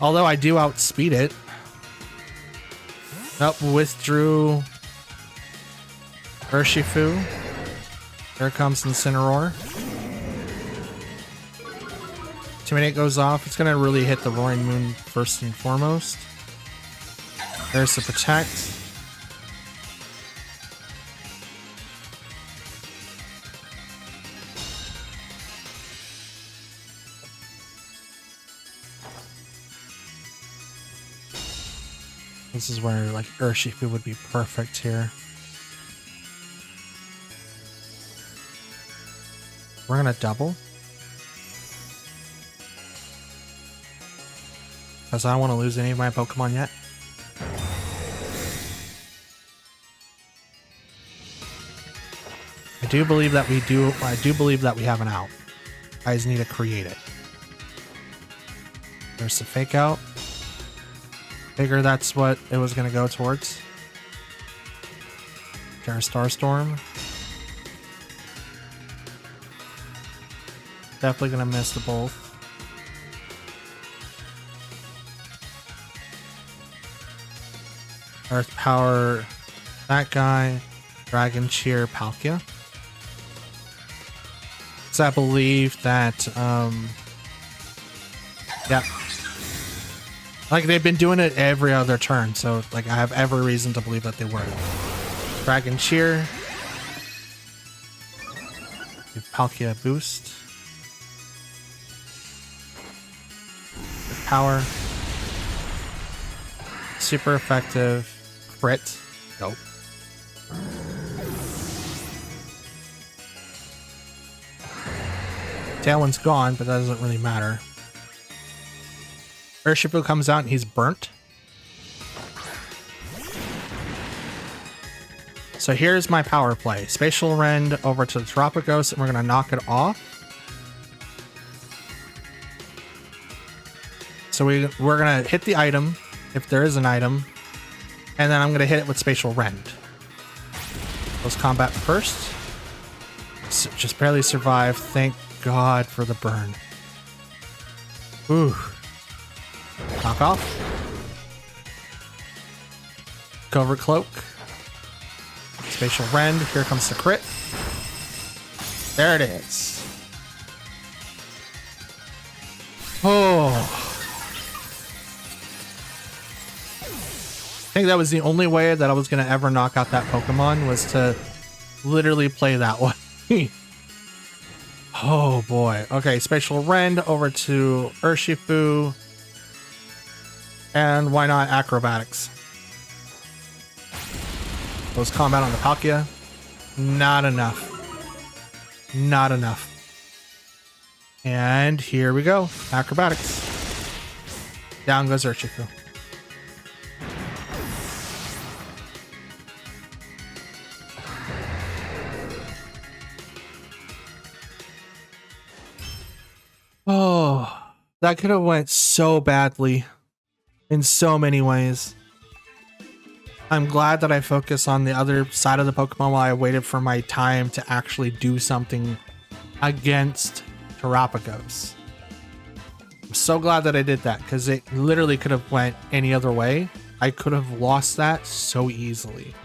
Speaker 1: Although I do outspeed it. Oh, withdrew Urshifu. Here comes Incineroar. Intimidate goes off. It's going to really hit the Roaring Moon first and foremost. There's the Protect. This is where like Urshifu would be perfect here. We're gonna double. Because I don't want to lose any of my Pokemon yet. I do believe that we have an out. I just need to create it. There's the fake out. Figure that's what it was going to go towards. Terra Starstorm. Definitely going to miss the both. Earth Power, that guy. Dragon Cheer, Palkia. So I believe that, yeah. Like, they've been doing it every other turn, so, like, I have every reason to believe that they were. Dragon Cheer. Give Palkia a boost. Power. Super effective. Crit. Nope. Tailwind's gone, but that doesn't really matter. Urshifu comes out and he's burnt. So here's my power play. Spatial Rend over to the Tropicos, and we're going to knock it off. So we're going to hit the item, if there is an item, and then I'm going to hit it with Spatial Rend. Close combat first. So just barely survived. Thank God for the burn. Ooh. Knock off. Cover Cloak. Spatial Rend. Here comes the crit. There it is. Oh. I think that was the only way that I was going to ever knock out that Pokemon, was to literally play that way. Oh boy. Okay, Spatial Rend over to Urshifu. And why not Acrobatics? Close combat on the Palkia. Not enough. Not enough. And here we go. Acrobatics. Down goes Urshifu. Oh, that could have went so badly in so many ways. I'm glad that I focused on the other side of the Pokemon while I waited for my time to actually do something against Terapagos. I'm so glad that I did that because it literally could have went any other way. I could have lost that so easily.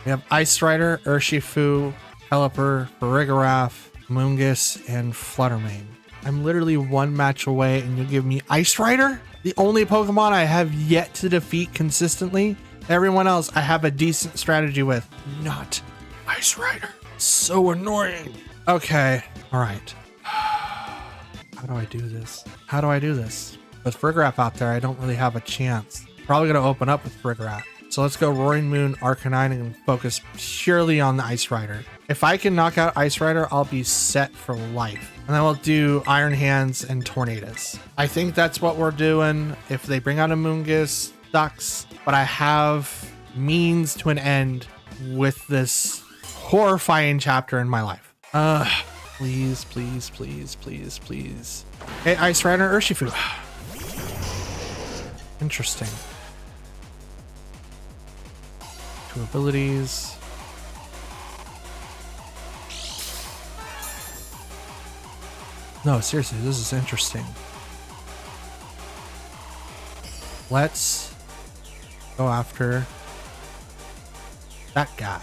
Speaker 1: We have Ice Rider, Urshifu, Pelipper, Farigiraf, Mungus, and Fluttermane. I'm literally one match away and you give me Ice Rider? The only Pokemon I have yet to defeat consistently. Everyone else I have a decent strategy with. Not Ice Rider. So annoying. Okay. All right. How do I do this? How do I do this? With Farigiraf out there, I don't really have a chance. Probably going to open up with Farigiraf. So let's go Roaring Moon, Arcanine, and focus purely on the Ice Rider. If I can knock out Ice Rider, I'll be set for life. And then we'll do Iron Hands and Tornadus. I think that's what we're doing. If they bring out a Mungus, sucks. But I have means to an end with this horrifying chapter in my life. Please, please, please, please, please. Hey, Ice Rider, Urshifu. Interesting. Two abilities. No, seriously, this is interesting. Let's go after that guy.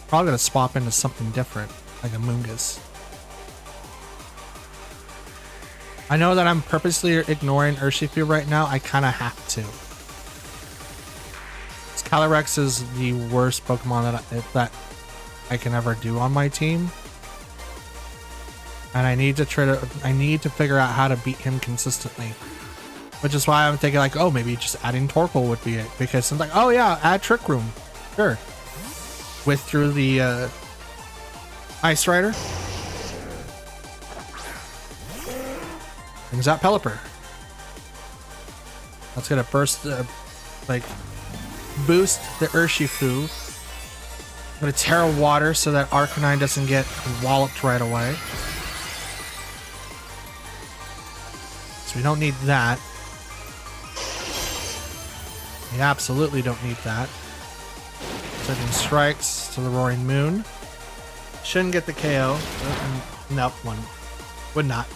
Speaker 1: Probably gonna swap into something different, like a Mungus. I know that I'm purposely ignoring Urshifu right now. I kind of have to. Calyrex is the worst Pokemon that I can ever do on my team, and I need to figure out how to beat him consistently. Which is why I'm thinking like, oh, maybe just adding Torkoal would be it, because I'm like, oh yeah, add Trick Room, sure. Through the Ice Rider. Brings out Pelipper. That's gonna burst boost the Urshifu. I'm gonna Terra Water so that Arcanine doesn't get walloped right away. So we don't need that. We absolutely don't need that. Second strikes to the Roaring Moon. Shouldn't get the KO. Nope, one. Would not.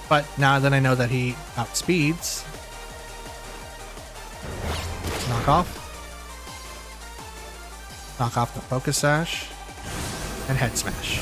Speaker 1: But now that I know that he outspeeds, let's knock off the Focus Sash and Head Smash.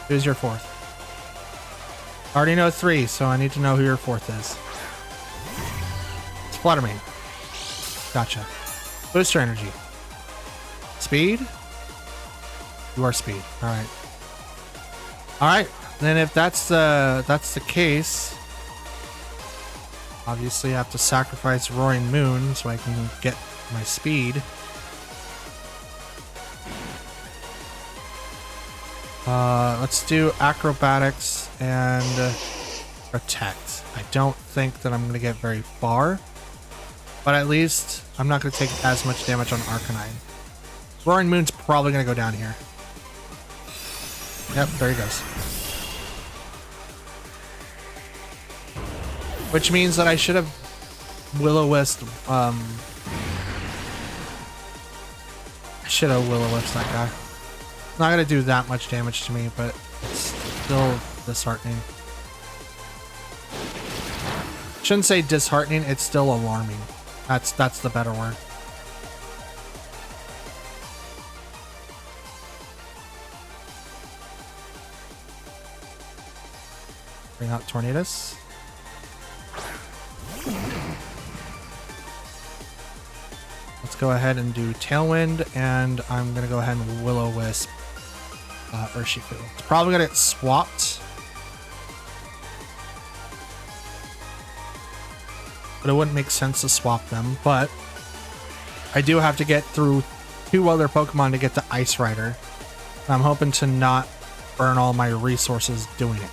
Speaker 1: Who's your fourth? I already know three, so I need to know who your fourth is. It's Fluttermane. Gotcha. Booster energy. Speed? You are speed. Alright. Alright. Then if that's the case, obviously I have to sacrifice Roaring Moon so I can get my speed. Let's do Acrobatics and Protect. I don't think that I'm going to get very far, but at least I'm not going to take as much damage on Arcanine. Roaring Moon's probably going to go down here. Yep, there he goes. Which means that I should have Will-O-Wisp, I should have Will-O-Wisp that guy. Not gonna do that much damage to me, but it's still disheartening. Shouldn't say disheartening, it's still alarming. That's the better word. Bring out Tornadus. Let's go ahead and do Tailwind, and I'm going to go ahead and Will-O-Wisp Urshifu. It's probably going to get swapped. But it wouldn't make sense to swap them, but I do have to get through 2 other Pokemon to get to Ice Rider. I'm hoping to not burn all my resources doing it.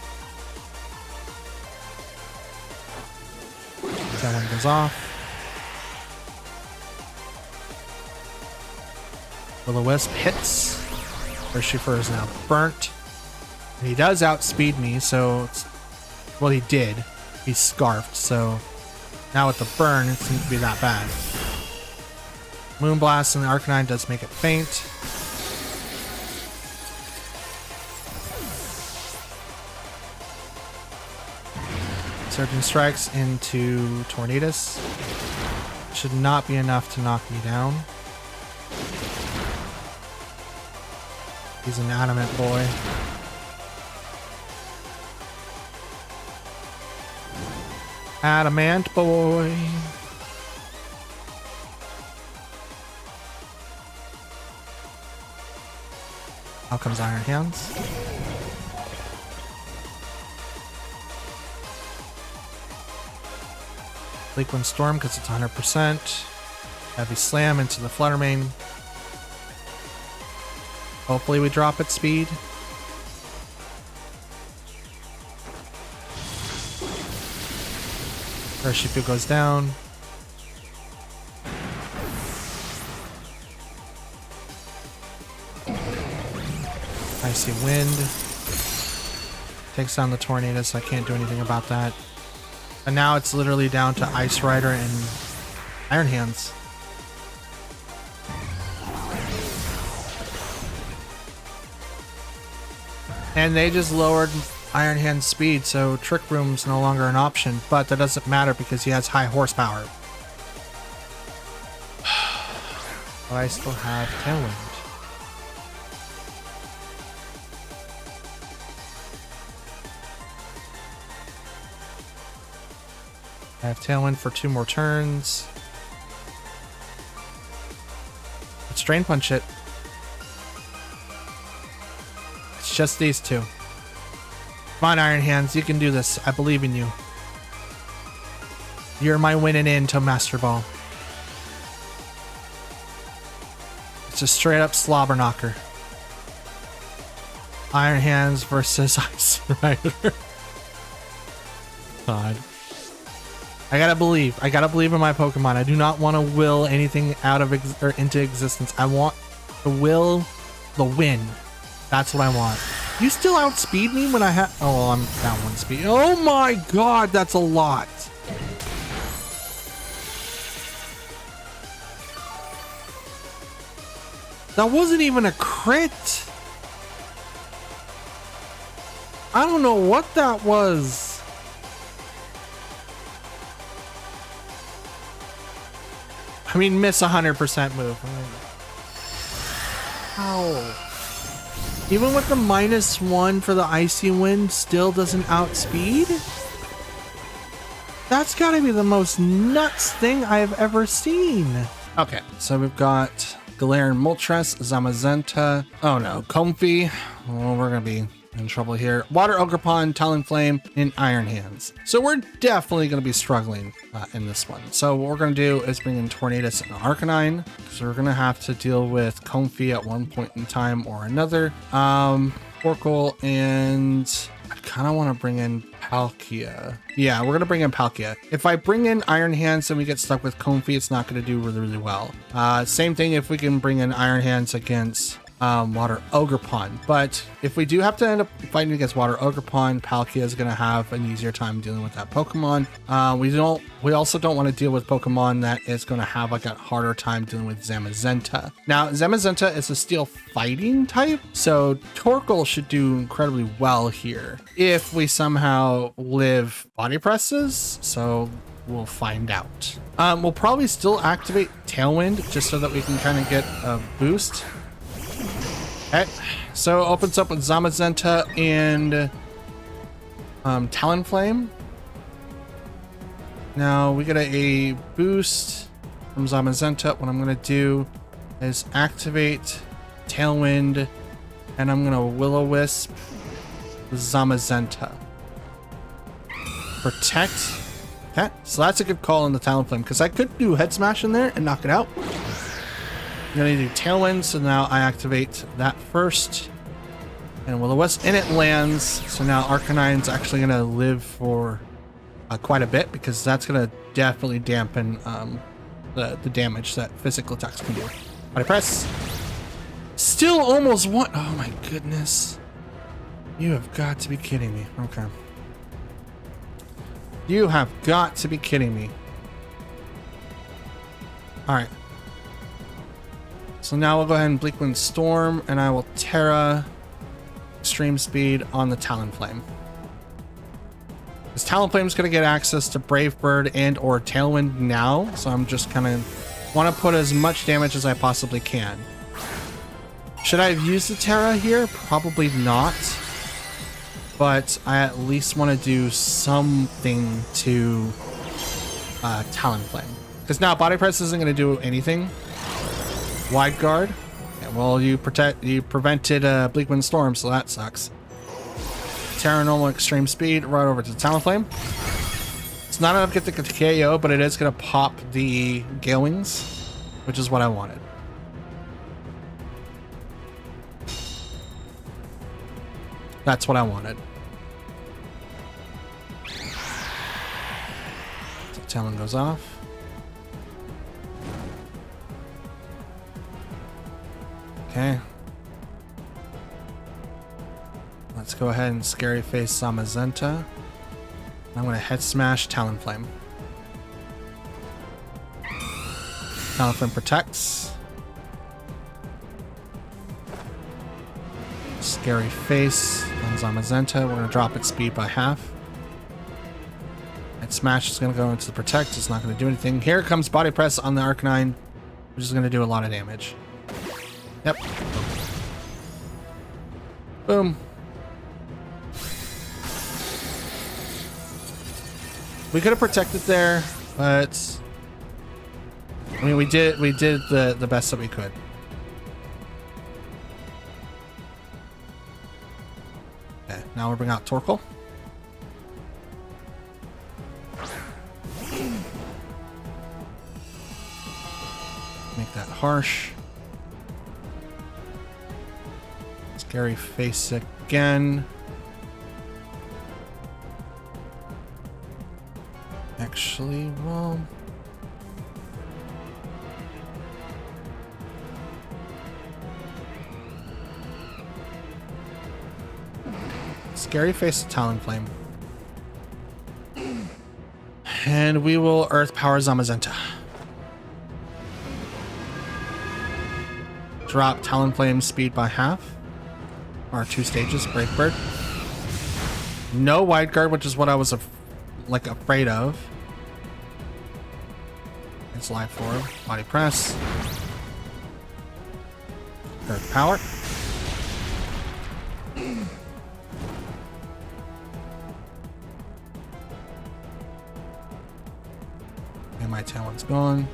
Speaker 1: That one goes off. Will-O-Wisp hits. Urshifu is now burnt. And he does outspeed me, so it's... Well, he did. He's scarfed, so... Now with the burn, it seems to be that bad. Moonblast and the Arcanine does make it faint. Surging Strikes into Tornadus. Should not be enough to knock me down. He's an adamant boy. Adamant boy. Out comes Iron Hands. Bleak Wind Storm because it's 100%. Heavy Slam into the Flutter Mane. Hopefully we drop its speed. Urshifu goes down. Icy Wind. Takes down the Tornadus. I can't do anything about that. And now it's literally down to Ice Rider and Iron Hands. And they just lowered Iron Hand's speed, so Trick Room's no longer an option, but that doesn't matter because he has high horsepower. But I still have Tailwind. I have Tailwind for 2 more turns. Let's Drain Punch it. It's just these 2. Come on, Iron Hands, you can do this. I believe in you. You're my winning in to Master Ball. It's a straight up slobber knocker. Iron Hands versus Ice Rider. God. I gotta believe. I gotta believe in my Pokemon. I do not want to will anything out of into existence. I want to will the win. That's what I want. You still outspeed me when I have... Oh, well, I'm down 1 speed. Oh my god, that's a lot. That wasn't even a crit. I don't know what that was. I mean, miss 100% move. Ow. Even with the -1 for the Icy Wind, still doesn't outspeed? That's gotta be the most nuts thing I've ever seen. Okay, so we've got Galarian Moltres, Zamazenta. Oh no, Comfey. Oh, we're gonna be in trouble here. Water Ogerpon, Talonflame, and Iron Hands. So we're definitely going to be struggling in this one. So what we're going to do is bring in Tornadus and Arcanine. So we're going to have to deal with Comfey at one point in time or another. Torkoal, and I kind of want to bring in Palkia. Yeah, we're going to bring in Palkia. If I bring in Iron Hands and we get stuck with Comfey, it's not going to do really, really well. Same thing if we can bring in Iron Hands against Water Ogerpon. But if we do have to end up fighting against Water Ogerpon, Palkia is going to have an easier time dealing with that Pokemon. We also don't want to deal with Pokemon that is going to have like a harder time dealing with Zamazenta. Now, Zamazenta is a steel fighting type, so Torkoal should do incredibly well here if we somehow live Body Presses. So we'll find out. We'll probably still activate Tailwind just so that we can kind of get a boost. Okay, so it opens up with Zamazenta and Talonflame. Now we get a boost from Zamazenta. What I'm gonna do is activate Tailwind, and I'm gonna Will-O-Wisp Zamazenta. Protect. Okay, so that's a good call on the Talonflame, because I could do Head Smash in there and knock it out. I'm gonna do Tailwind, so now I activate that first. And Will-O-Wisp, and it lands. So now Arcanine's actually gonna live for quite a bit, because that's gonna definitely dampen the damage that physical attacks can do. Body press. Still almost one. Oh my goodness. You have got to be kidding me. Okay. You have got to be kidding me. Alright. So now we'll go ahead and Bleak Wind Storm, and I will Terra Extreme Speed on the Talonflame. This Talonflame is going to get access to Brave Bird and or Tailwind now, so I'm just kind of want to put as much damage as I possibly can. Should I have used the Terra here? Probably not. But I at least want to do something to Talonflame. Because now Body Press isn't going to do anything. Wide Guard. Yeah, well, you prevented Bleak Wind Storm, so that sucks. Terra Normal Extreme Speed right over to Talonflame. It's not enough to get the KO, but it is going to pop the Gale Wings, which is what I wanted. That's what I wanted. So Talon goes off. Okay. Let's go ahead and Scary Face Zamazenta. I'm going to Head Smash Talonflame. Talonflame protects. Scary Face on Zamazenta. We're going to drop its speed by half. Head Smash is going to go into the Protect. It's not going to do anything. Here comes Body Press on the Arcanine, which is going to do a lot of damage. Yep. Boom. We could have protected there, but I mean, we did the best that we could. Okay, now we'll bring out Torkoal. Make that harsh. Scary Face again. Actually, well, Scary Face Talonflame. And we will Earth Power Zamazenta. Drop Talonflame speed by half. Or 2 stages, Brave Bird. No Wide Guard, which is what I was afraid of. It's Life Orb, Body Press. Earth Power. And my Tailwind's gone.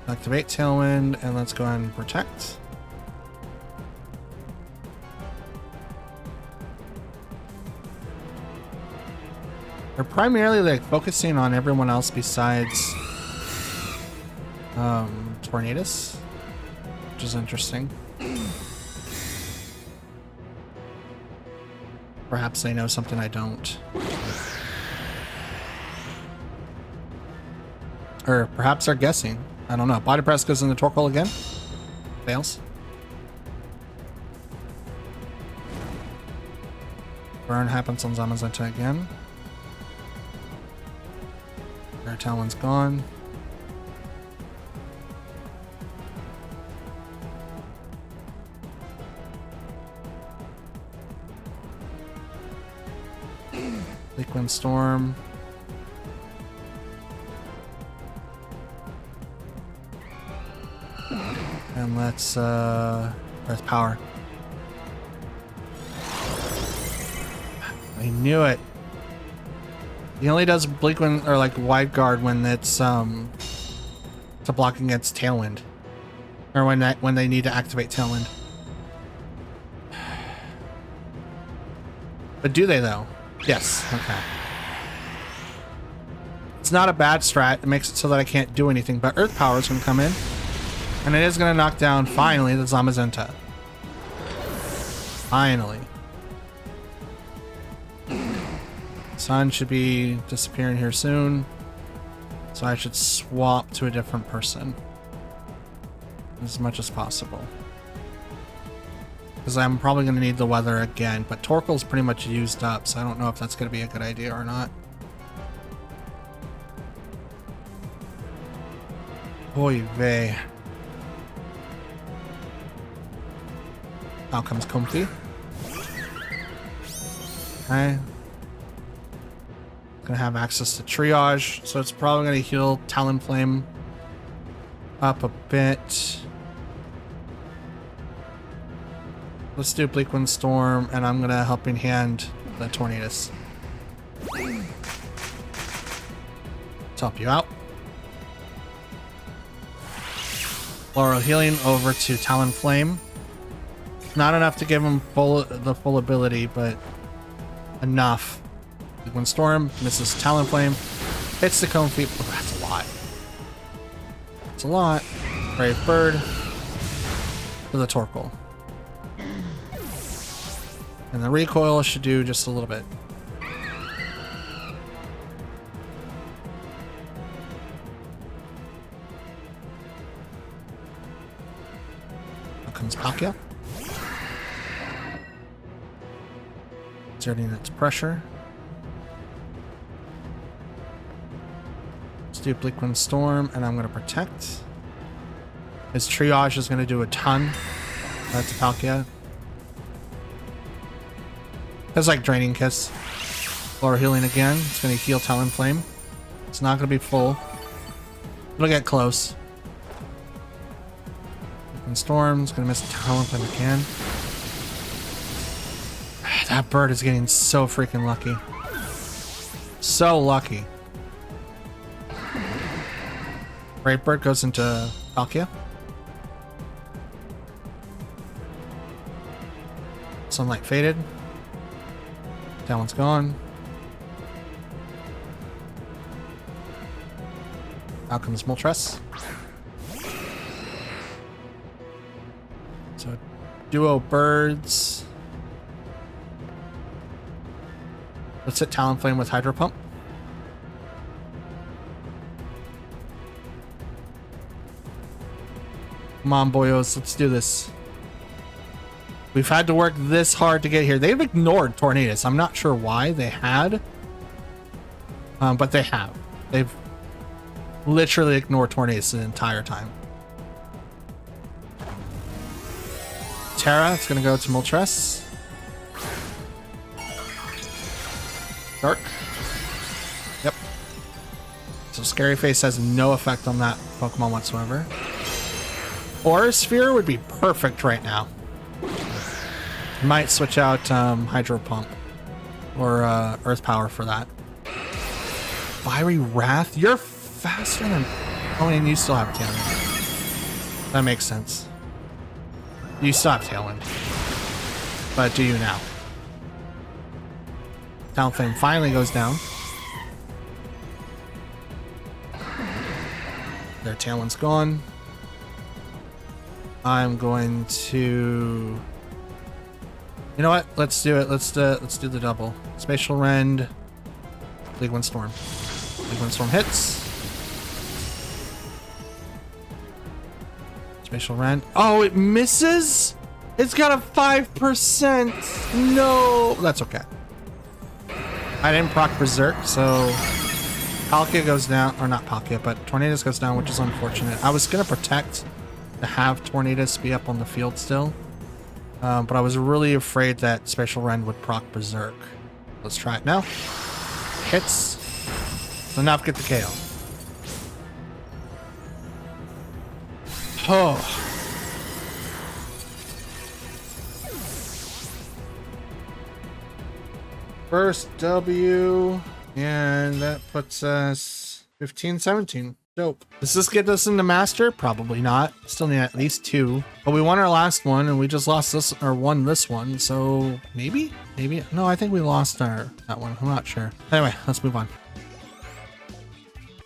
Speaker 1: Activate Tailwind, and let's go ahead and Protect. They're primarily focusing on everyone else besides Tornadus, which is interesting. Perhaps they know something I don't. Or perhaps they're guessing. I don't know. Body Press goes into Torkoal again. Fails. Burn happens on Zamazenta again. Our Talon's gone. Bleak Wind Storm. And let's Earth Power. I knew it. He only does Bleak when, or like Wide Guard when it's to block against Tailwind, or when they need to activate Tailwind. But do they though? Yes. Okay. It's not a bad strat. It makes it so that I can't do anything. But Earth Power is going to come in, and it is going to knock down finally the Zamazenta. Finally. Sun should be disappearing here soon, so I should swap to a different person as much as possible, because I'm probably going to need the weather again, but Torkoal's pretty much used up, so I don't know if that's going to be a good idea or not. Oy vey. Out comes Comfy. Okay. Gonna have access to triage, so it's probably gonna heal Talonflame up a bit. Let's do Bleak Wind Storm, and I'm gonna Helping Hand the Tornadus to help you out. Floral Healing over to Talonflame. Not enough to give him the full ability, but enough. Bleak Wind Storm misses Talonflame, hits the Comfy. Oh, that's a lot. That's a lot. Brave Bird for the Torkoal. And the recoil should do just a little bit. Now comes Palkia. Exerting its pressure. Let's do Bleak Wind Storm, and I'm going to protect. His triage is going to do a ton to Palkia. It's like Draining Kiss. Floral Healing again. It's going to heal Talonflame. It's not going to be full. It'll get close. Bleak Wind Storm is going to miss Talonflame again. That bird is getting so freaking lucky. So lucky. Brave Bird goes into Palkia. Sunlight faded. That one's gone. Out comes Moltres. So, duo birds. Let's hit Talonflame with Hydro Pump. Come on, boyos, let's do this. We've had to work this hard to get here. They've ignored Tornadus. I'm not sure why they had. But they have. They've literally ignored Tornadus the entire time. Terra, it's going to go to Moltres. Dark. Yep. So Scary Face has no effect on that Pokemon whatsoever. Aura Sphere would be perfect right now. Might switch out Hydro Pump or Earth Power for that. Fiery Wrath? You're faster than... Oh, and you still have Tailwind. That makes sense. You still have Tailwind. But do you now? Talonflame finally goes down. Their Tailwind's gone. I'm going to... You know what? Let's do it. Let's do the double. Spatial Rend. Bleak Wind Storm. Bleak Wind Storm hits. Spatial Rend. Oh, it misses? It's got a 5%. No. That's okay. I didn't proc Berserk, so Palkia goes down. Or not Palkia, but Tornadus goes down, which is unfortunate. I was going to protect to have Tornadus be up on the field still. But I was really afraid that Spatial Rend would proc Berserk. Let's try it now. Hits. Enough to get the KO. Oh. First W, and that puts us 15-17. Dope. Does this get us into Master? Probably not. Still need at least 2. But we won our last one, and we just lost this, or won this one. So maybe? Maybe? No, I think we lost that one. I'm not sure. Anyway, let's move on.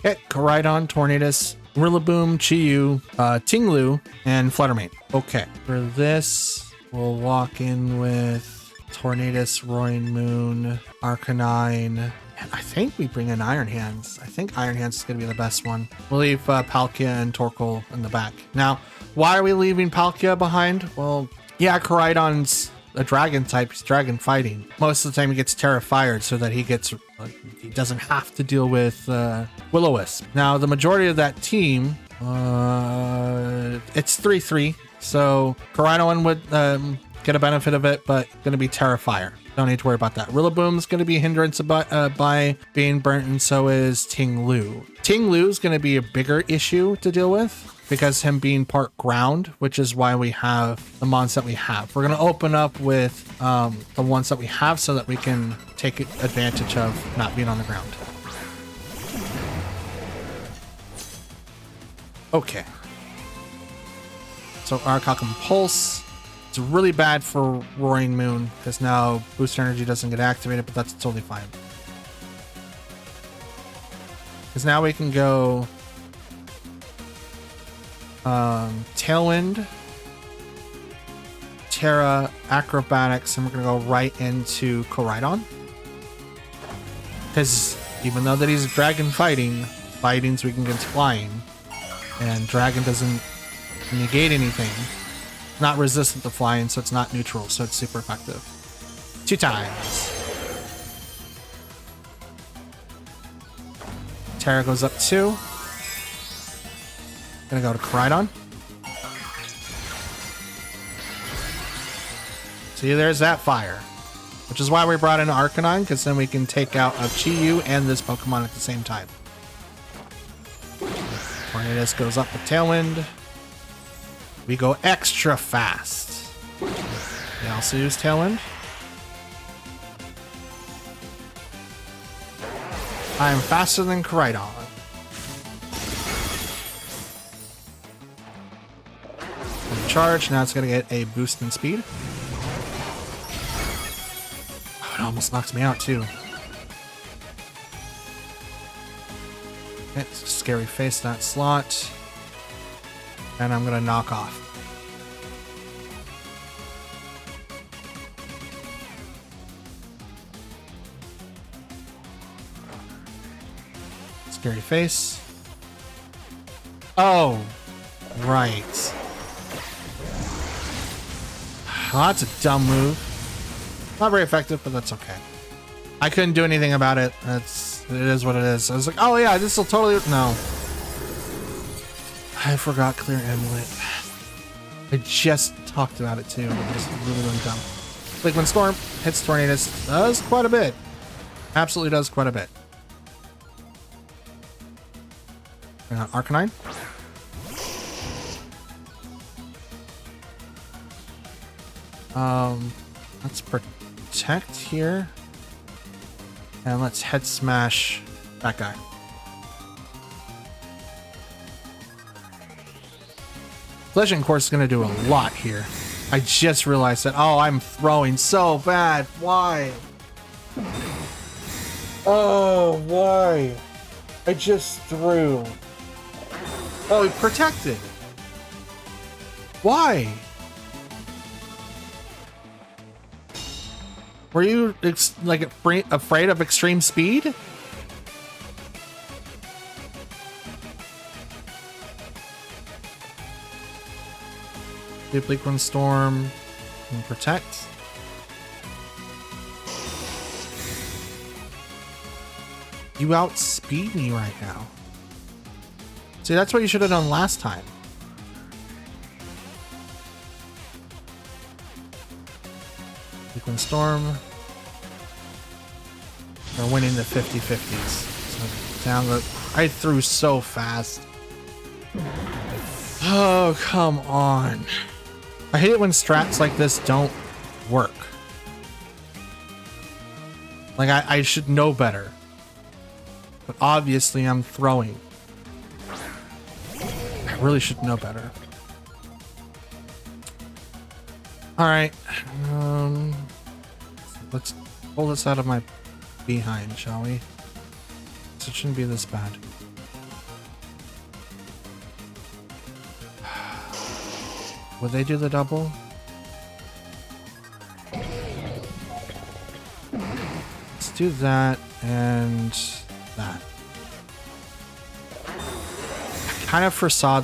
Speaker 1: Okay, Koraidon, Tornadus, Rillaboom, Chi-Yu, Tinglu, and Fluttermane. Okay, for this, we'll walk in with Tornadus, Roaring Moon, Arcanine. And I think we bring in Iron Hands. I think Iron Hands is going to be the best one. We'll leave Palkia and Torkoal in the back. Now, why are we leaving Palkia behind? Well, yeah, Koraidon's a dragon type. He's dragon fighting. Most of the time he gets Terra Fired so that he doesn't have to deal with Will-O-Wisp. Now, the majority of that team, it's 3-3. So Koraidon would get a benefit of it, but going to be Terra Fire. Don't need to worry about that. Rillaboom's going to be a hindrance by being burnt, and so is Tinglu. Tinglu is going to be a bigger issue to deal with because him being part ground, which is why we have the mons that we have. We're going to open up with the ones that we have so that we can take advantage of not being on the ground. Okay. So Arcocum Pulse. It's really bad for Roaring Moon because now Boost Energy doesn't get activated, but that's totally fine. Because now we can go Tailwind, Terra, Acrobatics, and we're going to go right into Koraidon. Because even though that he's dragon fighting so we can get flying, and dragon doesn't negate anything. Not resistant to flying, so it's not neutral, so it's super effective. 2 times. Terra goes up 2. Gonna go to Koraidon. See, there's that fire. Which is why we brought in Arcanine, because then we can take out a Chi-Yu and this Pokemon at the same time. Tornadus goes up with Tailwind. We go extra fast. We also use Tailwind. I am faster than Koraidon. Charge. Now it's going to get a boost in speed. Oh, it almost knocks me out too. Okay, Scary Face that slot. And I'm going to knock off. Scary Face. Oh, right. Well, that's a dumb move. Not very effective, but that's okay. I couldn't do anything about it. It is what it is. I was like, oh yeah, this will totally... No. I forgot Clear Amulet. I just talked about it too. It was really, really dumb. Like when Storm hits Tornadus, does quite a bit. Absolutely does quite a bit. Arcanine. Let's protect here. And let's head smash that guy. Collision Course is going to do a lot here. I just realized that. Oh, I'm throwing so bad. Why? Oh, why? I just threw. Oh, he protected. Why? Were you like afraid of extreme speed? Deep One Storm and protect. You outspeed me right now. See, that's what you should have done last time. Deep One Storm. We're winning the 50-50s. So down the... I threw so fast. Oh, come on. I hate it when strats like this don't work. Like, I should know better. But obviously, I'm throwing. I really should know better. Alright. Let's pull this out of my behind, shall we? It shouldn't be this bad. Would they do the double? Let's do that and that. I kind of foresaw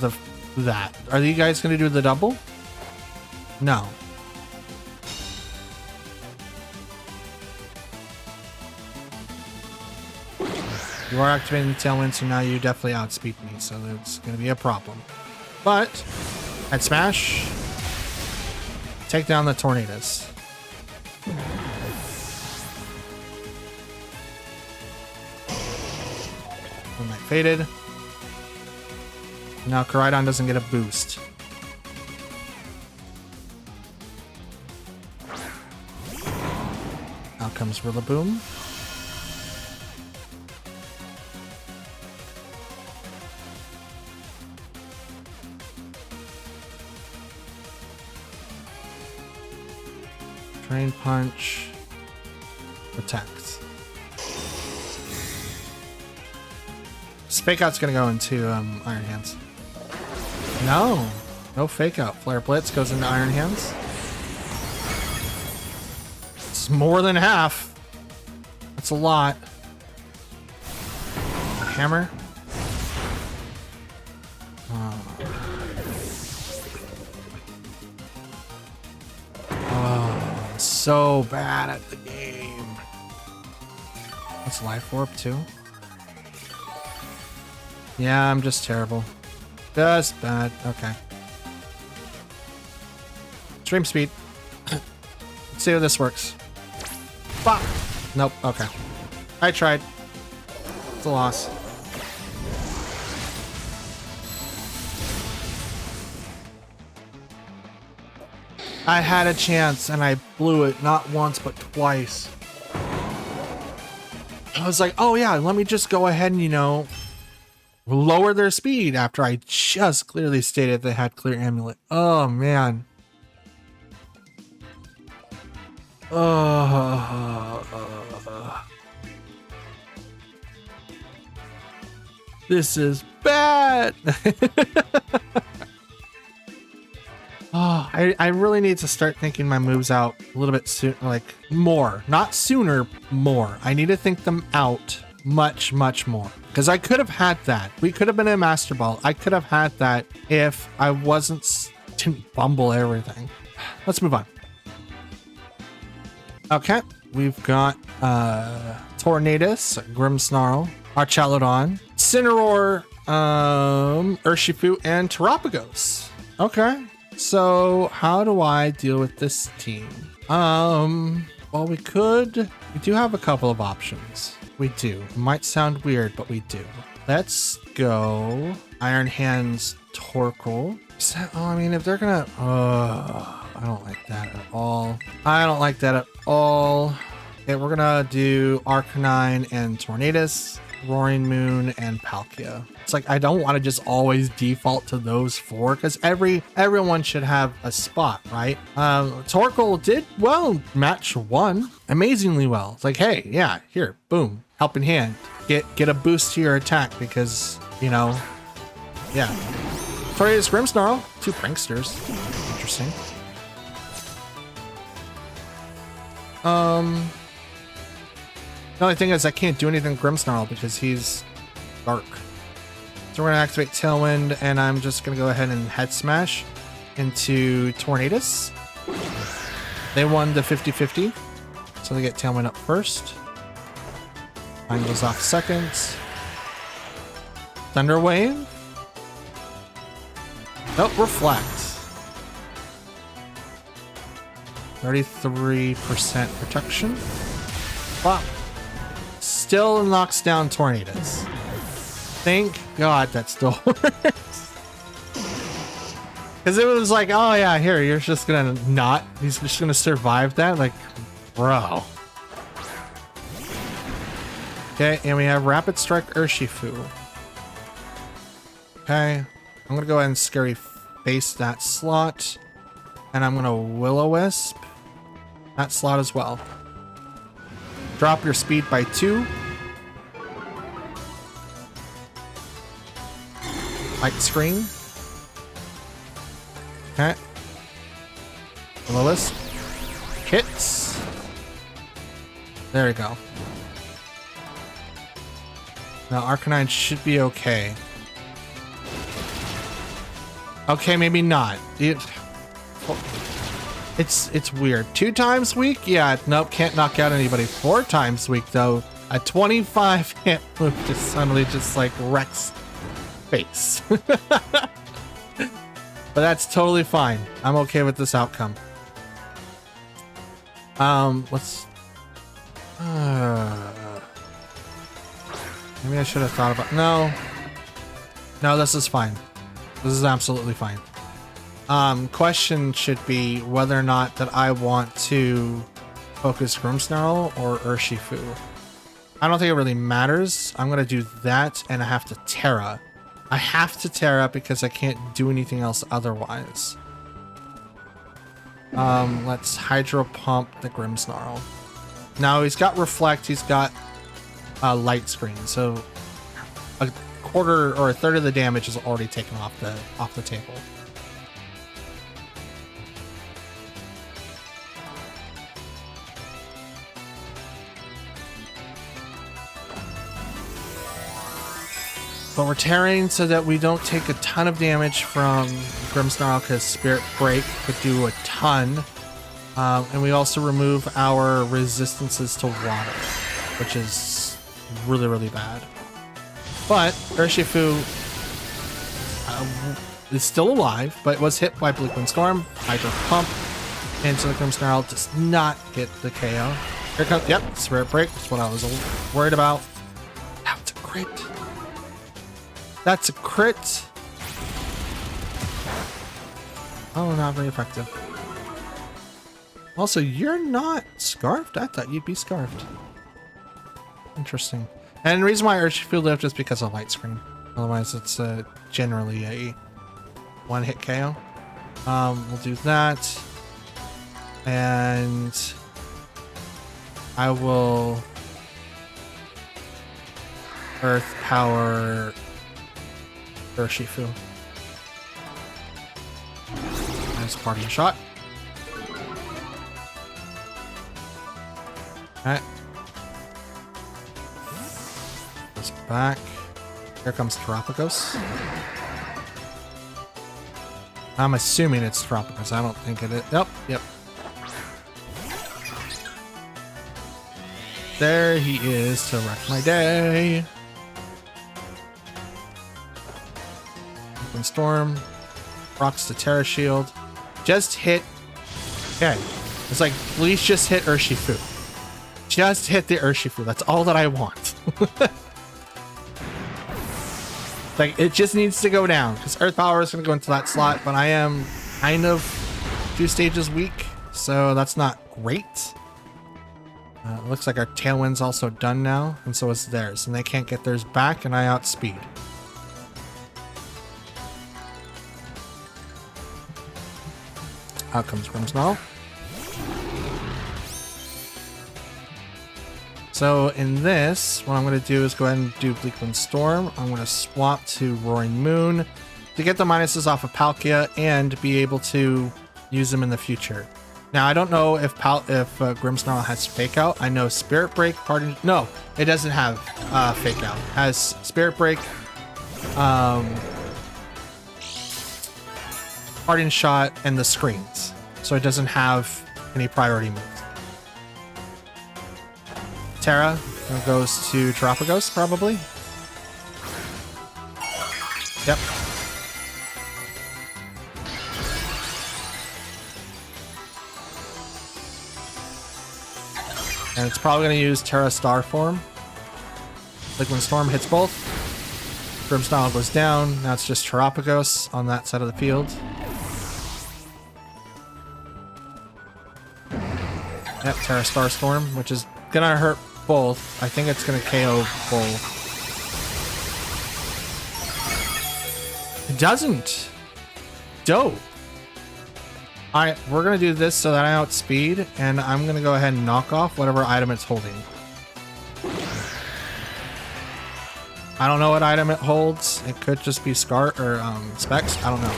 Speaker 1: that. Are you guys going to do the double? No. You are activating the tailwind, so now you definitely outspeed me, so it's going to be a problem. But, head smash. Take down the tornadoes. When that faded. Now Koraidon doesn't get a boost. Out comes Rillaboom. Drain Punch. Protect. Fake Out's gonna go into Iron Hands. No. No Fake Out. Flare Blitz goes into Iron Hands. It's more than half. That's a lot. Hammer. Oh, so bad at the game. That's Life Orb too. Yeah, I'm just terrible. Just bad. Okay. Stream speed. Let's see how this works. Fuck. Nope. Okay. I tried. It's a loss. I had a chance and I blew it not once but twice. I was like, oh yeah, let me just go ahead and, you know, lower their speed after I just clearly stated they had clear amulet. Oh man. This is bad. Oh, I really need to start thinking my moves out a little bit soon, like more, not sooner, more. I need to think them out much more, because I could have had that. We could have been in Master Ball. I could have had that if I didn't bumble everything. Let's move on. Okay, we've got Tornadus, Grimmsnarl, Archaludon, Cineroar, Urshifu, and Terapagos. Okay, so how do I deal with this team? Well, we do have a couple of options. We do. It might sound weird, but we do. Let's go Iron Hands Torkoal. Oh, I mean, if they're gonna... I don't like that at all. I don't like that at all. Okay, we're gonna do Arcanine and Tornadus, Roaring Moon, and Palkia. It's like, I don't want to just always default to those four, because everyone should have a spot, right? Torkoal did well, match one amazingly well. It's like, hey, yeah, here, boom, helping hand. Get a boost to your attack because, you know, yeah. Tornadus, Grimmsnarl, two pranksters. Interesting. The only thing is I can't do anything Grimmsnarl because he's dark. So we're gonna activate Tailwind, and I'm just gonna go ahead and head smash into Tornadus. They won the 50-50, so they get Tailwind up first. Mine goes off second. Thunder Wave. Nope, Reflect. 33% protection. Wow. Still knocks down Tornadus. Thank God that still works. Because it was like, oh yeah, here, you're just gonna he's just gonna survive that? Like, bro. Okay, and we have Rapid Strike Urshifu. Okay, I'm gonna go ahead and Scary Face that slot. And I'm gonna Will-O-Wisp that slot as well. Drop your speed by 2. Light Screen. Okay. Will-O-Wisp. Hits. There we go. Now Arcanine should be okay. Okay, maybe not. It's weird. 2 times weak? Yeah, nope, can't knock out anybody. 4 times weak though. A 25 hit move just suddenly just like wrecks face. But that's totally fine. I'm okay with this outcome. Let's maybe I should have thought about no, this is fine. This is absolutely fine. Question should be whether or not that I want to focus Grimmsnarl or Urshifu. I don't think it really matters. I'm gonna do that, and I have to Terra. I have to Terra because I can't do anything else otherwise. Let's Hydro Pump the Grimmsnarl. Now he's got Reflect, he's got Light Screen, so a quarter or a third of the damage is already taken off the table. But we're tearing so that we don't take a ton of damage from Grimmsnarl because Spirit Break could do a ton. And we also remove our resistances to water, which is really, really bad. But Urshifu is still alive, but was hit by Bleak Wind Storm. Hydro Pump into the Grimmsnarl does not hit the KO. Here comes, yep, Spirit Break. That's what I was worried about. Now it's a crit. That's a crit. Oh, not very effective. Also, you're not scarfed? I thought you'd be scarfed. Interesting. And the reason why Urshifu lived is because of Light Screen. Otherwise, it's generally a one-hit KO. We'll do that. And I will Earth Power Urshifu. Nice party shot. Okay. This back. Here comes Terapagos. I'm assuming it's Terapagos. I don't think it is. Nope. Yep. There he is to wreck my day. Open Storm. Rocks to Terra Shield. Just hit. Okay. It's like, please just hit Urshifu. Just hit the Urshifu. That's all that I want. Like, it just needs to go down. Because Earth Power is going to go into that slot. But I am kind of 2 stages weak. So that's not great. It looks like our Tailwind's also done now. And so is theirs. And they can't get theirs back. And I outspeed. Out comes Grimmsnarl. So in this, what I'm going to do is go ahead and do Bleak Wind Storm. I'm going to swap to Roaring Moon to get the minuses off of Palkia and be able to use them in the future. Now, I don't know if Grimmsnarl has Fake Out. I know Spirit Break, Pardon... No, it doesn't have Fake Out. It has Spirit Break, Parting Shot, and the screens. So it doesn't have any priority moves. Terra goes to Terapagos, probably. Yep. And it's probably going to use Terra Star Form. Like when Storm hits both. Grimmsnarl goes down. Now it's just Terapagos on that side of the field. Yep, Terra Star Storm, which is gonna hurt both. I think it's gonna KO both. It doesn't. Dope. Alright, we're gonna do this so that I outspeed, and I'm gonna go ahead and knock off whatever item it's holding. I don't know what item it holds. It could just be Scar or Specs. I don't know.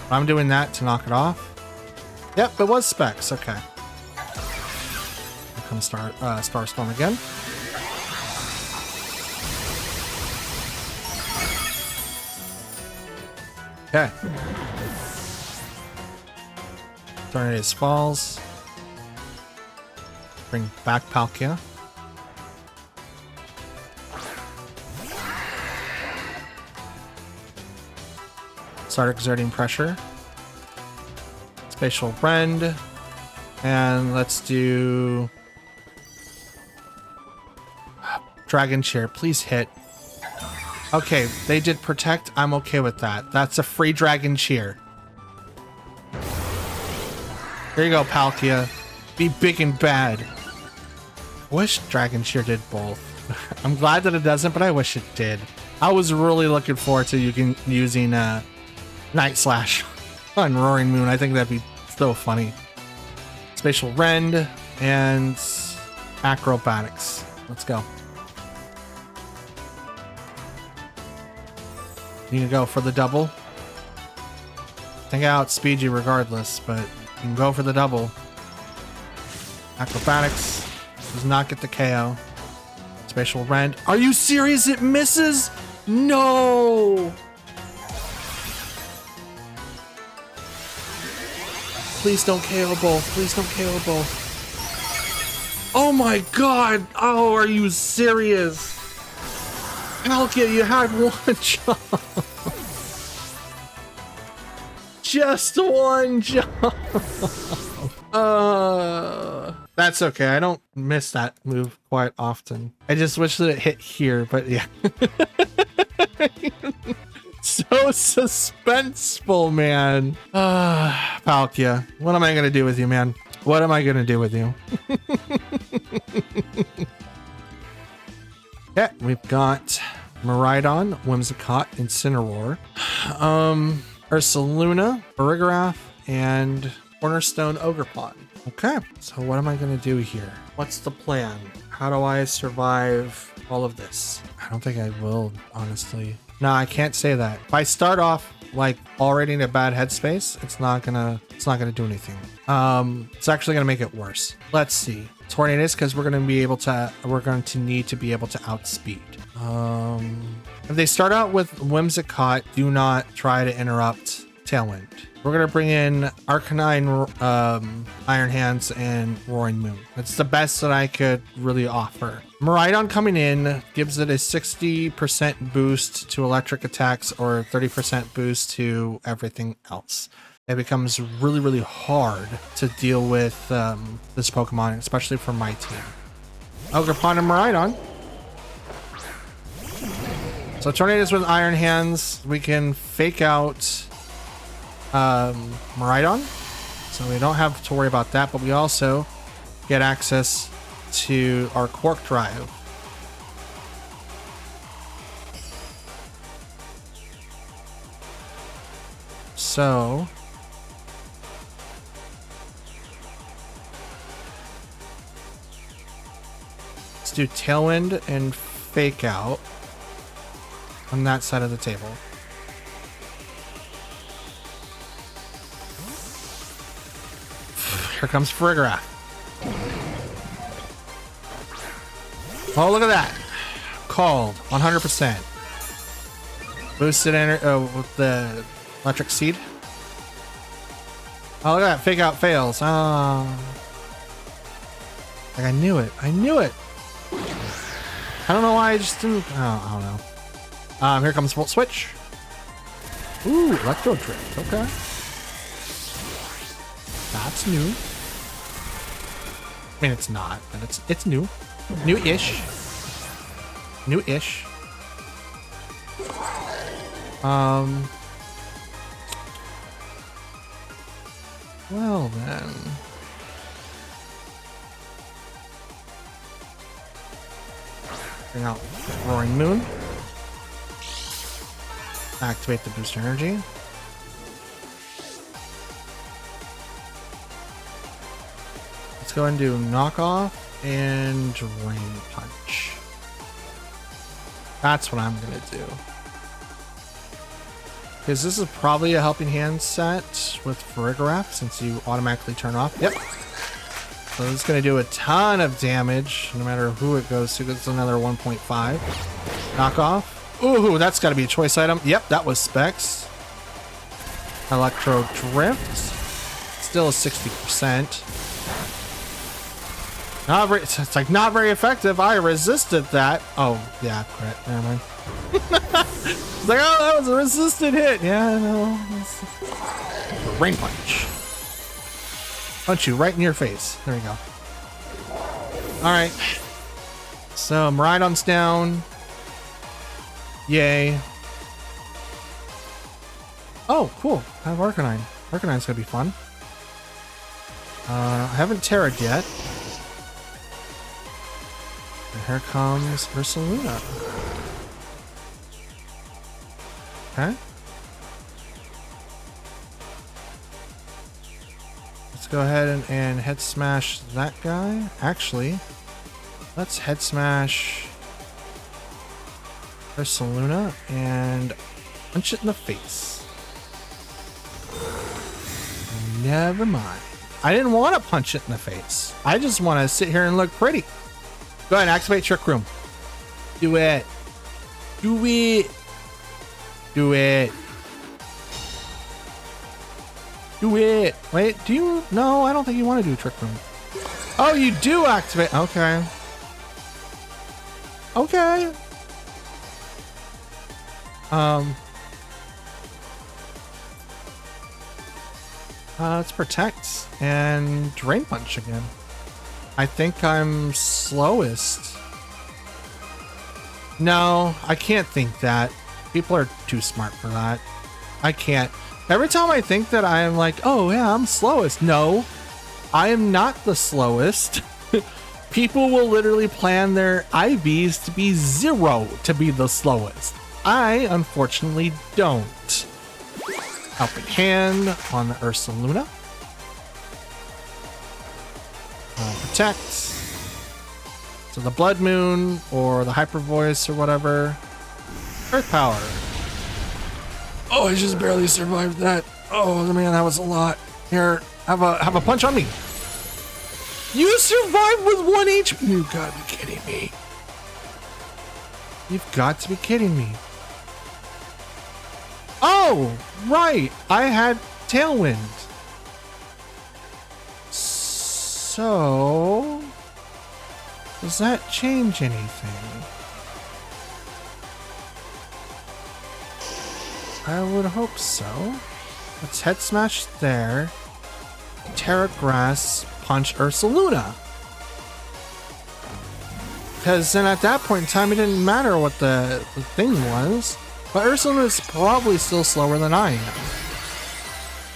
Speaker 1: But I'm doing that to knock it off. Yep, it was Specs. Okay. Here comes Starstorm again. Okay. Tornadus falls. Bring back Palkia. Start exerting pressure. Spatial Rend. And let's do Dragon Chair. Please hit. Okay, they did protect. I'm okay with that. That's a free Dragon Cheer. There you go, Palkia. Be big and bad. Wish Dragon Cheer did both. I'm glad that it doesn't, but I wish it did. I was really looking forward to using Night Slash on Roaring Moon. I think that'd be so funny. Spatial Rend and Acrobatics. Let's go. You can go for the double. I think I outspeed you regardless, but you can go for the double. Acrobatics does not get the KO. Spatial Rend. Are you serious? It misses? No! Please don't KO both. Please don't KO both. Oh my god! Oh, are you serious? Palkia, you had one job. Just one job. That's okay. I don't miss that move quite often. I just wish that it hit here, but yeah. So suspenseful, man. Palkia, what am I gonna do with you, man? What am I gonna do with you? Yeah, we've got Miraidon, Whimsicott, Incineroar, Ursaluna, Farigiraf, and Cornerstone Ogerpon. Okay, so what am I gonna do here? What's the plan? How do I survive all of this? I don't think I will, honestly. No, I can't say that. If I start off like already in a bad headspace, it's not gonna do anything. It's actually gonna make it worse. Let's see. Tornadus, because we're going to need to be able to outspeed. If they start out with Whimsicott, do not try to interrupt Tailwind. We're going to bring in Arcanine, Iron Hands, and Roaring Moon. That's the best that I could really offer. Miraidon coming in gives it a 60% boost to electric attacks or 30% boost to everything else. It becomes really, really hard to deal with this Pokemon, especially for my team. Ogerpon and Miraidon. So Tornadus with Iron Hands, we can fake out Miraidon. So we don't have to worry about that, but we also get access to our Quark Drive. So let's do Tailwind and Fake Out on that side of the table. Here comes Farigiraf. Oh, look at that. Called 100%. Boosted with the Electric Seed. Oh, look at that. Fake Out fails. Oh. Like I knew it. I knew it. I don't know why I just didn't. Oh, I don't know. Here comes Volt Switch. Ooh, Electro Drift. Okay. That's new. I mean, it's not, but it's new. New-ish. New-ish. Well then. Bring out Roaring Moon. Activate the booster energy. Let's go and do knockoff and Drain Punch. That's what I'm gonna do. Because this is probably a Helping Hand set with Farigiraf since you automatically turn off. Yep. So it's gonna do a ton of damage no matter who it goes to. It's another 1.5. Knockoff. Ooh, that's gotta be a choice item. Yep, that was Specs. Electro Drift. Still a 60%. Not very, it's like not very effective. I resisted that. Oh, yeah, crit. Never mind. It's like, oh, that was a resisted hit. Yeah, no. Rain Punch. Punch you right in your face. There you go. Alright. So, Miraidon's down. Yay. Oh, cool. I have Arcanine. Arcanine's gonna be fun. I haven't Terra'd yet. And here comes Ursaluna. Okay. Let's go ahead and head smash that guy. Actually, let's head smash Ursaluna and punch it in the face. Never mind. I didn't want to punch it in the face. I just want to sit here and look pretty. Go ahead and activate Trick Room. Do it. Do it. Do it. Do it. Wait, do you? No, I don't think you want to do Trick Room. Oh, you do activate. Okay. Okay. Let's Protect and Drain Punch again. I think I'm slowest. No, I can't think that. People are too smart for that. I can't. Every time I think that I am like, oh yeah, I'm slowest. No, I am not the slowest. People will literally plan their IVs to be 0 to be the slowest. I, unfortunately, don't. Helping Hand on the Ursaluna. Protect. So the Blood Moon or the Hyper Voice or whatever. Earth Power. Oh, I just barely survived that. Oh man, that was a lot. Here, have a punch on me. You survived with 1 HP. You gotta be kidding me. You've got to be kidding me. Oh, right. I had Tailwind. So, does that change anything? I would hope so. Let's head smash there. Terra Grass, punch Ursaluna. Because then at that point in time, it didn't matter what the thing was. But Ursaluna is probably still slower than I am.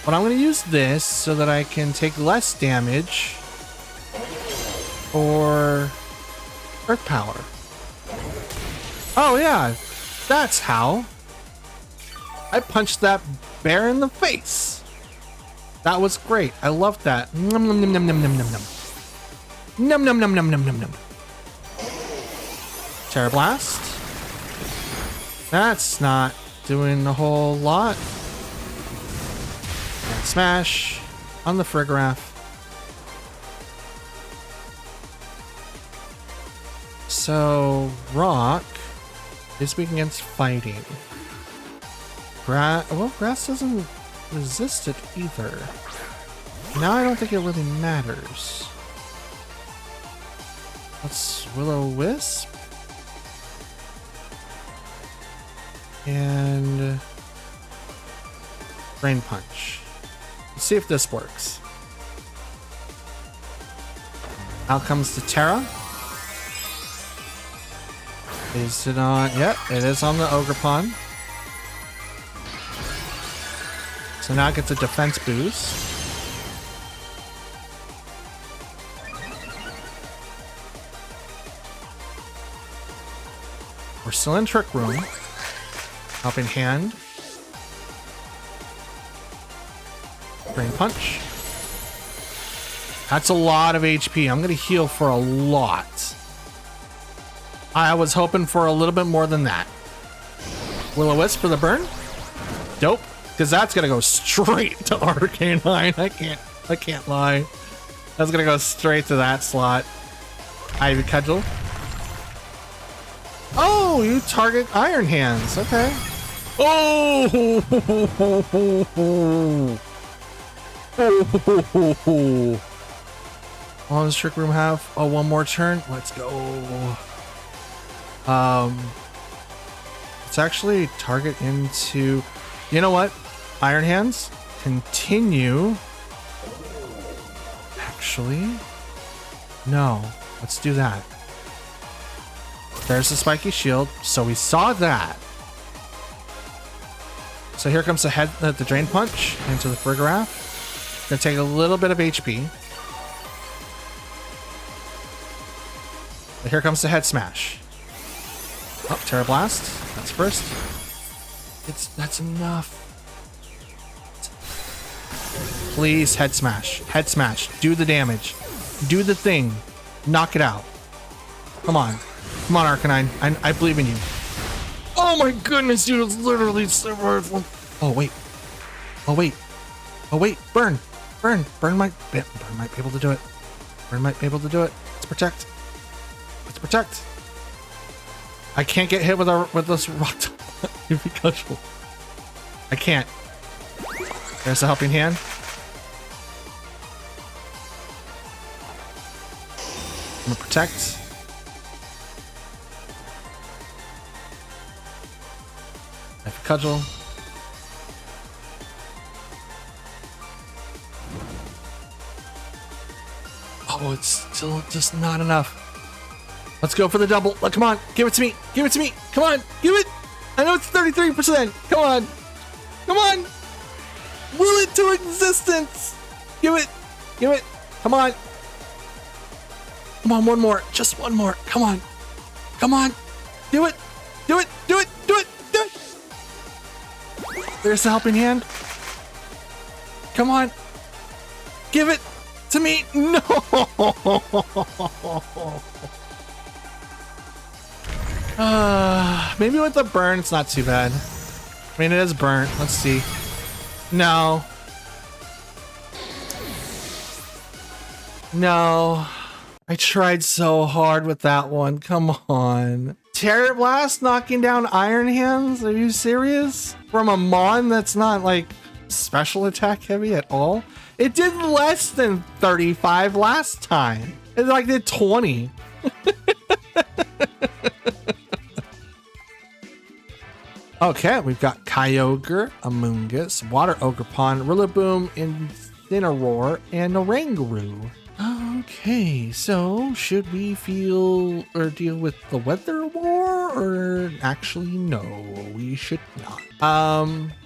Speaker 1: But I'm going to use this so that I can take less damage for Earth Power. Oh yeah, that's how. I punched that bear in the face. That was great. I loved that. Num num num num num num num num. Num num num num num num num. Terra Blast. That's not doing a whole lot. And smash on the Farigiraf. So Rock is weak against fighting. Well, Grass doesn't resist it either. Now I don't think it really matters. Let's Will-O-Wisp. And Rain Punch. Let's see if this works. Out comes the Terra. Is it on? Yep, it is on the Ogerpon. So now it gets a defense boost. We're still in Trick Room. Helping Hand. Drain Punch. That's a lot of HP. I'm going to heal for a lot. I was hoping for a little bit more than that. Will-O-Wisp for the burn. Dope. Because that's going to go straight to Arcanine. I can't lie. That's going to go straight to that slot. Ivy Cudgel. Oh, you target Iron Hands. Okay. Oh! How does Trick Room have? Oh, one more turn. Let's go. Let's actually target into. You know what? Iron Hands. Continue. Actually, no. Let's do that. There's the spiky shield. So we saw that. So here comes the Drain Punch into the Farigiraf. Gonna take a little bit of HP. But here comes the Head Smash. Oh, Terra Blast. That's first. That's enough. Please, Head Smash. Head Smash. Do the damage. Do the thing. Knock it out. Come on. Come on, Arcanine. I believe in you. Oh my goodness, dude. It's literally so hard. Oh, wait. Oh, wait. Oh, wait. Burn. Burn. Burn might be able to do it. Burn might be able to do it. Let's protect. Let's protect. I can't get hit with this rock. I can't. There's a helping hand. I'm gonna protect. I have a cudgel. Oh, it's still just not enough. Let's go for the double. Come on, give it to me. Give it to me. Come on, give it. I know it's 33%. Come on. Come on. Will it to existence. Give it. Give it. Come on. Come on, one more. Just one more. Come on. Come on. Do it. Do it. Do it. Do it. Do it. There's the helping hand. Come on. Give it to me. No. Maybe with the burn, it's not too bad. I mean, it is burnt. Let's see. No. No. I tried so hard with that one. Come on. Terra Blast knocking down Iron Hands? Are you serious? From a Mon that's not like special attack heavy at all? It did less than 35 last time. It like did 20. Okay, we've got Kyogre, Amoonguss, Water Ogerpon, Rillaboom, Incineroar, and Oranguru. Okay, so should we feel or deal with the weather war, or actually no, we should not.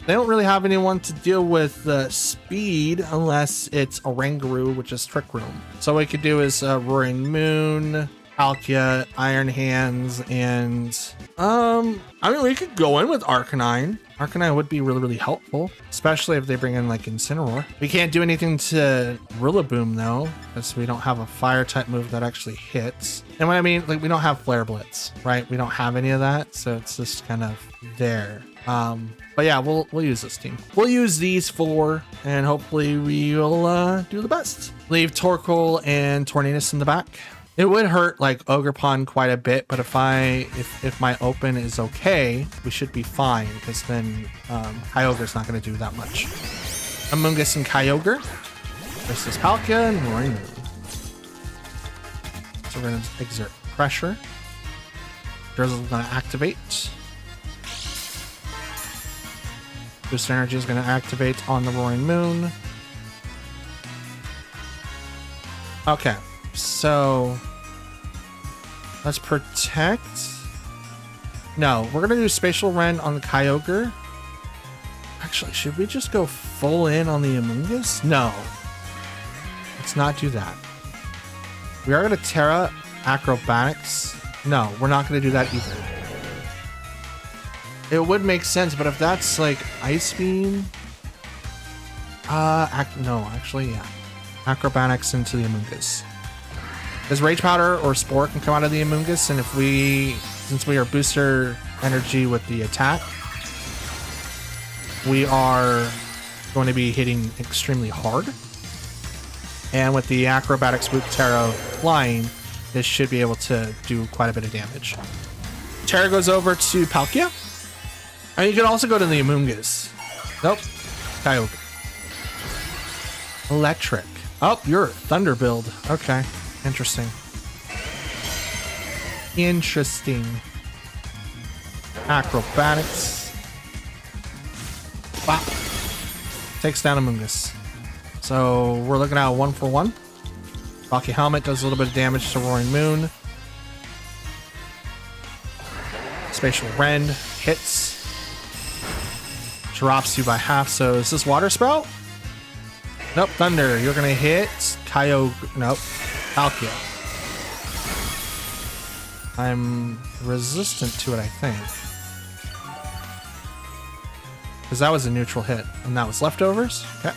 Speaker 1: They don't really have anyone to deal with speed unless it's Oranguru, which is Trick Room. So what we could do is Roaring Moon, Palkia, Iron Hands, and I mean, we could go in with Arcanine. Arcanine would be really, really helpful, especially if they bring in like Incineroar. We can't do anything to Rillaboom though, because we don't have a fire type move that actually hits. And what I mean, like we don't have Flare Blitz, right? We don't have any of that, so it's just kind of there. But yeah, we'll use this team. We'll use these four, and hopefully we'll do the best. Leave Torkoal and Tornadus in the back. It would hurt like Ogerpon quite a bit, but if my open is okay, we should be fine, because then Kyogre's not going to do that much. Amoonguss and Kyogre versus Palkia and Roaring Moon. So we're going to exert pressure. Drizzle's going to activate. Boost Energy is going to activate on the Roaring Moon. Okay. So let's protect. No, we're gonna do Spatial Rend on the Kyogre. Actually, should we just go full in on the Amoonguss? No, let's not do that. We are gonna Terra Acrobatics. No, we're not gonna do that either. It would make sense, but if that's like Ice Beam... no, actually, yeah. Acrobatics into the Amoonguss. Because Rage Powder or Spore can come out of the Amoonguss, and if we... Since we are booster energy with the attack, we are going to be hitting extremely hard. And with the Acrobatics Swoop Terra flying, this should be able to do quite a bit of damage. Terra goes over to Palkia. And you can also go to the Amoonguss. Nope. Kyogre. Electric. Oh, you're Thunder build. Okay. Interesting. Interesting. Acrobatics. Wow. Takes down Amoonguss. So we're looking at a 1-for-1. Rocky Helmet does a little bit of damage to Roaring Moon. Spatial Rend hits. Drops you by half. So is this Water Spout? Nope. Thunder. You're going to hit Kyogre. Nope. Palkia. I'm resistant to it, I think. Because that was a neutral hit. And that was leftovers? Okay.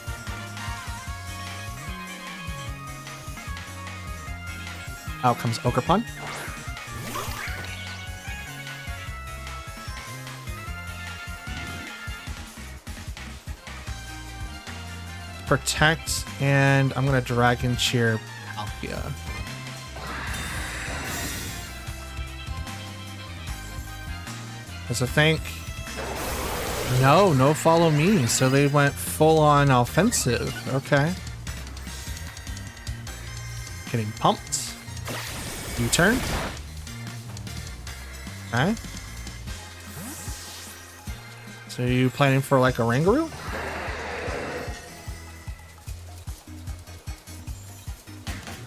Speaker 1: Out comes Ogerpon. Protect, and I'm going to Dragon Cheer Palkia. As I think... No follow me. So they went full on offensive. Okay. Getting pumped. U-turn. Okay. So are you planning for like a Rangaroo?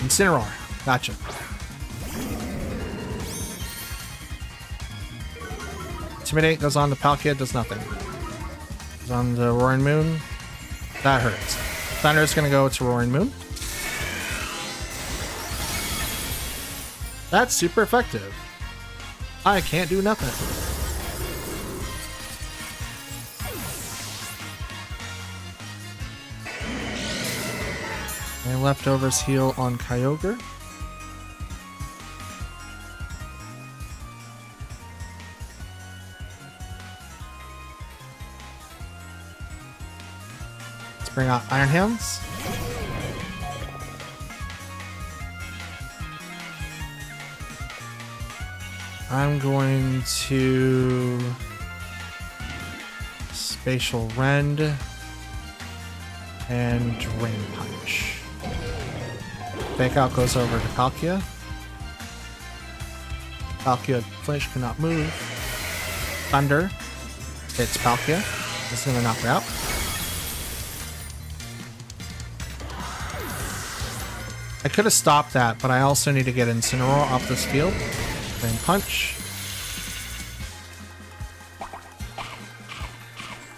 Speaker 1: Incineroar. Gotcha. Intimidate goes on to Palkia, does nothing. Goes on the Roaring Moon. That hurts. Thunder's gonna go to Roaring Moon. That's super effective. I can't do nothing. And leftovers heal on Kyogre. Let's bring out Iron Hands. I'm going to Spatial Rend and Drain Punch. Fake Out goes over to Palkia. Palkia flinch, cannot move. Thunder hits Palkia. This is going to knock her out. I could have stopped that, but I also need to get Incineroar off this field. Then punch.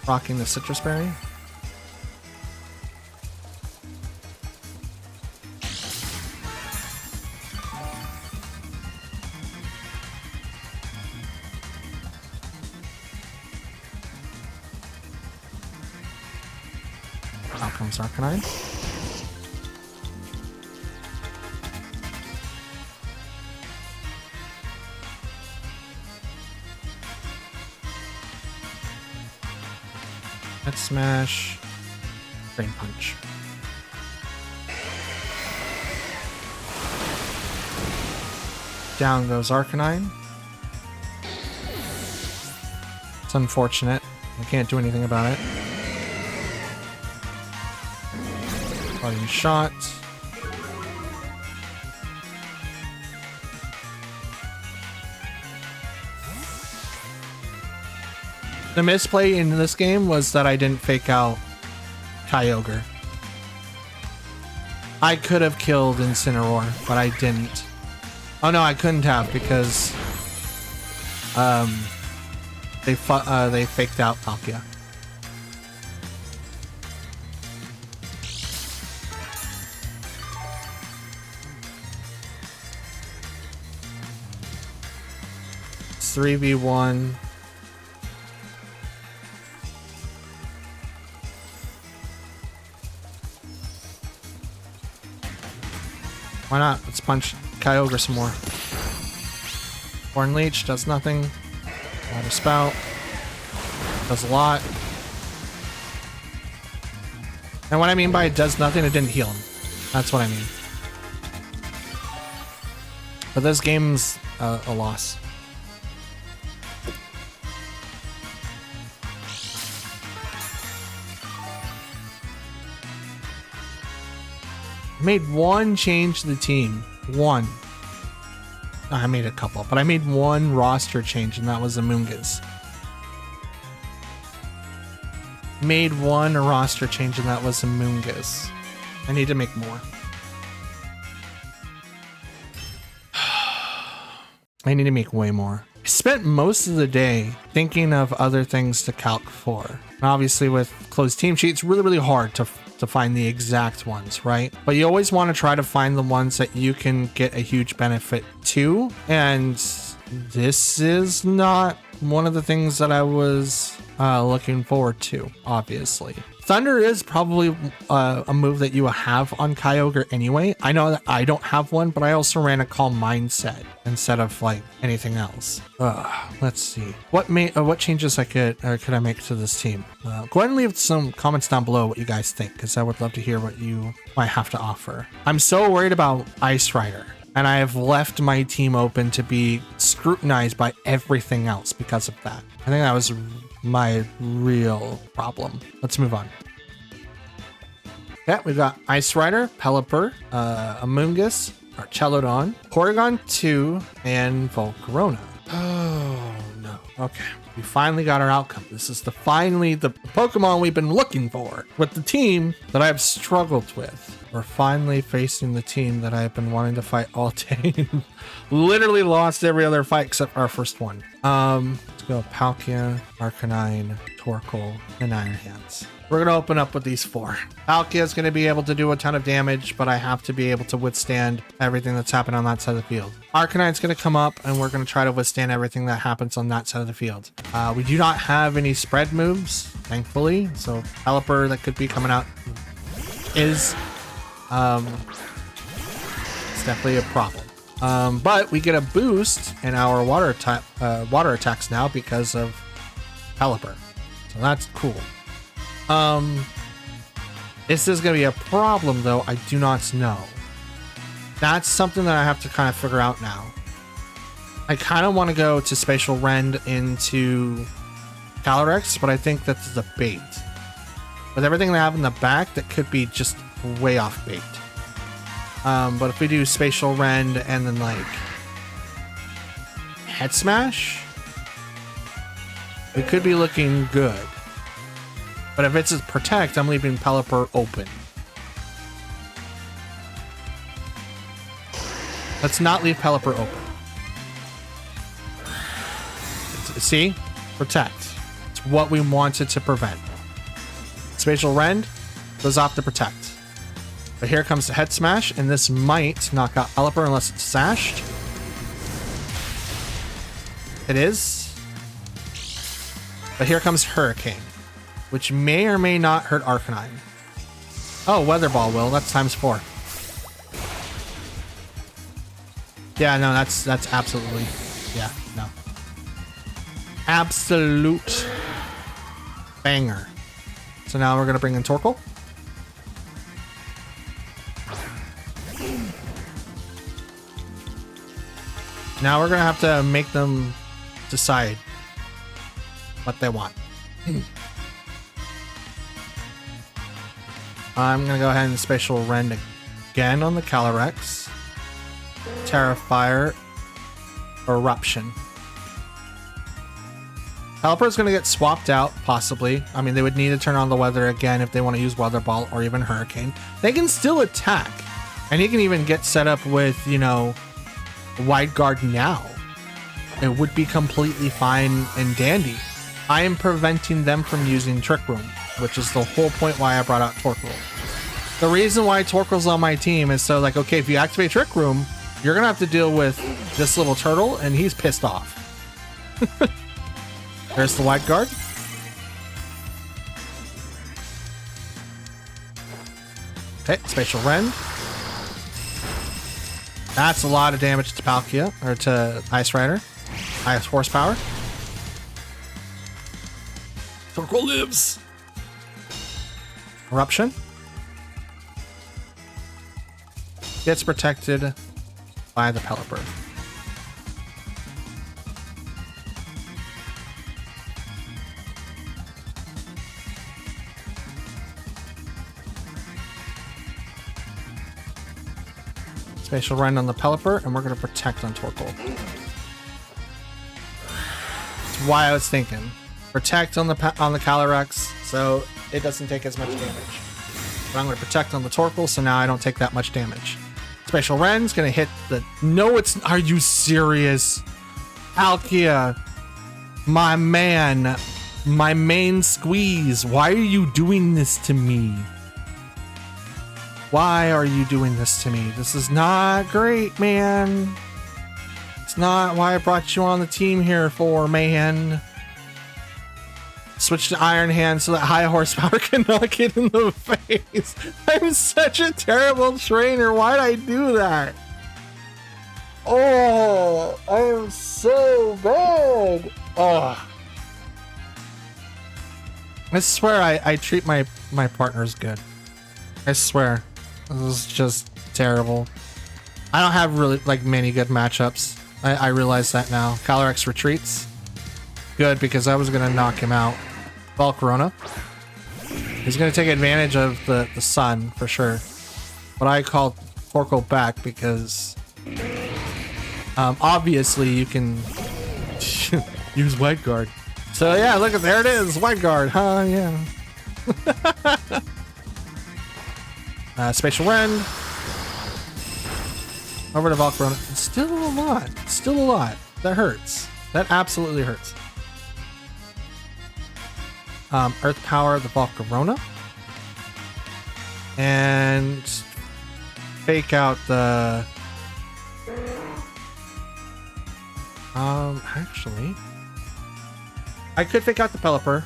Speaker 1: Rocking the Citrus Berry. Out comes Arcanine. Head Smash. Brain Punch. Down goes Arcanine. It's unfortunate. I can't do anything about it. Parting Shot. The misplay in this game was that I didn't fake out Kyogre. I could have killed Incineroar, but I didn't. Oh no, I couldn't have because they faked out Palkia. It's 3v1. Why not? Let's punch Kyogre some more. Horn Leech does nothing. Water Spout does a lot. And what I mean by it does nothing, it didn't heal him. That's what I mean. But this game's a loss. Made one change to the team. One. I made a couple, but I made one roster change, and that was Amoonguss. Made one roster change, and that was Amoonguss. I need to make more. I need to make way more. I spent most of the day thinking of other things to calc for. And obviously with closed team sheets, really, really hard to find the exact ones, right? But you always want to try to find the ones that you can get a huge benefit to. And this is not one of the things that I was looking forward to, obviously. Thunder is probably a move that you have on Kyogre anyway. I know that I don't have one, but I also ran a Calm Mindset instead of like anything else. Let's see. What changes could I make to this team? Go ahead and leave some comments down below what you guys think, because I would love to hear what you might have to offer. I'm so worried about Ice Rider, and I have left my team open to be scrutinized by everything else because of that. I think that was my real problem. Let's move on. Yeah, we've got Ice Rider, Pelipper, Amoonguss, Archelodon, Porygon 2, and Volcarona. Oh no. Okay. We finally got our outcome. This is finally the Pokemon we've been looking for. With the team that I've struggled with. We're finally facing the team that I've been wanting to fight all day. Literally lost every other fight except our first one. Let's go Palkia, Arcanine, Torkoal, and Iron Hands. We're going to open up with these four. Palkia is going to be able to do a ton of damage, but I have to be able to withstand everything that's happening on that side of the field. Arcanine's going to come up, and we're going to try to withstand everything that happens on that side of the field. We do not have any spread moves, thankfully, so Pelipper that could be coming out is it's definitely a problem. But we get a boost in our water attacks now because of Pelipper, so that's cool. This is going to be a problem, though. I do not know. That's something that I have to kind of figure out now. I kind of want to go to Spatial Rend into Calyrex, but I think that's the bait. With everything they have in the back, that could be just way off bait. But if we do Spatial Rend and then like Head Smash, we could be looking good. But if it's a Protect, I'm leaving Pelipper open. Let's not leave Pelipper open. See? Protect. It's what we wanted to prevent. Spatial Rend goes off to Protect. But here comes the Head Smash, and this might knock out Pelipper unless it's sashed. It is. But here comes Hurricane, which may or may not hurt Arcanine. Oh, Weather Ball will. That's ×4. Yeah, no, that's absolutely... Yeah, no. Absolute banger. So now we're going to bring in Torkoal. Now we're going to have to make them decide what they want. I'm going to go ahead and Spatial Rend again on the Calyrex. Terra Fire. Eruption. Pelipper is going to get swapped out, possibly. I mean, they would need to turn on the weather again if they want to use Weather Ball or even Hurricane. They can still attack. And he can even get set up with, you know, Wide Guard now. It would be completely fine and dandy. I am preventing them from using Trick Room, which is the whole point why I brought out Torkoal. The reason why Torkoal's on my team is so like, okay, if you activate Trick Room, you're going to have to deal with this little turtle, and he's pissed off. There's the Wide Guard. Okay, Spatial Rend. That's a lot of damage to Palkia, or to Ice Rider. Ice Horsepower. Torkoal lives. Eruption. Gets protected by the Pelipper. Spatial Rend on the Pelipper, and we're going to protect on Torkoal. That's why I was thinking. Protect on the Calyrex, so it doesn't take as much damage. But I'm going to protect on the Torkoal, so now I don't take that much damage. Spatial Rend's going to hit the... No, it's... Are you serious? Palkia, my man, my main squeeze. Why are you doing this to me? Why are you doing this to me? This is not great, man. It's not why I brought you on the team here for, man. Switch to Iron Hand so that high horsepower can knock it in the face. I'm such a terrible trainer. Why'd I do that? Oh, I am so bad. Oh. I swear I treat my partners good. I swear. This is just terrible. I don't have really like many good matchups. I realize that now. Calyrex retreats. Good, because I was going to knock him out. Volcarona. He's going to take advantage of the sun for sure. But I called Torkoal back because obviously you can use White Guard. So yeah, look at there it is, White Guard, huh? Yeah. Spatial Rend. Over to Volcarona. It's still a lot. Still a lot. That hurts. That absolutely hurts. Earth Power, the Volcarona. And fake out the... actually... I could fake out the Pelipper.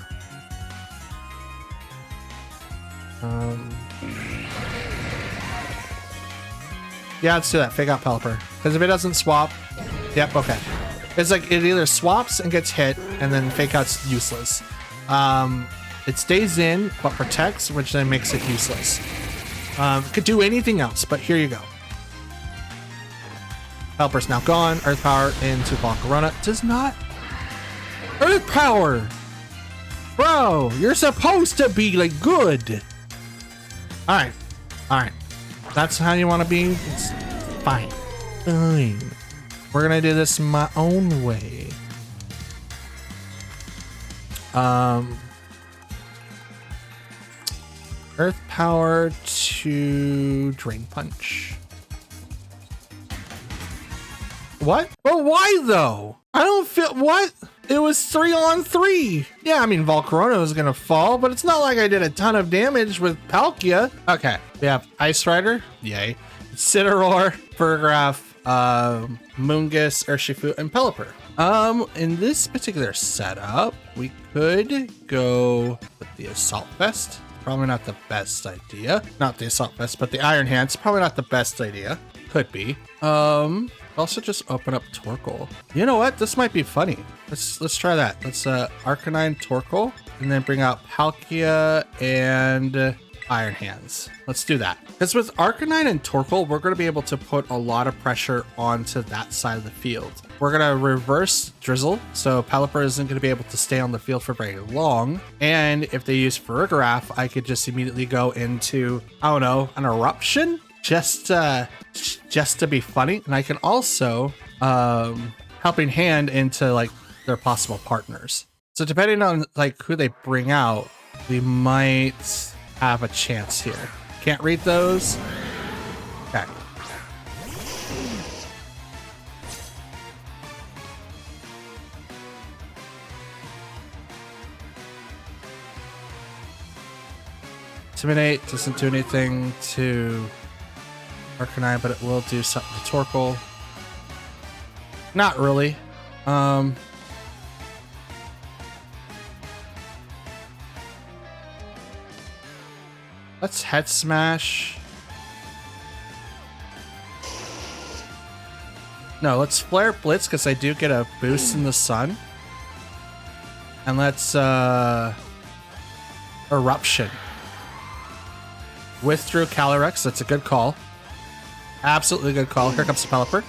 Speaker 1: Yeah, let's do that. Fake out Pelipper. Because if it doesn't swap... Yep, okay. It's like it either swaps and gets hit, and then fake out's useless. It stays in, but protects, which then makes it useless. Could do anything else, but here you go. Pelipper's now gone. Earth Power into Volcarona. Does not... Earth Power! Bro, you're supposed to be, like, good. Alright. Alright. That's how you want to be? It's fine. Fine. We're gonna do this my own way. Earth Power to Drain Punch. What? Well, why though? I don't feel... What? It was 3-on-3. Yeah, I mean, Volcarona was gonna fall, but it's not like I did a ton of damage with Palkia. Okay, we have Ice Rider. Yay. Cineroar, Burgraph, Moongus, Urshifu, and Pelipper. In this particular setup, we could go with the Assault Vest. Probably not the best idea. Not the Assault Vest, but the Iron Hands. Probably not the best idea. Could be. Also just open up Torkoal. You know what? This might be funny. Let's try that. Let's Arcanine Torkoal and then bring out Palkia and Iron Hands. Let's do that. Because with Arcanine and Torkoal, we're going to be able to put a lot of pressure onto that side of the field. We're going to reverse Drizzle, so Pelipper isn't going to be able to stay on the field for very long. And if they use Farigiraf, I could just immediately go into, I don't know, an Eruption? Just to be funny. And I can also Helping Hand into like their possible partners. So depending on like who they bring out, we might have a chance here. Can't read those. Okay. Intimidate doesn't do anything to Arcanine, but it will do something to Torkoal. Not really. Let's Head Smash. No, let's Flare Blitz because I do get a boost in the sun. And let's Eruption. Withdrew Calyrex. That's a good call. Absolutely good call. Here comes the Pelipper.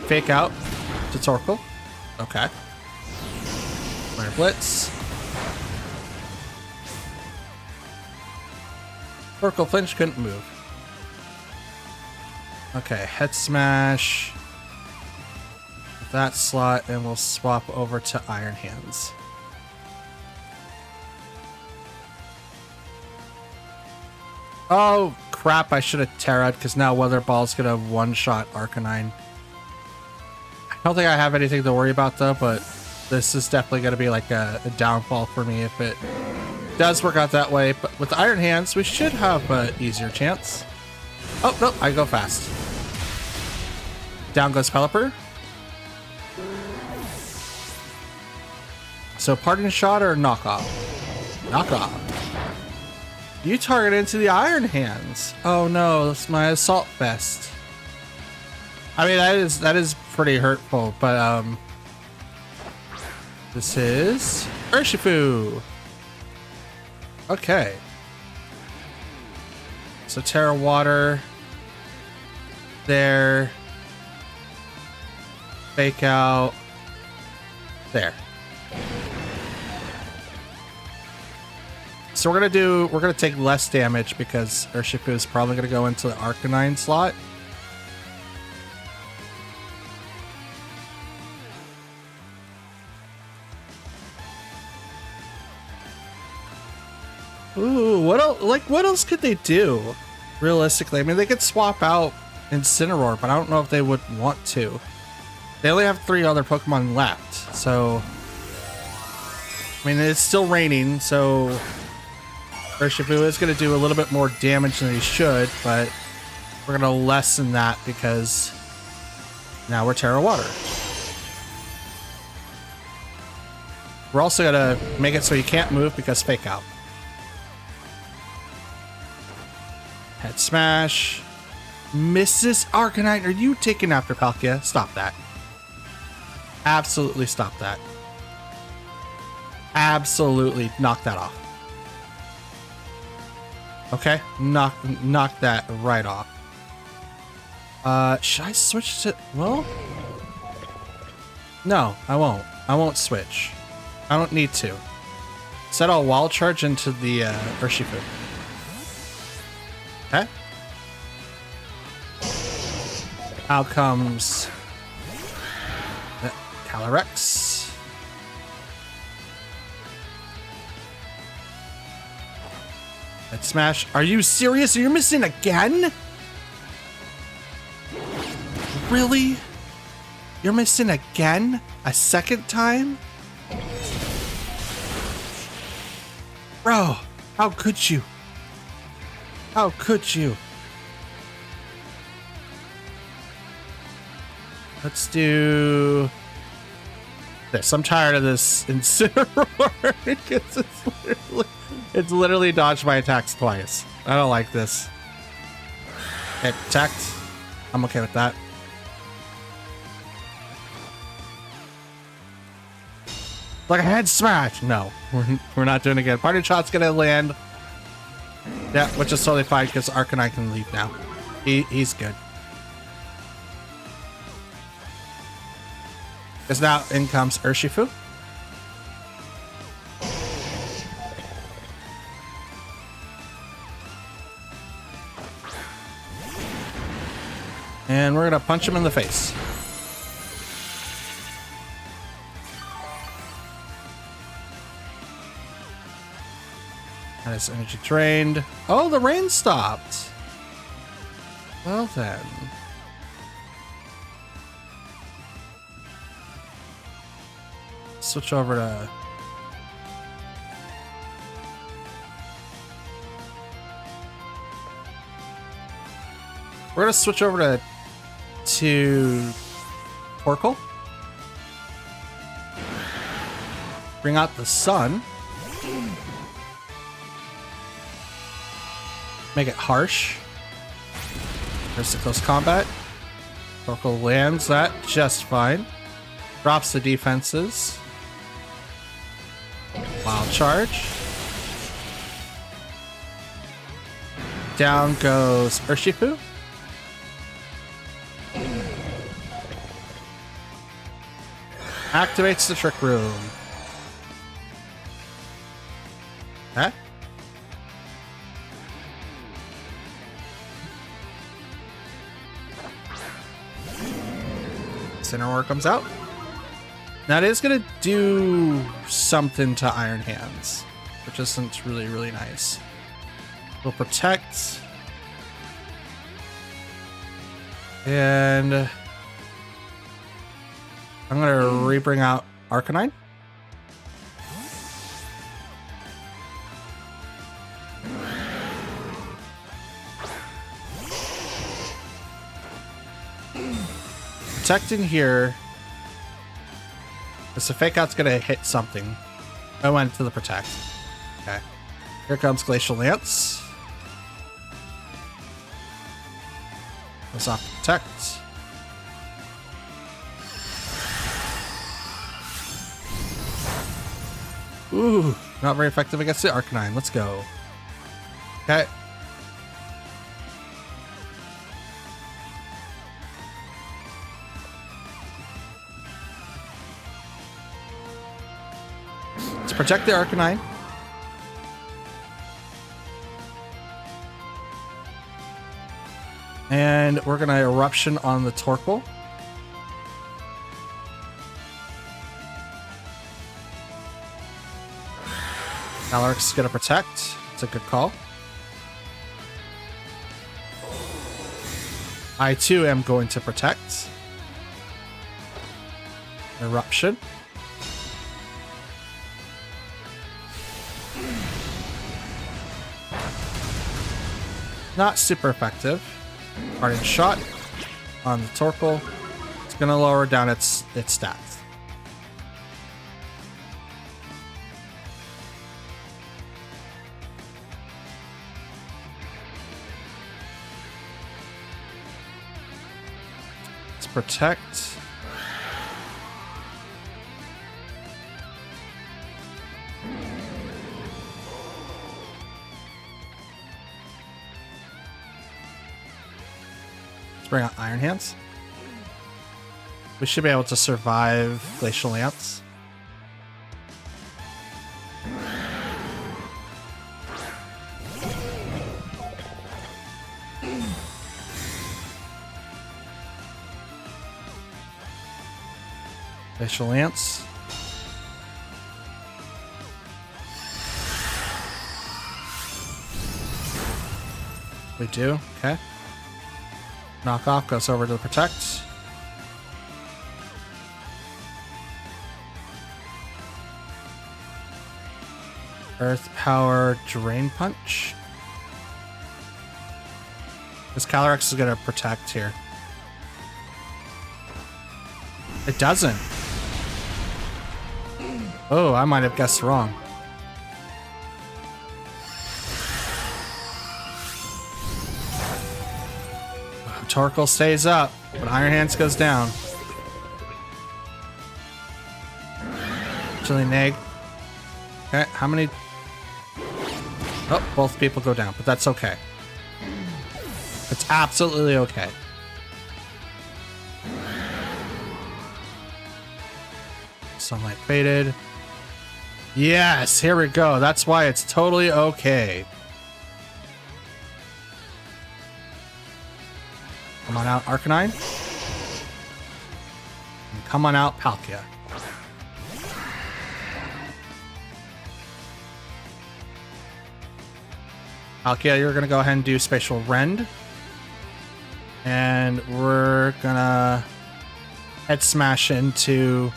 Speaker 1: Fake out to Torkoal. Okay. Flare Blitz. Torkoal flinch, couldn't move. Okay, Head Smash. That slot, and we'll swap over to Iron Hands. Oh, crap, I should have Terra'd, because now Weather Ball's gonna one-shot Arcanine. I don't think I have anything to worry about, though, but this is definitely gonna be like a downfall for me if it does work out that way. But with Iron Hands, we should have an easier chance. Oh, no, I go fast. Down goes Pelipper. So Parting Shot or Knockoff? Knockoff. You target into the Iron Hands. Oh no, that's my Assault Vest. I mean, that is pretty hurtful, but this is Urshifu. Okay. So Terra Water. There. Fake out. There. So we're gonna take less damage because Urshifu is probably gonna go into the Arcanine slot. Ooh, what else could they do? Realistically, I mean, they could swap out Incineroar, but I don't know if they would want to. They only have 3 other Pokemon left, so I mean, it's still raining, so Urshifu is going to do a little bit more damage than he should, but we're going to lessen that because now we're Terra Water. We're also going to make it so you can't move because Fake Out. Head Smash. Mrs. Arcanine, are you taking after Palkia? Stop that. Absolutely stop that. Absolutely knock that off. Okay, knock that right off. Should I switch to... Well... No, I won't. I won't switch. I don't need to. Instead, I'll Wild Charge into the Urshifu. Okay. Out comes... Calyrex. Head Smash. Are you serious? Are you missing again? Really? You're missing again? A second time? Bro, how could you? How could you? Let's do this. I'm tired of this Incineroar because it's literally dodged my attacks twice. I don't like this. Okay, protect. I'm okay with that. Like a Head Smash. No, we're not doing it again. Party Shot's gonna land. Yeah, which is totally fine because Arcanine can leave now. He's good. Because now in comes Urshifu. And we're gonna punch him in the face. That is energy drained. Oh, the rain stopped. Well then. Switch over to... We're gonna switch over to Torkoal. Bring out the sun. Make it harsh. There's the close combat. Torkoal lands that just fine. Drops the defenses. Wild charge. Down goes Urshifu. Activates the Trick Room. Okay. Incineroar comes out. Now it is going to do something to Iron Hands, which isn't really nice. We'll protect. And I'm going to re-bring out Arcanine. Protecting here. Because the fake out's going to hit something. I went to the protect. Okay. Here comes Glacial Lance. Goes off to protect. Ooh, not very effective against the Arcanine. Let's go. Okay. Let's protect the Arcanine. And we're going to Eruption on the Torkoal. Calyrex is going to protect. It's a good call. I too am going to protect. Eruption. Not super effective. Parting Shot on the Torkoal. It's going to lower down its stats. Let's protect. Bring out Iron Hands. We should be able to survive Glacial Lance. Glacial Lance. We do, okay. Knockoff goes over to the protect. Earth Power Drain Punch. This Calyrex is going to protect here. It doesn't. Oh, I might have guessed wrong. Torkoal stays up, but Iron Hands goes down. Chilling Neg. Okay, how many? Oh, both people go down, but that's okay. It's absolutely okay. Sunlight faded. Yes, here we go. That's why it's totally okay. Come on out, Arcanine. And come on out, Palkia. Palkia, you're going to go ahead and do Spatial Rend. And we're going to head smash into...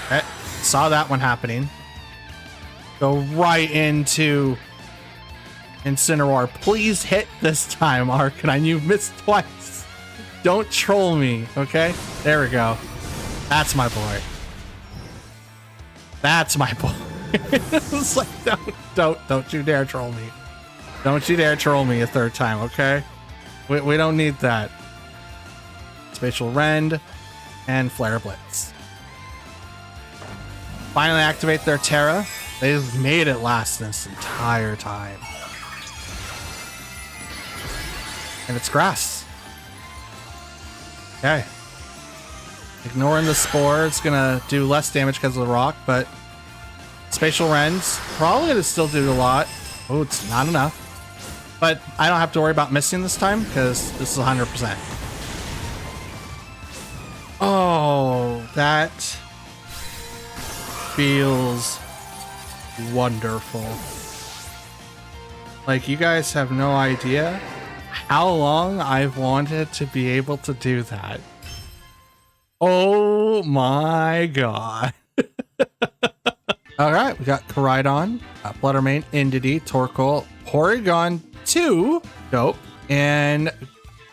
Speaker 1: Okay, saw that one happening. Go right into... Incineroar. Please hit this time, Arcanine. You've missed twice. Don't troll me, okay? There we go. That's my boy. That's my boy. It's like, don't you dare troll me. Don't you dare troll me a third time, okay? We don't need that. Spatial Rend and Flare Blitz. Finally activate their Terra. They've made it last this entire time. And it's grass. Okay. Ignoring the spore, it's gonna do less damage because of the rock, but Spatial Rend's probably gonna still do a lot. Oh, it's not enough. But I don't have to worry about missing this time because this is 100%. Oh, that feels wonderful. Like, you guys have no idea how long I've wanted to be able to do that. Oh my god. Alright, we got Koraidon, Fluttermane, Indeedee, Torkoal, Porygon 2, dope, and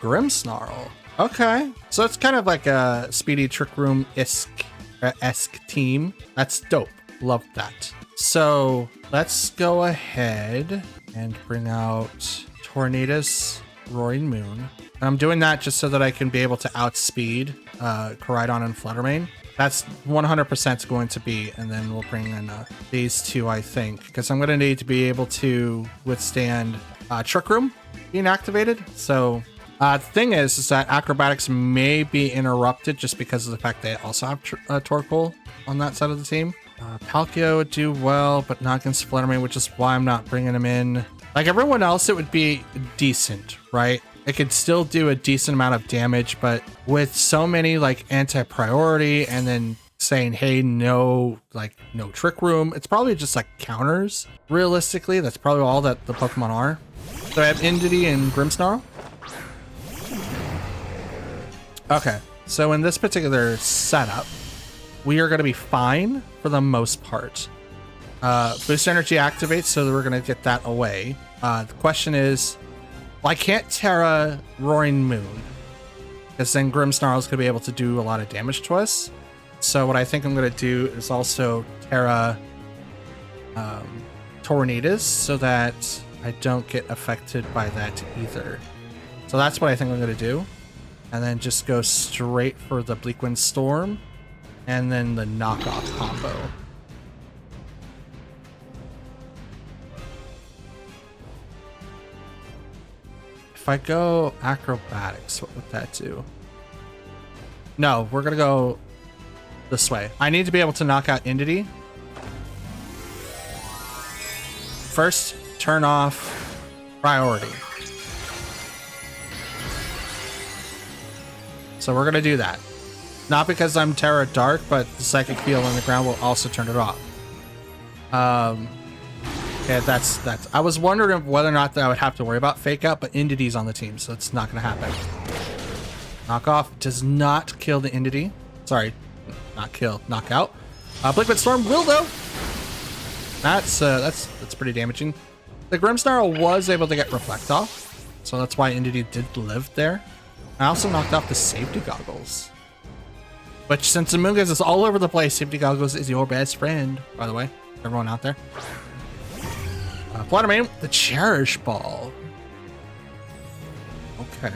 Speaker 1: Grimmsnarl. Okay, so it's kind of like a Speedy Trick Room-esque team. That's dope. Love that. So let's go ahead and bring out Tornadus, Roaring Moon. And I'm doing that just so that I can be able to outspeed Koraidon and Fluttermane. That's 100% going to be, and then we'll bring in these two, I think, because I'm going to need to be able to withstand Trick Room being activated. So the thing is that Acrobatics may be interrupted just because of the fact they also have Torkoal on that side of the team. Palkia would do well, but not against Fluttermane, which is why I'm not bringing him in. Like everyone else, it would be decent, right? It could still do a decent amount of damage, but with so many like anti-priority and then saying, hey, no Trick Room, it's probably just like counters. Realistically, that's probably all that the Pokemon are. So I have Indeedee and Grimmsnarl. Okay, so in this particular setup, we are going to be fine for the most part. Boost Energy activates, so we're going to get that away. The question is, well, I can't Terra Roaring Moon, because then Grimmsnarl is going to be able to do a lot of damage to us. So what I think I'm going to do is also Terra Tornadus, so that I don't get affected by that either. So that's what I think I'm going to do. And then just go straight for the Bleakwind Storm, and then the knockoff combo. If I go Acrobatics, what would that do? No, we're gonna go this way. I need to be able to knock out Indeedee. First, turn off priority. So we're gonna do that. Not because I'm Terra Dark, but the Psychic Field on the ground will also turn it off. Yeah, that's. I was wondering whether or not that I would have to worry about Fake Out, but Indeedee's on the team, so it's not gonna happen. Knockoff does not kill the Indeedee. Sorry, not kill, knock out. Bleakwind Storm will though. That's pretty damaging. The Grimmsnarl was able to get Reflect off, so that's why Indeedee did live there. I also knocked off the Safety Goggles. Which, since the Moongas is all over the place, Safety Goggles is your best friend, by the way. Everyone out there. Fluttermane, the Cherish Ball. Okay.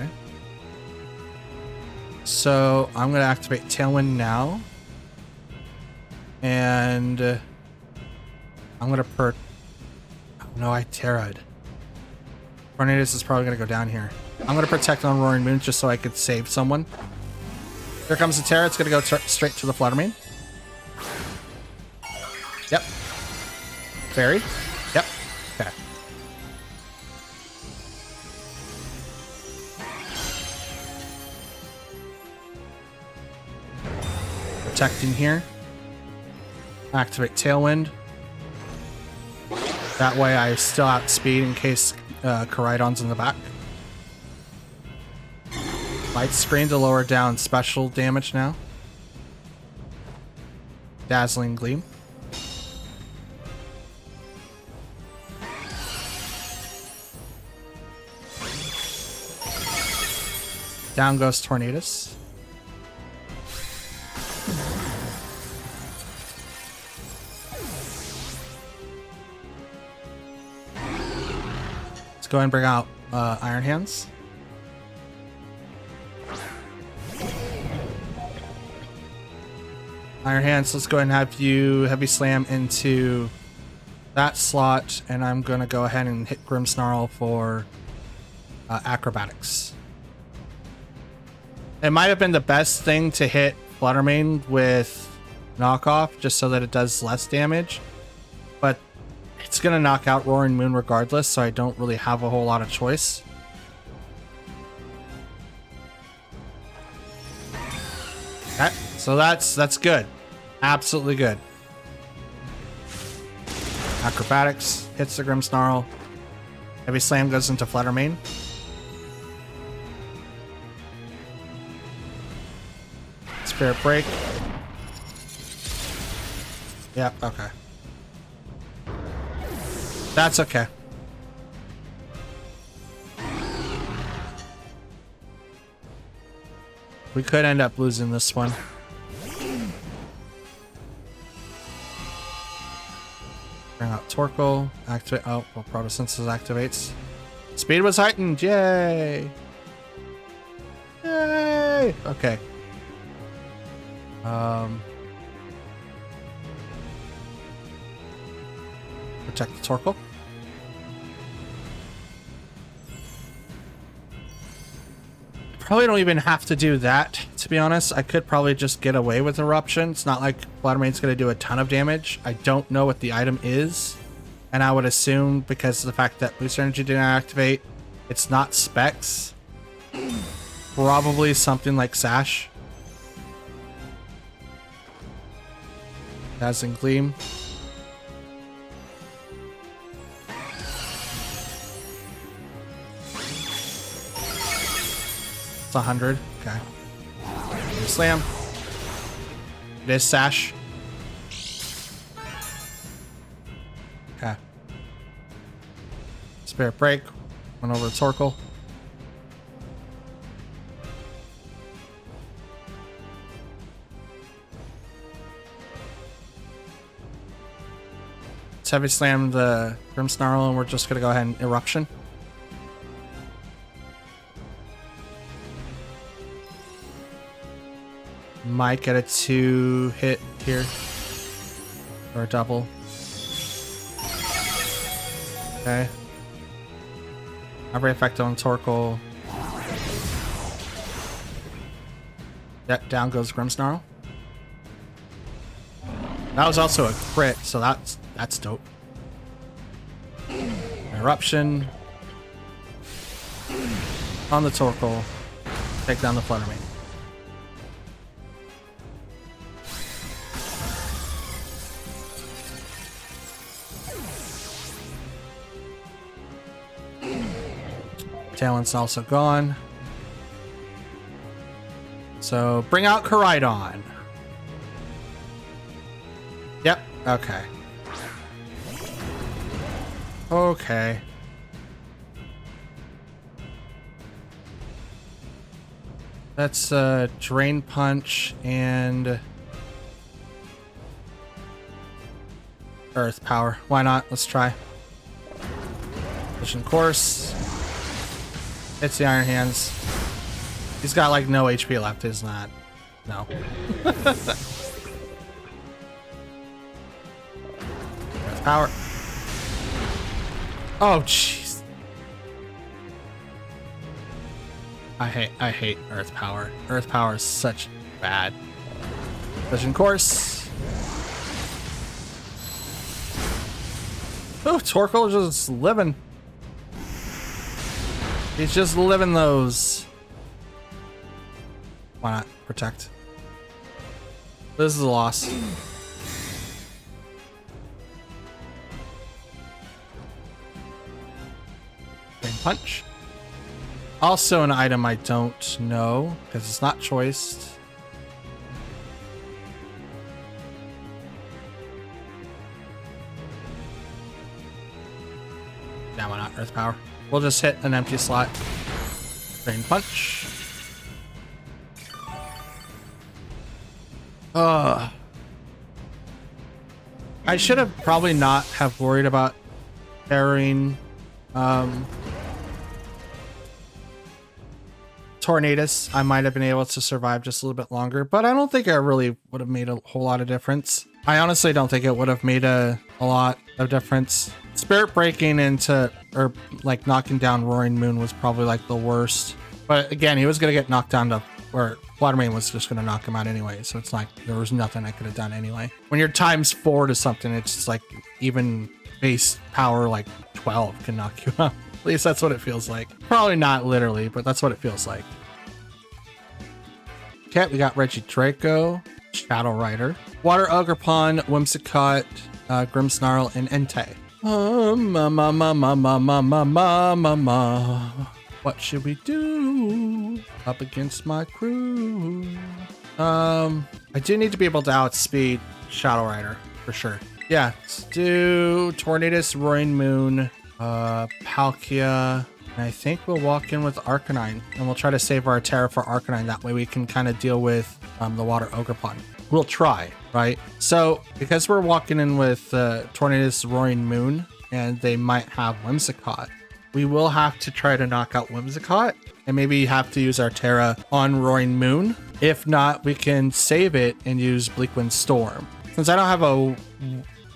Speaker 1: So, I'm going to activate Tailwind now. And I'm going to Oh no, I Terra'd. Tornadus is probably going to go down here. I'm going to protect on Roaring Moon just so I could save someone. Here comes the Terra. It's going to go straight to the Fluttermane. Yep. Fairy. Yep. Okay. Protecting here. Activate Tailwind. That way I still outspeed in case Koraidon's in the back. Light Screen to lower down special damage now. Dazzling Gleam. Down goes Tornadus. go ahead and bring out Iron Hands. Iron Hands, let's go ahead and have you Heavy Slam into that slot, and I'm going to go ahead and hit Grimmsnarl for Acrobatics. It might have been the best thing to hit Fluttermane with Knockoff, just so that it does less damage, but it's going to knock out Roaring Moon regardless, so I don't really have a whole lot of choice. Okay, so that's good. Absolutely good. Acrobatics hits the Grimmsnarl. Heavy Slam goes into Fluttermane. Spirit Break. Yep, okay. That's okay. We could end up losing this one. Bring out Torkoal. Activate. Oh, well, Protosynthesis activates. Speed was heightened. Yay! Yay! Okay. Protect the Torkoal. Probably don't even have to do that, to be honest. I could probably just get away with Eruption. It's not like Fluttermane's going to do a ton of damage. I don't know what the item is, and I would assume because of the fact that Boost Energy didn't activate, it's not Specs. Probably something like Sash. Dazzling Gleam. It's 100. Okay. Slam. It is Sash. Okay. Spirit Break. Went over to Torkoal. Let's Heavy Slam the Grimmsnarl, and we're just going to go ahead and Eruption. Might get a 2-hit here. Or a double. Okay. Every effect on Torkoal. Yep, down goes Grimmsnarl. That was also a crit, so that's dope. Eruption. On the Torkoal. Take down the Fluttermane. Talent's also gone. So bring out Koraidon. Yep, okay. Okay. That's Drain Punch and Earth Power. Why not? Let's try. Vision Course. It's the Iron Hands. He's got like no HP left, isn't that? No. Earth Power. Oh jeez. I hate Earth Power. Earth Power is such bad. Vision Course. Oh, Torkoal is just living. He's just living those. Why not? Protect. This is a loss. Drain Punch. Also an item I don't know, because it's not choiced. Yeah, why not? Earth Power. We'll just hit an empty slot. Drain Punch. I should have probably not have worried about pairing Tornadus, I might have been able to survive just a little bit longer, but I don't think it really would have made a whole lot of difference. I honestly don't think it would have made a lot of difference. Spirit breaking into, or like knocking down Roaring Moon was probably like the worst. But again, he was going to get knocked down to where Water Main was just going to knock him out anyway. So it's like there was nothing I could have done anyway. When you're ×4 to something, it's just like even base power like 12 can knock you out. At least that's what it feels like. Probably not literally, but that's what it feels like. Okay, we got Regidraco, Shadow Rider, Water Ogerpon, Whimsicott, Grimmsnarl, and Entei. What should we do up against my crew? I do need to be able to outspeed Shadow Rider for sure. Yeah, let's do Tornadus, Roaring Moon, Palkia, and I think we'll walk in with Arcanine, and we'll try to save our Terra for Arcanine. That way we can kind of deal with the Water Ogerpon. We'll try, right? So because we're walking in with Tornadus, Roaring Moon, and they might have Whimsicott, we will have to try to knock out Whimsicott, and maybe have to use our Terra on Roaring Moon. If not, we can save it and use Bleakwind Storm. Since I don't have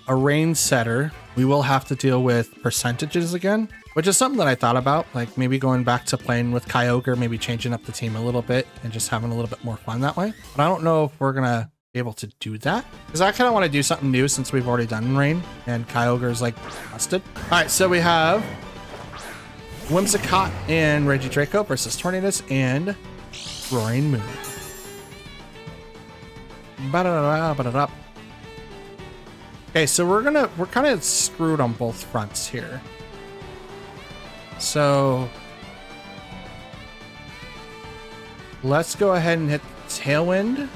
Speaker 1: a rain setter, we will have to deal with percentages again, which is something that I thought about, like maybe going back to playing with Kyogre, maybe changing up the team a little bit and just having a little bit more fun that way. But I don't know if we're gonna be able to do that, because I kind of want to do something new since we've already done rain and Kyogre is like busted. All right, so we have Whimsicott and Regidraco versus Tornadus and Roaring Moon. Ba-da-da-da-ba-da-da. Okay, so we're kind of screwed on both fronts here. So let's go ahead and hit Tailwind.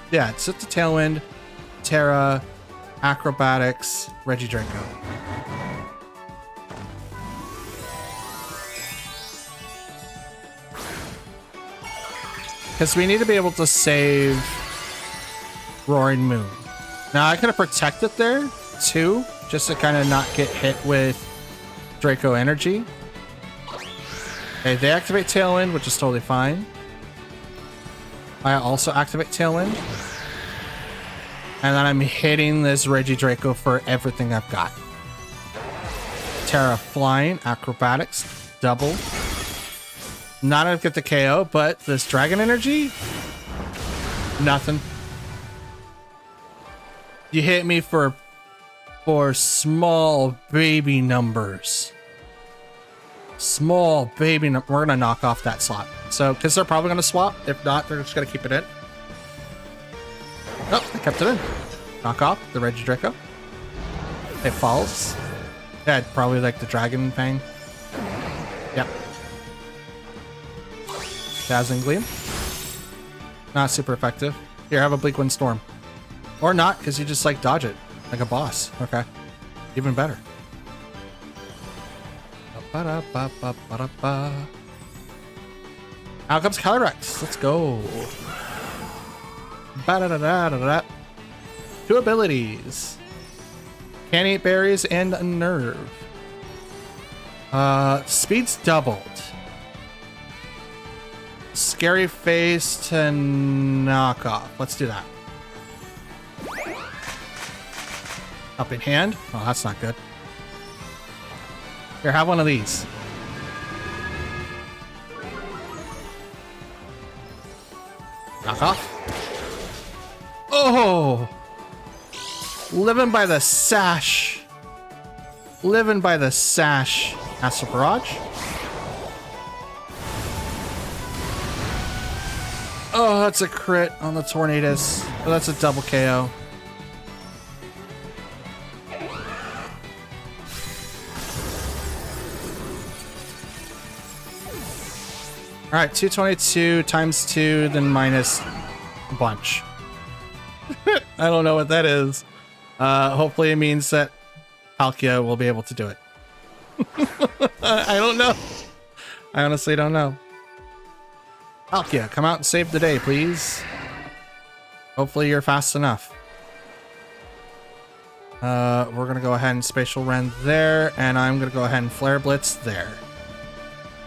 Speaker 1: Yeah, it's at the Tailwind, Terra, Acrobatics, Regidraco. Because we need to be able to save Roaring Moon. Now I could have protected there too, just to kind of not get hit with Draco Energy. Okay, they activate Tailwind, which is totally fine. I also activate Tailwind. And then I'm hitting this Regidraco for everything I've got. Terra Flying, Acrobatics, double. Not gonna get the KO, but this Dragon Energy? Nothing. You hit me for small baby numbers. Small baby we're gonna knock off that slot. So, because they're probably gonna swap. If not, they're just gonna keep it in. Nope, they kept it in. Knock off the Regidraco. It falls. Yeah, probably like the Dragon Fang. Yep. Dazzling Gleam. Not super effective. Here, have a Bleakwind Storm. Or not, because you just like dodge it. Like a boss. Okay. Even better. Out comes Calyrex. Let's go. Ba-da-da-da-da-da. 2 abilities. Can eat berries and a nerve. Speed's doubled. Scary face to knock off. Let's do that. Helping hand. Oh, that's not good. Here, have one of these. Knock off. Oh! Living by the sash. Living by the sash. Astral Barrage. Oh, that's a crit on the Tornadus. Oh, that's a double KO. All right, 222 times 2, then minus a bunch. I don't know what that is. Hopefully it means that Palkia will be able to do it. I don't know. I honestly don't know. Palkia, come out and save the day, please. Hopefully you're fast enough. We're gonna go ahead and Spatial Rend there, and I'm gonna go ahead and Flare Blitz there.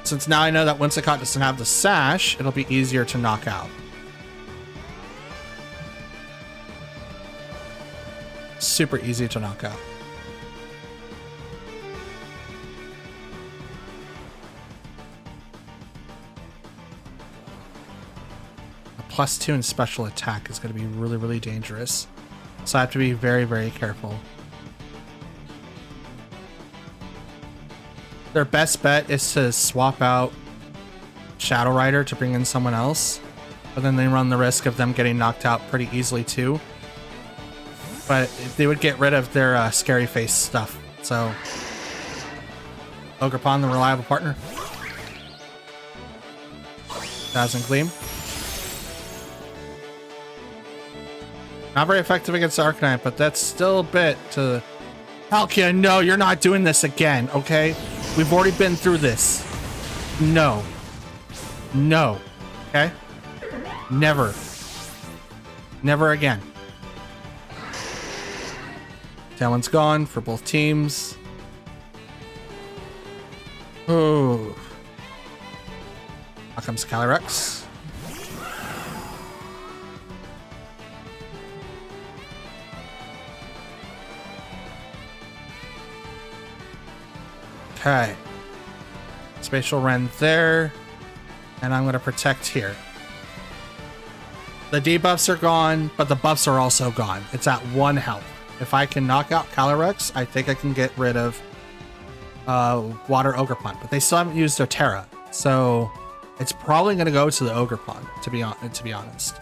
Speaker 1: Since now I know that Whimsicott doesn't have the sash, it'll be easier to knock out. Super easy to knock out. A +2 in special attack is going to be really, really dangerous. So I have to be very, very careful. Their best bet is to swap out Shadow Rider to bring in someone else, but then they run the risk of them getting knocked out pretty easily too. But they would get rid of their scary face stuff. So Ogerpon, the reliable partner. Dazzling Gleam. Not very effective against Arcanine, but that's still a bit to... Palkia, no, you're not doing this again, okay? We've already been through this. No. No. Okay? Never. Never again. That one's gone for both teams. Oh. Here comes Calyrex. Okay. Spatial Rend there. And I'm going to protect here. The debuffs are gone, but the buffs are also gone. It's at 1 health. If I can knock out Calyrex, I think I can get rid of Water Ogerpon. But they still haven't used their Terra. So it's probably going to go to the Ogerpon, to be honest.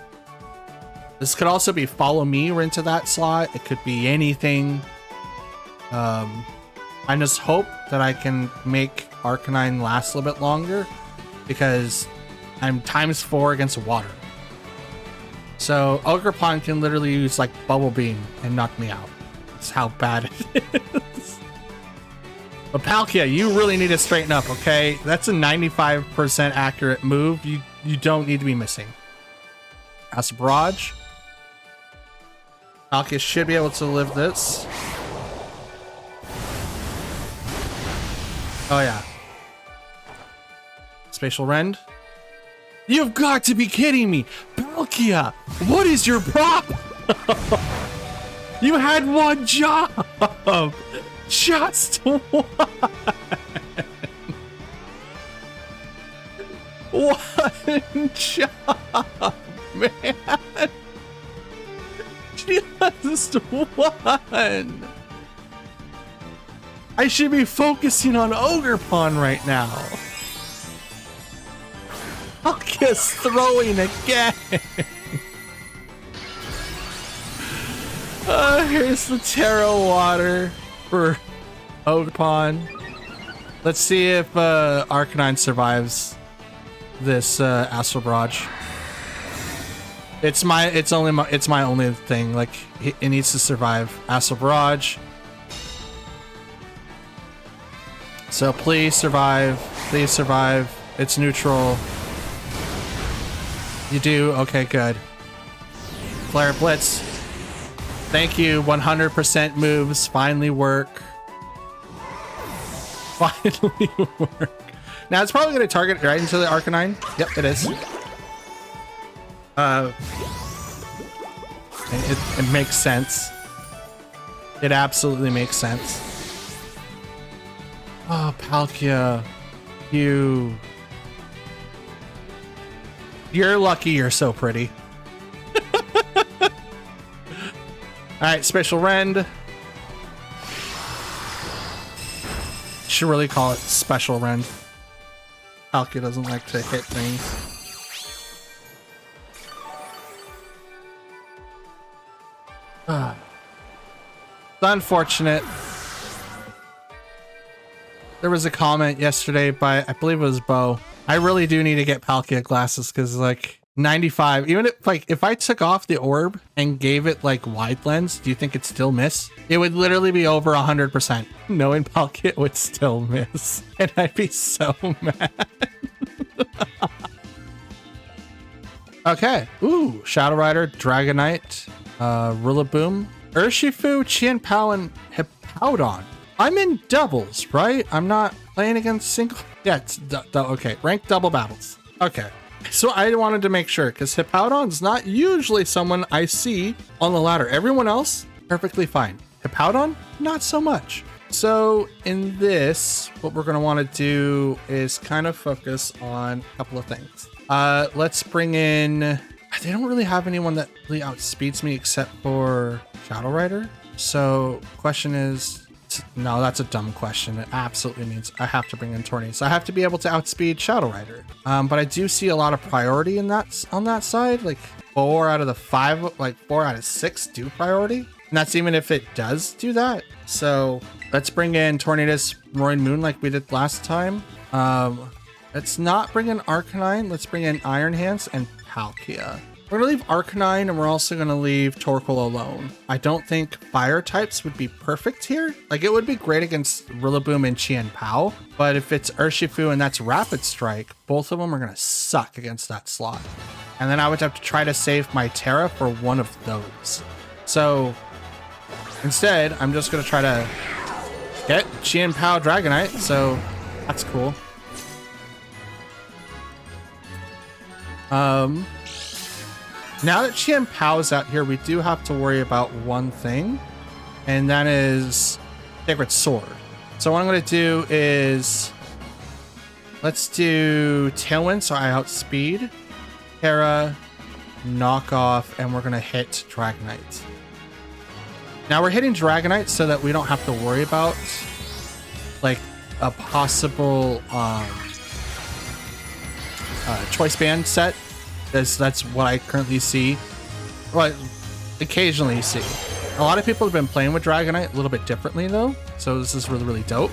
Speaker 1: This could also be Follow Me into that slot. It could be anything. I just hope that I can make Arcanine last a little bit longer because I'm ×4 against water. So Ogerpon can literally use like Bubble Beam and knock me out. That's how bad it is. But Palkia, you really need to straighten up, okay? That's a 95% accurate move. You don't need to be missing. As Barrage. Palkia should be able to live this. Oh yeah. Spatial Rend. You've got to be kidding me! Palkia! What is your problem? You had one job! Just one! One job, man! Just one! I should be focusing on Ogerpon right now. Palkia's throwing again. Here's the Terra Water for Ogerpon. Let's see if Arcanine survives this Astral Barrage. It's my only thing. Like it needs to survive Astral Barrage. So please survive. Please survive. It's neutral. You do? Okay, good. Flare Blitz. Thank you. 100% moves. Finally work. Finally work. Now it's probably going to target right into the Arcanine. Yep, it is. It makes sense. It absolutely makes sense. Oh, Palkia, you're lucky you're so pretty. All right, Spatial Rend. Should really call it Special Rend. Palkia doesn't like to hit things. It's unfortunate. There was a comment yesterday by, I believe it was Bo. I really do need to get Palkia glasses because like 95, even if I took off the orb and gave it like wide lens, do you think it'd still miss? It would literally be over 100%. Knowing Palkia would still miss. And I'd be so mad. Okay. Ooh, Shadow Rider, Dragonite, Rillaboom, Urshifu, Qianpao, and Hippowdon. I'm in doubles, right? I'm not playing against single. Yeah, it's okay. Ranked double battles. Okay. So I wanted to make sure because Hippowdon's not usually someone I see on the ladder. Everyone else, perfectly fine. Hippowdon, not so much. So in this, what we're going to want to do is kind of focus on a couple of things. Let's bring in, they don't really have anyone that really outspeeds me except for Shadow Rider. So question is, no, that's a dumb question. It absolutely means I have to bring in Tornadus. I have to be able to outspeed Shadow Rider. But I do see a lot of priority in that on that side. Like 4 out of the 5, like 4 out of 6 do priority. And that's even if it does do that. So let's bring in Tornadus, Roaring Moon like we did last time. Let's not bring in Arcanine. Let's bring in Iron Hands and Palkia. We're going to leave Arcanine and we're also going to leave Torkoal alone. I don't think fire types would be perfect here. Like it would be great against Rillaboom and Qianpao, but if it's Urshifu and that's Rapid Strike, both of them are going to suck against that slot. And then I would have to try to save my Terra for one of those. So instead, I'm just going to try to get Qianpao Dragonite. So that's cool. Now that Qianpao is out here, we do have to worry about one thing, and that is Sacred Sword. So what I'm going to do is, let's do Tailwind, so I outspeed, Terra, knock off, and we're going to hit Dragonite. Now we're hitting Dragonite so that we don't have to worry about like a possible choice band set. That's what I currently see. Well, occasionally see. A lot of people have been playing with Dragonite a little bit differently though, so this is really, really dope.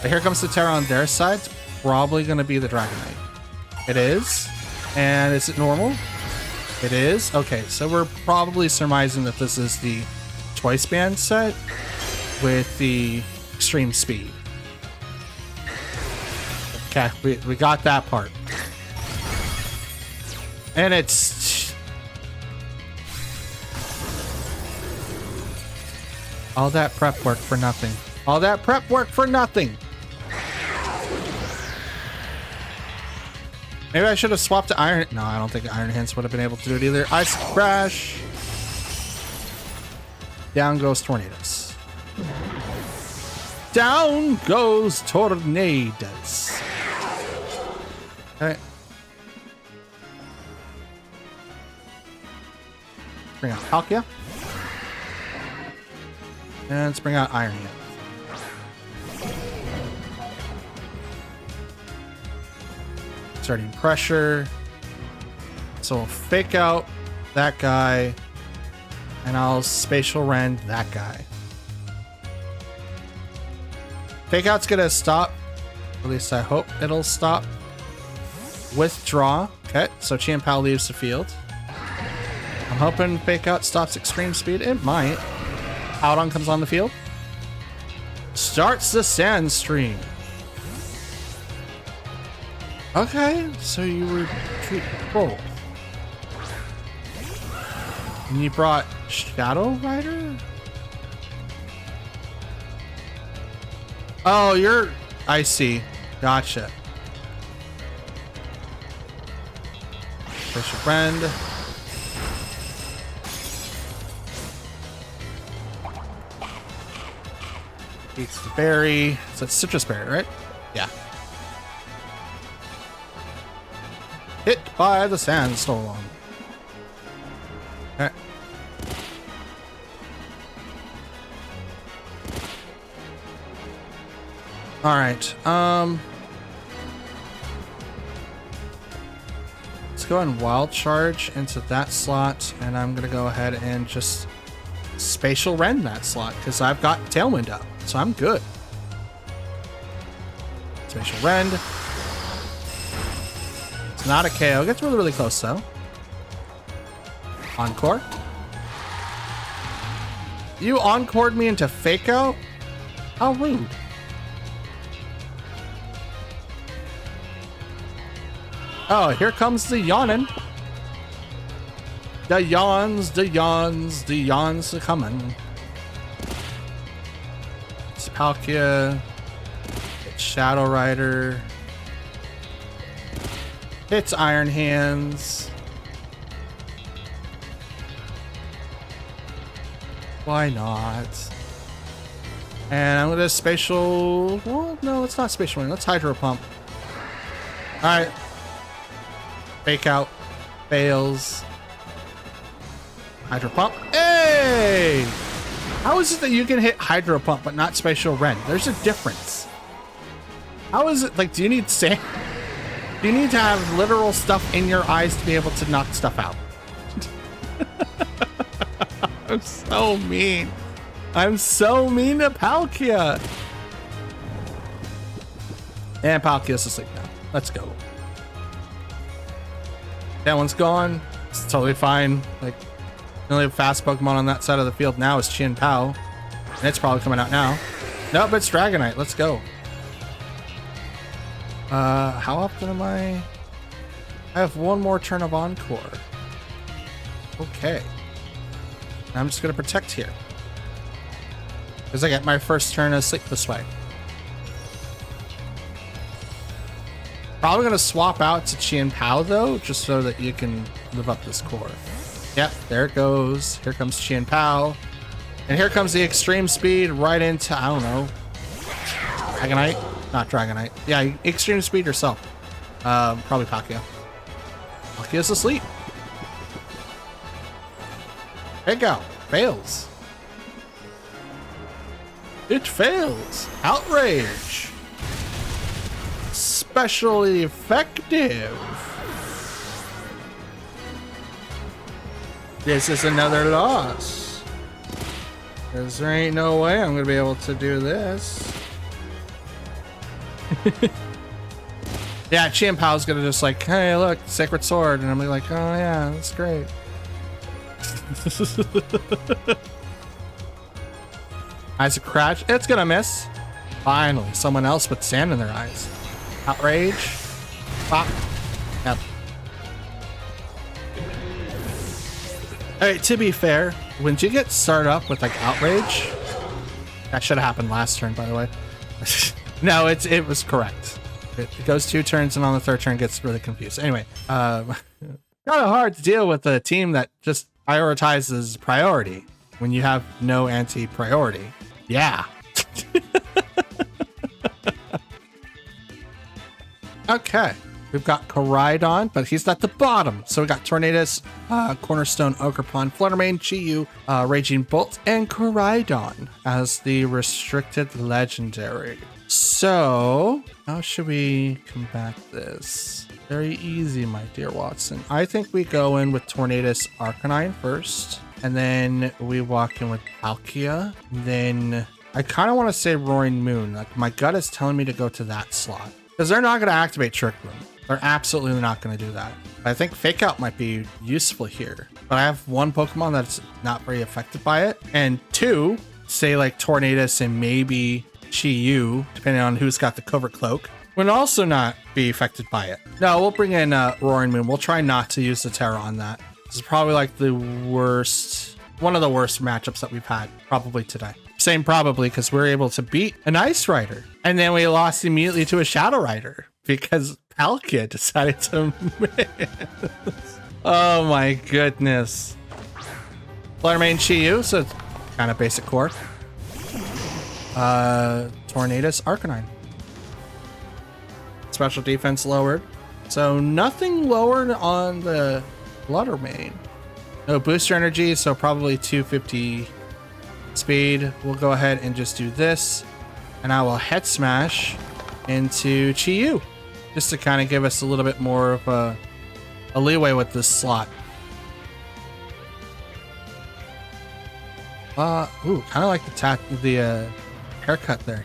Speaker 1: But here comes the Terra on their side. It's probably going to be the Dragonite. It is. And is it normal? It is. Okay, so we're probably surmising that this is the choice band set with the extreme speed. Okay, we got that part. And it's all that prep work for nothing. All that prep work for nothing. Maybe I should have swapped to Iron. No, I don't think Iron Hands would have been able to do it either. Ice Crash. Down goes Tornadus. Down goes Tornadus. Okay. Bring out Palkia. And let's bring out Iron Hand. Starting pressure. So we'll fake out that guy. And I'll spatial rend that guy. Fake out's gonna stop. At least I hope it'll stop. Withdraw. Okay, so Qianpao leaves the field. I'm hoping Fake Out stops extreme speed. It might. Howdon comes on the field. Starts the Sand Stream. Okay, so you were both. And you brought Shadow Rider? Oh, you're... I see. Gotcha. Special Friend. Eats the berry. So it's citrus berry, right? Yeah. Hit by the sandstorm. Okay. All right. Let's go and wild charge into that slot, and I'm gonna go ahead and just spatial rend that slot because I've got Tailwind up. So I'm good. Spatial Rend. It's not a KO. Gets really, really close though. Encore. You encored me into Fake Out? How rude. Oh, here comes the yawning. The yawns, the yawns, the yawns are coming. It's Palkia. It's Shadow Rider. It's Iron Hands. Why not? And I'm gonna spatial. Well, no, it's not spatial. Let's Hydro Pump. All right. Fake out. Fails. Hydro Pump. Hey! How is it that you can hit Hydro Pump but not Spatial Rend? There's a difference. How is it? Like, do you need sand? Do you need to have literal stuff in your eyes to be able to knock stuff out? I'm so mean. I'm so mean to Palkia. And Palkia's asleep now. Let's go. That one's gone. It's totally fine. Like, the only fast Pokemon on that side of the field now is Chien Pao. And it's probably coming out now. Nope, it's Dragonite. Let's go. How often am I have one more turn of Encore. Okay. I'm just gonna protect here. Because I get my first turn of Sleep this way. Probably gonna swap out to Chien Pao though, just so that you can live up this core. Yep, there it goes. Here comes Chien Pao. And here comes the extreme speed right into, I don't know, Dragonite? Not Dragonite. Yeah, extreme speed yourself. Probably Palkia. Palkia's asleep. There you go. Fails. It fails. Outrage. Specially effective. This is another loss. Because there ain't no way I'm going to be able to do this. Yeah, Chien Pao's going to just like, hey, look, Sacred Sword. And I'm like, oh yeah, that's great. Eyes of Crash. It's going to miss. Finally, someone else with sand in their eyes. Outrage. Pop. Yep. Alright, to be fair, when you get started up with like Outrage, that should have happened last turn, by the way. No, it was correct. It goes 2 turns and on the 3rd turn gets really confused. Anyway, kind of hard to deal with a team that just prioritizes priority when you have no anti-priority. Yeah. Okay, we've got Koraidon, but he's at the bottom. So we got Tornadus, Cornerstone, Ogerpon, Fluttermane, Chi-Yu, Raging Bolt, and Koraidon as the restricted legendary. So how should we combat this? Very easy, my dear Watson. I think we go in with Tornadus Arcanine first, and then we walk in with Palkia. Then I kind of want to say Roaring Moon. Like, my gut is telling me to go to that slot. Because they're not going to activate Trick Room. They're absolutely not going to do that. I think Fake Out might be useful here. But I have 1 Pokemon that's not very affected by it. And 2, say like Tornadus and maybe Chi-Yu, depending on who's got the Covert Cloak, would also not be affected by it. No, we'll bring in Roaring Moon. We'll try not to use the Terra on that. This is probably like the worst, one of the worst matchups that we've had probably today. Saying probably because we're able to beat an Ice Rider. And then we lost immediately to a Shadow Rider because Palkia decided to miss. Oh my goodness. Fluttermane, Chi-Yu, so it's kind of basic core. Tornadus, Arcanine. Special defense lowered. So nothing lowered on the Fluttermane. No booster energy, so probably 250 speed. We'll go ahead and just do this. And I will head smash into Chi-Yu. Just to kind of give us a little bit more of a leeway with this slot. Ooh, kind of like the haircut there.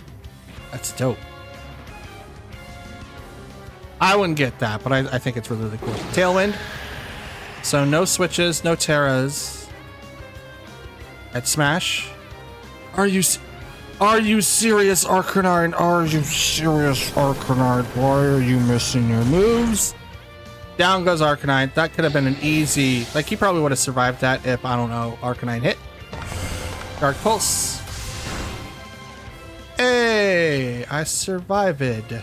Speaker 1: That's dope. I wouldn't get that, but I think it's really, really cool. Tailwind. So no switches, no Terras. Head smash. Are you serious, Arcanine? Are you serious, Arcanine? Why are you missing your moves? Down goes Arcanine. That could have been an easy... Like, he probably would have survived that if, I don't know, Arcanine hit. Dark Pulse. Hey! I survived.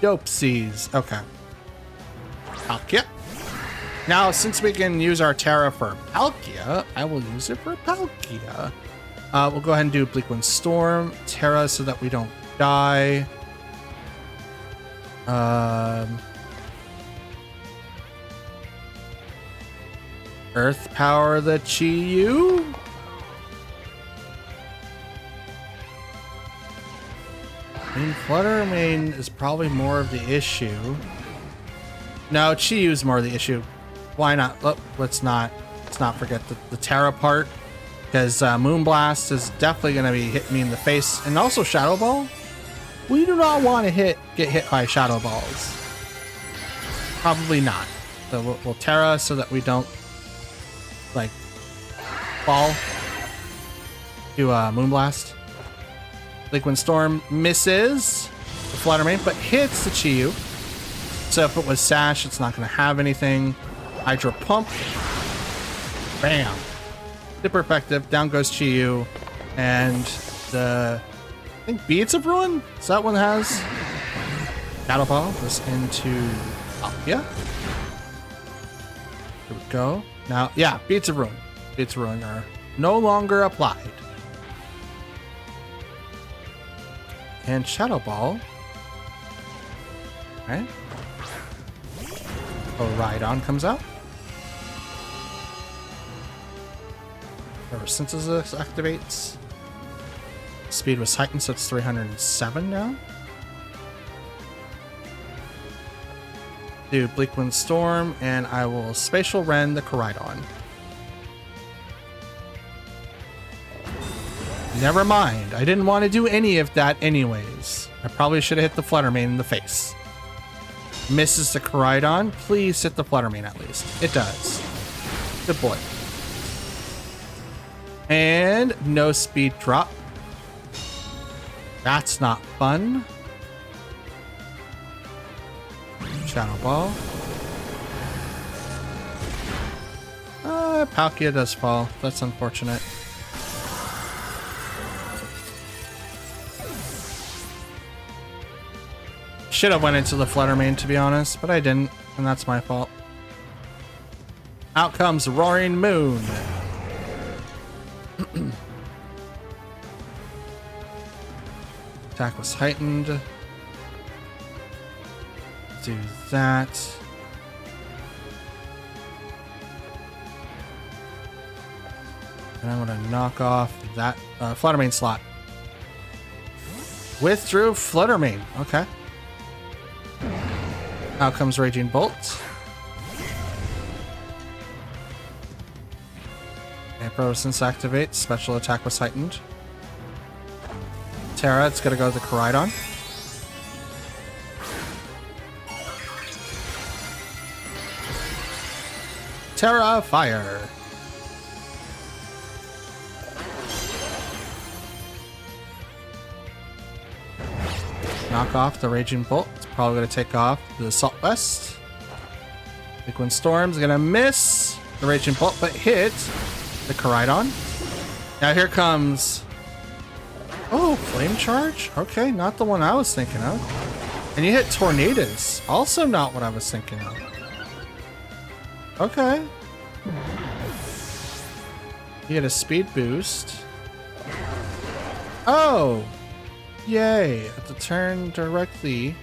Speaker 1: Dopesies. Okay. Palkia. Now, since we can use our Terra for Palkia, I will use it for Palkia. We'll go ahead and do Bleak Wind Storm, Terra, so that we don't die. Earth Power the Chi-Yu. I mean, Flutter Mane is probably more of the issue. No, Chi-Yu's more of the issue. Why not? Let's not forget the Terra part, because Moonblast is definitely going to be hitting me in the face, and also Shadow Ball. We do not want to get hit by Shadow Balls. Probably not. So we'll Terra so that we don't like fall to Moonblast. Liquid Storm misses the Flutter Mane, but hits the Chi-Yu. So if it was Sash, it's not going to have anything. Hydro Pump. Bam. Super effective. Down goes Chi-Yu. And the... I think Beads of Ruin? Is that one that has? Shadow Ball goes into... Palkia. Here we go. Now, yeah, Beads of Ruin. Beads of Ruin are no longer applied. And Shadow Ball. Alright. Rhydon comes out. Ever since this activates. Speed was heightened, so it's 307 now. Do Bleak Wind Storm, and I will Spatial Rend the Koraidon. Never mind. I didn't want to do any of that anyways. I probably should have hit the Flutter Mane in the face. Misses the Koraidon. Please hit the Flutter Mane at least. It does. Good boy. And no speed drop. That's not fun. Shadow Ball. Palkia does fall. That's unfortunate. Should have went into the Flutter Mane, to be honest, but I didn't, and that's my fault. Out comes Roaring Moon. Attack was heightened. Do that. And I'm going to knock off that Flutter Mane slot. Withdrew Flutter Mane. Okay. Out comes Raging Bolt. Amper Resistance activates. Special attack was heightened. Terra, it's gonna go to the Koraidon. Terra Fire. Knock off the Raging Bolt. It's probably going to take off the Assault Vest. Liquid Storm's going to miss the Raging Bolt, but hit the Koraidon. Now here comes... Oh, Flame Charge? Okay, not the one I was thinking of. And you hit Tornadus. Also not what I was thinking of. Okay. You get a speed boost. Oh! Yay, at the turn directly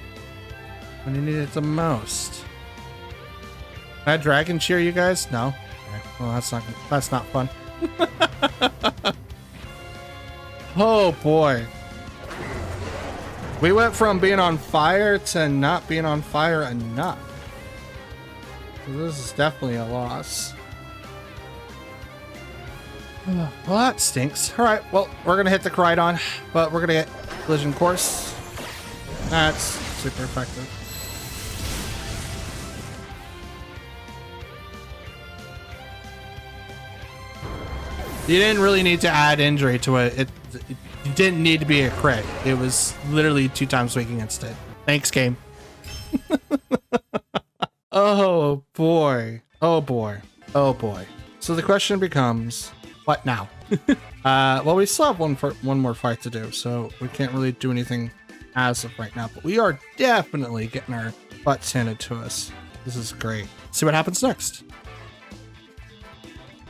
Speaker 1: when you need it the most. Can I Dragon Cheer you guys? No? Okay. Well, that's not fun. Oh boy. We went from being on fire to not being on fire enough. This is definitely a loss. Well, that stinks. Alright, well, we're gonna hit the Koraidon, but we're gonna get Collision Course. That's super effective. You didn't really need to add injury to it. It didn't need to be a crit. It was literally 2 times weak against it. Thanks, game. Oh boy. Oh boy. Oh boy. So the question becomes, what now? Well, we still have one more fight to do, so we can't really do anything as of right now, but we are definitely getting our butts handed to us. This is great. See what happens next.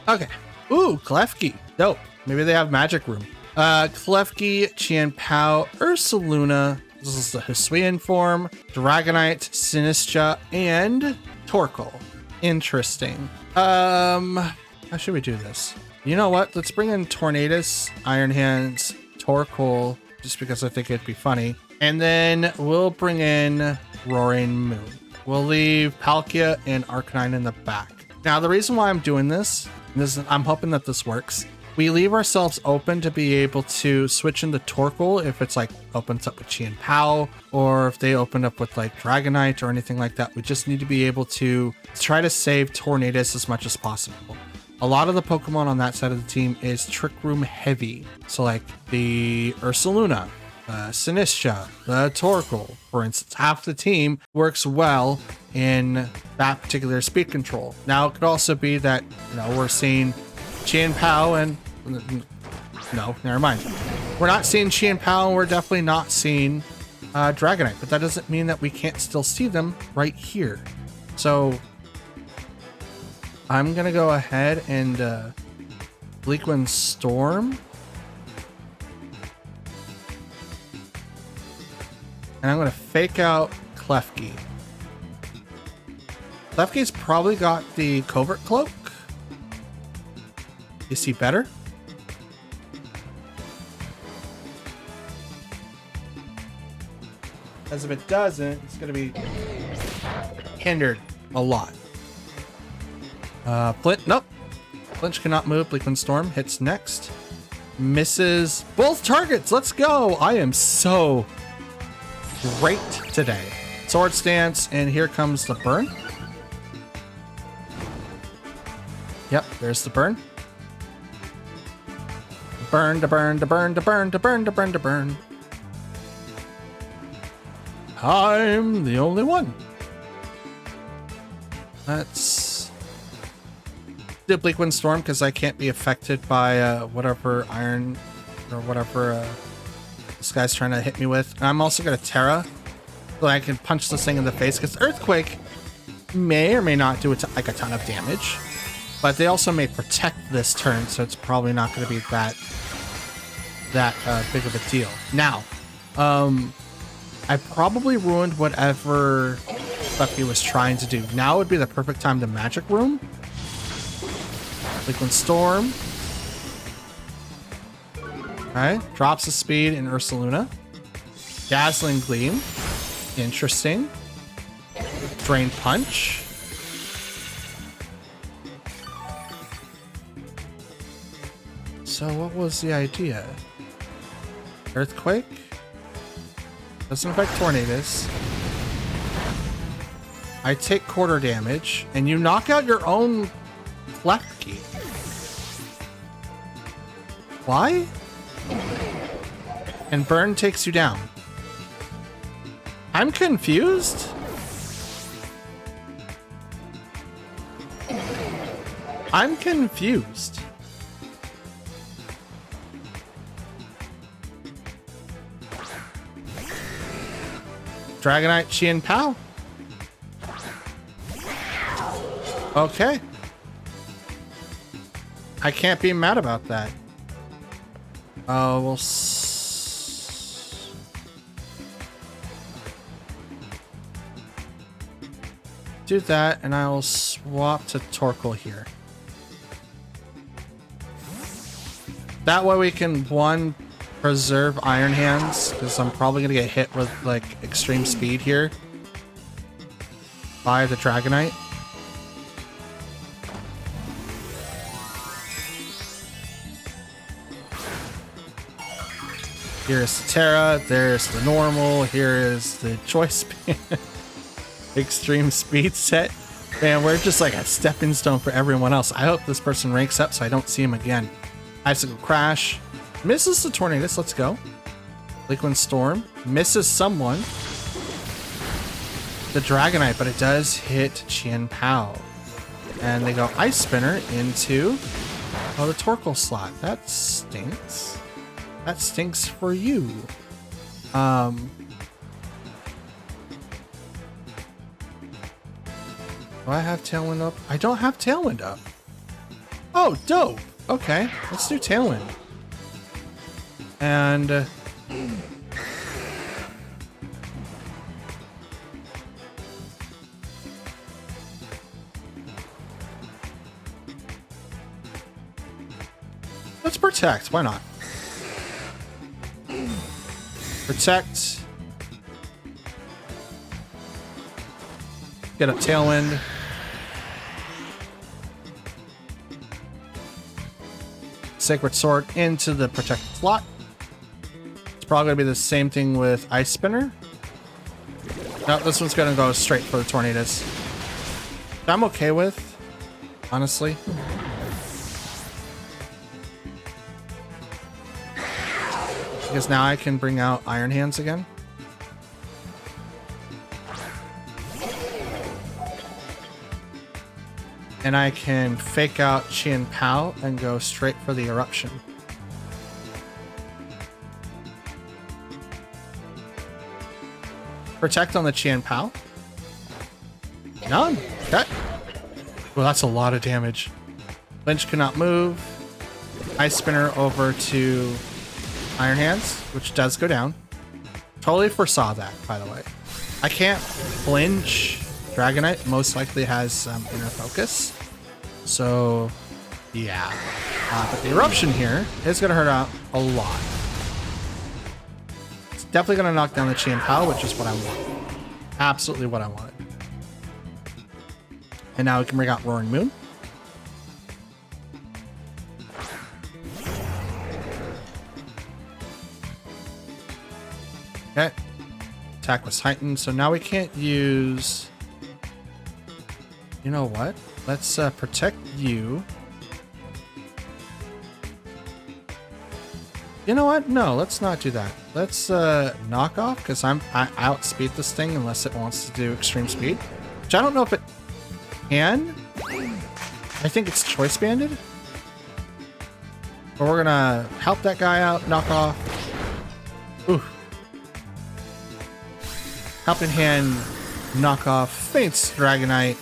Speaker 1: Okay. Ooh, Klefki. Dope. Maybe they have Magic Room. Klefki, Qianpao, Ursaluna. This is the Hisuian form. Dragonite, Sinistra, and Torkoal. Interesting. How should we do this? You know what? Let's bring in Tornadus, Iron Hands, Torkoal, just because I think it'd be funny. And then we'll bring in Roaring Moon. We'll leave Palkia and Arcanine in the back. Now, the reason why I'm doing this, I'm hoping that this works. We leave ourselves open to be able to switch into Torkoal if it's like opens up with Qianpao, or if they open up with like Dragonite or anything like that. We just need to be able to try to save Tornadus as much as possible. A lot of the Pokemon on that side of the team is Trick Room heavy. So like the Ursaluna, Sinistra, the Torkoal, for instance, half the team works well in that particular speed control. Now, it could also be that, you know, we're seeing Qianpao and... No, never mind. We're not seeing Qianpao, and we're definitely not seeing Dragonite, but that doesn't mean that we can't still see them right here. So, I'm going to go ahead and Bleakwind Storm. And I'm going to fake out Klefki. Klefki's probably got the Covert Cloak. You see better? As if it doesn't, it's going to be hindered a lot. Flint, nope. Flinch cannot move. Bleakwind Storm hits next. Misses both targets. Let's go. I am so great today. Swords Dance, and here comes the burn. Yep, there's the burn. Burn to burn to burn to burn to burn to burn to burn. I'm the only one. Let's do Bleakwind Storm because I can't be affected by whatever iron or whatever this guy's trying to hit me with. And I'm also going to Terra so I can punch this thing in the face because Earthquake may or may not do like a ton of damage, but they also may protect this turn, so it's probably not going to be that big of a deal. Now, I probably ruined whatever stuff he was trying to do. Now would be the perfect time to Magic Room. Bleakwind Storm. Okay, drops the speed in Ursaluna. Dazzling Gleam. Interesting. Drain Punch. So what was the idea? Earthquake? Doesn't affect Tornadus. I take quarter damage, and you knock out your own Klefki. Why? And burn takes you down. I'm confused. I'm confused. Dragonite, Qianpao. Okay. I can't be mad about that. We'll do that, and I will swap to Torkoal here. That way we can, one, preserve Iron Hands, because I'm probably going to get hit with, like, extreme speed here by the Dragonite. Here's the Terra, there's the normal, here is the Choice Band. Extreme speed set. Man, we're just like a stepping stone for everyone else. I hope this person ranks up so I don't see him again. Icicle Crash. Misses the Tornadus, let's go. Bleakwind Storm. Misses someone. the Dragonite, but it does hit Chien Pao. And they go Ice Spinner into the Torkoal slot. That stinks. That stinks for you. Do I have Tailwind up? I don't have Tailwind up. Oh, dope. Okay, let's do Tailwind. And let's protect. Why not? Protect. Get a Tailwind. Sacred Sword into the protect slot. It's probably going to be the same thing with Ice Spinner. No, this one's going to go straight for the Tornadoes. I'm okay with, honestly. Because now I can bring out Iron Hands again. And I can fake out Chien Pao and go straight for the Eruption. Protect on the Chien Pao. None. Okay. Well, that's a lot of damage. Lynch cannot move. Ice Spinner over to Iron Hands, which does go down. Totally foresaw that, by the way. I can't flinch. Dragonite most likely has Inner Focus. So, yeah. But the Eruption here is going to hurt out a lot. It's definitely going to knock down the Chien Pao, which is what I want. Absolutely what I wanted. And now we can bring out Roaring Moon. Okay. Attack was heightened, so now we can't use... You know what? Let's protect you. You know what? No, let's not do that. Let's knock off, because I outspeed this thing unless it wants to do extreme speed. Which I don't know if it can. I think it's choice banded. But we're gonna help that guy out, knock off. Ooh. Helping Hand, knock off Faint's Dragonite.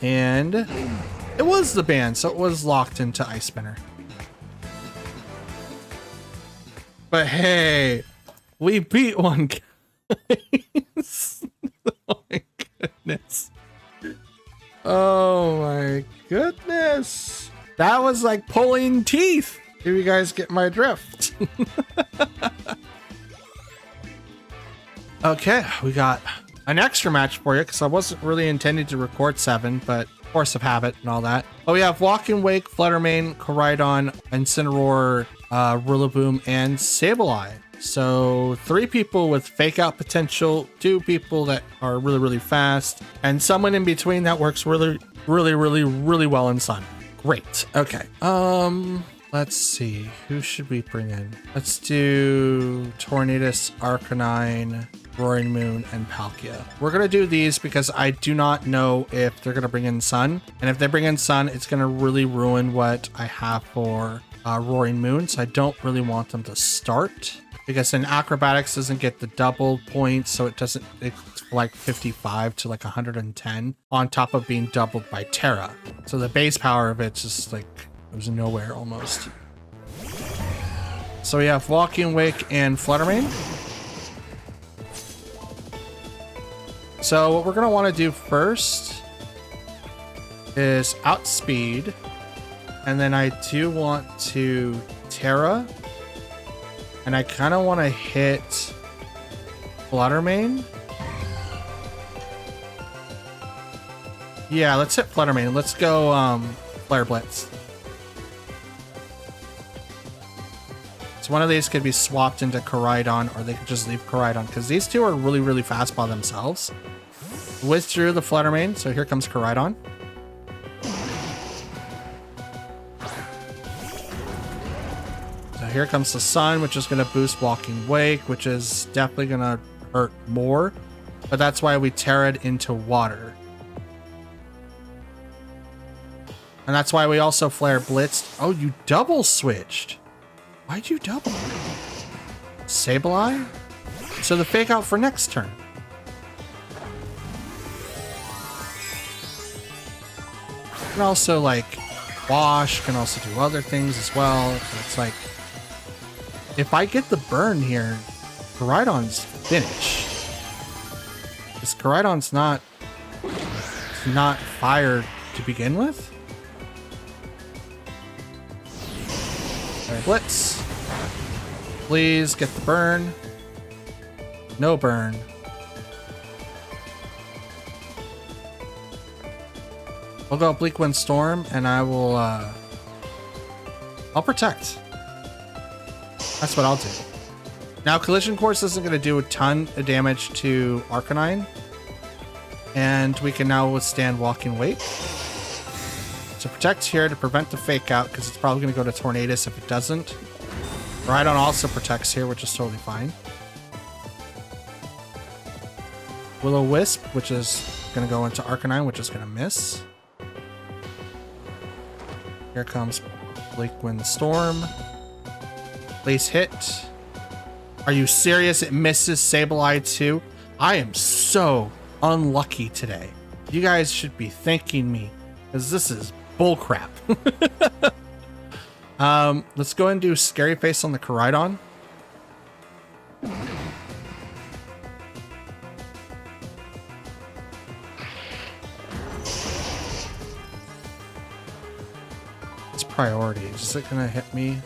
Speaker 1: And it was the ban, so it was locked into Ice Spinner. But hey, we beat one, guys. Oh my goodness. Oh my goodness. That was like pulling teeth. If you guys get my drift. Okay, we got an extra match for you because I wasn't really intending to record 7, but force of habit and all that. But we have Walk and Wake, Fluttermane, Koraidon, Incineroar, Rillaboom, and Sableye. So 3 people with fake out potential, 2 people that are really, really fast, and someone in between that works really, really, really, really well in Sun. Great. Okay. Let's see. Who should we bring in? Let's do Tornadus, Arcanine, Roaring Moon, and Palkia. We're going to do these because I do not know if they're going to bring in Sun. And if they bring in Sun, it's going to really ruin what I have for Roaring Moon. So I don't really want them to start. Because then Acrobatics doesn't get the double points. So it's like 55 to like 110 on top of being doubled by Terra. So the base power of it's just like... It was nowhere almost. So we have Walking Wake and Fluttermane. So what we're going to want to do first is outspeed. And then I do want to Terra. And I kind of want to hit Fluttermane. Yeah, let's hit Fluttermane. Let's go Flare Blitz. One of these could be swapped into Koraidon, or they could just leave Koraidon, because these two are really, really fast by themselves. Withdrew the Fluttermane, so here comes Koraidon. So here comes the Sun, which is going to boost Walking Wake, which is definitely going to hurt more, but that's why we tear it into water. And that's why we also flare blitzed. Oh, you double switched. Why'd you double? Sableye? So the fake out for next turn. Can also like wash, can also do other things as well. It's like, if I get the burn here, Koraidon's finished. Because Koraidon's not fire to begin with. There, blitz. Please get the burn. No burn. We'll go Bleak Wind Storm, and I will, I'll protect. That's what I'll do. Now, Collision Course isn't going to do a ton of damage to Arcanine, and we can now withstand Walking Wake. So protect here to prevent the fake out, because it's probably going to go to Tornadus if it doesn't. Rhydon also protects here, which is totally fine. Will-O-Wisp, which is going to go into Arcanine, which is going to miss. Here comes Bleak Wind Storm. Please hit. Are you serious? It misses Sableye too? I am so unlucky today. You guys should be thanking me, because this is bullcrap. Let's go and do Scary Face on the Koraidon. It's priority. Is it gonna hit me?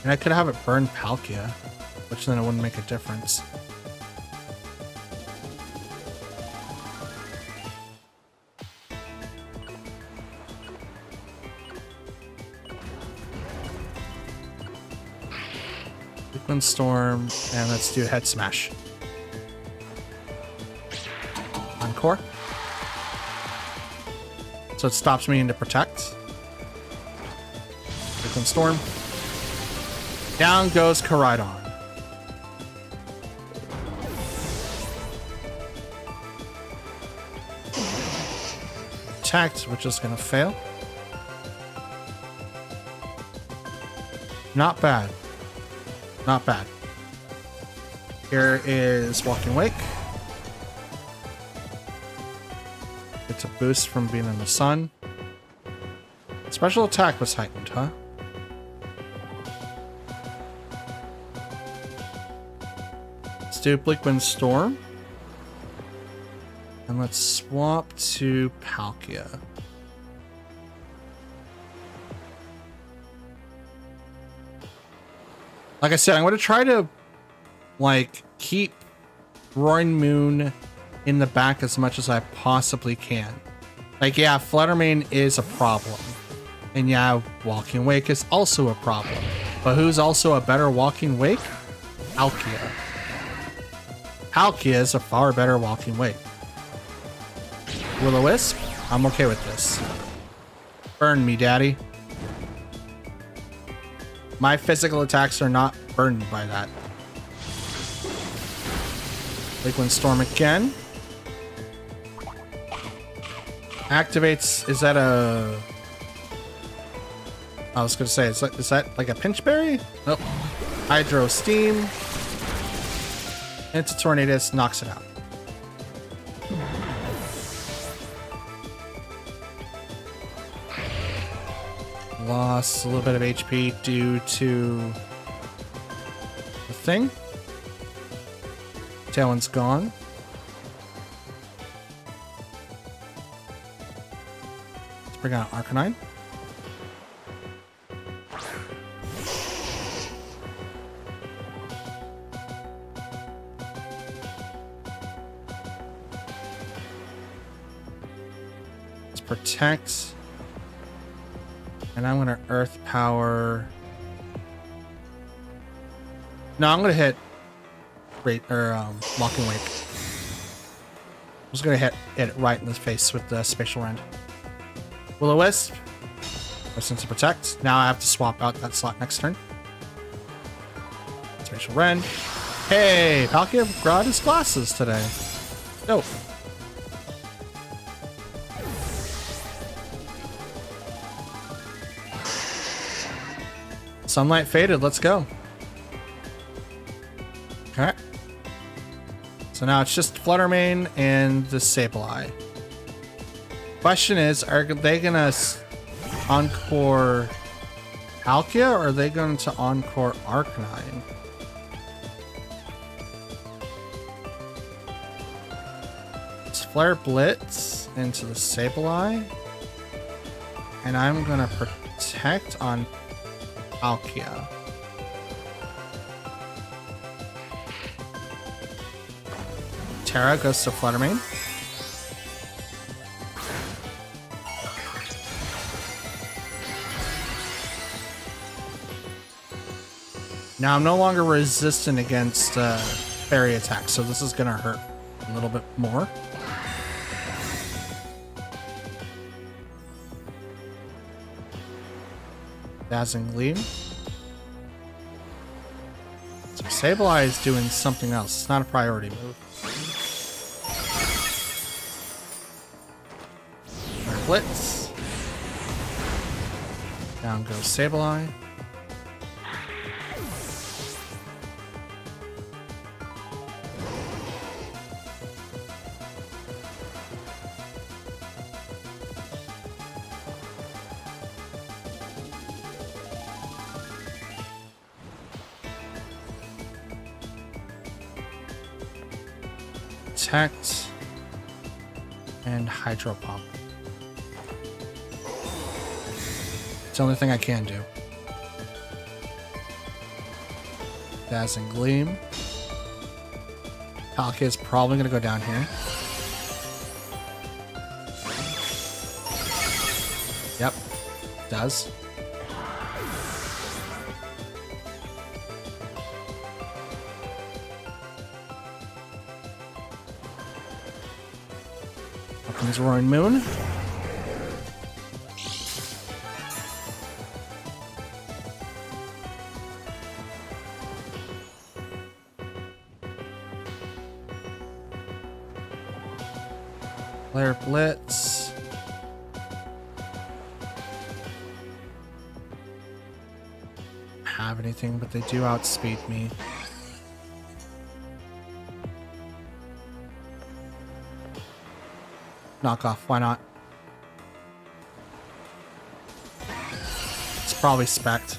Speaker 1: And I could have it burn Palkia, which then it wouldn't make a difference. Wind Storm, and let's do Head Smash. Encore. So it stops me into Protect. Wind Storm. Down goes Koraidon. Protect, which is going to fail. Not bad. Not bad. Here is Walking Wake. It's a boost from being in the sun. Special attack was heightened, huh? Let's do Bleak Wind Storm. And let's swap to Palkia. Like I said, I'm going to try to, like, keep Roaring Moon in the back as much as I possibly can. Like, yeah, Fluttermane is a problem. And yeah, Walking Wake is also a problem. But who's also a better Walking Wake? Palkia. Palkia is a far better Walking Wake. Will-O-Wisp? I'm okay with this. Burn me, daddy. My physical attacks are not burdened by that. Bleak Wind Storm again. Activates. Is that a... I was going to say, is that like a Pinch Berry? Nope. Hydro Steam. Into Tornadus, knocks it out. Lost a little bit of HP due to the thing. Tailwind's gone. Let's bring out Arcanine. Let's protect. And I'm gonna Earth Power. No, I'm gonna hit Walking Wake. I'm just gonna hit it right in the face with the Spatial Rend. Will-O-Wisp. Since to Protect. Now I have to swap out that slot next turn. Spatial Rend. Hey, Palkia brought his glasses today. Dope. Sunlight faded, let's go. Okay. So now it's just Fluttermane and the Sableye. Question is, are they gonna encore Palkia or are they going to encore Arcanine? Let's Flare Blitz into the Sableye. And I'm gonna protect on Palkia. Terra goes to Fluttermane. Now I'm no longer resistant against fairy attacks, so this is gonna hurt a little bit more. Dazzling Gleam. So Sableye is doing something else. It's not a priority move. Fire Blitz. Down goes Sableye. Protect and Hydro Pump. It's the only thing I can do. Dazzling Gleam. Palkia is probably going to go down here. Yep, does. Comes Roaring Moon. Flare Blitz. Have anything, but they do outspeed me. Knock off, why not? It's probably spec'd.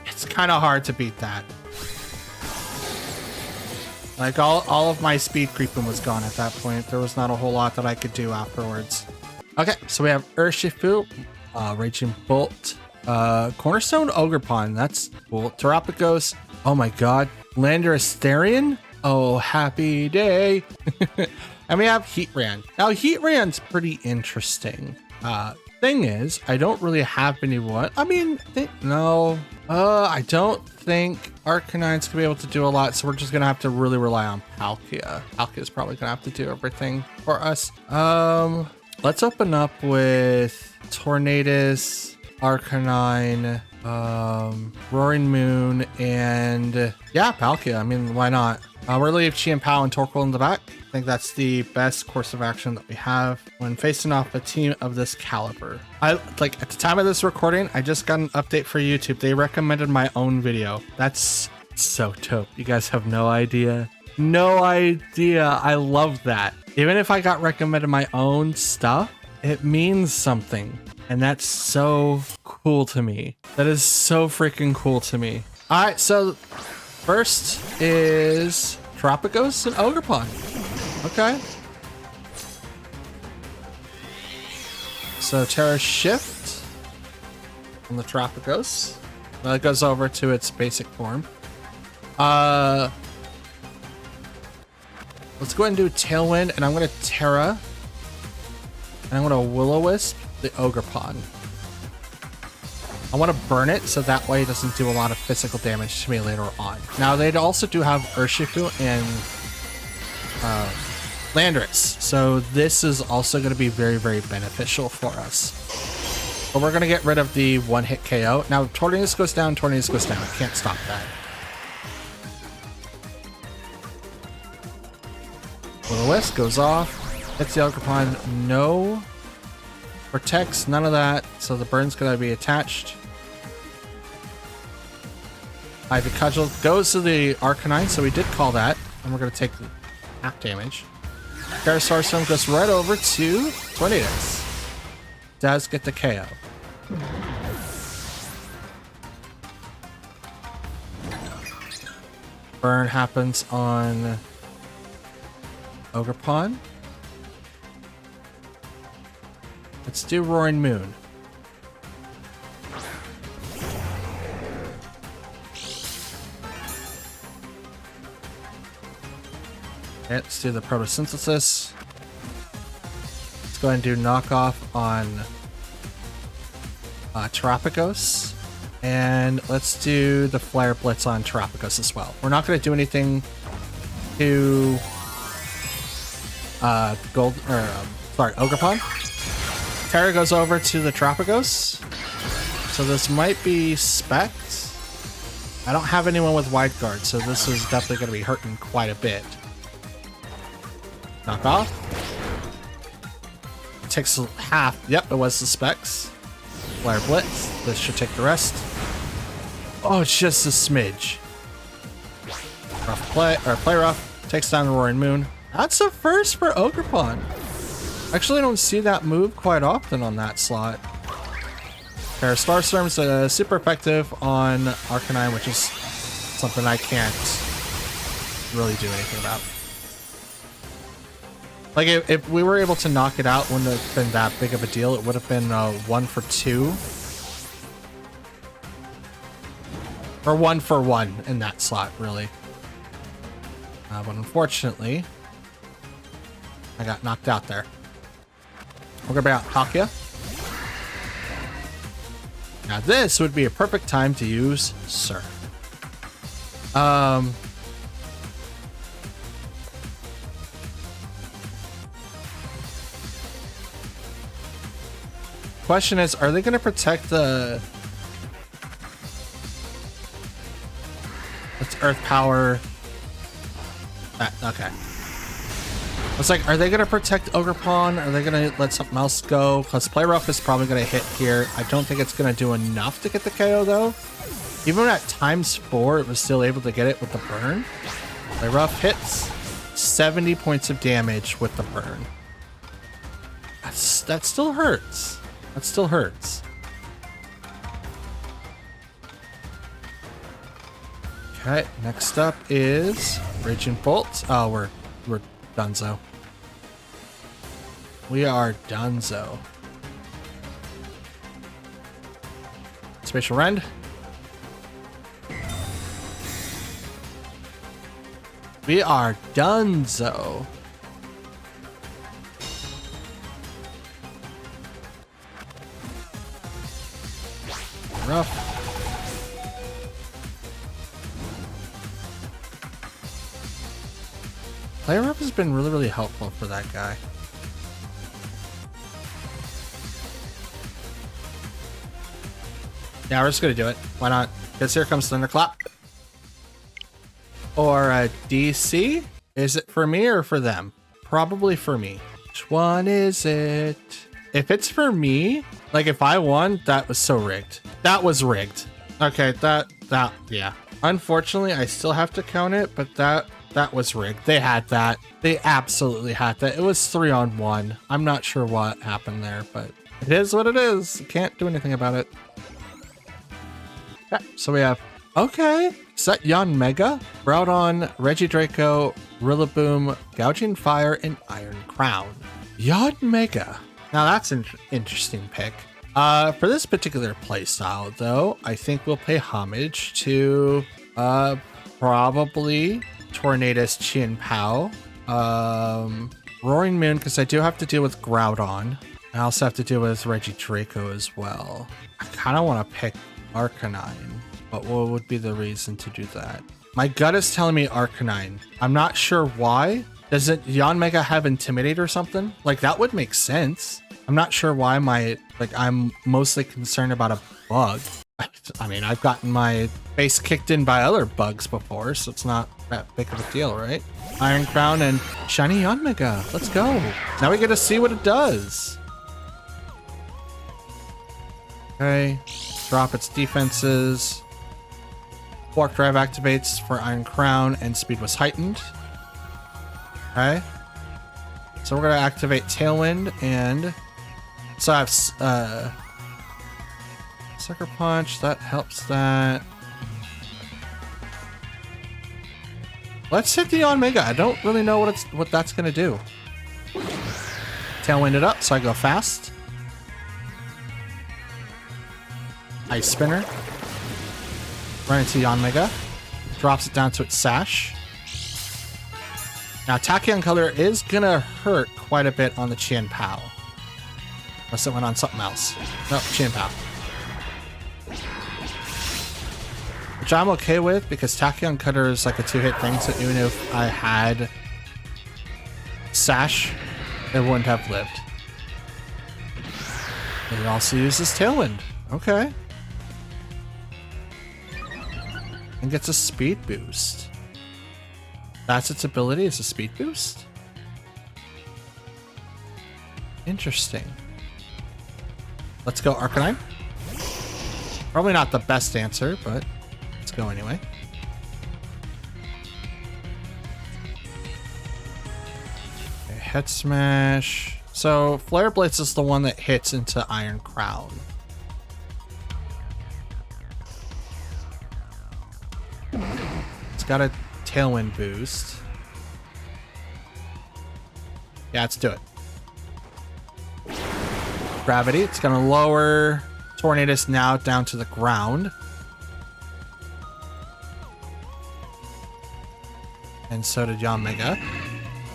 Speaker 1: It's kind of hard to beat that. Like all of my speed creeping was gone at that point. There was not a whole lot that I could do afterwards. Okay, so we have Urshifu, Raging Bolt, Cornerstone Ogerpon. That's cool. Terapagos. Oh my god. Landorus. Oh, happy day. And we have Heatran. Now, Heatran's pretty interesting. Thing is, I don't really have anyone. I mean, no. I don't think Arcanine's gonna be able to do a lot, so we're just gonna have to really rely on Palkia. Palkia's probably gonna have to do everything for us. Let's open up with Tornadus, Arcanine, Roaring Moon, and yeah, Palkia. I mean, why not? We're leave Chi and Pao and Torkoal in the back. I think that's the best course of action that we have when facing off a team of this caliber. At the time of this recording, I just got an update for YouTube. They recommended my own video. That's so dope. You guys have no idea. No idea. I love that. Even if I got recommended my own stuff, it means something. And that's so cool to me. That is so freaking cool to me. All right, so first is Terapagos and Ogerpon. Okay. So Terra Shift on the Terapagos. That goes over to its basic form. Let's go ahead and do Tailwind, and I'm going to Terra. And I'm going to Will-O-Wisp the Ogerpon. I want to burn it so that way it doesn't do a lot of physical damage to me later on. Now, they also do have Urshifu and Landorus, so this is also going to be very, very beneficial for us. But we're gonna get rid of the one-hit KO. Now, Tornadus goes down, Tornadus goes down. I can't stop that. Will-O-Wisp goes off. Hits the Ogerpon. No. Protects, none of that. So the burn's gonna be attached. Ivy Cudgel goes to the Arcanine, so we did call that. And we're gonna take half damage. Parasaur Storm goes right over to Tornadus. Does get the KO. Burn happens on Ogerpon. Let's do Roaring Moon. Okay, let's do the photosynthesis. Let's go ahead and do knockoff on Terapagos. And let's do the Flare Blitz on Terapagos as well. We're not going to do anything to Ogerpon. Terra goes over to the Terapagos. So this might be Specs. I don't have anyone with Wide Guard, so this is definitely going to be hurting quite a bit. Knock off. Takes half. Yep, it was the Specs. Flare Blitz. This should take the rest. Oh, it's just a smidge. Rough play, or play rough. Takes down the Roaring Moon. That's a first for Ogerpon. Actually, I don't see that move quite often on that slot. Star Storm's super effective on Arcanine, which is something I can't really do anything about. Like, if we were able to knock it out, wouldn't have been that big of a deal. It would have been 1 for 2. Or 1 for 1 in that slot, really. But unfortunately, I got knocked out there. We're gonna be out Hakia. Now this would be a perfect time to use Surf. Question is, are they gonna protect the... It's Earth Power. Okay. It's like, are they going to protect Ogerpon? Are they going to let something else go? Because Play Rough is probably going to hit here. I don't think it's going to do enough to get the KO, though. Even at _4, it was still able to get it with the burn. Play Rough hits 70 points of damage with the burn. That still hurts. That still hurts. Okay, next up is Raging Bolt. Oh, we're donezo. We are donezo. Spatial Rend. We are donezo. Rough. Play Rough has been really, really helpful for that guy. Yeah, we're just gonna do it. Why not? Because here comes Thunderclap. Or a DC? Is it for me or for them? Probably for me. Which one is it? If it's for me, like if I won, that was so rigged. That was rigged. Okay, yeah. Unfortunately, I still have to count it, but that was rigged. They had that. They absolutely had that. It was 3-on-1. I'm not sure what happened there, but it is what it is. Can't do anything about it. Okay, so we have, okay, Set Yanmega, Groudon, Regidraco, Rillaboom, Gouging Fire, and Iron Crown. Yanmega. Now that's an interesting pick. For this particular playstyle, though, I think we'll pay homage to probably Tornadus Chien-Pao, Roaring Moon, because I do have to deal with Groudon. I also have to deal with Regidraco as well. I kind of want to pick Arcanine, but what would be the reason to do that? My gut is telling me Arcanine. I'm not sure why. Does it Yanmega have Intimidate or something? Like, that would make sense. I'm not sure why I'm mostly concerned about a bug. I mean, I've gotten my face kicked in by other bugs before, so it's not that big of a deal, right? Iron Crown and Shiny Yanmega. Let's go. Now we get to see what it does. Okay. Drop its defenses. Quark Drive activates for Iron Crown and speed was heightened. Okay. So we're going to activate Tailwind and... So I have Sucker Punch. That helps that. Let's hit the Yanmega. I don't really know what that's going to do. Tailwind it up so I go fast. Ice Spinner. Run into Yanmega. Drops it down to its Sash. Now, Tachyon Color is going to hurt quite a bit on the Chien Pao. Unless it went on something else. No, Chien Pao. Which I'm okay with because Tachyon Cutter is like a 2-hit thing, so even if I had Sash, it wouldn't have lived. It also uses Tailwind. Okay. And gets a speed boost. That's its ability, is a speed boost? Interesting. Let's go Arcanine. Probably not the best answer, but let's go anyway. Okay, Head Smash. So Flare Blitz is the one that hits into Iron Crown. It's got a Tailwind boost. Yeah, let's do it. Gravity. It's going to lower Tornadus now down to the ground. And so did Yanmega.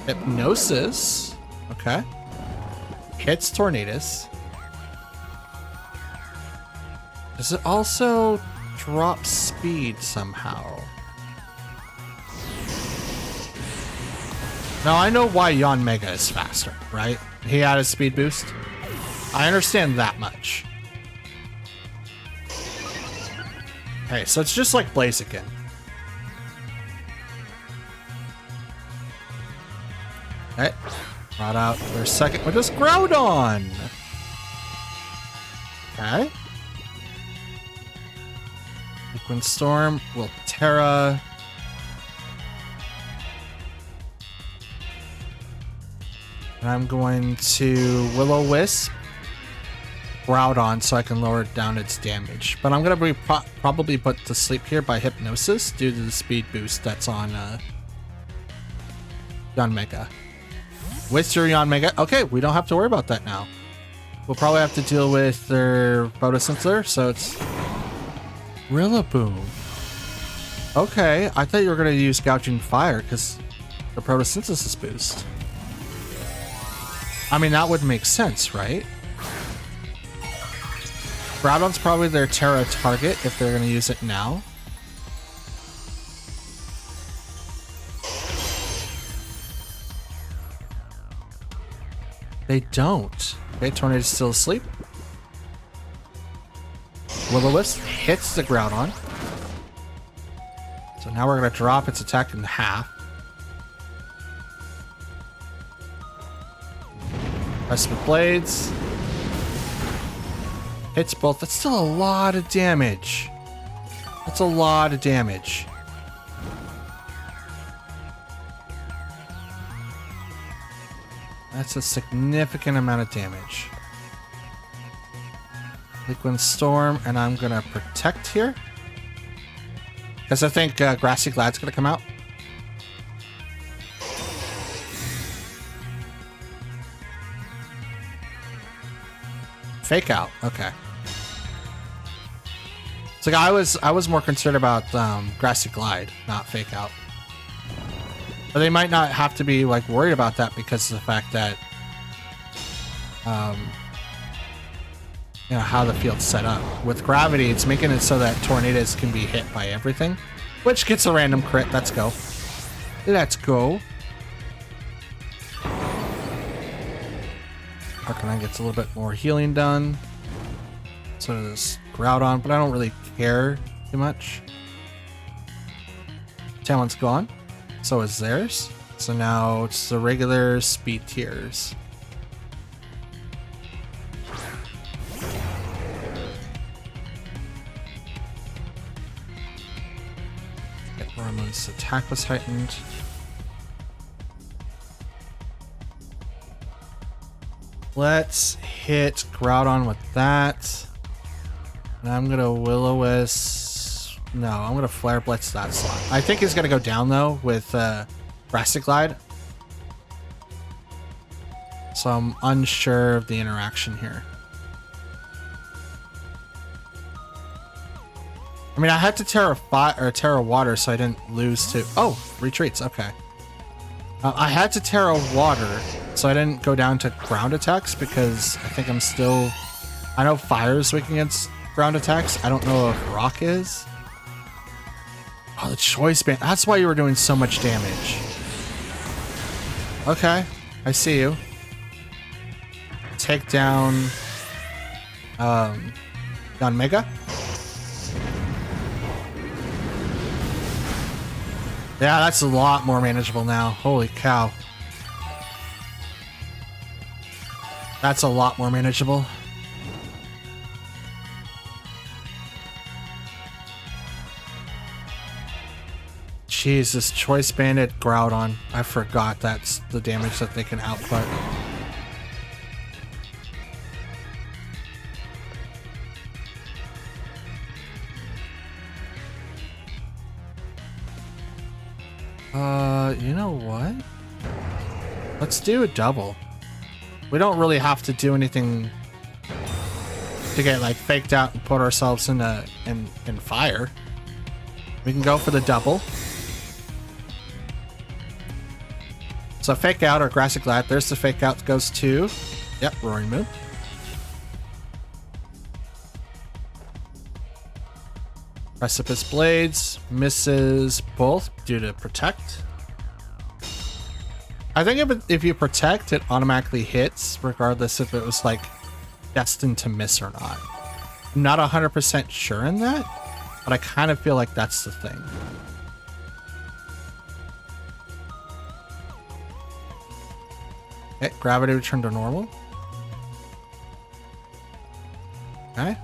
Speaker 1: Hypnosis. Okay. Hits Tornadus. Does it also drop speed somehow? Now I know why Yanmega is faster, right? He had a speed boost. I understand that much. Okay, so it's just like Blaziken. Okay, brought out their second with this Groudon. Okay. Liquid Storm will Terra. And I'm going to Will-O-Wisp Groudon so I can lower down its damage. But I'm going to be probably put to sleep here by Hypnosis due to the speed boost that's on Yanmega. With your Yanmega. Okay, we don't have to worry about that now. We'll probably have to deal with their Photosensor, so it's Rillaboom. Okay, I thought you were going to use Gouging Fire because the Photosynthesis boost. I mean, that would make sense, right? Groudon's probably their Terra target if they're going to use it now. They don't. Okay, Tornado's still asleep. Will-O-Wisp hits the Groudon. So now we're going to drop its attack in half. Rest with Blades. Hits both. That's still a lot of damage. That's a lot of damage. That's a significant amount of damage. Liquid Storm, and I'm gonna protect here. Because I think Grassy Glad's gonna come out. Fake Out, okay. So I was more concerned about Grassy Glide, not Fake Out. But they might not have to be like worried about that because of the fact that you know how the field's set up. With gravity, it's making it so that Tornadus can be hit by everything, which gets a random crit. Let's go. Let's go. Arcanine gets a little bit more healing done. So does Groudon, but I don't really care too much. Talon's gone. So is theirs. So now it's the regular speed tiers. Roman's attack was heightened. Let's hit Groudon with that. And I'm gonna Will-O-Wisp. No, I'm gonna Flare Blitz that slot. I think he's gonna go down though with Grassy Glide. So I'm unsure of the interaction here. I mean, I had to Terra Water, so I didn't lose to... Oh, retreats. Okay. I had to Terra Water, so I didn't go down to ground attacks because I think I'm still... I know fire is weak against ground attacks. I don't know if rock is. Oh, the choice band. That's why you were doing so much damage. Okay. I see you. Take down... down Mega. Yeah, that's a lot more manageable now. Holy cow. That's a lot more manageable. Jeez, this Choice Bandit Groudon. I forgot that's the damage that they can output. You know what? Let's do a double. We don't really have to do anything to get like faked out and put ourselves in fire. We can go for the double. So fake out or Grassy Glide. There's the fake out that goes to, yep, Roaring Moon. Precipice Blades misses both due to Protect. I think if you Protect, it automatically hits, regardless if it was like destined to miss or not. I'm not 100% sure in that, but I kind of feel like that's the thing. Okay, gravity returned to normal. Okay.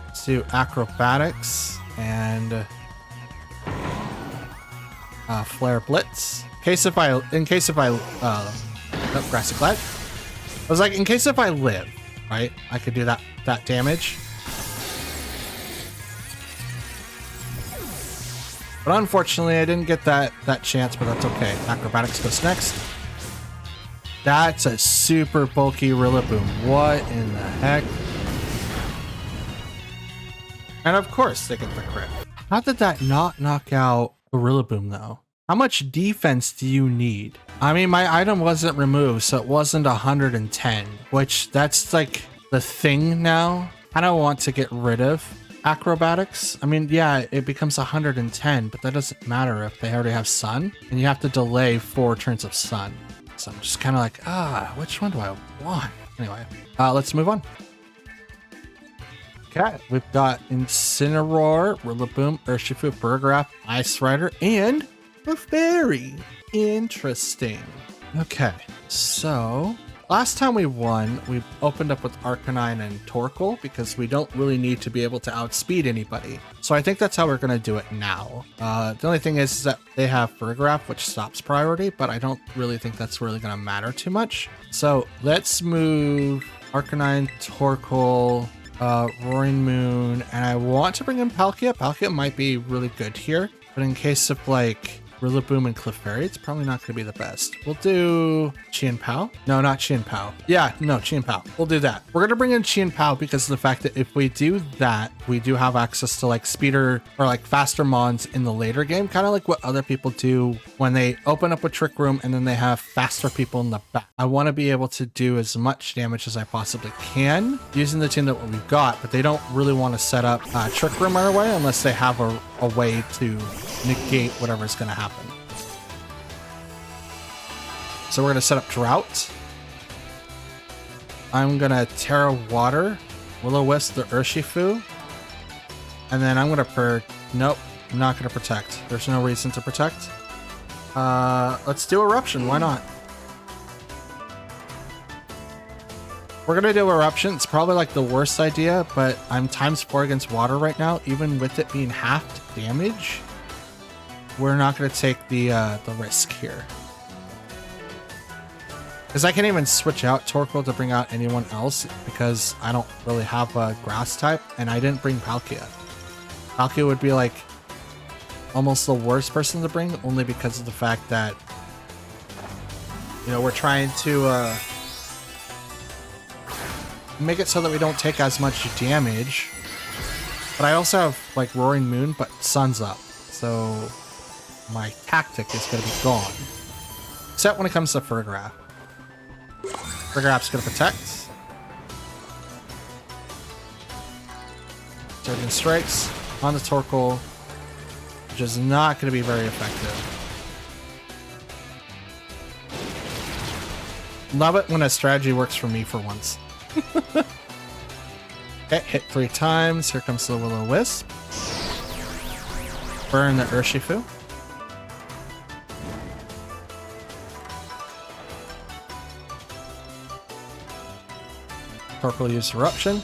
Speaker 1: Let's do acrobatics and Flare Blitz. In case if I Grassy Glide. I was like, in case if I live, right? I could do that damage. But unfortunately, I didn't get that chance, but that's okay. Acrobatics goes next. That's a super bulky Rillaboom. What in the heck? And of course, they get the crit. How did that not knock out the Rillaboom, though? How much defense do you need? I mean, my item wasn't removed, so it wasn't 110, which that's like the thing now. I don't want to get rid of acrobatics. I mean, yeah, it becomes 110, but that doesn't matter if they already have Sun, and you have to delay 4 turns of Sun. So I'm just kind of like, which one do I want? Anyway, let's move on. Okay, we've got Incineroar, Rillaboom, Urshifu, Burgraff, Ice Rider, and a Fairy. Interesting. Okay, so last time we won, we opened up with Arcanine and Torkoal because we don't really need to be able to outspeed anybody. So I think that's how we're going to do it now. The only thing is that they have Burgraff, which stops priority, but I don't really think that's really going to matter too much. So let's move Arcanine, Torkoal, Roaring Moon, and I want to bring in Palkia. Palkia might be really good here, but in case of like Rillaboom and Clefairy, it's probably not going to be the best. We'll do Chien-Pao. No, not Chien-Pao. Yeah, no, Chien-Pao. We'll do that. We're going to bring in Chien-Pao because of the fact that if we do that, we do have access to like speeder or like faster mons in the later game, kind of like what other people do when they open up a Trick Room and then they have faster people in the back. I want to be able to do as much damage as I possibly can using the team that we've got, but they don't really want to set up Trick Room right away unless they have a way to negate whatever's going to happen. So we're gonna set up Drought. I'm gonna Terra Water, Will-O-Wisp the Urshifu, and then I'm gonna nope, I'm not gonna Protect. There's no reason to Protect. Let's do Eruption, why not? We're gonna do Eruption. It's probably like the worst idea, but I'm ×4 against water right now. Even with it being halved damage, we're not gonna take the risk here. Because I can't even switch out Torkoal to bring out anyone else because I don't really have a grass type, and I didn't bring Palkia. Palkia would be like almost the worst person to bring, only because of the fact that, you know, we're trying to make it so that we don't take as much damage. But I also have like Roaring Moon, but Sun's up, so my tactic is going to be gone. Except when it comes to Fergraph. Fergraph's going to Protect. Surging Strikes on the Torkoal, which is not going to be very effective. Love it when a strategy works for me for once. Okay, hit 3 times. Here comes the Will-O-Wisp. Burn the Urshifu. Torkoal use Eruption.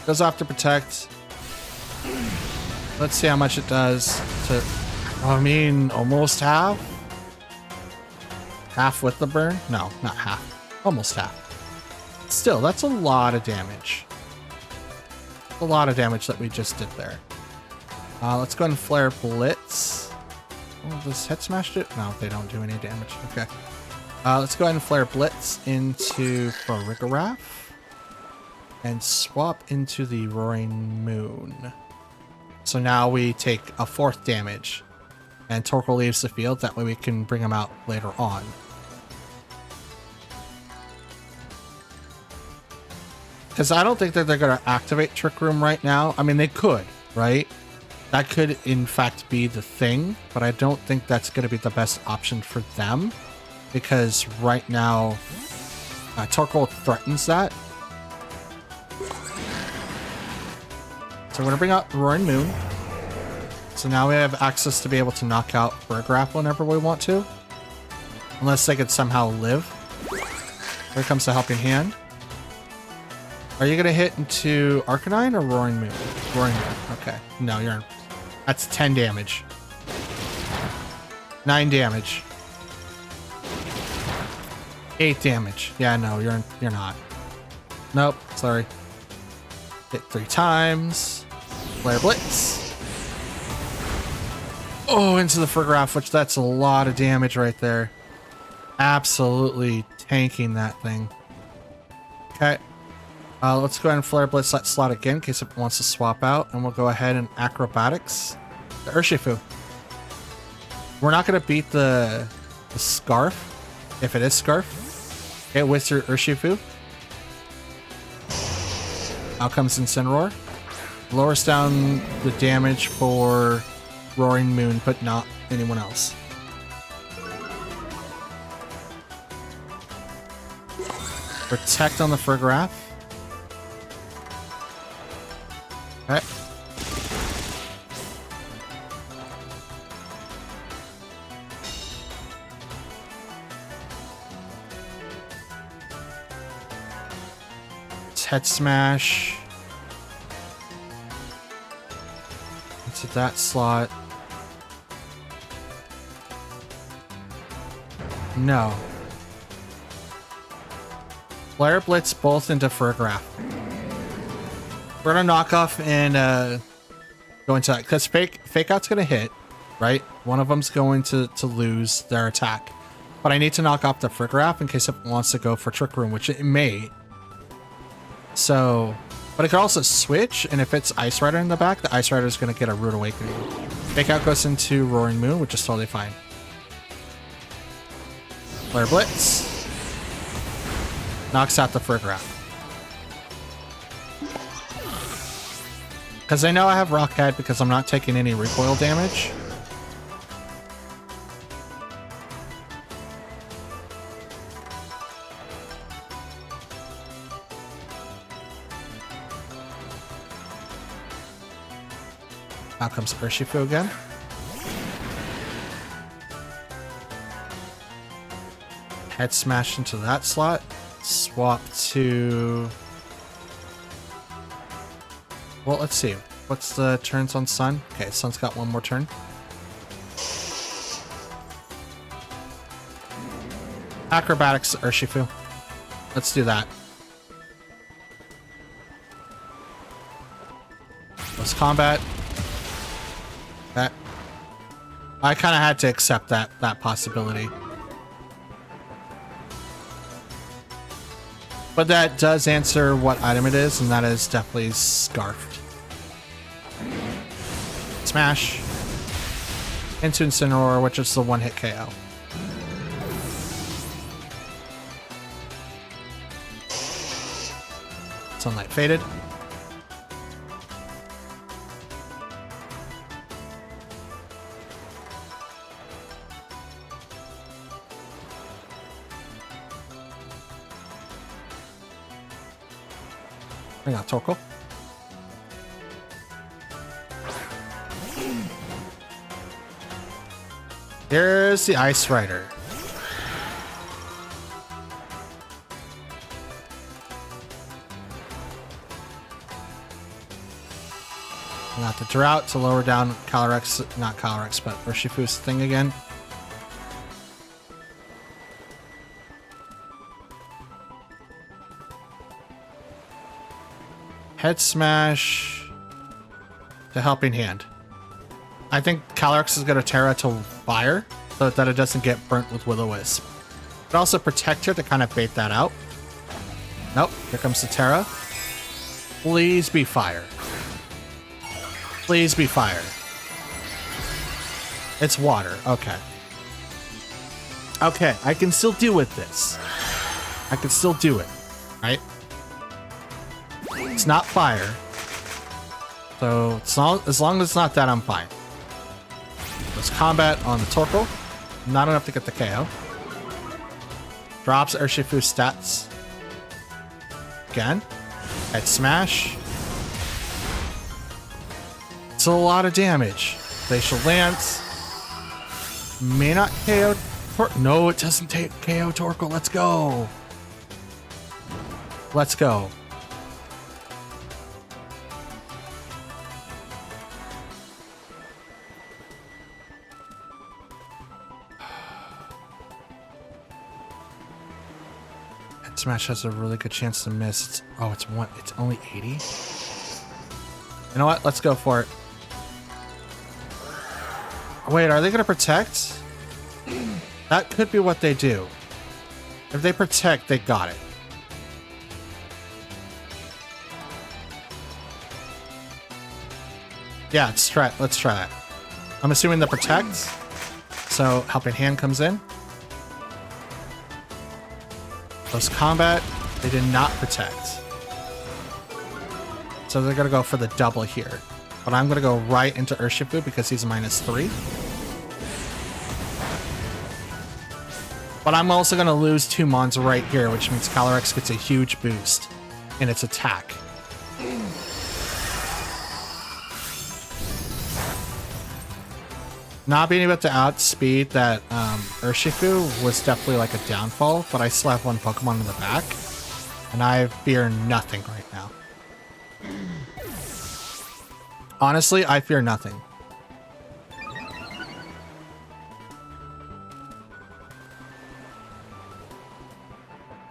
Speaker 1: Goes off to Protect. Let's see how much it does to... I mean, almost half? Half with the burn? No, not half. Almost half. Still, that's a lot of damage. A lot of damage that we just did there. Let's go ahead and Flare Blitz. Oh, does Head Smash do it? No, they don't do any damage. Okay. Let's go ahead and Flare Blitz into Farigiraf. And swap into the Roaring Moon. So now we take a 4th damage. And Torkoal leaves the field. That way we can bring him out later on. Because I don't think that they're going to activate Trick Room right now. I mean, they could, right? That could, in fact, be the thing. But I don't think that's going to be the best option for them. Because right now, Torkoal threatens that. So we're going to bring out Roaring Moon. So now we have access to be able to knock out Farigiraf whenever we want to. Unless they could somehow live. Here comes the Helping Hand. Are you going to hit into Arcanine or Roaring Moon? Roaring Moon. Okay. No, you're... That's 10 damage. 9 damage. 8 damage. Yeah, no, you're not. Nope. Sorry. Hit 3 times. Flare Blitz. Oh, into the Farigiraf, which that's a lot of damage right there. Absolutely tanking that thing. Okay. Let's go ahead and Flare Blitz that slot again in case it wants to swap out. And we'll go ahead and Acrobatics the Urshifu. We're not going to beat the Scarf, if it is Scarf. Okay, with your Urshifu. Out comes Incineroar. Lowers down the damage for Roaring Moon, but not anyone else. Protect on the Farigiraf. Okay. Head Smash into that slot. No. Flare Blitz both into Farigiraf. We're gonna knock off and go into that because Fake Out's gonna hit, right? One of them's going to lose their attack, but I need to knock off the Farigiraf in case it wants to go for Trick Room, which it may. So, but it could also switch, and if it's Ice Rider in the back, the Ice Rider is going to get a Rude Awakening. Fake Out goes into Roaring Moon, which is totally fine. Flare Blitz. Knocks out the Farigiraf. Because I know I have Rock Head because I'm not taking any recoil damage. Out comes Urshifu again. Head smash into that slot. Swap to... Well, let's see. What's the turns on Sun? Okay, Sun's got one more turn. Acrobatics Urshifu. Let's do that. Let's combat. That. I kind of had to accept that possibility. But that does answer what item it is, and that is definitely Scarfed. Smash. Into Incineroar, which is the one-hit KO. Sunlight faded. Bring out Torkoal. Here's the Ice Rider. Not the Drought to lower down Calyrex, not Calyrex, but Urshifu's thing again. Head Smash to Helping Hand. I think Calyrex is going to Terra to Fire so that it doesn't get burnt with Will-O-Wisp. But also protect her to kind of bait that out. Nope, here comes the Terra. Please be Fire. Please be Fire. It's water. Okay. Okay, I can still deal with this. I can still do it, right? It's not fire. So as long as it's not that, I'm fine. Let's combat on the Torkoal. Not enough to get the KO. Drops Urshifu's stats. Again. Head smash. It's a lot of damage. Glacial Lance. May not KO Torkoal. No, it doesn't take KO Torkoal. Let's go. Let's go. Smash has a really good chance to miss. It's only 80. You know what? Let's go for it. Wait, are they gonna protect? That could be what they do. If they protect, they got it. Yeah, let's try that. I'm assuming the protect. So Helping Hand comes in. Close combat, they did not protect. So they're gonna go for the double here. But I'm gonna go right into Urshifu because he's -3. But I'm also gonna lose 2 Mons right here, which means Calyrex gets a huge boost in its attack. Not being able to outspeed that Urshifu was definitely like a downfall, but I still have one Pokemon in the back, and I fear nothing right now. Honestly, I fear nothing.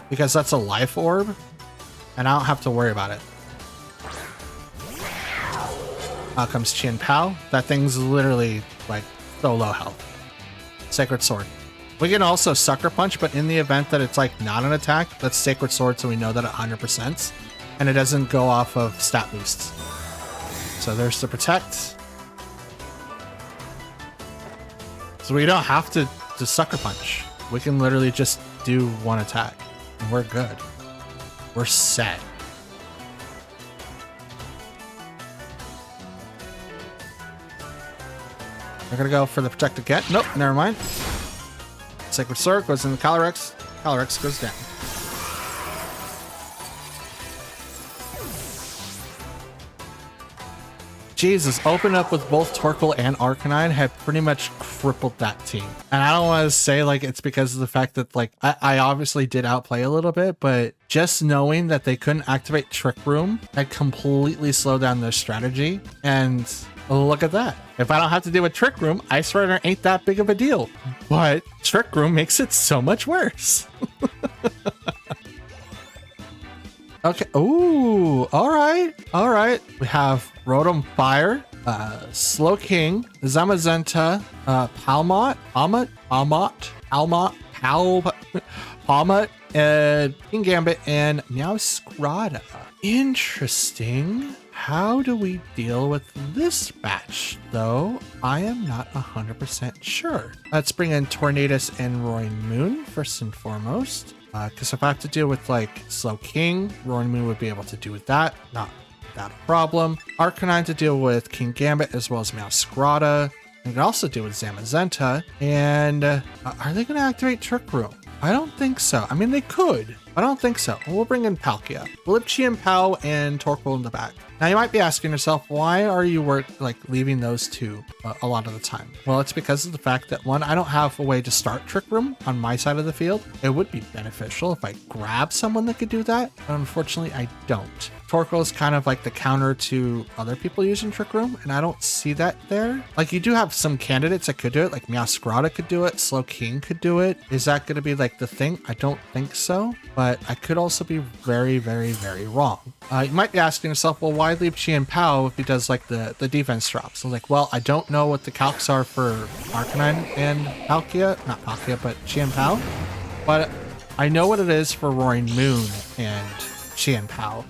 Speaker 1: Because that's a life orb, and I don't have to worry about it. Out comes Chin Pao. That thing's literally like so low health. Sacred Sword. We can also Sucker Punch, but in the event that it's like not an attack, that's Sacred Sword, so we know that 100%, and it doesn't go off of stat boosts. So there's the Protect. So we don't have to Sucker Punch. We can literally just do one attack, and we're good. We're set. We're gonna go for the Protect again. Nope, never mind. Sacred Sword goes in the Calyrex. Calyrex goes down. Jesus, open up with both Torkoal and Arcanine had pretty much crippled that team. And I don't want to say like it's because of the fact that like I obviously did outplay a little bit, but just knowing that they couldn't activate Trick Room had completely slowed down their strategy. And look at that. If I don't have to deal with Trick Room, Ice Rider ain't that big of a deal. But Trick Room makes it so much worse. Okay. Ooh. All right. All right. We have Rotom Fire, Slow King, Zamazenta, Palmot, King Gambit, and Meowscarlet. Interesting. How do we deal with this batch, though? I am not 100% sure. Let's bring in Tornadus and Roaring Moon first and foremost. Because if I have to deal with like Slow King, Roaring Moon would be able to do with that. Not without a problem. Arcanine to deal with King Gambit as well as Meowscarlet. And can also deal with Zamazenta. And are they going to activate Trick Room? I don't think so. I mean, they could. I don't think so. We'll bring in Palkia. Blipchi and Pal and Torkoal in the back. Now you might be asking yourself, why are you leaving those two a lot of the time? Well, it's because of the fact that one, I don't have a way to start Trick Room on my side of the field. It would be beneficial if I grab someone that could do that, but unfortunately I don't. Torkoal is kind of like the counter to other people using Trick Room, and I don't see that there. Like you do have some candidates that could do it, like Meowscarlet could do it, Slow King could do it. Is that going to be like the thing? I don't think so, but I could also be very, very, very wrong. You might be asking yourself, well, why leave Chi and Pao if he does like the defense drops? So like, well, I don't know what the calcs are for Arcanine and Palkia, not Palkia, but Chi and Pao, but I know what it is for Roaring Moon and Chi and Pao.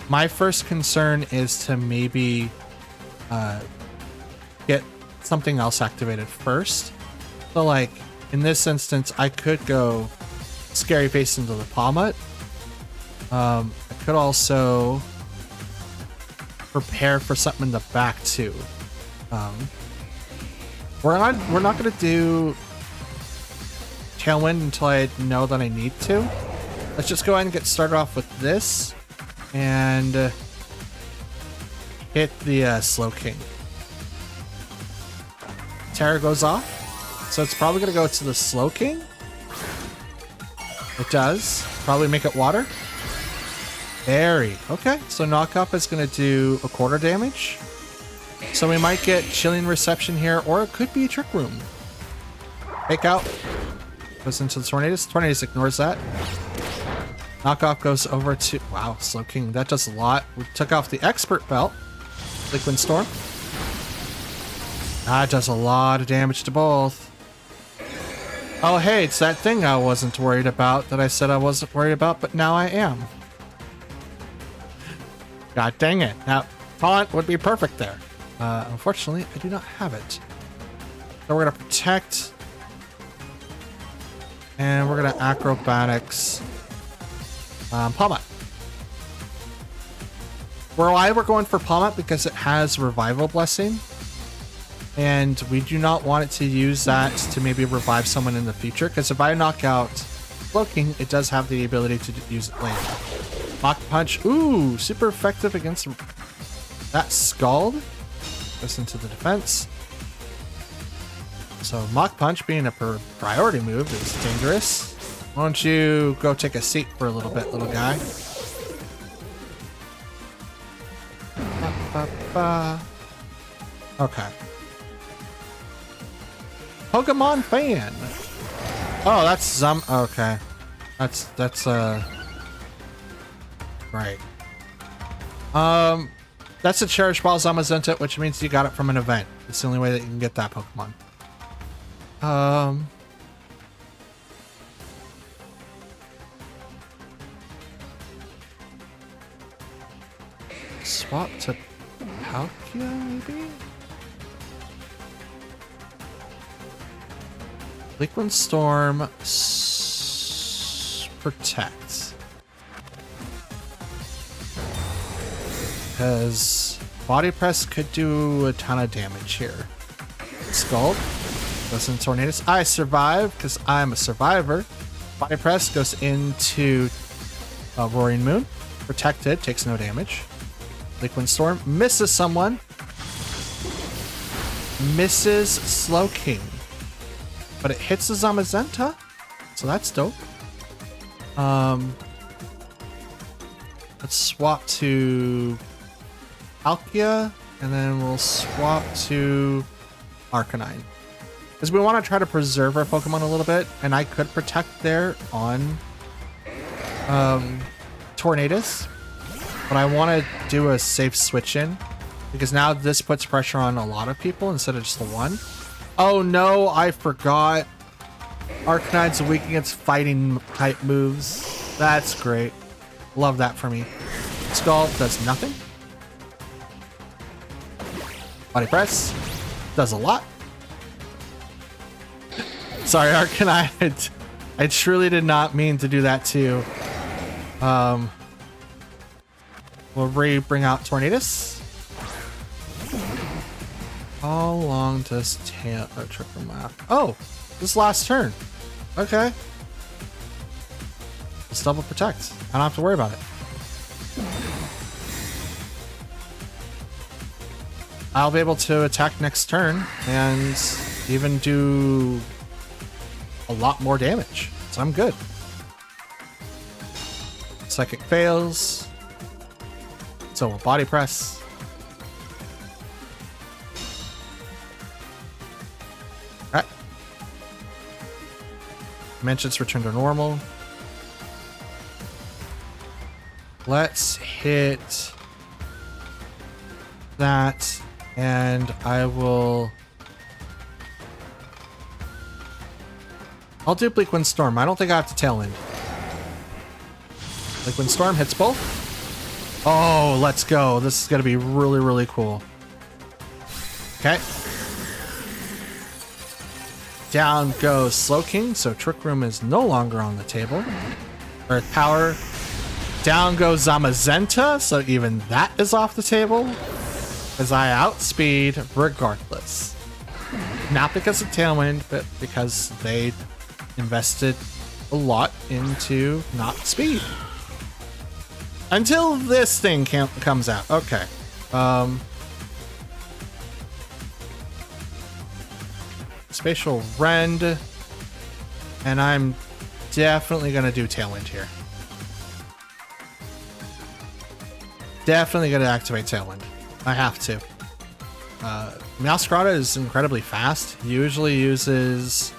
Speaker 1: My first concern is to maybe get something else activated first. So like in this instance, I could go Scary Face into the Palmot. I could also prepare for something in the back too. We're not gonna do Tailwind until I know that I need to. Let's just go ahead and get started off with this and hit the Slow King. Terror goes off, so it's probably gonna go to the Slow King. It does. Probably make it water. Very. Okay, so knockup is going to do a quarter damage. So we might get Chilling Reception here, or it could be Trick Room. Fake out. Goes into the Tornadus. Tornadus ignores that. Knockoff goes over to... Wow, Slow King. That does a lot. We took off the Expert Belt. Liquid Storm. That does a lot of damage to both. Oh, hey, it's that thing I wasn't worried about that I said I wasn't worried about, but now I am. God dang it. Now, Taunt would be perfect there. Unfortunately, I do not have it. So we're going to Protect. And we're going to Acrobatics. Palmot. Why we're going for Palmot? Because it has Revival Blessing. And we do not want it to use that to maybe revive someone in the future. Because if I knock out Slow King, it does have the ability to use it later. Mach Punch. Ooh, super effective against that Scald. Goes into the defense. So Mach Punch being a priority move is dangerous. Why don't you go take a seat for a little bit, little guy? Okay. Pokemon fan. Oh, that's okay. That's right. That's a Cherish Ball Zamazenta, which means you got it from an event. It's the only way that you can get that Pokemon. Swap to Palkia, maybe? Liquid Storm, Protect. Because Body Press could do a ton of damage here. Scald goes into Tornadus. I survive because I'm a survivor. Body Press goes into Roaring Moon. Protected, takes no damage. Liquid Storm misses someone. misses Slowking, but it hits the Zamazenta, so that's dope. Let's swap to Palkia, and then we'll swap to Arcanine. Because we want to try to preserve our Pokemon a little bit, and I could protect there on Tornadus, but I want to do a safe switch in, because now this puts pressure on a lot of people instead of just the one. Oh no, I forgot. Arcanine's weak against fighting type moves. That's great. Love that for me. Skull does nothing. Body press does a lot. Sorry, Arcanine. I truly did not mean to do that to you. We'll bring out Tornadus. How long does Trick-room last? Oh, this last turn. Okay. Let's double protect. I don't have to worry about it. I'll be able to attack next turn and even do a lot more damage. So I'm good. Psychic fails. So we'll body press. Okay. Dimensions return to normal. Let's hit that, and I'll do Bleak Wind Storm. I don't think I have to Tailwind. Bleak Wind Storm hits both. Oh, let's go. This is going to be really, really cool. Okay. Down goes Slowking, so Trick Room is no longer on the table. Earth Power. Down goes Zamazenta, so even that is off the table. As I outspeed regardless. Not because of Tailwind, but because they invested a lot into not speed. Until this thing comes out. Okay. Spatial Rend. And I'm definitely going to do Tailwind here. Definitely going to activate Tailwind. I have to. Meowscarlet is incredibly fast. He usually uses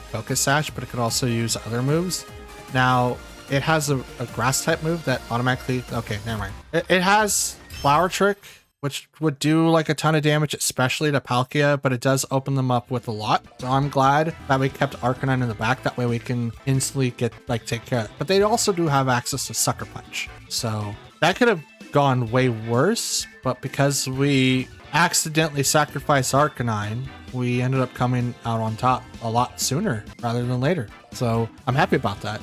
Speaker 1: Focus Sash, but it could also use other moves. Now, it has a grass type move that automatically... Okay, never mind. It has Flower Trick, which would do like a ton of damage, especially to Palkia, but it does open them up with a lot. So I'm glad that we kept Arcanine in the back. That way we can instantly take care of it. But they also do have access to Sucker Punch. So that could have gone way worse, but because we accidentally sacrificed Arcanine, we ended up coming out on top a lot sooner rather than later. So I'm happy about that.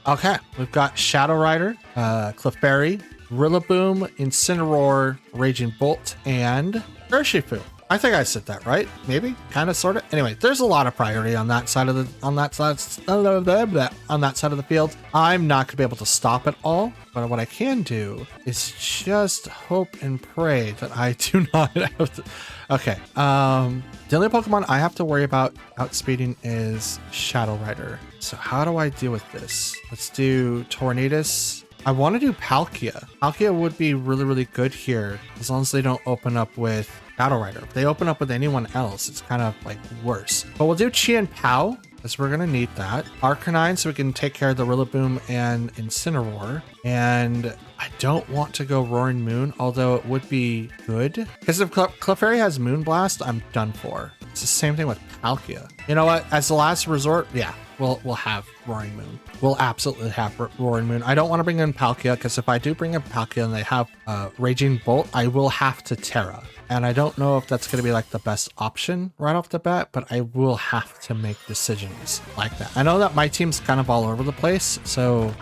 Speaker 1: Okay, we've got Shadow Rider, Clefairy, Rillaboom, Incineroar, Raging Bolt, and Urshifu. I think I said that right. Maybe, kind of, sort of. Anyway, there's a lot of priority on that side of the on that side of the field. I'm not gonna be able to stop it all, but what I can do is just hope and pray that I do not have to. Okay. The only Pokemon I have to worry about outspeeding is Shadow Rider. So how do I deal with this? Let's do Tornadus. I want to do Palkia. Palkia would be really, really good here as long as they don't open up with Shadow Rider. If they open up with anyone else, it's kind of like worse. But we'll do Chien Pao, because we're going to need that. Arcanine, so we can take care of the Rillaboom and Incineroar. And I don't want to go Roaring Moon, although it would be good. Because if Clefairy has Moonblast, I'm done for. It's the same thing with Palkia. You know what? As the last resort, yeah, we'll have Roaring Moon. We'll absolutely have Roaring Moon. I don't want to bring in Palkia, because if I do bring in Palkia and they have Raging Bolt, I will have to Terra. And I don't know if that's going to be like the best option right off the bat, but I will have to make decisions like that. I know that my team's kind of all over the place, so...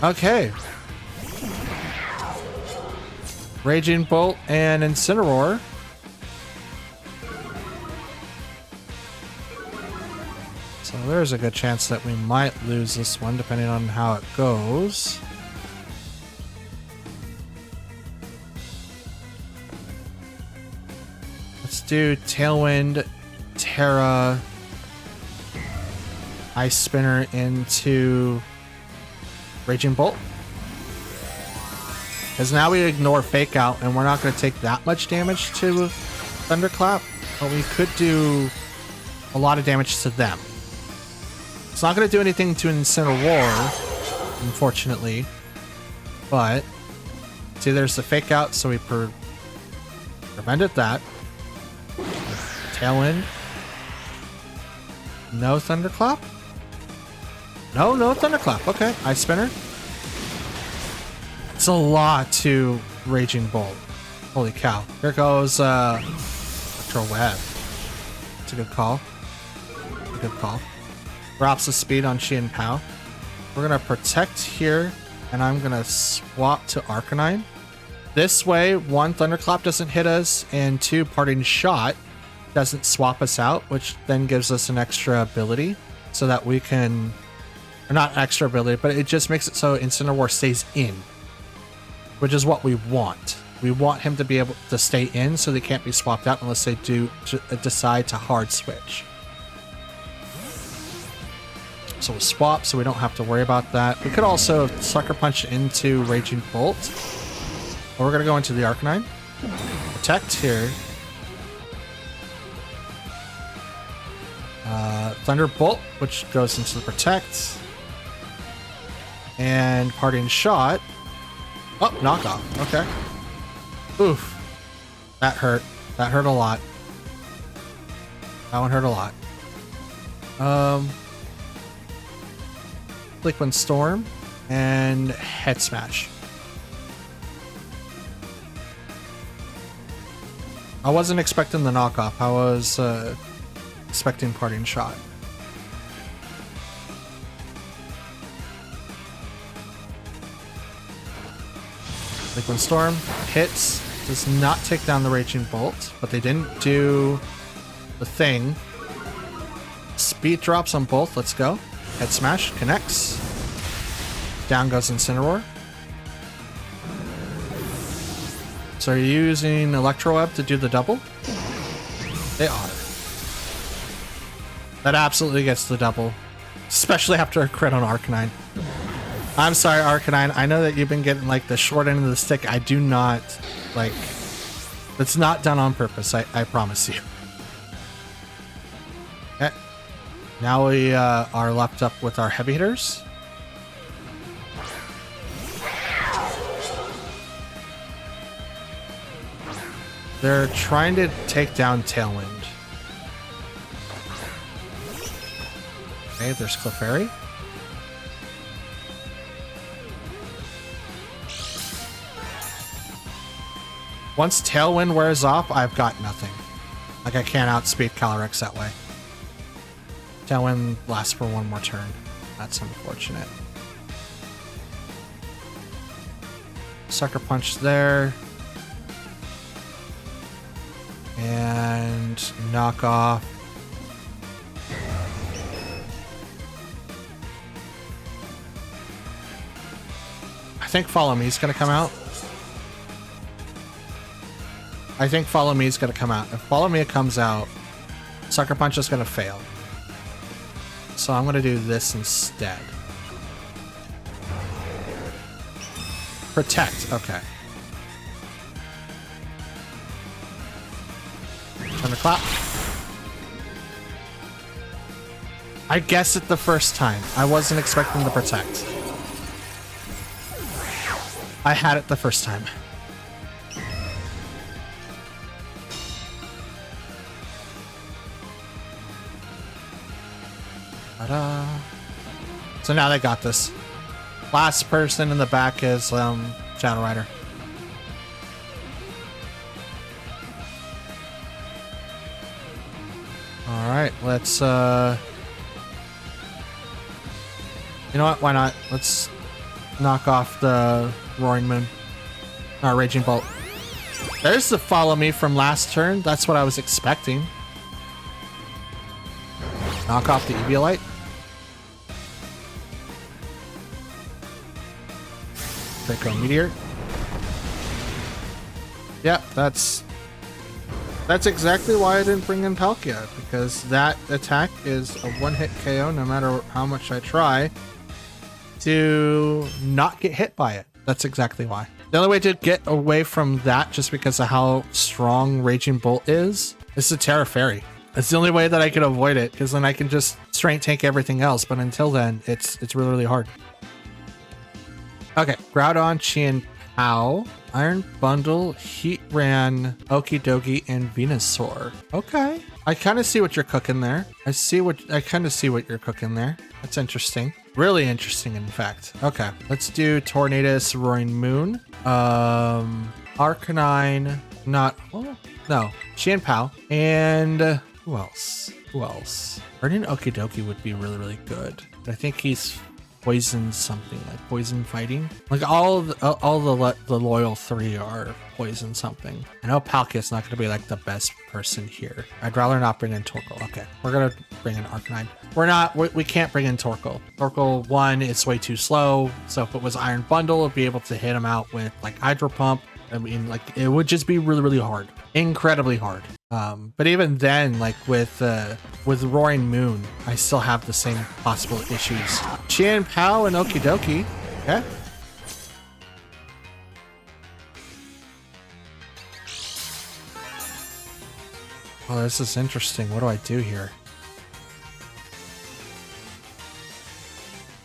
Speaker 1: Okay. Raging Bolt and Incineroar. So there's a good chance that we might lose this one, depending on how it goes. do Tailwind, Terra, Ice Spinner into Raging Bolt. Because now we ignore Fake Out and we're not going to take that much damage to Thunderclap, but we could do a lot of damage to them. It's not going to do anything to Incineroar, unfortunately, but see, there's the Fake Out, so we prevented that. Tailwind. No Thunderclap? No Thunderclap. Okay, Ice Spinner. It's a lot to Raging Bolt. Holy cow. Here goes Electro Web. It's a good call. A good call. Drops the speed on Qian Pao. We're going to protect here, and I'm going to swap to Arcanine. This way, 1, Thunderclap doesn't hit us, and 2, Parting Shot doesn't swap us out, which then gives us an extra ability so that we can... Or not extra ability, but it just makes it so Incineroar stays in, which is what we want. We want him to be able to stay in so they can't be swapped out unless they do decide to hard switch. So we'll swap so we don't have to worry about that. We could also Sucker Punch into Raging Bolt. Or we're going to go into the Arcanine. Protect here. Thunderbolt, which goes into the Protect. And Parting Shot. Oh, knockoff. Okay. Oof. That hurt. That hurt a lot. That one hurt a lot. Liquid Storm and Head Smash. I wasn't expecting the knockoff. I was expecting Parting Shot. Liquid Storm hits, does not take down the Raging Bolt, but they didn't do the thing. Speed drops on both. Let's go. Head Smash connects. Down goes Incineroar. So are you using Electro Web to do the double? They are. That absolutely gets the double, especially after a crit on Arcanine. I'm sorry, Arcanine. I know that you've been getting like the short end of the stick. I do not like. It's not done on purpose. I promise you. Okay. Now we are left up with our heavy hitters. They're trying to take down Tailwind. Okay, there's Clefairy. Once Tailwind wears off, I've got nothing. Like, I can't outspeed Calyrex that way. Tailwind lasts for one more turn. That's unfortunate. Sucker Punch there. And knock off. I think Follow Me is going to come out. I think Follow Me is going to come out. If Follow Me comes out, Sucker Punch is going to fail. So I'm going to do this instead. Protect. Okay. Thunderclap. I guessed it the first time. I wasn't expecting the Protect. I had it the first time. Ta-da. So now they got this. Last person in the back is Shadow Rider. Alright, let's you know what, why not? Let's knock off the Roaring Moon. Or Raging Bolt. There's the Follow Me from last turn. That's what I was expecting. Knock off the Eviolite. Draco Meteor. Yep, that's That's exactly why I didn't bring in Palkia, because that attack is a one-hit KO no matter how much I try to not get hit by it. That's exactly why. The only way to get away from that, just because of how strong Raging Bolt is to Terra Fairy. It's the only way that I can avoid it, because then I can just strength tank everything else. But until then, it's really, really hard. Okay, Groudon, Chien Pao, Iron Bundle, Heatran, Okidogi, and Venusaur. Okay. I kind of see what you're cooking there. I kind of see what you're cooking there. That's interesting. Really interesting, in fact. Okay, let's do Tornadus, Roaring Moon. Arcanine, no, Chien Pao, and who else? Burning Okidogi would be really, really good. But I think he's poison something, like poison fighting. Like all the loyal 3 are poison something. I know Palkia's not going to be like the best person here. I'd rather not bring in Torkoal. Okay, we're going to bring in Arcanine. We can't bring in Torkoal. Torkoal, 1, it's way too slow. So if it was Iron Bundle, it'd be able to hit him out with like Hydro Pump. I mean, like it would just be really, really hard. Incredibly hard. But even then, like with Roaring Moon, I still have the same possible issues. Chien Pao and Okidogi. Okay. Oh, this is interesting. What do I do here?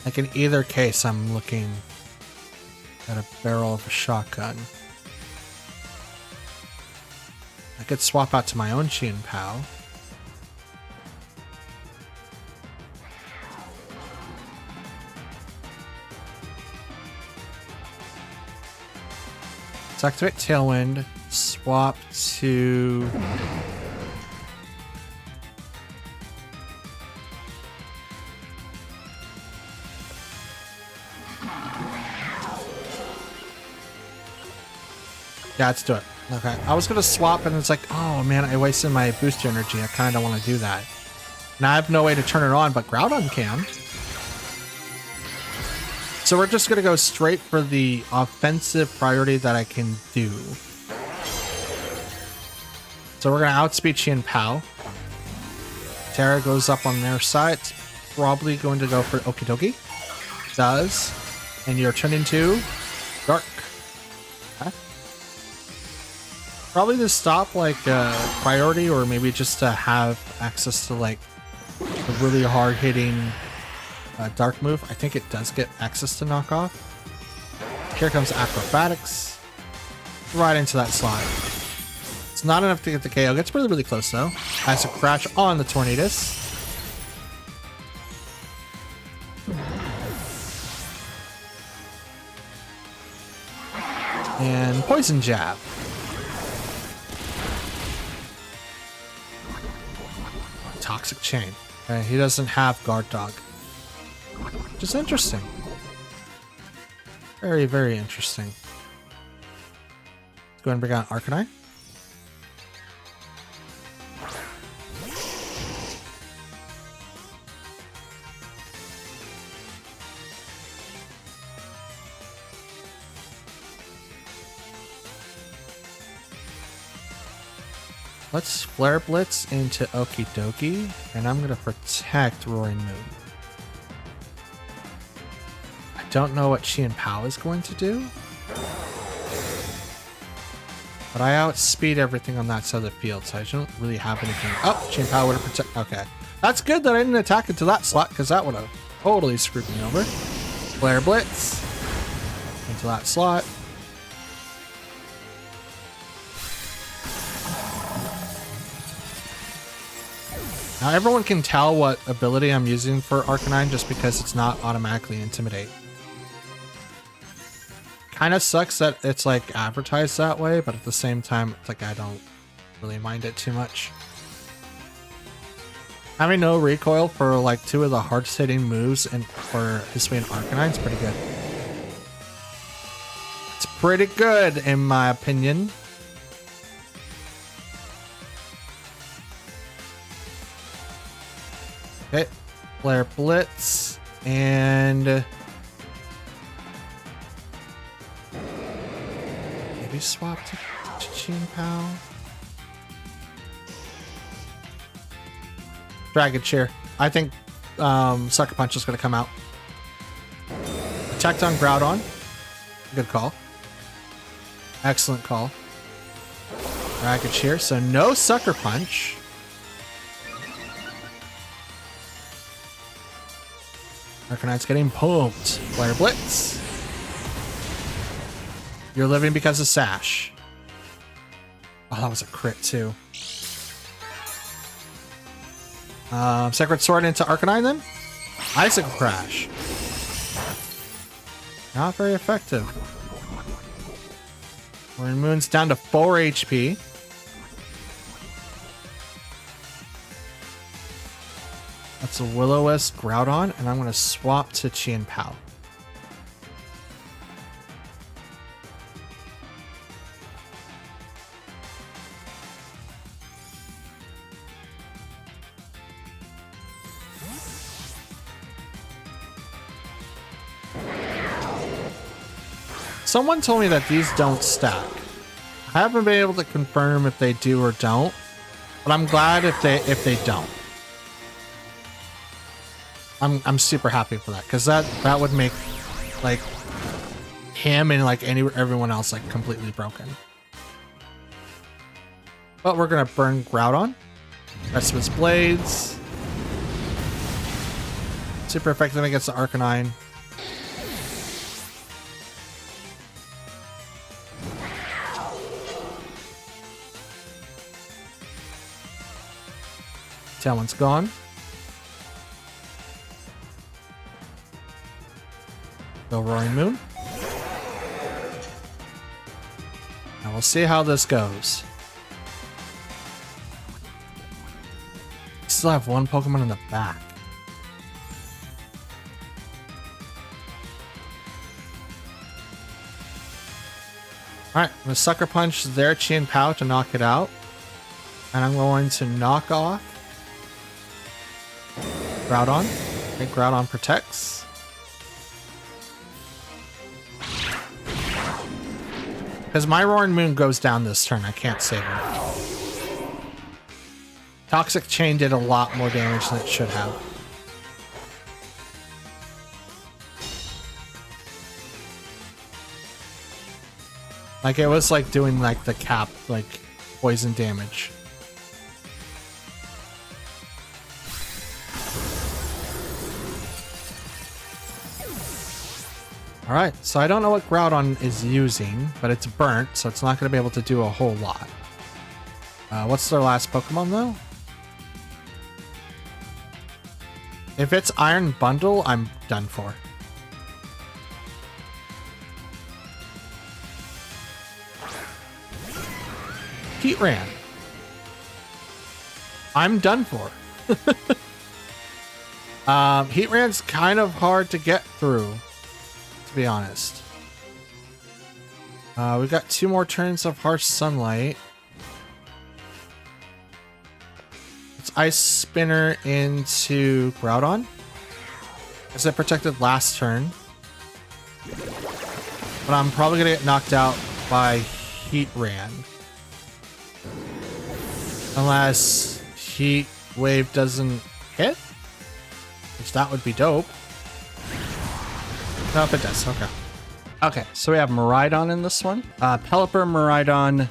Speaker 1: Like in either case, I'm looking at a barrel of a shotgun. I could swap out to my own Chien Pao. Let's activate Tailwind. Swap to... Yeah, let's do it. Okay, I was gonna swap and it's like, oh man, I wasted my booster energy. I kind of don't want to do that. Now I have no way to turn it on, but Groudon can. So we're just gonna go straight for the offensive priority that I can do. So we're gonna outspeed Chien Pao. Terra goes up on their side. It's probably going to go for Okidogi. Does. And you're turned into Dark. Okay. Probably to stop like priority, or maybe just to have access to like a really hard hitting dark move. I think it does get access to knockoff. Here comes Acrobatics. Right into that slot. It's not enough to get the KO. Gets really, really close though. Has to crash on the Tornadus. And Poison Jab. Toxic Chain. Okay, he doesn't have Guard Dog. Which is interesting. Very, very interesting. Let's go ahead and bring out Arcanine. Let's Flare Blitz into Okidogi, and I'm going to protect Roaring Moon. I don't know what Chien Pao is going to do, but I outspeed everything on that side of the field, so I don't really have anything. Oh, Chien Pao would have protected. Okay. That's good that I didn't attack into that slot, because that would have totally screwed me over. Flare Blitz into that slot. Now everyone can tell what ability I'm using for Arcanine just because it's not automatically Intimidate. Kind of sucks that it's like advertised that way, but at the same time, it's like I don't really mind it too much. Having no recoil for like 2 of the hardest hitting moves and for Hisuian and Arcanine is pretty good. It's pretty good in my opinion. Okay, Flare Blitz, and maybe swap to Chien Pao. Dragon Cheer. I think Sucker Punch is going to come out. Attacked on Groudon. Good call. Excellent call. Dragon Cheer. So no Sucker Punch. Arcanite's getting pumped. Flare Blitz. You're living because of Sash. Oh, that was a crit too. Sacred Sword into Arcanine then? Icicle Crash. Not very effective. Roaring Moon's down to 4 HP. That's a Will-O-Wisp Groudon, and I'm going to swap to Chien-Pao. Someone told me that these don't stack. I haven't been able to confirm if they do or don't, but I'm glad if they don't. I'm super happy for that, because that would make like him and like everyone else like completely broken. But we're gonna burn Groudon. Rest of his blades. Super effective against the Arcanine. That one's gone. Go Roaring Moon. Now we'll see how this goes. Still have one Pokemon in the back. Alright, I'm going to Sucker Punch their Chien-Pao to knock it out. And I'm going to knock off Groudon. I think Groudon protects. Because my Roaring Moon goes down this turn, I can't save him. Toxic Chain did a lot more damage than it should have. Like it was like doing like the cap, like poison damage. Alright, so I don't know what Groudon is using, but it's burnt, so it's not going to be able to do a whole lot. What's their last Pokemon, though? If it's Iron Bundle, I'm done for. Heatran. I'm done for. Heatran's kind of hard to get through, to be honest. We've got 2 more turns of Harsh Sunlight. Let's Ice Spinner into Groudon, as it protected last turn. But I'm probably gonna get knocked out by Heatran. Unless Heat Wave doesn't hit? Which that would be dope. Nope, it does. Okay. Okay, so we have Miraidon in this one. Pelipper, Miraidon,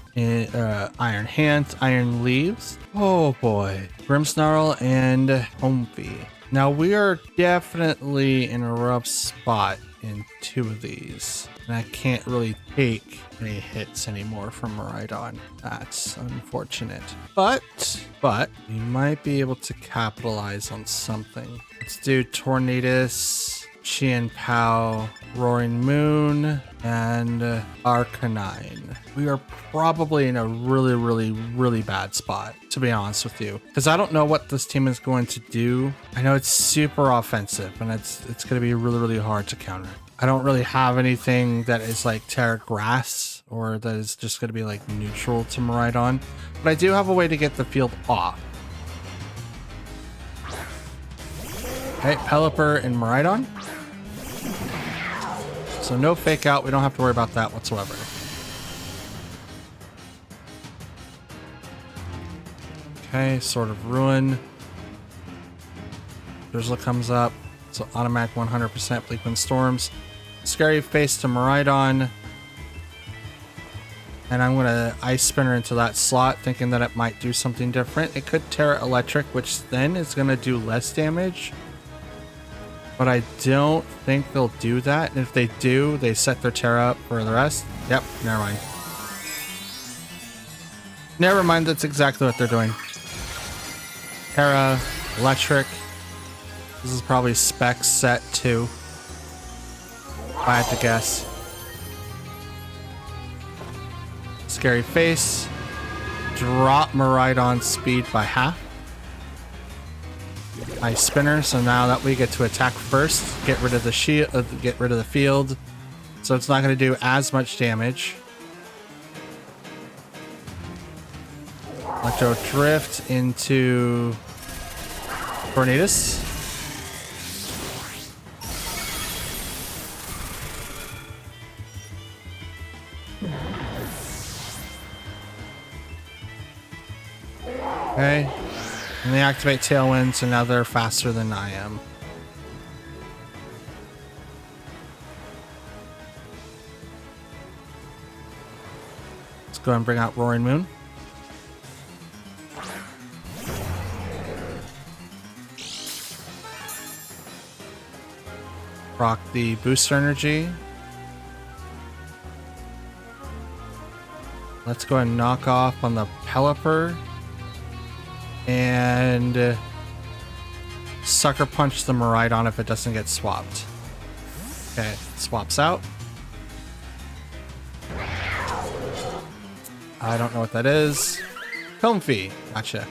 Speaker 1: Iron Hand, Iron Leaves. Oh boy. Grimmsnarl and Comfey. Now we are definitely in a rough spot in 2 of these. And I can't really take any hits anymore from Miraidon. That's unfortunate. But we might be able to capitalize on something. Let's do Tornadus, Chien-Pao, Roaring Moon, and Arcanine. We are probably in a really bad spot, to be honest with you, because I don't know what this team is going to do. I know it's super offensive, and it's going to be really hard to counter. I don't really have anything that is like Terra Grass, or that is just going to be like neutral to Miraidon, but I do have a way to get the field off. Okay, Pelipper and Miraidon. So no fake out, we don't have to worry about that whatsoever. Okay, Sword of Ruin. Drizzle comes up. So automatic 100% Bleak Wind Storms. Scary Face to Miraidon. And I'm going to Ice Spinner into that slot, thinking that it might do something different. It could Terra Electric, which then is going to do less damage. But I don't think they'll do that. And if they do, they set their Terra up for the rest. Yep, never mind. Never mind, that's exactly what they're doing. Terra, Electric. This is probably Spec set 2. If I had to guess. Scary Face. Drop Miraidon's speed by half. Ice Spinner, so now that we get to attack first, get rid of the shield, get rid of the field, so it's not going to do as much damage. Electro Drift into Tornadus. Okay. And they activate Tailwind, so now they're faster than I am. Let's go ahead and bring out Roaring Moon. Rock the booster energy. Let's go ahead and knock off on the Pelipper. And Sucker Punch the Miraidon if it doesn't get swapped. Okay, swaps out. I don't know what that is. Comfy. Gotcha.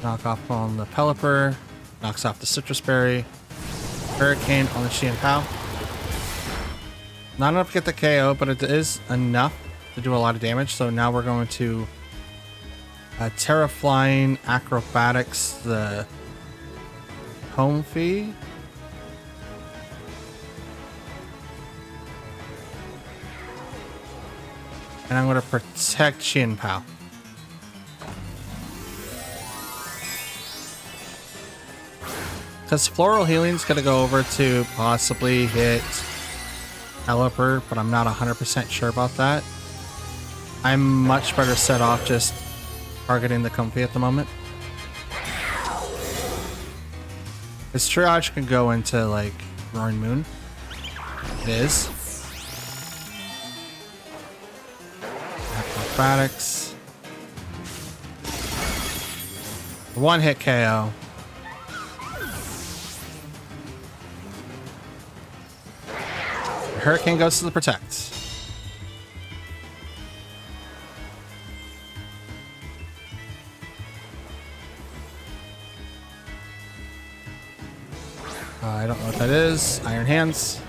Speaker 1: Knock off on the Pelipper. Knocks off the Citrus Berry. Hurricane on the Xian Pao. Not enough to get the KO, but it is enough to do a lot of damage. So now we're going to Terra Flying Acrobatics the Comfy. And I'm going to protect Xian Pao. Because Floral Healing's going to go over to possibly hit Pelipper, but I'm not 100% sure about that. I'm much better set off just targeting the Comfy at the moment. His Triage can go into, like, Roaring Moon. It is. Acrobatics. One hit KO. Hurricane goes to the Protect. I don't know what that is. Iron Hands.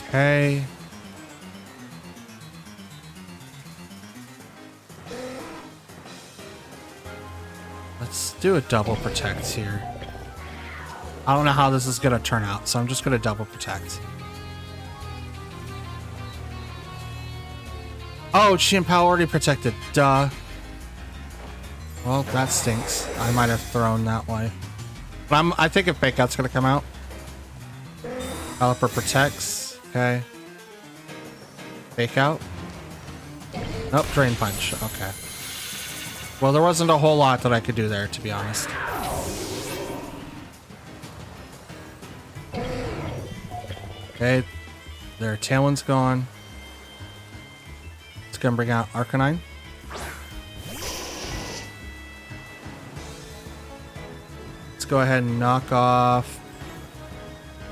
Speaker 1: Okay. Let's do a double protect here. I don't know how this is going to turn out, so I'm just going to double protect. Oh, Xian Pao already protected. Duh. Well, that stinks. I might have thrown that way. But I think a Fake Out's going to come out. Pelipper protects. Okay. Fake Out. Nope, Drain Punch. Okay. Well, there wasn't a whole lot that I could do there, to be honest. Okay, their Tailwind's gone. It's gonna bring out Arcanine. Let's go ahead and knock off.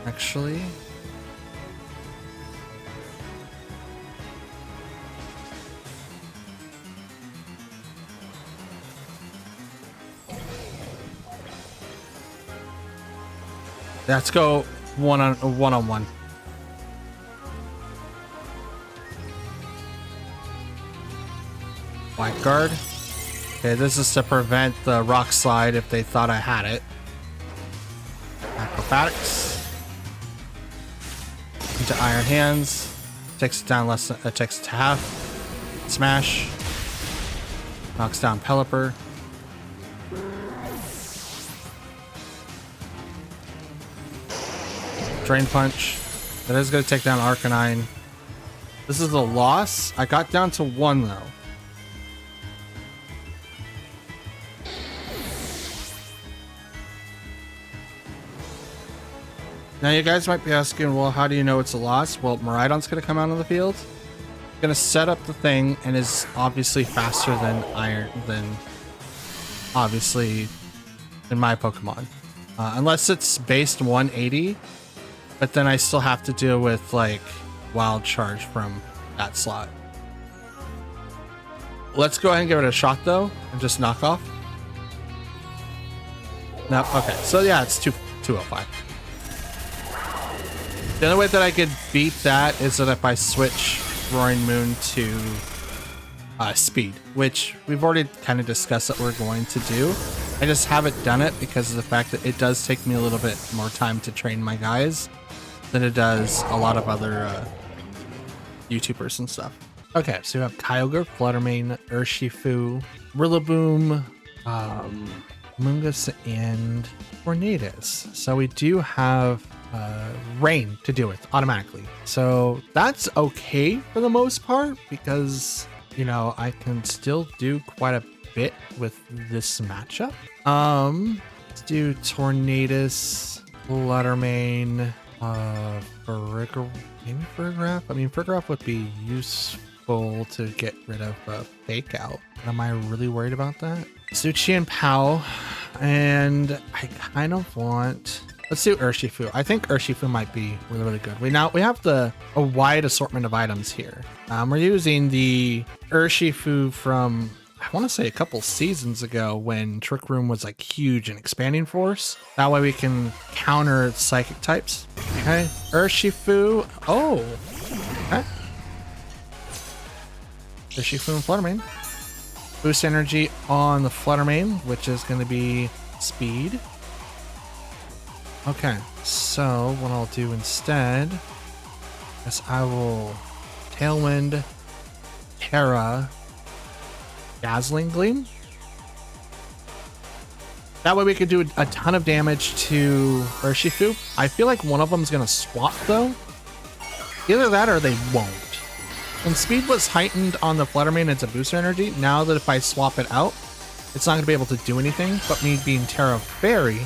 Speaker 1: Actually. Let's go one on one. White Guard. Okay, this is to prevent the Rock Slide if they thought I had it. Acrobatics. into Iron Hands. Takes it down less than, takes it to half. Smash. Knocks down Pelipper. Drain Punch. That is going to take down Arcanine. This is a loss. I got down to 1 though. Now you guys might be asking, well, how do you know it's a loss? Well, Miraidon's going to come out on the field. Going to set up the thing and is obviously faster than obviously in my Pokemon. Unless it's based 180, but then I still have to deal with like Wild Charge from that slot. Let's go ahead and give it a shot though and just knock off. No, okay, so yeah, it's 205. The only way that I could beat that is that if I switch Roaring Moon to speed, which we've already kind of discussed that we're going to do. I just haven't done it because of the fact that it does take me a little bit more time to train my guys than it does a lot of other YouTubers and stuff. Okay, so we have Kyogre, Fluttermane, Urshifu, Rillaboom, Mungus, and Tornadus. So we do have rain to deal with automatically. So that's okay for the most part because, you know, I can still do quite a bit with this matchup. Let's do Tornadus, Fluttermane, maybe Farigiraf. I mean, Farigiraf would be useful to get rid of Fake Out. But am I really worried about that? Suchi and Pow, and I kind of want... Let's do Urshifu. I think Urshifu might be really, really good. We have a wide assortment of items here. We're using the Urshifu from, I want to say a couple seasons ago when Trick Room was like huge and expanding force. That way we can counter psychic types. Okay, Urshifu. Oh, okay. Urshifu and Fluttermane. Boost energy on the Fluttermane, which is going to be speed. Okay, so what I'll do instead is I will Tailwind, Terra, Dazzling Gleam. That way we could do a ton of damage to Urshifu. I feel like one of them is going to swap though. Either that or they won't. When speed was heightened on the Fluttermane, it's a booster energy. Now that if I swap it out, it's not going to be able to do anything, but me being Terra Fairy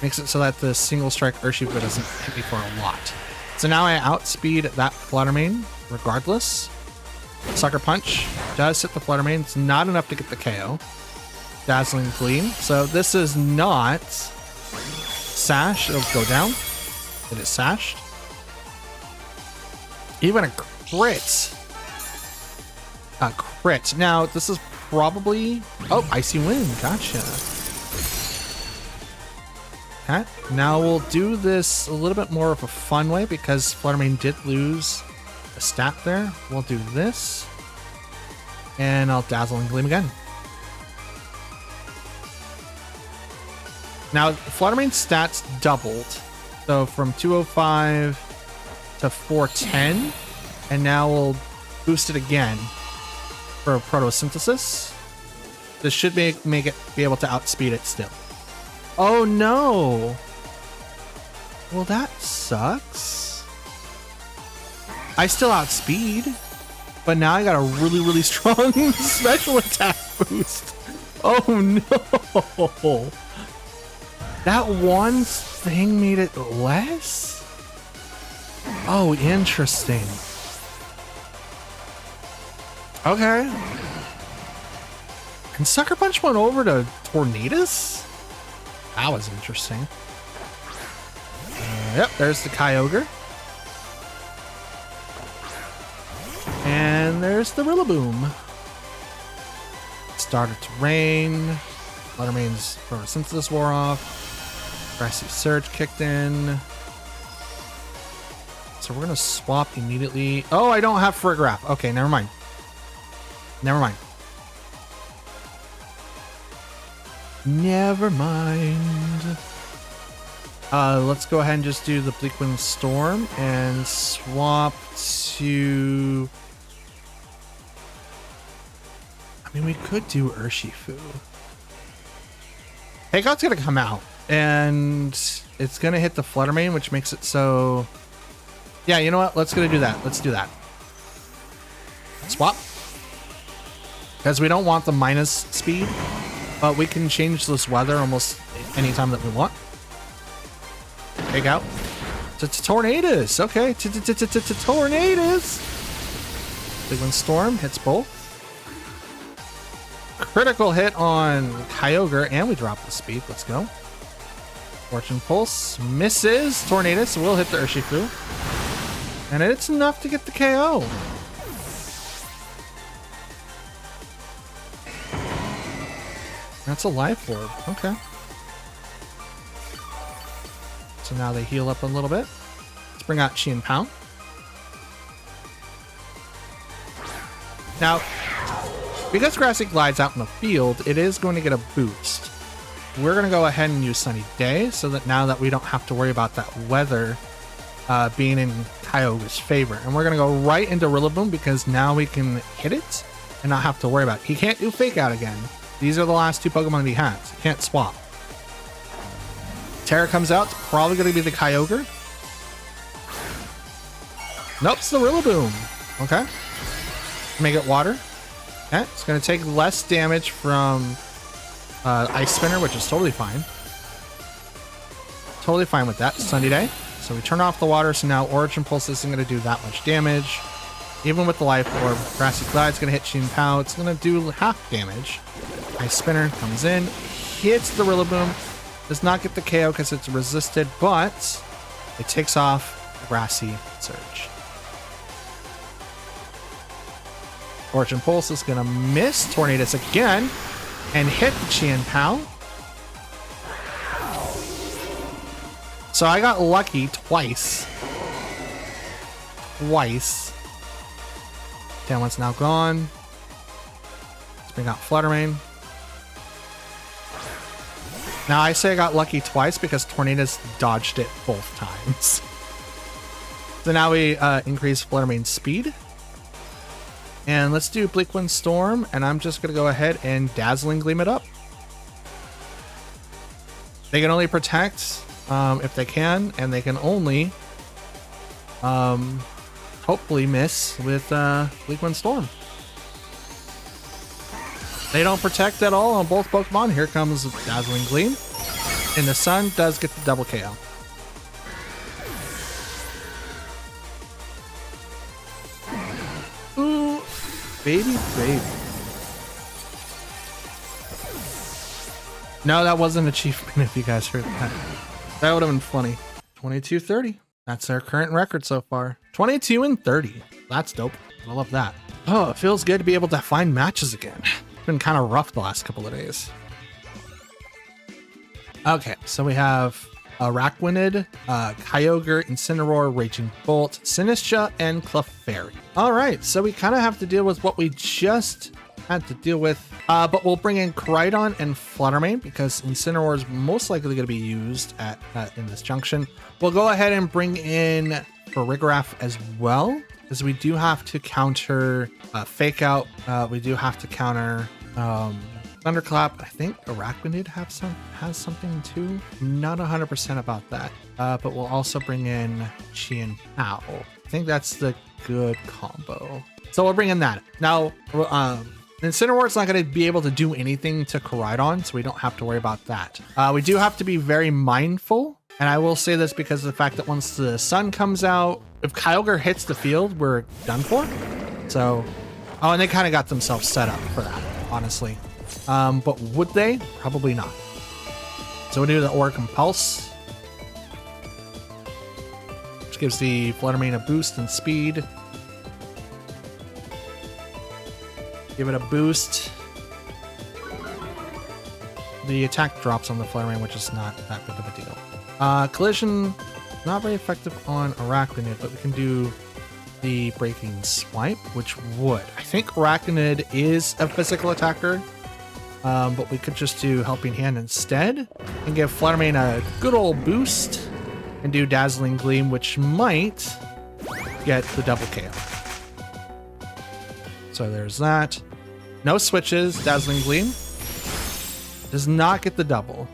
Speaker 1: makes it so that the single strike Urshifu doesn't hit me for a lot. So now I outspeed that Fluttermane regardless. Sucker Punch does hit the Fluttermane. It's not enough to get the KO. Dazzling Gleam. So this is not Sash. It'll go down. It is sashed. Even a crit. A crit. Now this is probably... Oh, Icy Wind. Gotcha. Okay, now we'll do this a little bit more of a fun way because Fluttermane did lose a stat there. We'll do this. And I'll Dazzle and Gleam again. Now, Fluttermane's stats doubled. So from 205 to 410. And now we'll boost it again for Photosynthesis. This should make it be able to outspeed it still. Oh no! Well, that sucks. I still outspeed, but now I got a really, really strong special attack boost. Oh no! That one thing made it less? Oh, interesting. Okay. And Sucker Punch went over to Tornadus? That was interesting. Yep, there's the Kyogre. And there's the Rillaboom. Started to rain. Fluttermane's Photosynthesis wore off. Aggressive Surge kicked in. So we're going to swap immediately. Oh, I don't have Farigiraf. Okay, never mind. Never mind. Never mind. Let's go ahead and just do the Bleakwind Storm and swap to... I mean, we could do Urshifu. Takeout's gonna come out, and it's gonna hit the Flutter Mane, which makes it so... Yeah, you know what? Let's do that. Let's do that. Swap. Because we don't want the minus speed, but we can change this weather almost anytime that we want. Take out. Tornadus. Okay. Tornadus. Bleakwind Storm hits both. Critical hit on Kyogre, and we drop the speed. Let's go. Fortune Pulse misses. Tornadus will hit the Urshifu. And it's enough to get the KO. That's a life orb. Okay. So now they heal up a little bit. Let's bring out Chi and Pound. Now, because Grassy glides out in the field, it is going to get a boost. We're going to go ahead and use Sunny Day so that now that we don't have to worry about that weather being in Kyogre's favor. And we're going to go right into Rillaboom because now we can hit it and not have to worry about it. He can't do Fake Out again. These are the last two Pokemon that he has. He can't swap. Terra comes out. It's probably going to be the Kyogre. Nope, it's the Rillaboom. Okay. Make it water. Okay, it's going to take less damage from Ice Spinner, which is totally fine. Totally fine with that. Sunny Day. So we turn off the water, so now Origin Pulse isn't going to do that much damage. Even with the Life Orb, Grassy Glide's going to hit Chi and Pow. It's going to do half damage. Ice Spinner comes in, hits the Rillaboom. Does not get the KO because it's resisted, but it takes off Grassy Surge. Origin Pulse is going to miss Tornadus again and hit the Chi and Pow. So I got lucky twice. That one's now gone. Let's bring out Flutter Mane. Now I say I got lucky twice because Tornadus dodged it both times. So now we increase Flutter Mane's speed. And let's do Bleakwind Storm, and I'm just going to go ahead and Dazzling Gleam it up. They can only protect if they can, and they can only hopefully miss with Bleakwind Storm. They don't protect at all on both Pokemon. Here comes Dazzling Gleam. And the Sun does get the double KO. Ooh, baby. No, that wasn't an achievement if you guys heard that. That would have been funny. 22-30. That's our current record so far. 22-30. That's dope. I love that. Oh, it feels good to be able to find matches again. It's been kind of rough the last couple of days. Okay, so we have Araquanid, Kyogre, Incineroar, Raging Bolt, Sinistcha, and Clefairy. All right, so we kind of have to deal with what we just had to deal with, but we'll bring in Koraidon and Flutter Mane because Incineroar is most likely going to be used at in this junction. We'll go ahead and bring in Farigiraf as well, because we do have to counter Fake Out. We do have to counter Thunderclap. I think Araquanid has something too. I'm not 100% about that, but we'll also bring in Chi and Pow. I think that's the good combo. So we'll bring in that. Now, Incineroar's not going to be able to do anything to Koraidon, so we don't have to worry about that. We do have to be very mindful, and I will say this because of the fact that once the sun comes out, if Kyogre hits the field, we're done for. So, oh, and they kind of got themselves set up for that, honestly. But would they? Probably not. So we'll do the Aura Compulse, which gives the Flutter Mane a boost in speed. Give it a boost. The attack drops on the Flutter Mane, which is not that big of a deal. Collision, not very effective on Araquanid, but we can do the Breaking Swipe, which would. I think Araquanid is a physical attacker. But we could just do Helping Hand instead and give Fluttermane a good old boost and do Dazzling Gleam, which might get the double KO. So there's that. No switches. Dazzling Gleam does not get the double.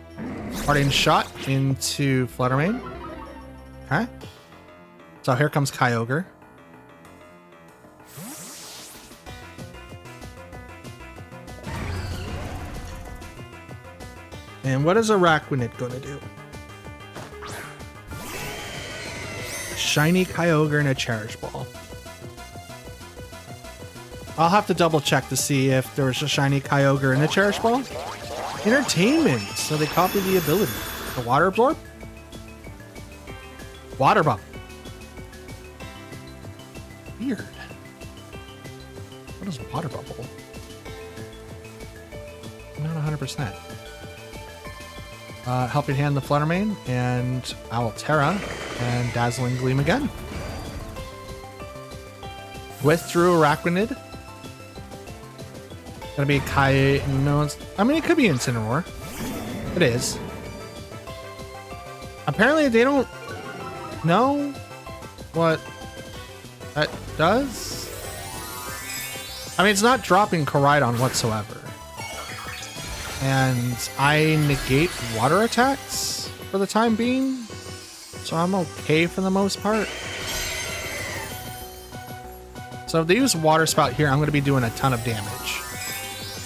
Speaker 1: Parting Shot into Fluttermane. Okay. So here comes Kyogre. And what is Araquanid going to do? Shiny Kyogre and a Cherish Ball. I'll have to double check to see if there was a shiny Kyogre and a Cherish Ball. Entertainment. So they copied the ability. The Water Absorb? Water Bubble. Weird. What is Water Bubble? Not 100%. Helping Hand the Fluttermane and Alterra and Dazzling Gleam again. Withdrew Araquanid. Gonna be no, I mean, it could be Incineroar. It is. Apparently they don't know what that does. I mean, it's not dropping Koraidon whatsoever. And I negate water attacks for the time being. So I'm okay for the most part. So if they use Water Spout here, I'm going to be doing a ton of damage.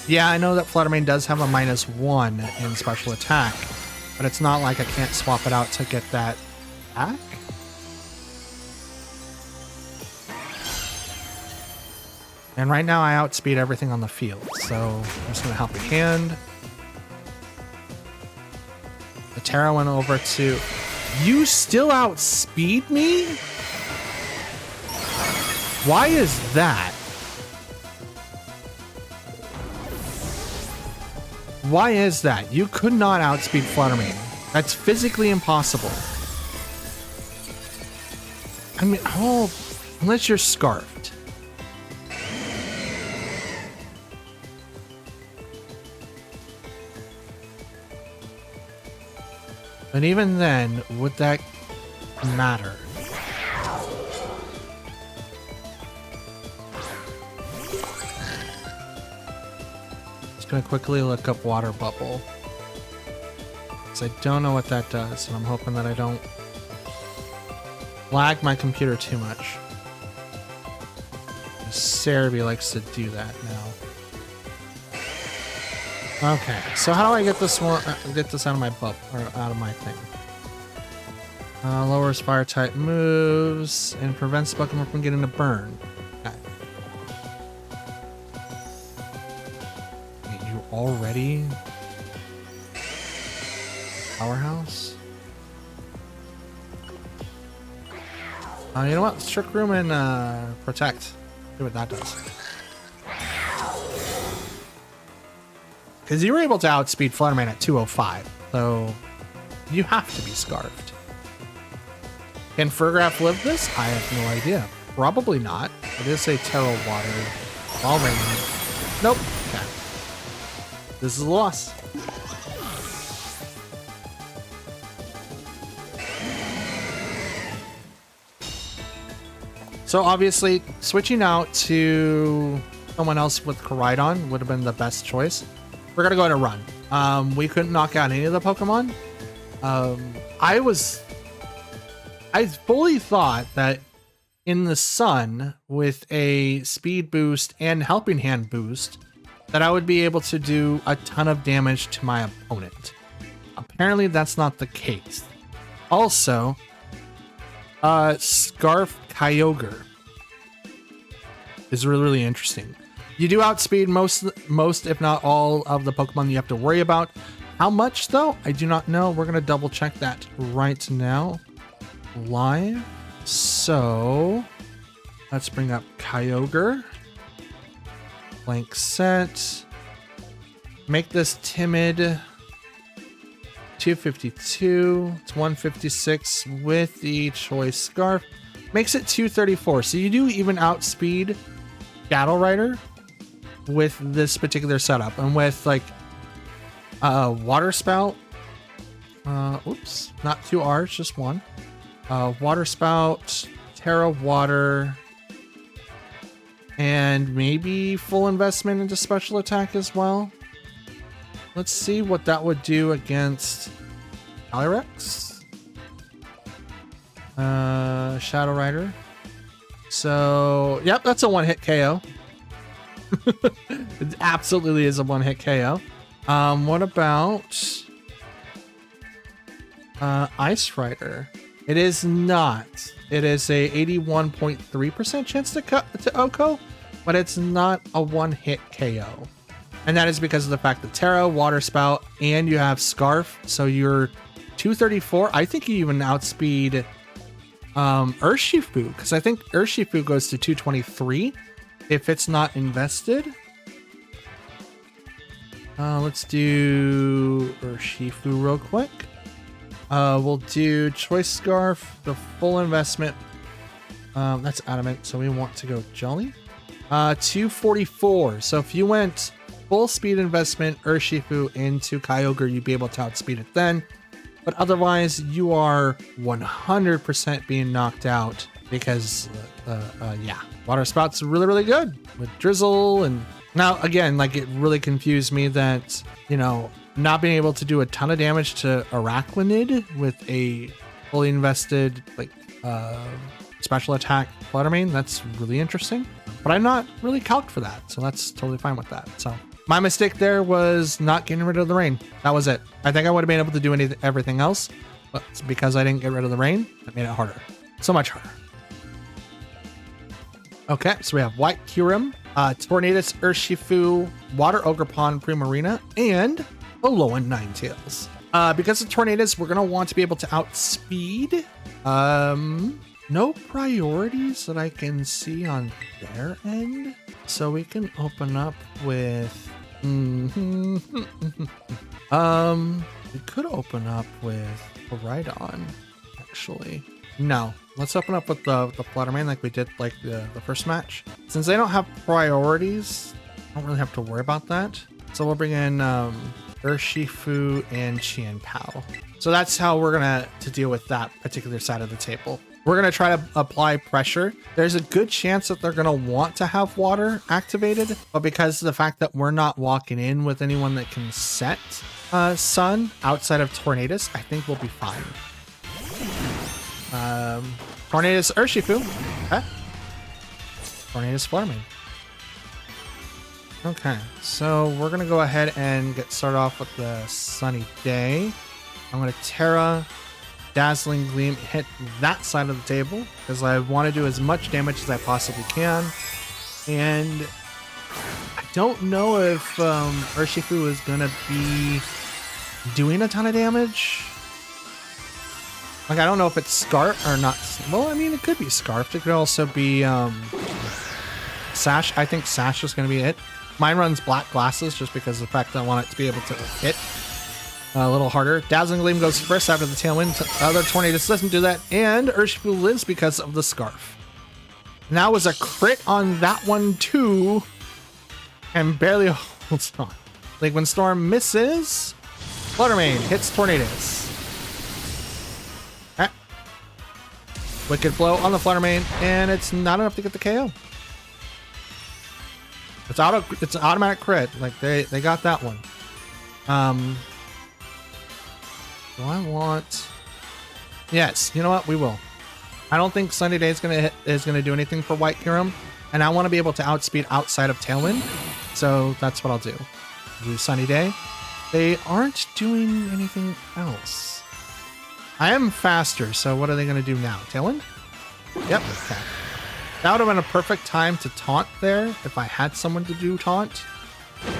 Speaker 1: Yeah, I know that Fluttermane does have a -1 in special attack, but it's not like I can't swap it out to get that back. And right now I outspeed everything on the field, so I'm just going to Helping Hand. The Terra went over to... You still outspeed me? Why is that? Why is that? You could not outspeed Fluttermane. That's physically impossible. I mean, oh, unless you're Scarfed. And even then, would that matter? Just gonna quickly look up Water Bubble, because I don't know what that does, and I'm hoping that I don't lag my computer too much. Cerebi likes to do that now. Okay, so how do I get this one? Get this out of my or out of my thing? Lowers fire type moves and prevents Pokemon from getting a burn. Okay. Wait, you already powerhouse? You know what? Trick Room and Protect. See what that does. Because you were able to outspeed Fluttermane at 205, so you have to be Scarfed. Can Furgraf live this? I have no idea. Probably not. It is a Terra Water. Ball Rain. Nope. Okay. This is a loss. So obviously, switching out to someone else with Koraidon would have been the best choice. We're gonna go ahead and run. We couldn't knock out any of the Pokemon. I fully thought that in the sun with a speed boost and Helping Hand boost that I would be able to do a ton of damage to my opponent. Apparently that's not the case. Also, Scarf Kyogre is really, really interesting. You do outspeed most, if not all, of the Pokemon you have to worry about. How much, though? I do not know. We're going to double check that right now. Live. So, let's bring up Kyogre. Blank set. Make this timid. 252. It's 156 with the Choice Scarf. Makes it 234. So you do even outspeed Battle Rider with this particular setup, and with like Water Spout. Oops, not 2 R's, just 1. Water Spout, Terra Water, and maybe full investment into special attack as well. Let's see what that would do against Calyrex. Shadow Rider. So, yep, that's a 1-hit KO. It absolutely is a 1-hit KO. What about Ice Rider? It is not. It is a 81.3% chance to Oko, but it's not a 1-hit KO. And that is because of the fact that Terra, Water Spout, and you have Scarf. So you're 234. I think you even outspeed Urshifu, because I think Urshifu goes to 223 if it's not invested. Let's do Urshifu real quick. We'll do Choice Scarf, the full investment. That's adamant, so we want to go Jolly. 244. So if you went full speed investment Urshifu into Kyogre, you'd be able to outspeed it then. But otherwise, you are 100% being knocked out because, yeah, Water Spout's really, really good with Drizzle. And now, again, like, it really confused me that, you know, not being able to do a ton of damage to Araquanid with a fully invested, like, special attack Fluttermane. That's really interesting. But I'm not really calced for that, so that's totally fine with that. So my mistake there was not getting rid of the rain. That was it. I think I would have been able to do everything else, but it's because I didn't get rid of the rain, that made it harder. So much harder. Okay, so we have White Kyurem, Tornadus, Urshifu, Water Ogerpon, Primarina, and Alolan Ninetales. Because of Tornadus, we're going to want to be able to outspeed. No priorities that I can see on their end. So we can open up with... we could open up with Rhydon, actually. No, let's open up with the Fluttermane like we did like the first match. Since they don't have priorities, I don't really have to worry about that. So we'll bring in Urshifu and Qianpao. So that's how we're gonna deal with that particular side of the table. We're gonna try to apply pressure. There's a good chance that they're gonna want to have water activated, but because of the fact that we're not walking in with anyone that can set Sun outside of Tornadus, I think we'll be fine. Tornadus Urshifu. Okay. Tornadus Fluttermane. Okay, so we're gonna go ahead and get started off with the Sunny Day. I'm gonna Terra, Dazzling Gleam, hit that side of the table because I want to do as much damage as I possibly can. And I don't know if Urshifu is gonna be doing a ton of damage. Like, I don't know if it's Scarf or not. Well, I mean, it could be Scarf. It could also be Sash. I think Sash is gonna be it. Mine runs Black Glasses just because of the fact that I want it to be able to hit a little harder. Dazzling Gleam goes first after the Tailwind. Other Tornadus doesn't do that. And Urshifu lives because of the Scarf. And that was a crit on that one too. And barely holds on. Like when Storm misses, Fluttermane hits Tornadus. Okay. Wicked Blow on the Fluttermane. And it's not enough to get the KO. It's an automatic crit. Like they got that one. Do I want... Yes, you know what? We will. I don't think Sunny Day is gonna do anything for White Kyurem, and I want to be able to outspeed outside of Tailwind, so that's what I'll do. Do Sunny Day. They aren't doing anything else. I am faster, so what are they gonna do now? Tailwind? Yep. Okay. That would have been a perfect time to taunt there if I had someone to do taunt.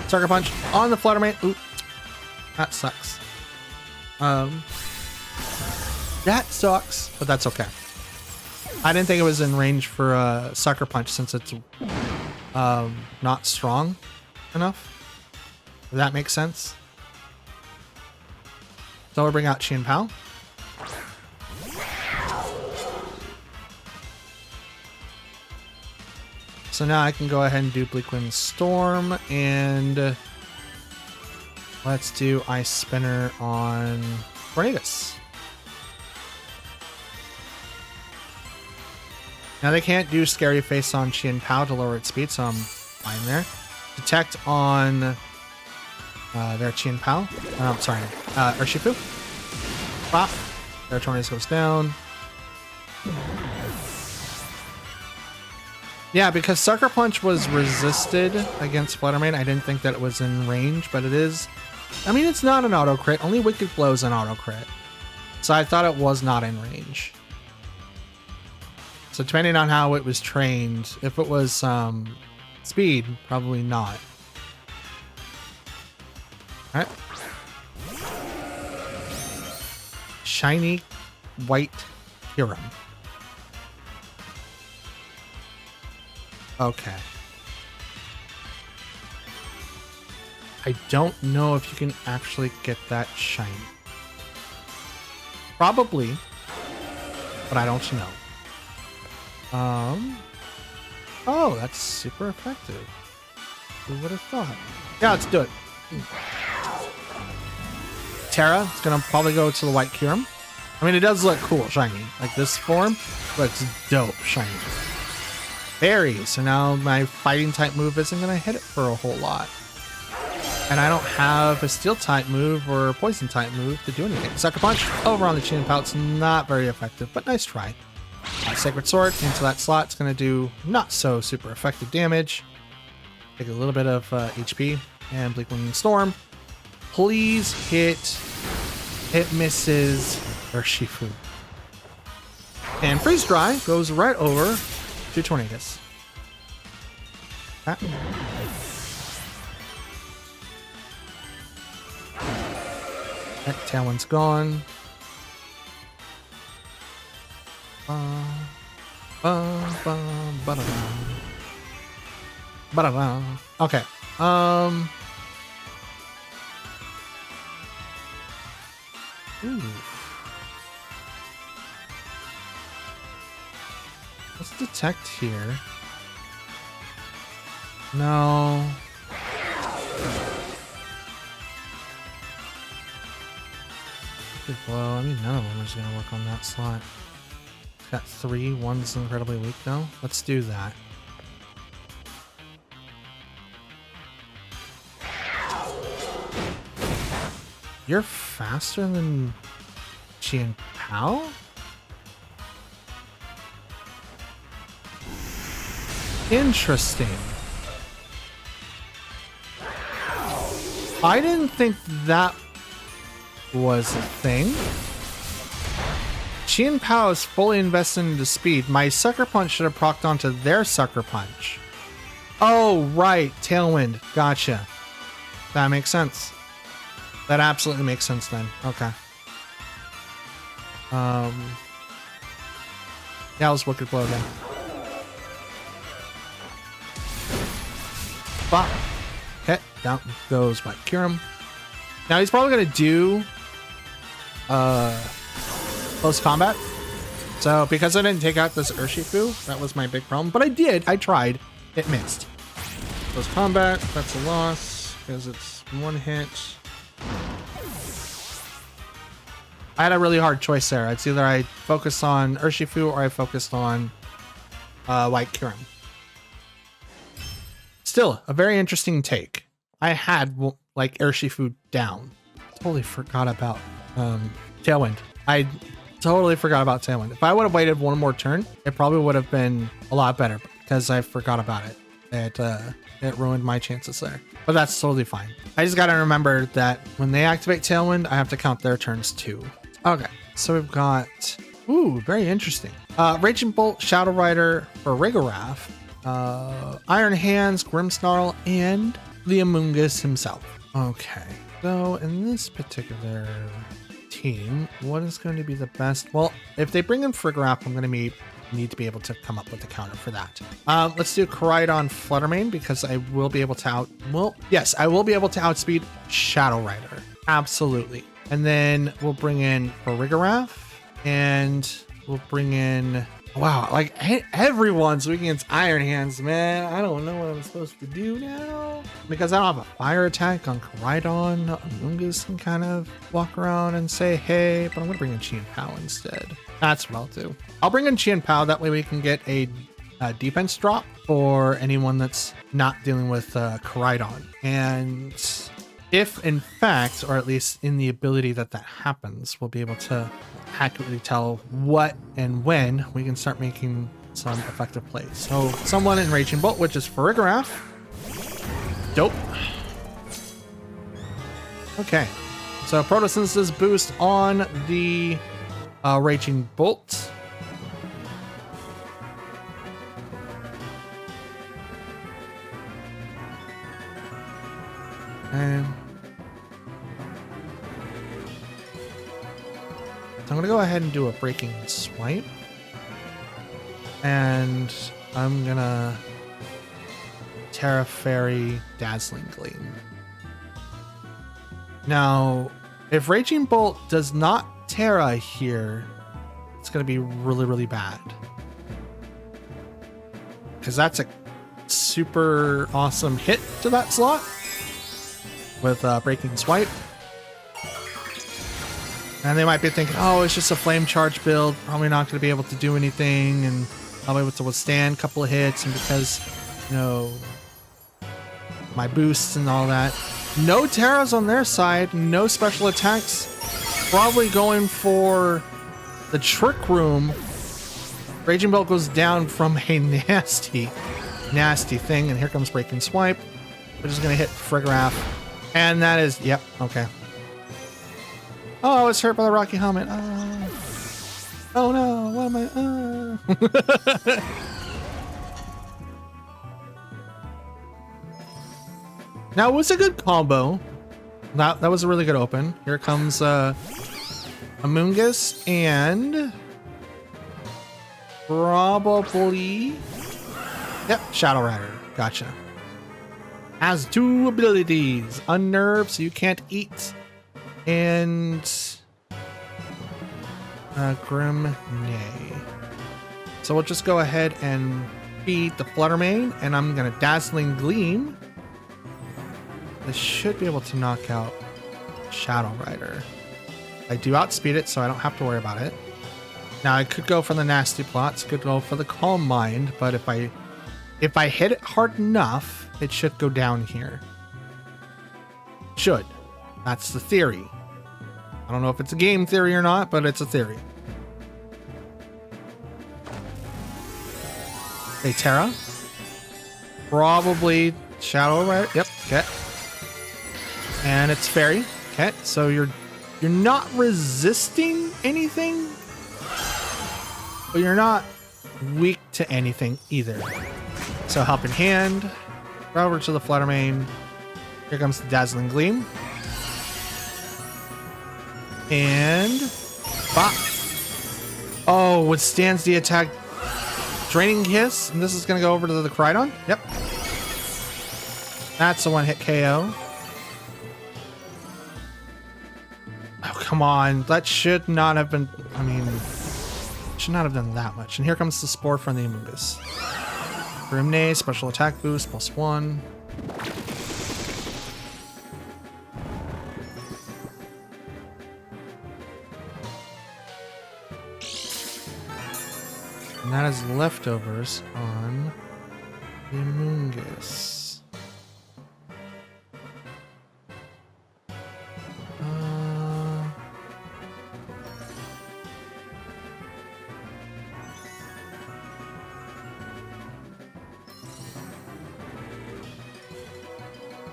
Speaker 1: Sucker Punch on the Fluttermane. Ooh, that sucks. That sucks, but that's okay. I didn't think it was in range for a Sucker Punch since it's not strong enough. Does that make sense? So we'll bring out Qianpao. So now I can go ahead and do Bleakwind Storm and let Let's do Ice Spinner on Tornadus. Now they can't do Scary Face on Chien Pao to lower its speed, so I'm fine there. Detect on their Chien Pao. Oh, sorry, Urshifu. Pop. Their Tornadus goes down. Yeah, because Sucker Punch was resisted against Fluttermane, I didn't think that it was in range, but it is. I mean, it's not an auto crit. Only Wicked Blow is an auto crit. So I thought it was not in range. So depending on how it was trained, if it was speed, probably not. All right. Shiny white Hiram. Okay. I don't know if you can actually get that shiny. Probably, but I don't know. Oh, that's super effective. Who would have thought? Yeah, let's do it. Terra is gonna probably go to the white Kyurem. I mean, it does look cool, shiny. Like this form looks dope, shiny. Berry. So now my fighting type move isn't gonna hit it for a whole lot. And I don't have a steel type move or a poison type move to do anything. Sucker Punch over on the Chien Pao. It's not very effective, but nice try. Sacred Sword into that slot. It's going to do not so super effective damage. Take a little bit of HP. And Bleak Wind Storm. Please hit. It misses Urshifu. And Freeze Dry goes right over to Tornadus. That Tailwind's gone. Okay. Ooh. Let's detect here. No. Blow. I mean, none of them is going to work on that slot. It's got 3. One's incredibly weak, though. Let's do that. You're faster than Chien Pao? Interesting. I didn't think that was a thing. Chien Pao is fully invested into speed. My Sucker Punch should have procced onto their Sucker Punch. Oh, right. Tailwind. Gotcha. That makes sense. That absolutely makes sense then. Okay. Yeah, it was Wicked Blow then. Bop. Okay, down goes my Kyurem. Now he's probably gonna do close combat. So because I didn't take out this Urshifu, that was my big problem. But I did. I tried. It missed. Close combat. That's a loss because it's one hit. I had a really hard choice there. It's either I focused on Urshifu or I focused on White Kyurem. Still, a very interesting take. I had like Urshifu down. Totally forgot about Tailwind. I totally forgot about Tailwind. If I would have waited one more turn, it probably would have been a lot better because I forgot about it. It ruined my chances there. But that's totally fine. I just gotta remember that when they activate Tailwind, I have to count their turns too. Okay, so we've got, ooh, very interesting. Raging Bolt, Shadow Rider for Rigorath, Iron Hands, Grimmsnarl, and the Amoonguss himself. Okay, so in this particular team, what is going to be the best? Well, if they bring in Frigoraph, I'm going to need to be able to come up with a counter for that. Let's do Koraidon Fluttermane because I will be able to I will be able to outspeed Shadow Rider. Absolutely. And then we'll bring in Rigorath and we'll bring in Wow, like everyone's weak against Iron Hands, man. I don't know what I'm supposed to do now. Because I don't have a fire attack on Koraidon. Amoonguss can kind of walk around and say, hey, but I'm going to bring in Chi and Pao instead. That's what I'll do. I'll bring in Chi and Pao. That way we can get a defense drop for anyone that's not dealing with Koraidon. And if in fact, or at least in the ability that happens, we'll be able to accurately tell what and when we can start making some effective plays. So someone in Raging Bolt, which is Farigiraf. Dope. Okay. So Photosynthesis boost on the Raging Bolt. And I'm going to go ahead and do a Breaking Swipe. And I'm going to Terra Fairy Dazzling Gleam. Now, if Raging Bolt does not Terra here, it's going to be really, really bad. Because that's a super awesome hit to that slot with Breaking Swipe. And they might be thinking, oh, it's just a flame charge build. Probably not going to be able to do anything. And I'll be able to withstand a couple of hits. And because, you know, my boosts and all that. No Terras on their side. No special attacks. Probably going for the Trick Room. Raging Bolt goes down from a nasty, nasty thing. And here comes Breaking Swipe, which is going to hit Farigiraf. And that is, yep, okay. Oh, I was hurt by the Rocky Helmet. Oh no, what am I? Now, it was a good combo. That was a really good open. Here comes Amoonguss and probably, yep, Shadow Rider. Gotcha. Has 2 abilities. Unnerve, so you can't eat. And Grim Nay. So we'll just go ahead and beat the Fluttermane, and I'm gonna Dazzling Gleam. This should be able to knock out Shadow Rider. I do outspeed it, so I don't have to worry about it. Now I could go for the Nasty Plots, could go for the Calm Mind, but if I hit it hard enough, it should go down here. Should. That's the theory. I don't know if it's a game theory or not, but it's a theory. Okay, Terra. Probably Shadow Rider. Yep, okay. And it's Fairy. Okay, so you're not resisting anything, but you're not weak to anything either. So Helping Hand. Over to the Fluttermane. Here comes the Dazzling Gleam. And bop. Oh, withstands the attack. Draining Kiss. And this is going to go over to the Koraidon. Yep. That's a one-hit KO. Oh, come on. That should not have been... I mean... should not have done that much. And here comes the Spore from the Amoonguss. Grimnay, special attack boost, +1. And that is leftovers on the Amoonguss.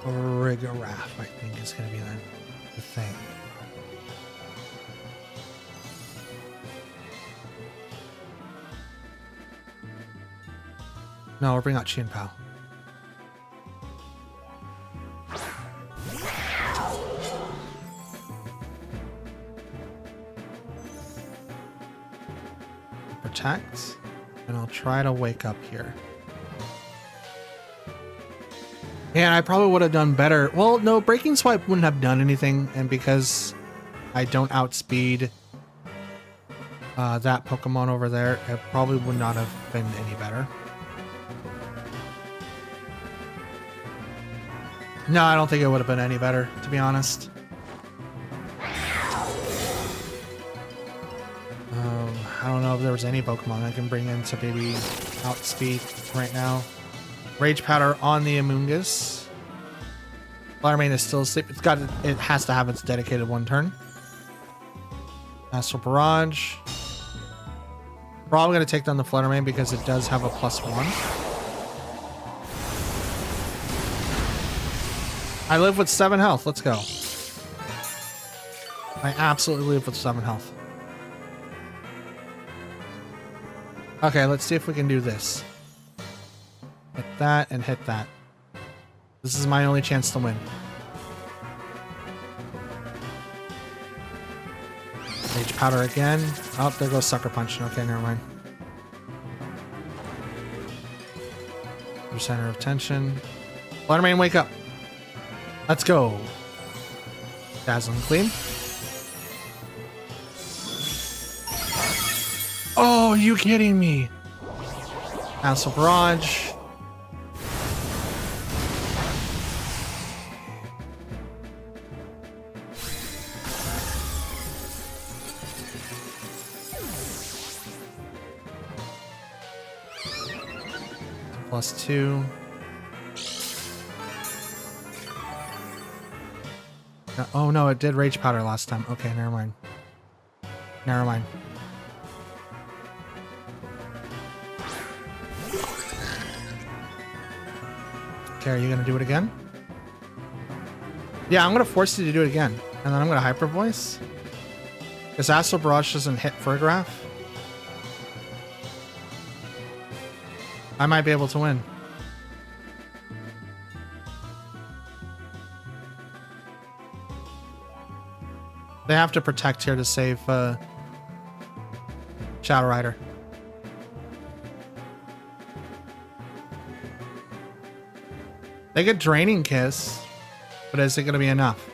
Speaker 1: Farigiraf, I think, is going to be the thing. No, we'll bring out Chi and Pao. Protect, and I'll try to wake up here. And I probably would have done better. Well, no, Breaking Swipe wouldn't have done anything, and because I don't outspeed that Pokemon over there, it probably would not have been any better. No, I don't think it would have been any better, to be honest. I don't know if there was any Pokemon I can bring in to maybe outspeed right now. Rage Powder on the Amoonguss. Fluttermane is still asleep. It has to have its dedicated one turn. Astral Barrage. Probably going to take down the Fluttermane because it does have a +1. I live with 7 health. Let's go. I absolutely live with 7 health. Okay, let's see if we can do this. Hit that and hit that. This is my only chance to win. Rage Powder again. Oh, there goes Sucker Punch. Okay, never mind. Your center of tension. Fluttermane, wake up. Let's go. Dazzling Gleam. Oh, are you kidding me? Astral Barrage. +2. No, oh no, it did Rage Powder last time. Okay, never mind. Never mind. Okay, are you gonna do it again? Yeah, I'm gonna force you to do it again. And then I'm gonna Hyper Voice. Because Astral Barrage doesn't hit Furgraph. I might be able to win. They have to protect here to save Shadow Rider. They get Draining Kiss, but is it going to be enough?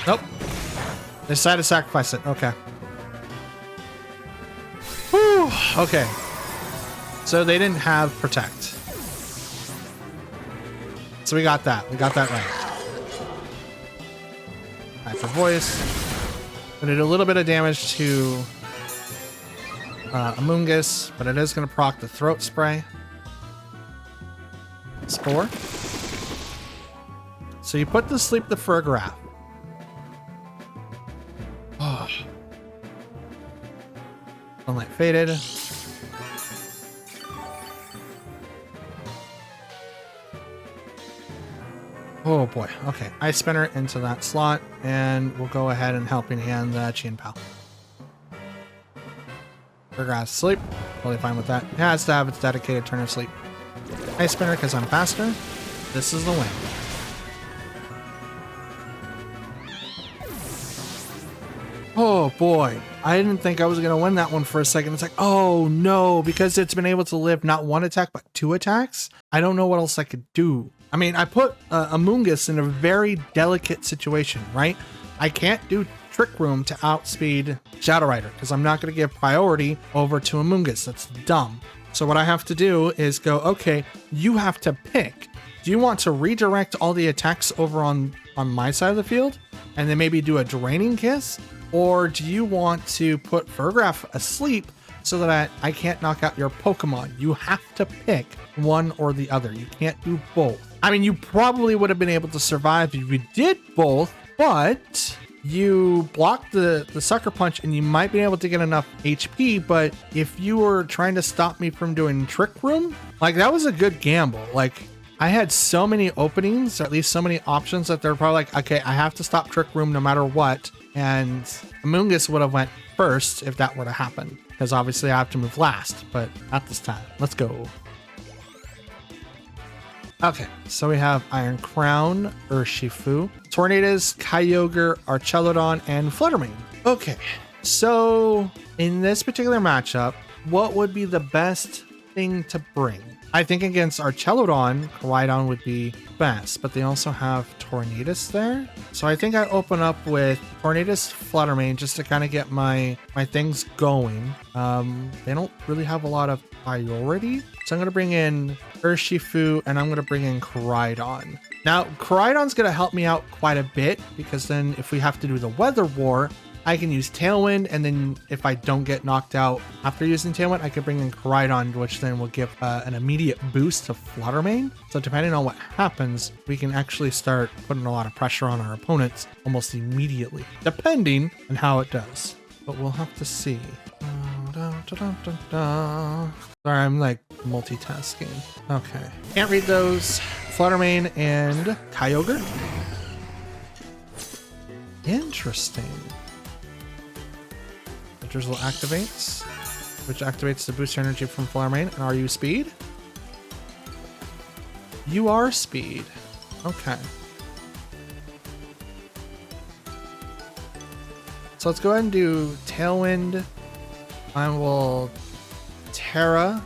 Speaker 1: Nope. They decided to sacrifice it. Okay. Whew. Okay. So they didn't have Protect. So we got that. We got that right. Hyper Voice. Gonna do a little bit of damage to Amoonguss, but it is going to proc the Throat Spray. Spore. So you put to sleep the Furgraph. Oh. Sunlight faded. Oh boy. Okay. Ice Spinner into that slot, and we'll go ahead and helping hand the Chien Pao. Furgrass sleep. Totally fine with that. It has to have its dedicated turn of sleep. Ice Spinner because I'm faster. This is the win. Oh boy. I didn't think I was going to win that one for a second. It's like, oh no, because it's been able to live not 1 attack, but 2 attacks. I don't know what else I could do. I mean, I put Amoonguss in a very delicate situation, right? I can't do Trick Room to outspeed Shadow Rider because I'm not going to give priority over to Amoonguss. That's dumb. So what I have to do is go, okay, you have to pick. Do you want to redirect all the attacks over on my side of the field and then maybe do a Draining Kiss? Or do you want to put Furgraph asleep so that I can't knock out your Pokemon? You have to pick one or the other. You can't do both. I mean, you probably would have been able to survive if you did both, but you blocked the Sucker Punch and you might be able to get enough HP. But if you were trying to stop me from doing Trick Room, like that was a good gamble. Like I had so many openings, or at least so many options that they're probably like, okay, I have to stop Trick Room no matter what. And Amoonguss would have went first if that were to happen, because obviously I have to move last, but not this time. Let's go. Okay, so we have Iron Crown, Urshifu, Tornadus, Kyogre, Archelodon, and Fluttermane. Okay, so in this particular matchup, what would be the best thing to bring? I think against Archelodon, Koraidon would be best, but they also have Tornadus there. So I think I open up with Tornadus Fluttermane just to kind of get my things going. They don't really have a lot of priority. So I'm going to bring in Urshifu and I'm going to bring in Koraidon. Now, Koraidon's going to help me out quite a bit because then if we have to do the Weather War, I can use Tailwind, and then if I don't get knocked out after using Tailwind, I can bring in Koraidon, which then will give an immediate boost to Fluttermane. So depending on what happens, we can actually start putting a lot of pressure on our opponents almost immediately, depending on how it does. But we'll have to see. Sorry, I'm like multitasking. Okay. Can't read those. Fluttermane and Kyogre. Interesting. Drizzle activates, which activates the boost energy from Fluttermane. And are you speed? You are speed. Okay. So let's go ahead and do Tailwind. I will Terra.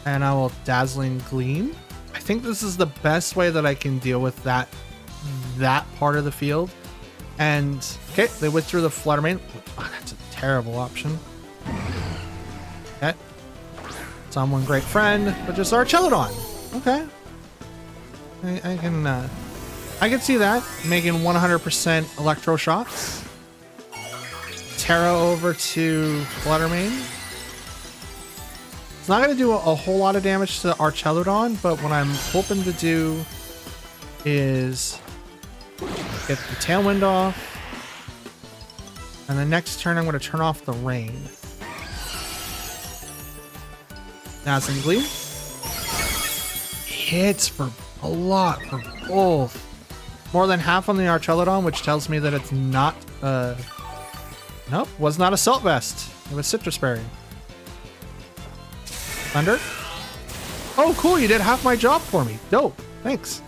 Speaker 1: And I will Dazzling Gleam. I think this is the best way that I can deal with that part of the field. And okay, they withdrew the Fluttermane. Oh, that's a terrible option. Okay. Someone great friend, but just Archelodon. Okay. I can see that. Making 100% electro shots. Terra over to Fluttermane. It's not going to do a whole lot of damage to Archelodon, but what I'm hoping to do is get the Tailwind off. And the next turn, I'm going to turn off the rain. Dazzling Gleam. Hits for a lot for both. More than half on the Archelodon, which tells me that it's not... Nope, was not Assault Vest. It was Citrus Berry. Thunder. Oh, cool. You did half my job for me. Dope. Thanks.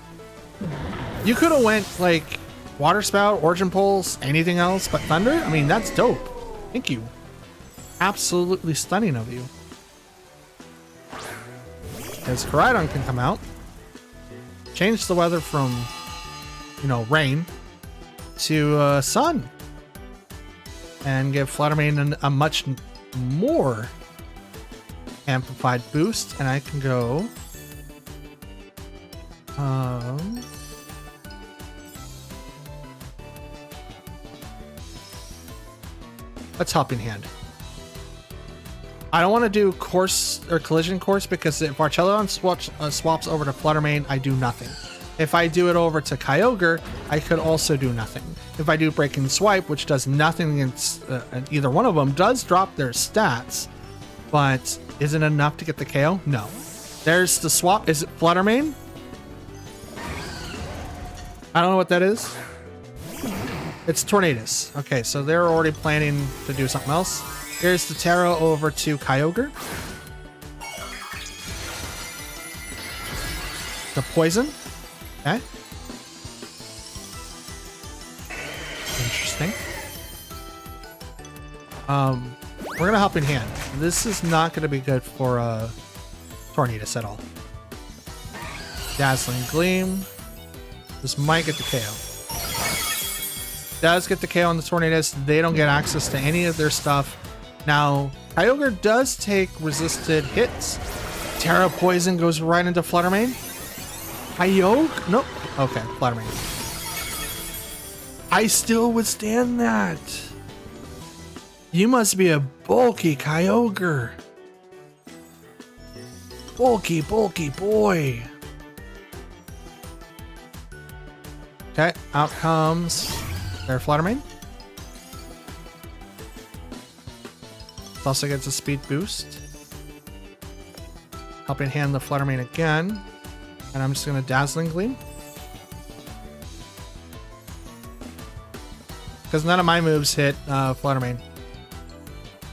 Speaker 1: You could have went like Water Spout, Origin Pulse, anything else but Thunder. I mean, that's dope. Thank you. Absolutely stunning of you. Because Koraidon can come out. Change the weather from, you know, rain to sun. And give Fluttermane a much more amplified boost. And I can go... Let's Helping Hand. I don't want to do course or collision course because if Archelodon swaps over to Fluttermane, I do nothing. If I do it over to Kyogre, I could also do nothing. If I do Breaking Swipe, which does nothing against either one of them, does drop their stats, but is it enough to get the KO? No. There's the swap. Is it Fluttermane? I don't know what that is. It's Tornadus. Okay, so they're already planning to do something else. Here's the Terra over to Kyogre. The Poison. Okay. Interesting. We're gonna Helping Hand. This is not gonna be good for Tornadus at all. Dazzling Gleam. This might get the KO. Does get the KO on the Tornadus. They don't get access to any of their stuff. Now, Kyogre does take resisted hits. Terra Poison goes right into Fluttermane. Kyogre? Nope. Okay, Fluttermane. I still withstand that. You must be a bulky Kyogre. Bulky, bulky boy. Okay, out comes their Fluttermane. It also gets a speed boost. Helping Hand the Fluttermane again. And I'm just going to Dazzling Gleam. Because none of my moves hit Fluttermane.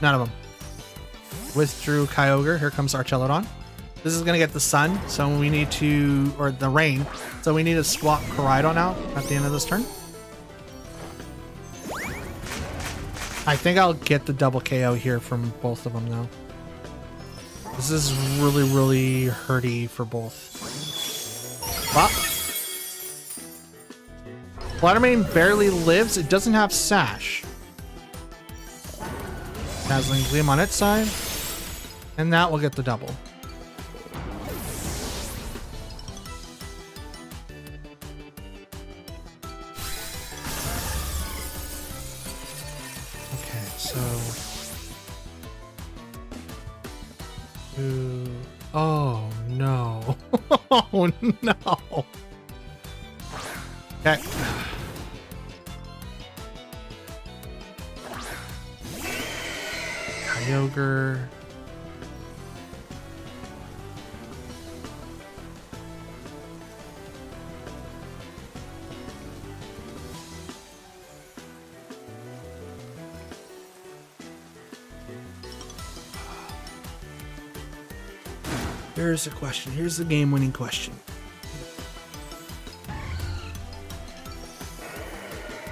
Speaker 1: None of them. Withdrew Kyogre. Here comes Archelodon. This is going to get the Sun, so we need to... Or the Rain. So we need to swap Koraidon out at the end of this turn. I think I'll get the double KO here from both of them, though. This is really, really hurty for both. Well, Fluttermane barely lives. It doesn't have Sash. Dazzling Gleam on its side. And that will get the double. Okay, so... Oh, no. Oh, no. Okay. Kyogre. Here's the question. Here's the game-winning question.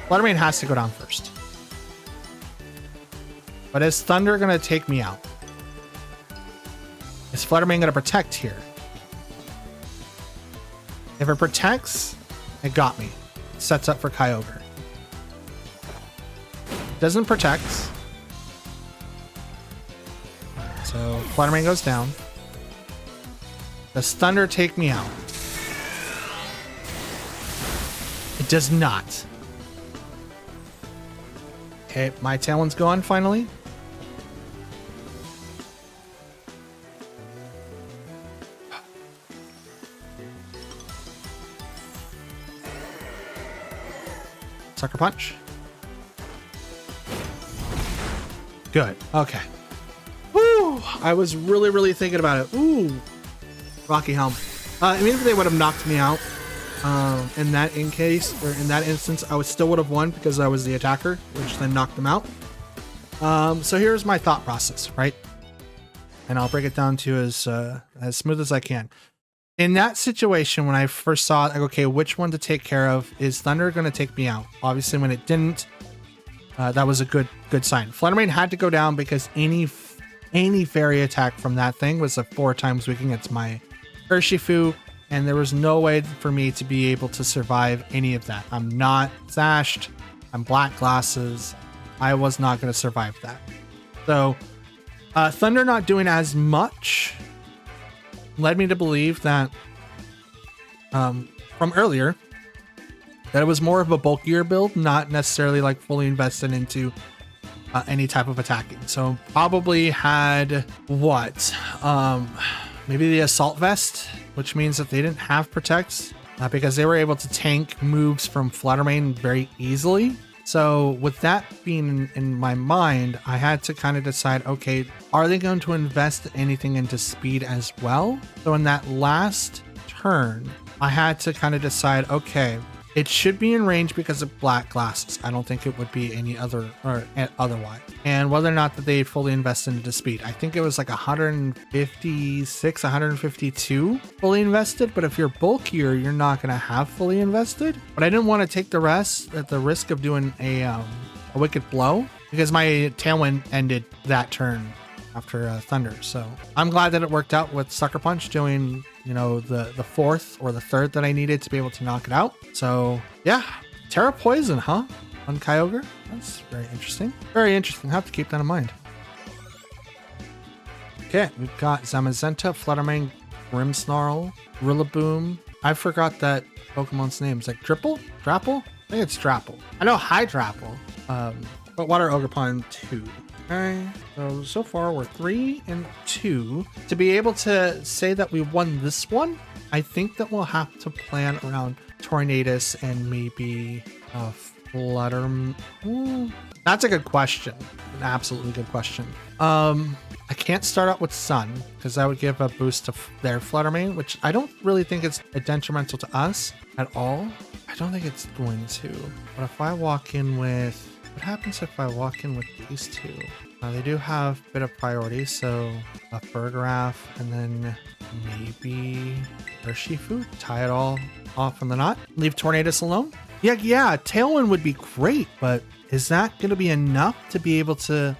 Speaker 1: Fluttermane has to go down first. But is Thunder going to take me out? Is Fluttermane going to protect here? If it protects, it got me. It sets up for Kyogre. Doesn't protect. So Fluttermane goes down. Does Thunder take me out? It does not. Okay, my Tailwind's gone finally. Sucker Punch. Good. Okay. Woo! I was really, really thinking about it. Ooh. Rocky Helm. Immediately they would have knocked me out. In that instance, I still would have won because I was the attacker, which then knocked them out. So here's my thought process, right? And I'll break it down to as smooth as I can. In that situation, when I first saw it, like, okay, which one to take care of? Is Thunder going to take me out? Obviously, when it didn't, that was a good sign. Fluttermane had to go down because any fairy attack from that thing was a 4 times weak against my Urshifu, and there was no way for me to be able to survive any of that. I'm not sashed. I'm black glasses. I was not going to survive that. So Thunder not doing as much led me to believe that from earlier that it was more of a bulkier build, not necessarily like fully invested into any type of attacking. So probably had what? Maybe the Assault Vest, which means that they didn't have Protect because they were able to tank moves from Fluttermane very easily. So with that being in my mind, I had to kind of decide, okay, are they going to invest anything into speed as well? So in that last turn, I had to kind of decide, okay, it should be in range because of black glasses. I don't think it would be any other or otherwise. And whether or not that they fully invested into speed. I think it was like 156, 152 fully invested. But if you're bulkier, you're not going to have fully invested. But I didn't want to take the rest at the risk of doing a wicked blow because my Tailwind ended that turn after Thunder. So I'm glad that it worked out with Sucker Punch doing, you know, the 4th or the 3rd that I needed to be able to knock it out. So yeah, Terra Poison, huh? On Kyogre. That's very interesting. Very interesting. I have to keep that in mind. Okay, we've got Zamazenta, Fluttermane, Grimmsnarl, Rillaboom. I forgot that Pokemon's name. Is like Dripple? Drapple? I think it's Drapple. I know Hydrapple. But Water Ogerpon 2. Okay, so far we're 3 and 2. To be able to say that we won this one, I think that we'll have to plan around Tornadus and maybe Flutter. That's a good question. An absolutely good question. I can't start out with Sun because that would give a boost to their Fluttermane, which I don't really think it's detrimental to us at all. I don't think it's going to. But if I walk in with... What happens if I walk in with these two? They do have a bit of priority, so a Burgraph and then maybe Urshifu. Tie it all off in the knot. Leave Tornadus alone. Yeah, Tailwind would be great, but is that going to be enough to be able to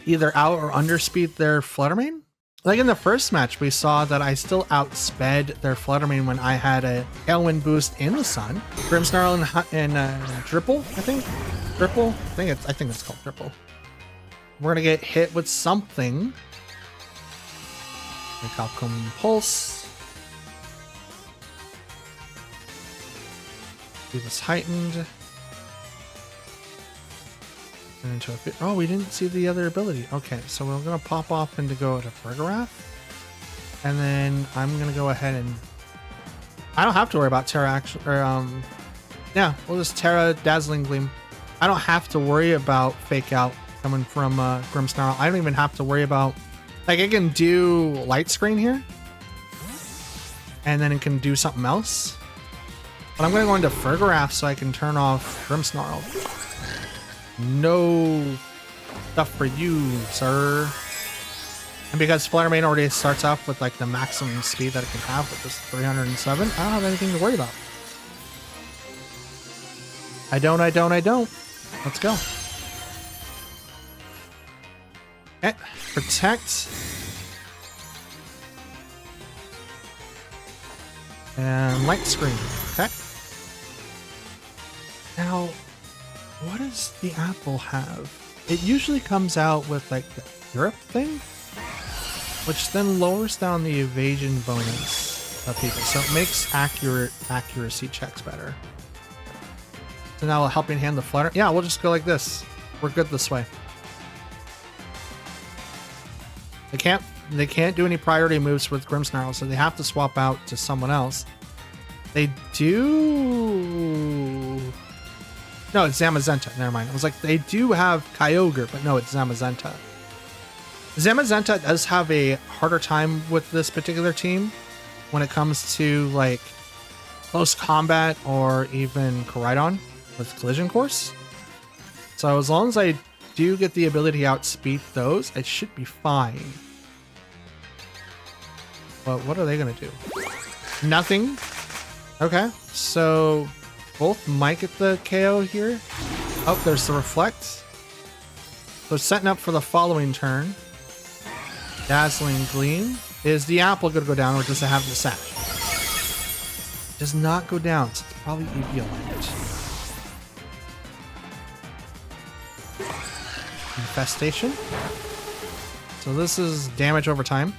Speaker 1: either out or underspeed their Fluttermane? Like in the first match, we saw that I still outsped their Fluttermane when I had a Tailwind boost in the sun. Grimmsnarl and Dripple, I think. Dripple? I think it's called Dripple. We're gonna get hit with something. Like Alchem Pulse. Do this heightened. And into a bit. Oh, we didn't see the other ability. Okay, so we're gonna pop off and to go to Fergarath. And then I'm gonna go ahead and I don't have to worry about Terra action or yeah, we'll just Terra Dazzling Gleam. I don't have to worry about Fake Out coming from Grimmsnarl. I don't even have to worry about, like, I can do Light Screen here. And then it can do something else. But I'm gonna go into Fergarath so I can turn off Grimmsnarl. No stuff for you, sir. And because Fluttermane already starts off with like the maximum speed that it can have with this 307, I don't have anything to worry about. I don't. Let's go. Okay, protect. And light screen. Okay. Now, what does the apple have? It usually comes out with like the Europe thing, which then lowers down the evasion bonus of people, so it makes accuracy checks better. So now helping hand the flutter. Yeah, we'll just go like this. We're good this way. They can't do any priority moves with Grimmsnarl, so they have to swap out to someone else. They do. No, it's Zamazenta. Never mind. I was like, they do have Kyogre, but no, it's Zamazenta. Zamazenta does have a harder time with this particular team when it comes to like close combat or even Koraidon with Collision Course. So as long as I do get the ability to outspeed those, it should be fine. But what are they going to do? Nothing. Okay, so both might get the KO here. Oh, there's the Reflect. So setting up for the following turn. Dazzling Gleam. Is the apple going to go down or does it have the sash? Does not go down, so it's probably EV alignment. Infestation. So this is damage over time.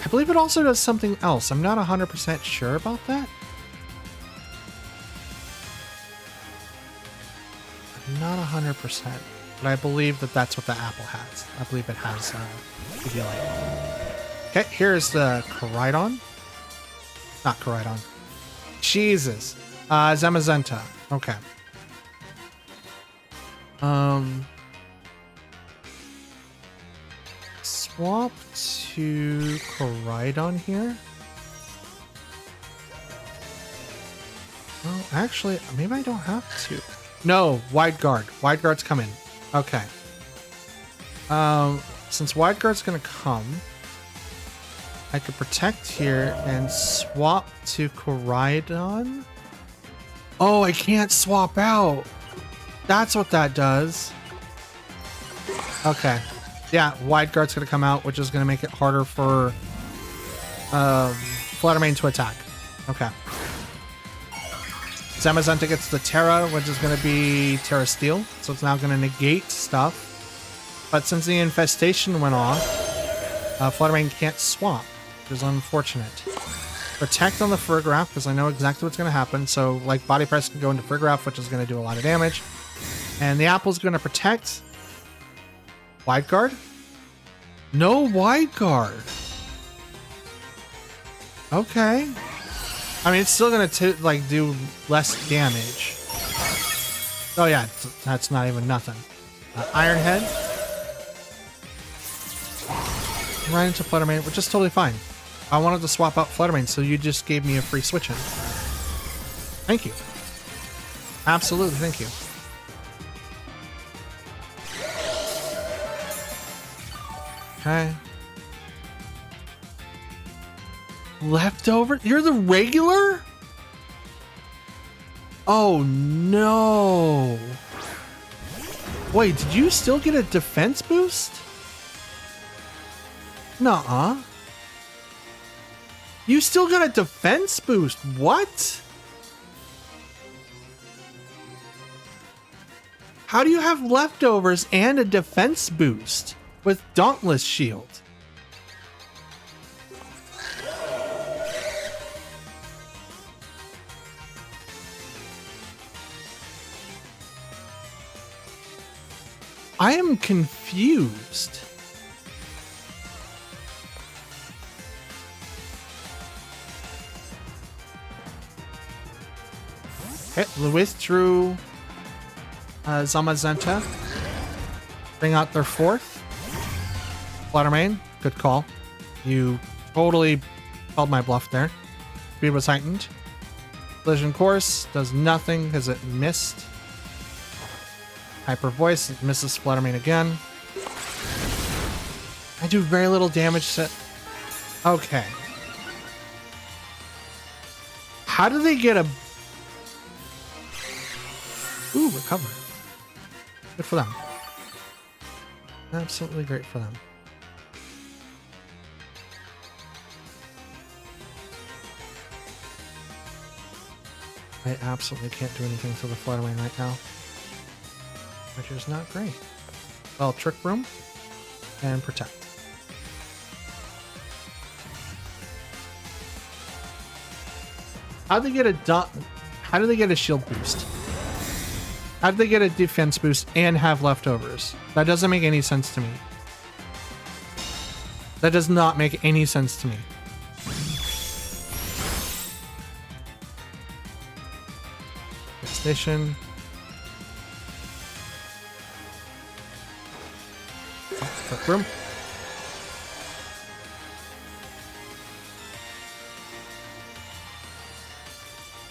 Speaker 1: I believe it also does something else. I'm not 100% sure about that. I'm not 100%, but I believe that that's what the apple has. I believe it has EV alignment. Okay, here's the Koraidon. Not Koraidon. Jesus. Zamazenta. Okay. Swap to Koraidon here. Oh, actually, maybe I don't have to. No, Wide Guard. Wide Guard's coming. Okay. Since Wide Guard's gonna come, I could protect here and swap to Koraidon. Oh, I can't swap out. That's what that does. Okay. Yeah, Wide Guard's going to come out, which is going to make it harder for Fluttermane to attack. Okay. Zamazenta gets the Terra, which is going to be Terra Steel. So it's now going to negate stuff. But since the infestation went off, Fluttermane can't swap, which is unfortunate. Protect on the Fergarath, because I know exactly what's going to happen. So, like, Body Press can go into Fergarath, which is going to do a lot of damage. And the Apple's going to protect. Wide Guard? No Wide Guard. Okay. I mean, it's still going to like do less damage. Oh yeah, that's not even nothing. Iron Head. Right into Fluttermane, which is totally fine. I wanted to swap out Fluttermane, so you just gave me a free switch in. Thank you. Absolutely, thank you. Okay. Leftover? You're the regular? Oh no. Wait, did you still get a defense boost? Nuh-uh. You still got a defense boost. What? How do you have leftovers and a defense boost with Dauntless Shield? I am confused. Okay, withdrew Zamazenta. Bring out their fourth. Fluttermane, good call. You totally called my bluff there. Speed was heightened. Collision Course does nothing because it missed. Hyper Voice, it misses Fluttermane again. I do very little damage to... Okay. How do they get a... Ooh, recover. Good for them. Absolutely great for them. I absolutely can't do anything to the Fluttermane right now, which is not great. Well, Trick Room and Protect. How do they get a shield boost? How did they get a defense boost and have leftovers? That doesn't make any sense to me. That does not make any sense to me. Station. Quick room.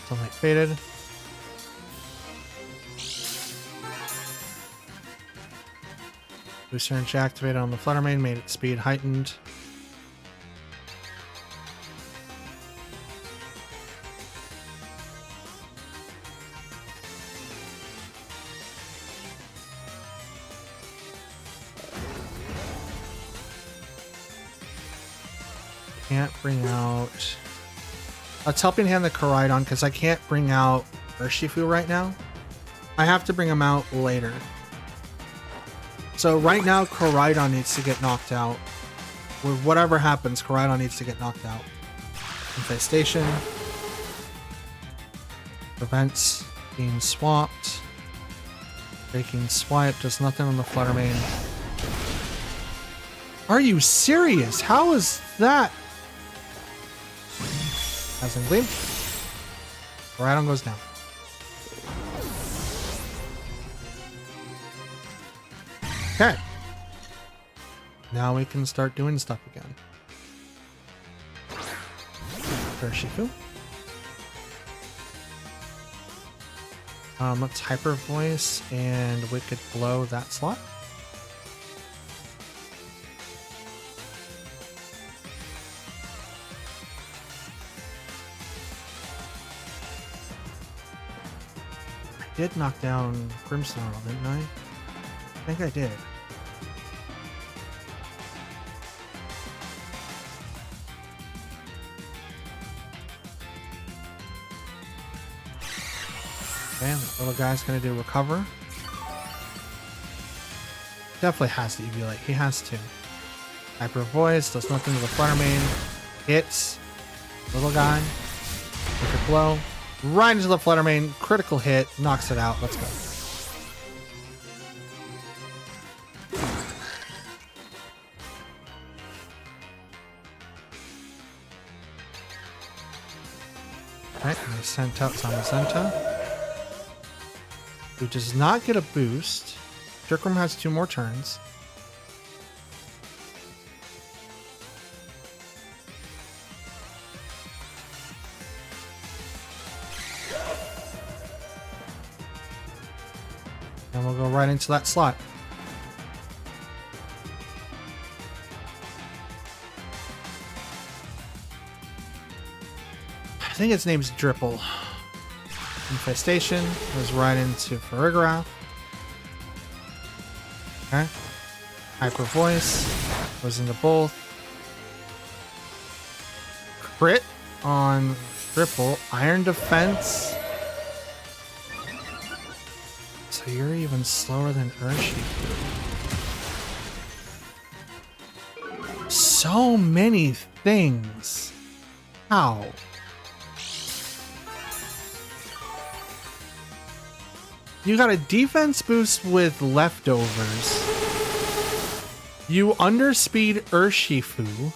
Speaker 1: Sunlight faded. Booster Energy activated on the Fluttermane, made its speed heightened. Can't bring out... Let's Helping Hand the Koraidon because I can't bring out Urshifu right now. I have to bring him out later. So right now, Koraidon needs to get knocked out. With whatever happens, Koraidon needs to get knocked out. Infestation. Prevents being swapped. Breaking Swipe does nothing on the Fluttermane. Are you serious? How is that? Hasn't Gleam. Koraidon goes down. Okay. Now we can start doing stuff again. Urshifu. Let's Hyper Voice and Wicked Blow that slot. I did knock down Grimmsnarl, didn't I? I think I did. Okay, that little guy's gonna do Recover. Definitely has to Eviolate. He has to. Hyper Voice does nothing to the Fluttermane. Hits. Little guy. Wicked Blow. Right into the Fluttermane. Critical hit. Knocks it out. Let's go. Alright, I sent out Zamazenta, who does not get a boost. Trick Room has 2 more turns. And we'll go right into that slot. I think its name's Dripple. Infestation goes right into Farigiraf. Okay. Hyper Voice goes into both. Crit on triple. Iron Defense. So you're even slower than Urshifu. So many things. How? You got a defense boost with leftovers. You underspeed Urshifu.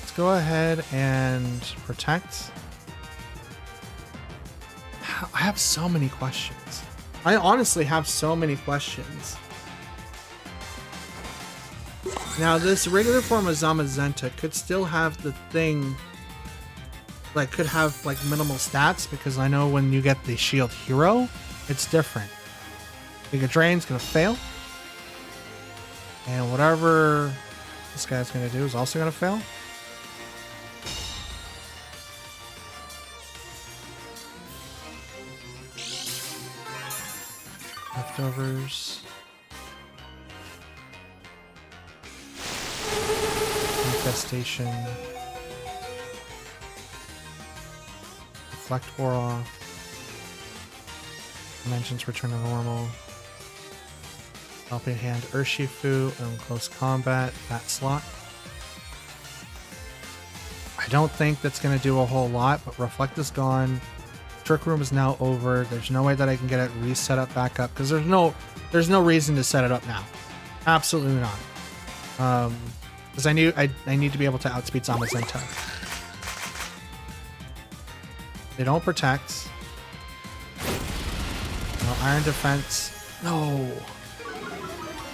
Speaker 1: Let's go ahead and protect. I have so many questions. I honestly have so many questions. Now, this regular form of Zamazenta could still have the thing, like, could have, like, minimal stats, because I know when you get the Shield Hero, it's different. Giga Drain's gonna fail. And whatever this guy's gonna do is also gonna fail. Leftovers. Infestation. Deflect wore off. Dimensions return to normal. Helping Hand Urshifu in close combat. That slot. I don't think that's going to do a whole lot, but Reflect is gone. Trick Room is now over. There's no way that I can get it reset up back up, because there's no reason to set it up now. Absolutely not. Because I need to be able to outspeed Zamazenta. They don't protect. No Iron Defense. No.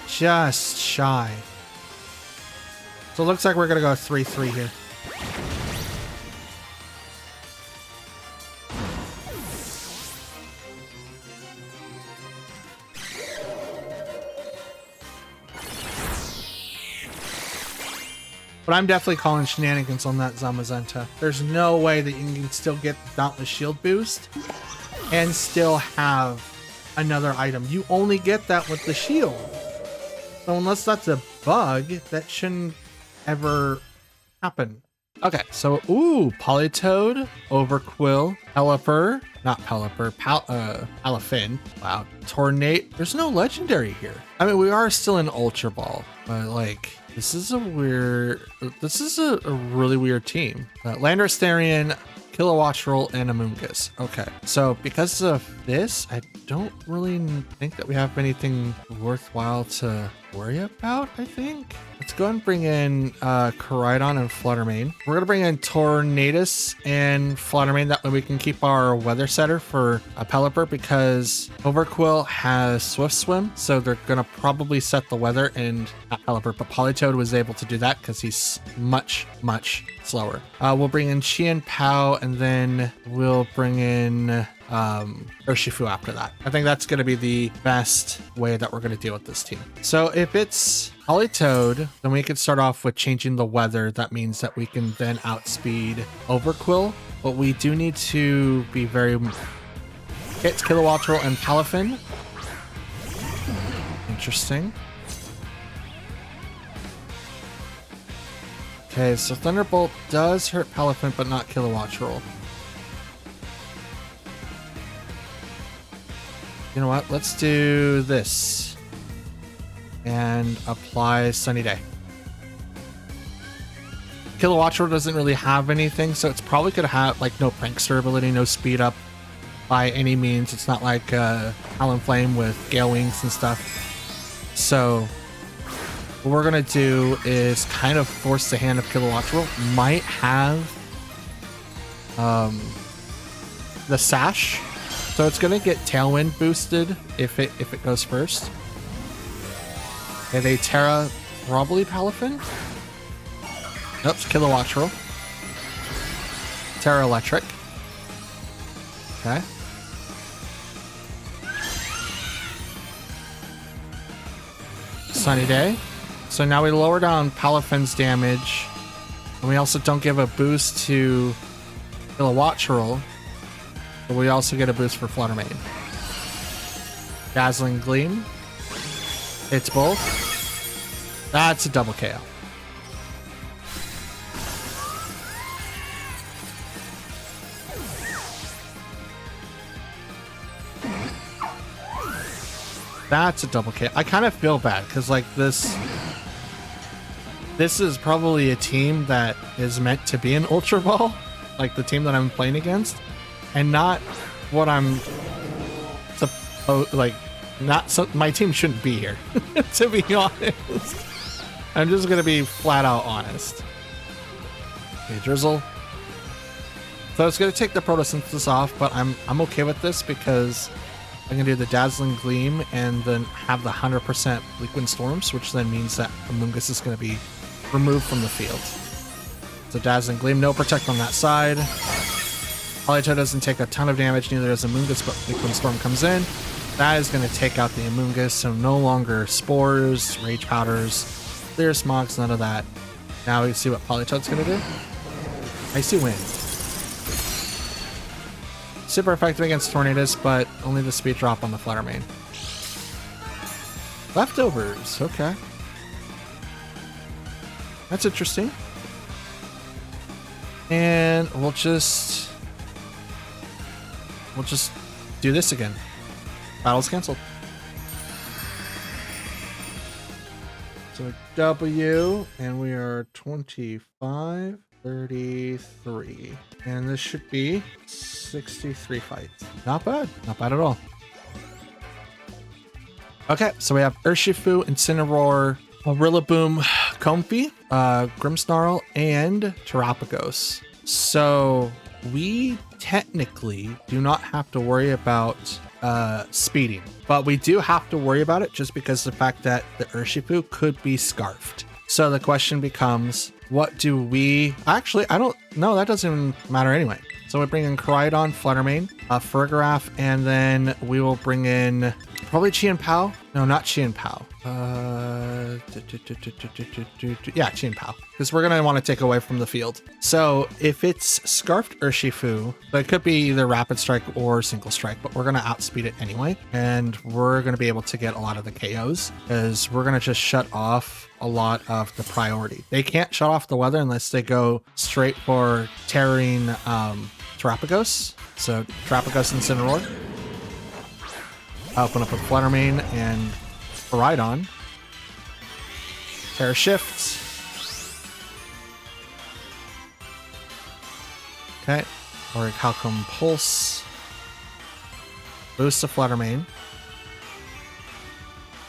Speaker 1: Just shy. So it looks like we're gonna go 3-3 here. But I'm definitely calling shenanigans on that Zamazenta. There's no way that you can still get the Dauntless Shield boost and still have another item. You only get that with the shield. So unless that's a bug, that shouldn't ever happen. Okay, so Politoed, Overquill, Pelipper, not Pelipper, Palafin. Wow. Tornate. There's no legendary here. I mean, we are still in Ultra Ball, but like, this is a really weird team. Landorstarian, Kilowattrel, and Amoonguss. Okay, so because of this, I don't really think that we have anything worthwhile to worry about, I think. Let's go and bring in Koraidon and Fluttermane. We're going to bring in Tornadus and Fluttermane. That way we can keep our weather setter for a Pelipper, because Overquill has Swift Swim, so they're going to probably set the weather, and not Pelipper, but Politoed was able to do that because he's much, much slower. We'll bring in Qian Pao, and then we'll bring in Urshifu after that. I think that's going to be the best way that we're going to deal with this team. So if it's Politoed, then we can start off with changing the weather. That means that we can then outspeed Overquill, but we do need to be very... It's Kilowattrel and Palafin. Interesting. Okay, so Thunderbolt does hurt Palafin, but not Kilowattrel. You know what? Let's do this. And apply Sunny Day. Kilowattrel doesn't really have anything, so it's probably going to have like no Prankster ability, no speed up by any means. It's not like Talonflame with Gale Wings and stuff. So what we're going to do is kind of force the hand of Kilowattrel. Might have the Sash. So it's going to get Tailwind boosted if it goes first. Okay, they Terra, probably Palafin. Nope, Kilowattrel. Terra Electric. Okay. Sunny Day. So now we lower down Palafin's damage. And we also don't give a boost to Kilowattrel. But we also get a boost for Fluttermane. Dazzling Gleam. Hits both. That's a double KO. That's a double KO. I kind of feel bad because like this is probably a team that is meant to be an Ultra Ball, like the team that I'm playing against, and not what I'm supposed like. Not so. My team shouldn't be here, to be honest. I'm just gonna be flat out honest. Okay, Drizzle. So it's gonna take the photosynthesis off, but I'm okay with this because I'm gonna do the Dazzling Gleam and then have the 100% Liquid Storms, which then means that Amoonguss is gonna be removed from the field. So Dazzling Gleam, no protect on that side. Politoed doesn't take a ton of damage, neither does Amoonguss, but Liquid Storm comes in. That is going to take out the Amoonguss, so no longer Spores, Rage Powders, Clear Smogs, none of that. Now we see what Politoed's going to do. Icy Wind. Super effective against Tornadus, but only the speed drop on the Flutter Mane. Leftovers, okay. That's interesting. And we'll just do this again. Battle's canceled. So W, and we are 25, 33. And this should be 63 fights. Not bad. Not bad at all. Okay, so we have Urshifu, Incineroar, Rillaboom, Comfey, Grimmsnarl, and Terapagos. So we technically do not have to worry about speeding, but we do have to worry about it just because of the fact that the Urshifu could be scarfed. So the question becomes, what do we actually, I don't know, that doesn't even matter anyway. So we bring in Koraidon, Fluttermane, Fergraph, and then we will bring in probably Chien-Pao. No, not Chien-Pao. Yeah, Chien-Pao. Because we're going to want to take away from the field. So if it's Scarfed Urshifu, but it could be either Rapid Strike or Single Strike, but we're going to outspeed it anyway. And we're going to be able to get a lot of the KOs because we're going to just shut off a lot of the priority. They can't shut off the weather unless they go straight for tearing Terapagos. So Terapagos and Incineroar. Open up with Fluttermane and Koraidon. Terra Shift. Okay. Or Calcum Pulse. Boost to Fluttermane.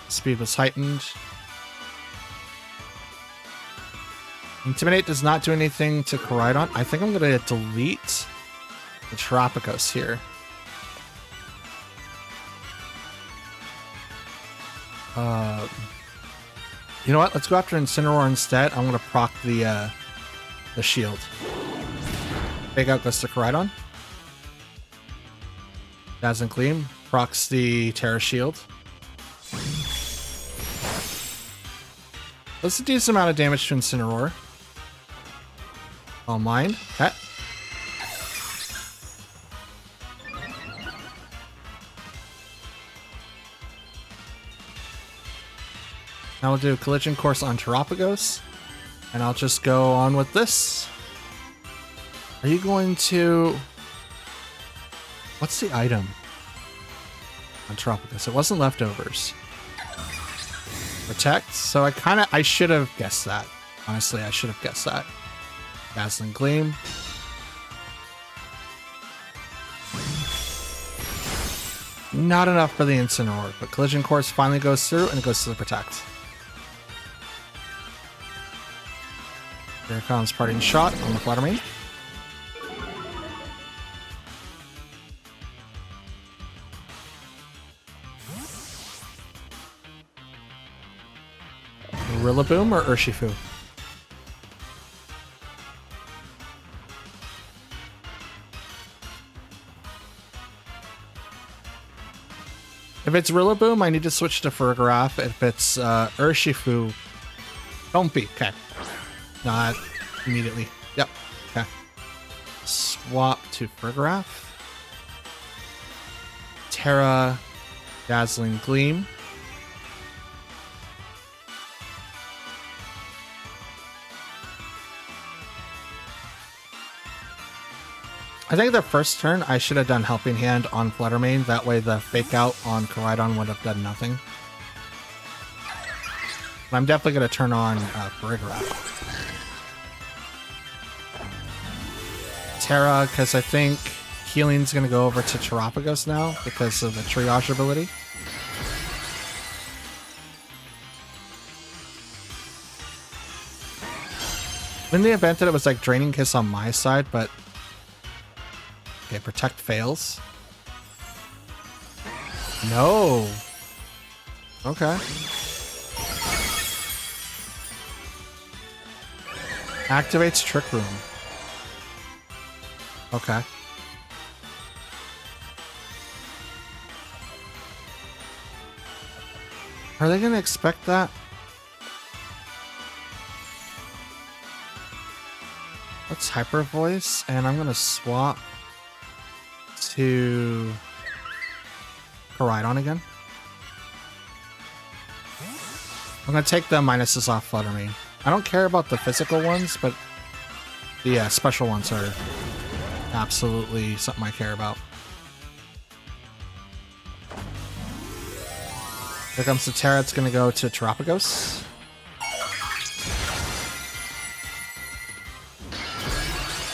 Speaker 1: Speed was heightened. Intimidate does not do anything to Koraidon. I think I'm going to delete the Terapagos here. You know what? Let's go after Incineroar instead. I'm going to proc the shield. Big out goes to Koraidon. Dazzling Gleam procs the Terra Shield. That's a decent amount of damage to Incineroar. All mine. Okay. Now we'll do a Collision Course on Terapagos. And I'll just go on with this. Are you going to... What's the item on Terapagos? It wasn't Leftovers. Protect. So I should have guessed that. Honestly, I should have guessed that. Dazzling Gleam. Not enough for the Incineroar, but Collision Course finally goes through and it goes to the Protect. Here comes Parting Shot on the Fluttermane. Rillaboom or Urshifu? If it's Rillaboom, I need to switch to Fergraph. If it's Urshifu, Comfey. Okay. Not immediately. Yep. Okay. Swap to Fergraph. Terra Dazzling Gleam. I think the first turn I should have done Helping Hand on Fluttermane. That way the Fake Out on Koraidon would have done nothing. But I'm definitely going to turn on Farigiraf. Terra, because I think Healing's going to go over to Terapagos now because of the Triage ability. In the event that it was like Draining Kiss on my side, but... Okay, Protect fails. No! Okay. Activates Trick Room. Okay. Are they gonna expect that? Let's Hyper Voice, and I'm gonna swap to Koraidon again. I'm gonna take the minuses off Fluttermane. I don't care about the physical ones, but the special ones are absolutely something I care about. Here comes the Terra. It's gonna go to Terapagos.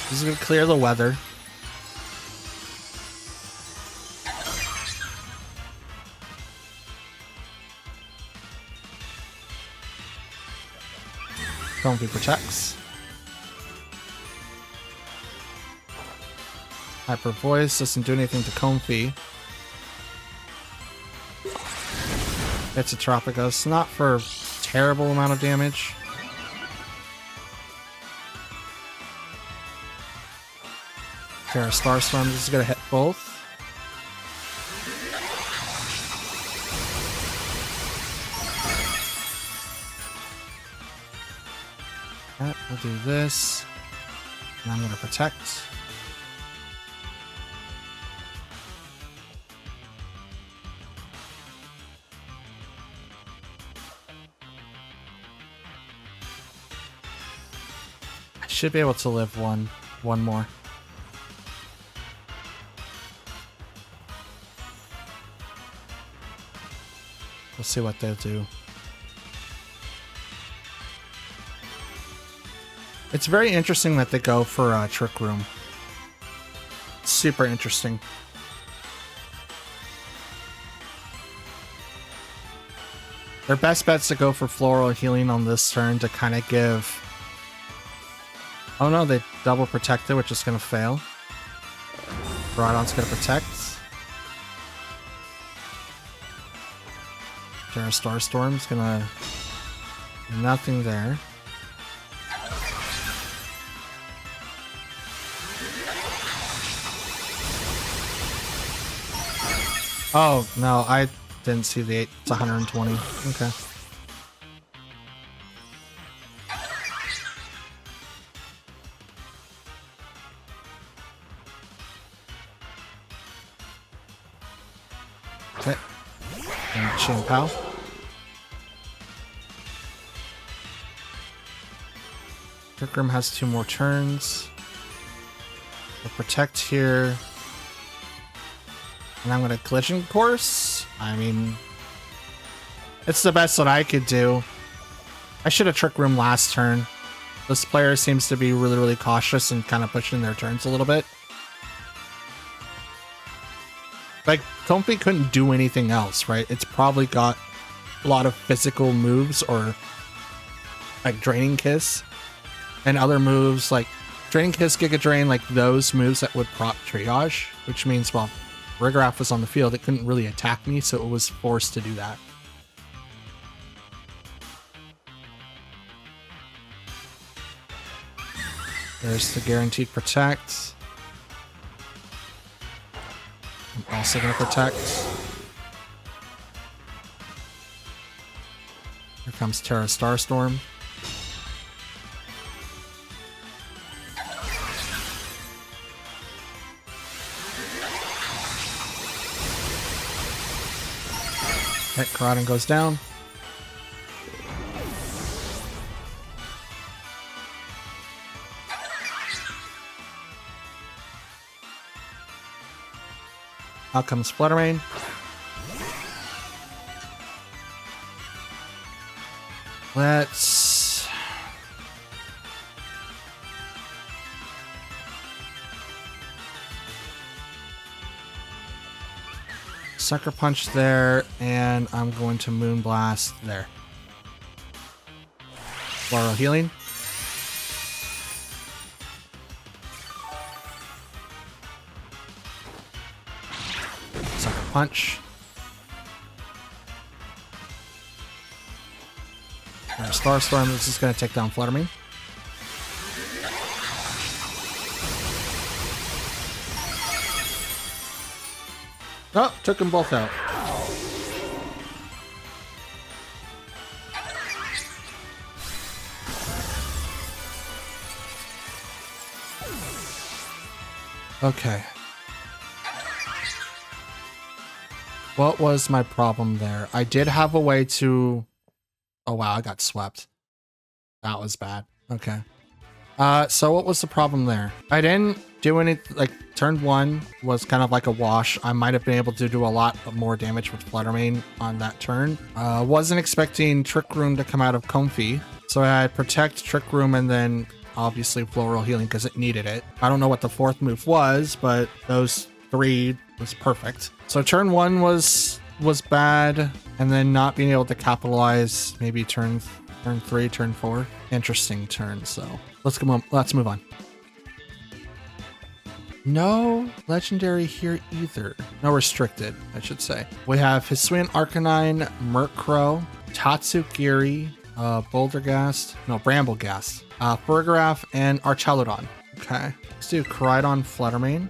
Speaker 1: This is gonna clear the weather. Comfy protects. Hyper Voice doesn't do anything to Comfy. It's a Terapagos, not for terrible amount of damage. Terra Starstorm, this is gonna hit both. Right, we'll do this. And I'm gonna protect. I should be able to live one more. We'll see what they'll do. It's very interesting that they go for Trick Room. Super interesting. Their best bet's to go for Floral Healing on this turn to kind of give... Oh no, they double protected, which is going to fail. Groudon's going to protect. Terra Starstorm's going to... Nothing there. Oh, no, I didn't see the 8. It's 120. Okay. Okay. And Chin Pao. Trick Room has 2 more turns. We'll protect here. And I'm going to Collision Course. I mean, it's the best that I could do. I should have Trick Room last turn. This player seems to be really, really cautious and kind of pushing their turns a little bit. Like, Comfy couldn't do anything else, right? It's probably got a lot of physical moves or like Draining Kiss and other moves like Draining Kiss, Giga Drain, like those moves that would prop Triage, which means, well, Farigiraf was on the field, it couldn't really attack me, so it was forced to do that. There's the Guaranteed Protect. I'm also going to protect. Here comes Terra Starstorm. That Karate goes down. Out comes Fluttermane. Let's... Sucker Punch there, and I'm going to Moonblast there. Floral Healing. Sucker Punch. Star Storm, this is going to take down Fluttermane. Oh, took them both out. Okay. What was my problem there? I did have a way to... Oh wow, I got swept. That was bad. Okay. So what was the problem there? I didn't do any, like, turn 1 was kind of like a wash. I might have been able to do a lot more damage with Fluttermane on that turn. Wasn't expecting Trick Room to come out of Comfy. So I had Protect, Trick Room, and then obviously Floral Healing because it needed it. I don't know what the 4th move was, but those 3 was perfect. So turn 1 was bad, and then not being able to capitalize maybe turn 3, turn 4. Interesting turn, so let's move on. No legendary here either. No restricted, I should say. We have Hisuian Arcanine, Murkrow, Tatsugiri, Bouldergast, no, Bramblegast, Farigiraf, and Archelodon. Okay, let's do Koraidon, Fluttermane.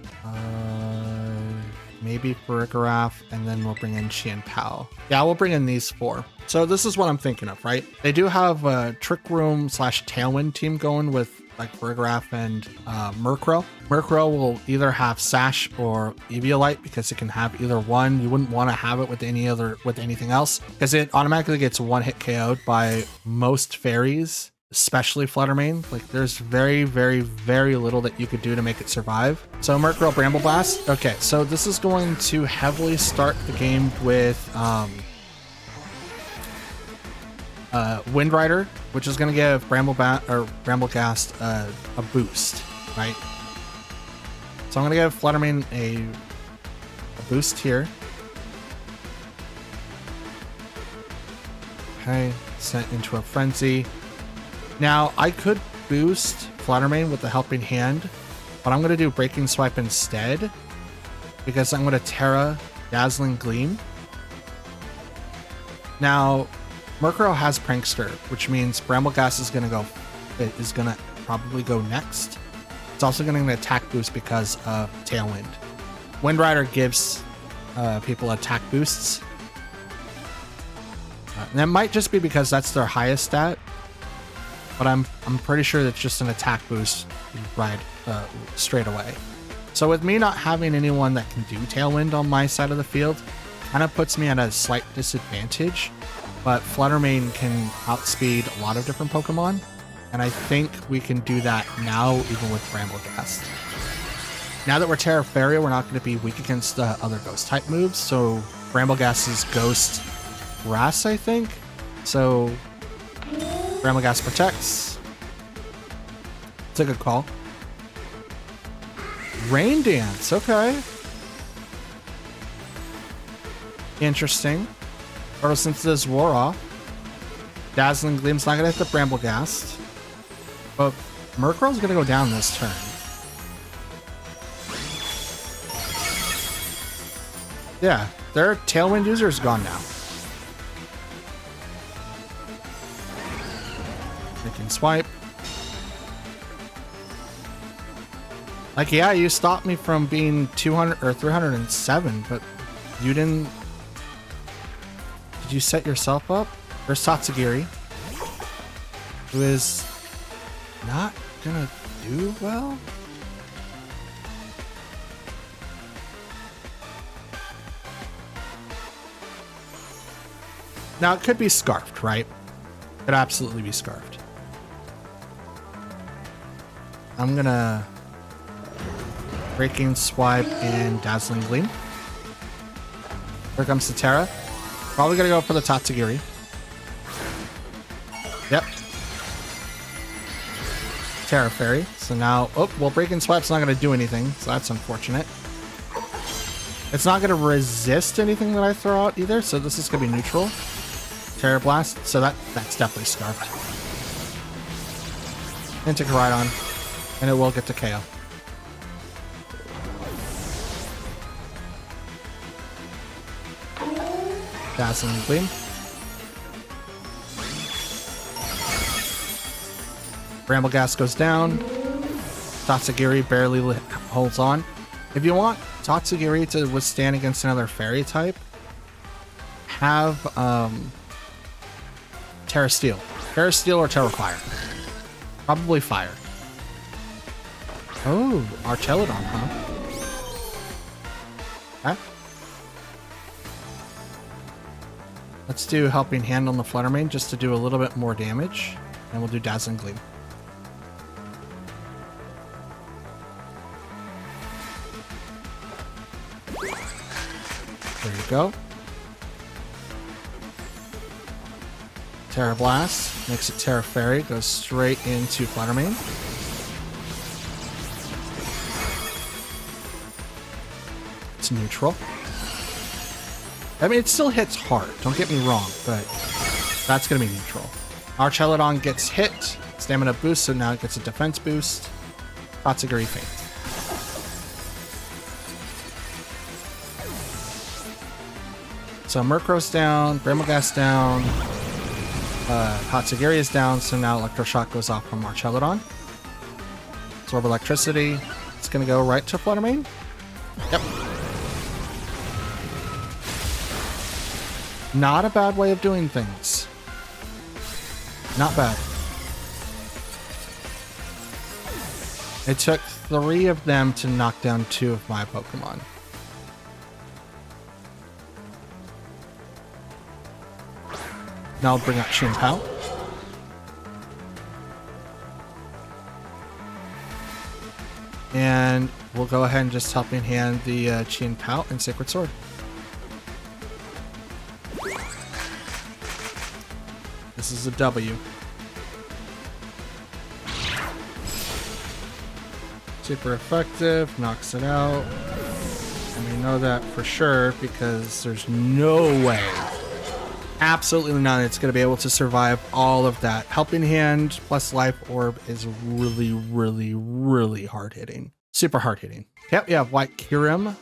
Speaker 1: Maybe Farigiraf, and then we'll bring in Qianpao. Yeah, we'll bring in these 4. So this is what I'm thinking of, right? They do have a Trick Room / Tailwind team going with like Farigiraf and Murkrow. Murkrow will either have Sash or Eviolite because it can have either one. You wouldn't want to have it with anything else because it automatically gets 1-hit KO'd by most fairies, especially Fluttermane. Like there's very, very, very little that you could do to make it survive. So Murkrow, Brambleblast. Okay, so this is going to heavily start the game with Wind Rider, which is going to give Bramblegast a boost, right? So I'm going to give Fluttermane a boost here. Okay, sent into a frenzy. Now, I could boost Fluttermane with the Helping Hand, but I'm going to do Breaking Swipe instead because I'm going to Terra Dazzling Gleam. Now, Murkrow has Prankster, which means Bramblegast is going to probably go next. It's also going to get an attack boost because of Tailwind. Wind Rider gives people attack boosts. And that might just be because that's their highest stat, but I'm pretty sure that's just an attack boost right straight away. So with me not having anyone that can do Tailwind on my side of the field, kind of puts me at a slight disadvantage. But Fluttermane can outspeed a lot of different Pokemon, and I think we can do that now even with Bramblegast. Now that we're Terra Fairy, we're not going to be weak against other Ghost type moves, so Bramblegast is Ghost Grass, I think. So Bramblegast protects. It's a good call. Rain Dance, okay. Interesting. Photosynthesis wore off. Dazzling Gleam's not going to hit the Bramblegast. But Murkrow's going to go down this turn. Yeah, their Tailwind user is gone now. They can swipe. Like, yeah, you stopped me from being 200 or 307, but you didn't... Did you set yourself up? There's Tatsugiri, who is not gonna do well. Now, it could be scarfed, right? It could absolutely be scarfed. I'm gonna Breaking Swipe and Dazzling Gleam. Here comes the Terra. Probably gonna go for the Tatsugiri. Yep. Terra Fairy. So now, oh, well, Breaking Swipe's not gonna do anything, so that's unfortunate. It's not gonna resist anything that I throw out either, so this is gonna be neutral. Terra Blast, so that's definitely scarfed. And take a ride on, and it will get to KO. Dazzling Gleam. Brambleghast goes down. Tatsugiri barely holds on. If you want Tatsugiri to withstand against another fairy type, have Terra Steel. Terra Steel or Terra Fire. Probably Fire. Oh, Archelodon, huh? Okay. Let's do Helping Hand on the Fluttermane just to do a little bit more damage. And we'll do Dazzling Gleam. There you go. Terra Blast makes it Terra Fairy, goes straight into Fluttermane. It's neutral. I mean, it still hits hard, don't get me wrong, but that's going to be neutral. Archelodon gets hit, stamina boost, so now it gets a defense boost. Tatsugiri faint. So Murkrow's down, Brambleghast down, Tatsugiri is down, so now Electroshock goes off from Archelodon. Absorb Electricity. It's going to go right to Fluttermane. Yep. Not a bad way of doing things. Not bad. It took 3 of them to knock down 2 of my Pokemon. Now I'll bring out Shinpao. And we'll go ahead and just Helping Hand the Shinpao and Sacred Sword. This is a W. Super effective, knocks it out. And we know that for sure because there's no way, absolutely none, it's going to be able to survive all of that. Helping Hand plus Life Orb is really, really, really hard hitting. Super hard hitting. Yep, you have White Kyurem,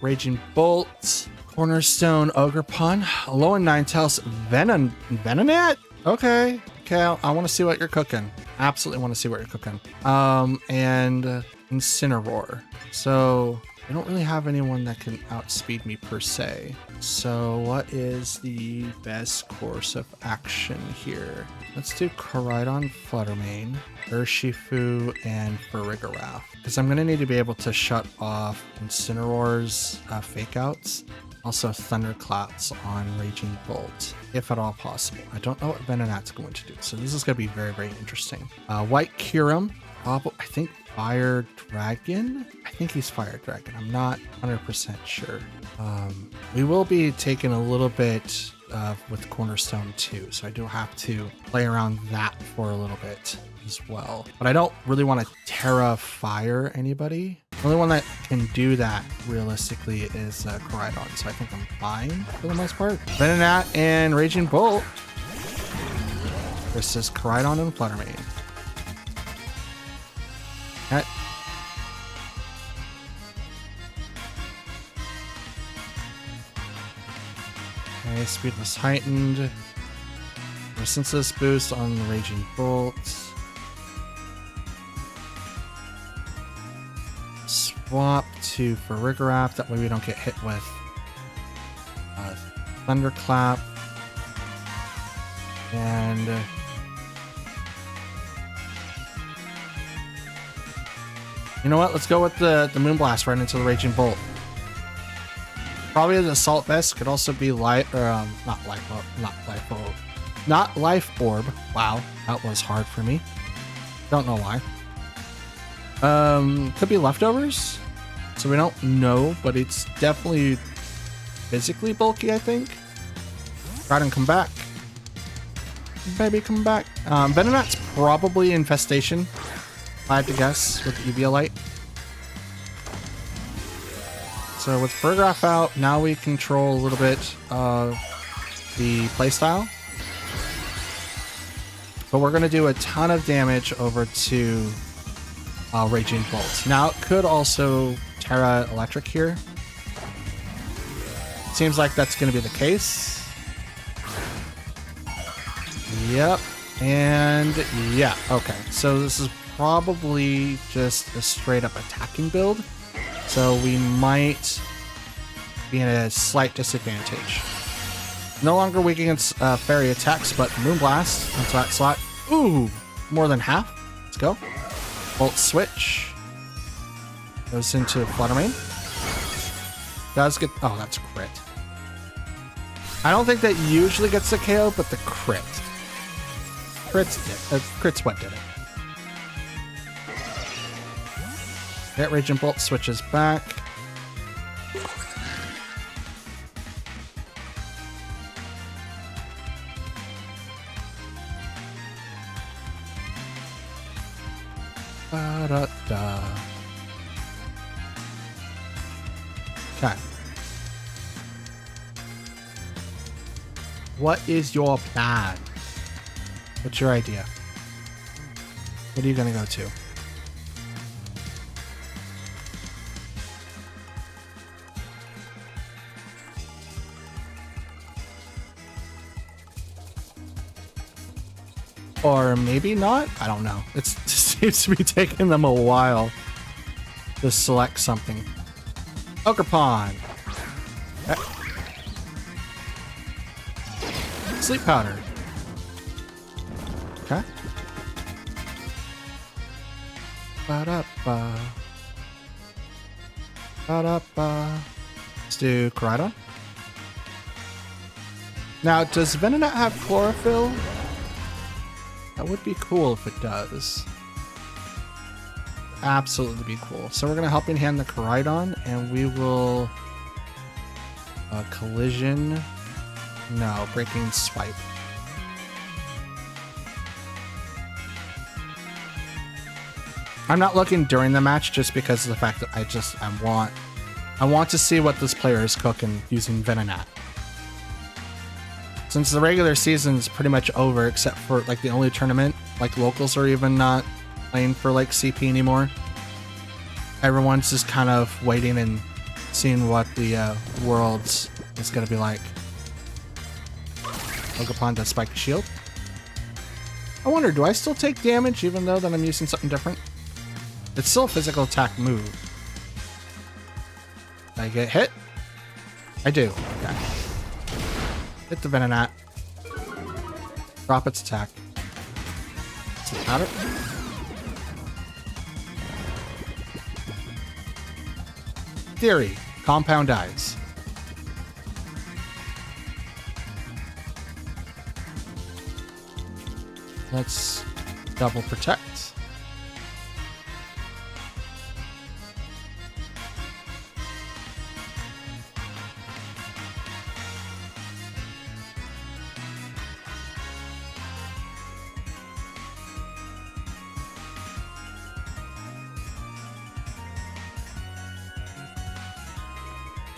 Speaker 1: Raging Bolt, Cornerstone, Ogerpon, Alolan Ninetales, Venonat? Okay, I want to see what you're cooking. Absolutely want to see what you're cooking. And Incineroar. So I don't really have anyone that can outspeed me per se. So what is the best course of action here? Let's do Koraidon, Fluttermane, Urshifu, and Farigiraf. Because I'm going to need to be able to shut off Incineroar's fake outs. Also Thunderclaps on Raging Bolt, if at all possible. I don't know what Venonat's going to do, so this is going to be very, very interesting. White Kyurem, probably, I think Fire Dragon? I think he's Fire Dragon. I'm not 100% sure. We will be taking a little bit with Cornerstone too, so I do have to play around that for a little bit as well. But I don't really want to Terra Fire anybody. The only one that can do that realistically is Koraidon, so I think I'm fine for the most part. Venonat and Raging Bolt versus Koraidon and Fluttermane. Okay. Okay, Speedless Heightened. Resistance boost on the Raging Bolt. Swap to Farigiraf, that way we don't get hit with Thunderclap. And you know what? Let's go with the Moonblast right into the Raging Bolt. Probably the Assault Vest could also be light, or not life orb. Wow, that was hard for me. Don't know why. Could be leftovers. So we don't know, but it's definitely physically bulky, I think. Try and come back. Baby, come back. Venonat's probably Infestation, if I had to guess, with the Eviolite. So with Burgraph out, now we control a little bit of the playstyle. But we're going to do a ton of damage over to Raging Bolt. Now, it could also Terra Electric here. Seems like that's going to be the case. Yep. And yeah, okay. So this is probably just a straight up attacking build. So we might be in a slight disadvantage. No longer weak against fairy attacks, but Moonblast into that slot. Ooh, more than half. Let's go. Volt Switch. Goes into Fluttermane. Does get... Oh, that's crit. I don't think that usually gets the KO, but the crit. Crit's what did it. Hit Raging Bolt switches back. Ba-da-da. Okay. What is your plan? What's your idea? What are you gonna go to? Or maybe not? I don't know. It seems to be taking them a while to select something. Ogerpon. Okay. Sleep Powder. Okay. Ba-da-ba. Ba-da-ba. Let's do Koraidon. Now, does Venonat have Chlorophyll? That would be cool if it does. Absolutely be cool. So we're going to Helping Hand the Koraidon, and we will... Collision. No, Breaking Swipe. I'm not looking during the match just because of the fact that I want to see what this player is cooking using Venonat. Since the regular season's pretty much over, except for like the only tournament, like locals are even not playing for like CP anymore. Everyone's just kind of waiting and seeing what the Worlds is going to be like. Ogerpon does Spike Shield. I wonder, do I still take damage even though that I'm using something different? It's still a physical attack move. Did I get hit? I do. Okay. Hit the Venonat. Drop its attack. Sleep Powder. Theory. Compound Eyes. Let's double protect.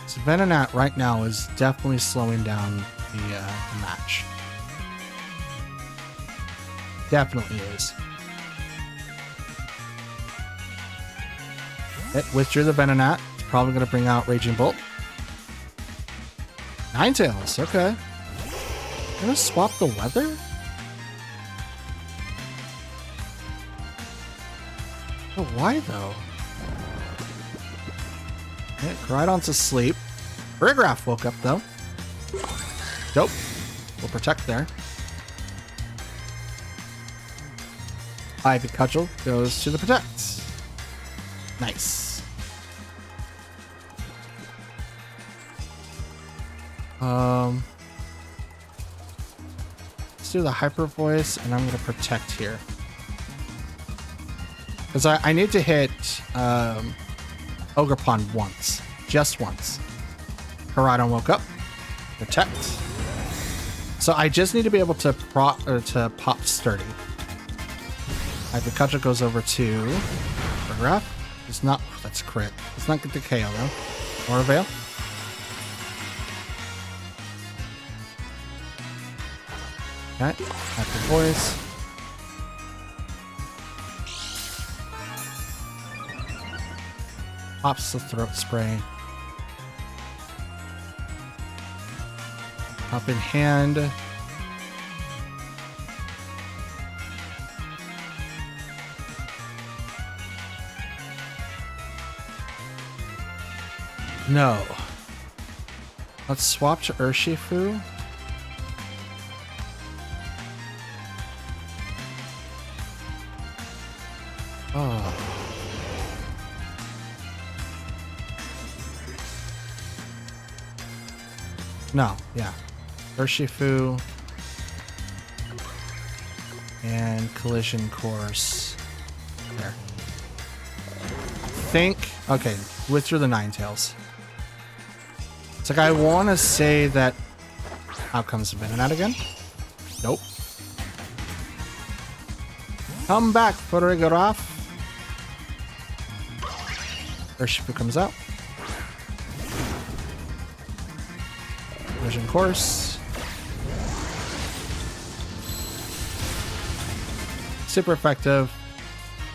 Speaker 1: So Venonat right now is definitely slowing down the match. Definitely is. It withdrew the Venonat. It's probably going to bring out Raging Bolt. Ninetales, okay. Gonna swap the weather? Oh, why though? Okay, Koraidon's asleep. Burgraph woke up though. Dope. We'll protect there. Ivy Cudgel goes to the protect. Nice. Let's do the hyper voice, and I'm gonna protect here. Because I need to hit Ogerpon once. Just once. Koraidon woke up. Protect. So I just need to be able to pop Sturdy. Agriculture goes over to Burgraf. It's not, that's crit. It's not get the KO though. Or Veil. Okay, active voice. Pops the throat spray. Up in hand. No. Let's swap to Urshifu. Oh. No, yeah. Urshifu. And Collision Course. There. Think. Okay, withdrew the Ninetales. It's like I want to say that. How comes Venonat again? Nope. Come back, Furigoroth. Urshifu comes out. Collision Course. Super effective.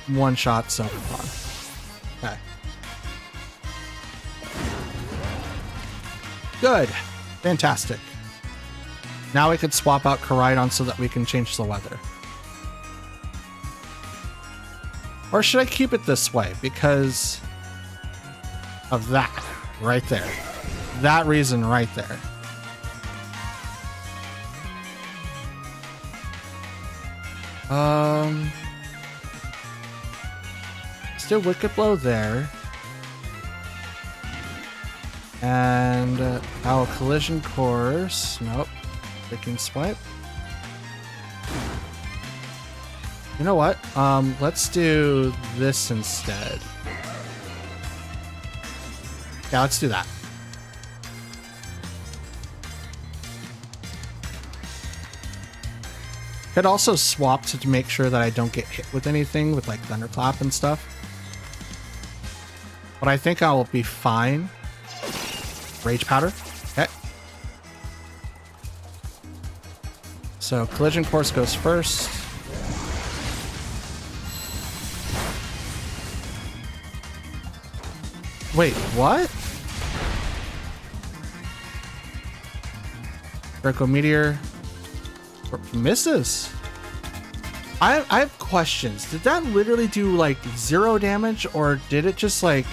Speaker 1: One shot, so fun. Okay. Good. Fantastic. Now we could swap out Koraidon so that we can change the weather. Or should I keep it this way because of that right there? That reason right there. Still Wicked Blow there. And our Collision Course. Nope. Freaking Swipe. You know what? Let's do this instead. Yeah, let's do that. Could also swap to make sure that I don't get hit with anything with like Thunderclap and stuff. But I think I will be fine. Rage Powder. Okay. So Collision Course goes first. Wait, what? Draco Meteor misses. I have questions. Did that literally do like 0 damage, or did it just like?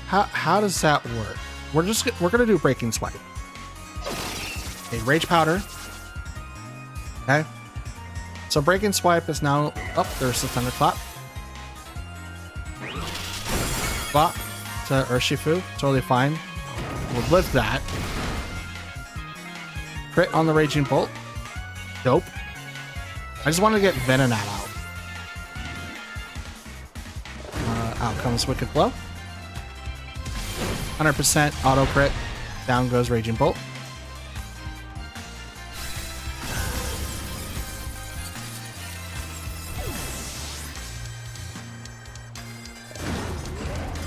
Speaker 1: How does that work? We're gonna do Breaking Swipe. Okay, Rage Powder. Okay. So Breaking Swipe is now up. There's the Thunderclap. Bop to Urshifu. Totally fine. We'll live that. Crit on the Raging Bolt. Dope. I just want to get Venonat out. Out comes Wicked Blow. 100% auto crit. Down goes Raging Bolt.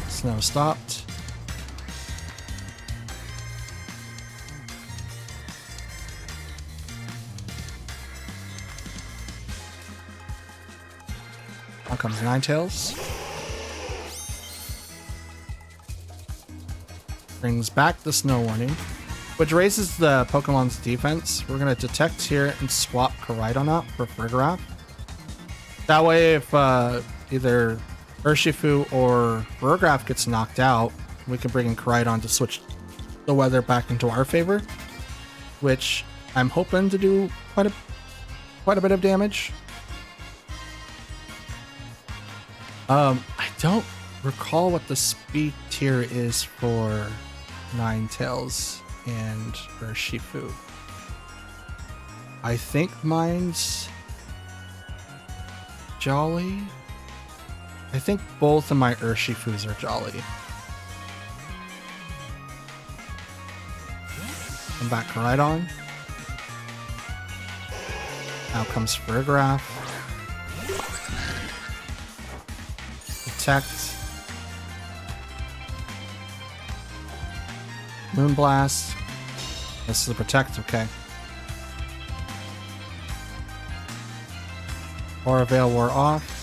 Speaker 1: Snow stopped. Out comes Ninetales. Brings back the Snow Warning, which raises the Pokemon's defense. We're going to detect here and swap Koraidon out for Farigiraf. That way, if either Urshifu or Farigiraf gets knocked out, we can bring in Koraidon to switch the weather back into our favor, which I'm hoping to do quite a bit of damage. I recall what the speed tier is for Ninetales and Urshifu. I think mine's Jolly. I think both of my Urshifus are Jolly. Come back right on. Now comes Farigiraf. Protect. Moonblast. This is the protect, okay. Aura Veil wore off.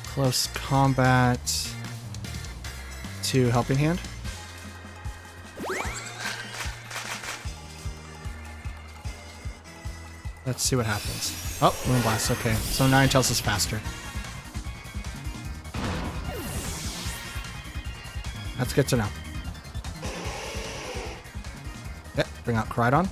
Speaker 1: Close combat to Helping Hand. Let's see what happens. Oh, Moonblast, okay. So Ninetales is faster. That's good to know. Yep, bring out Koraidon.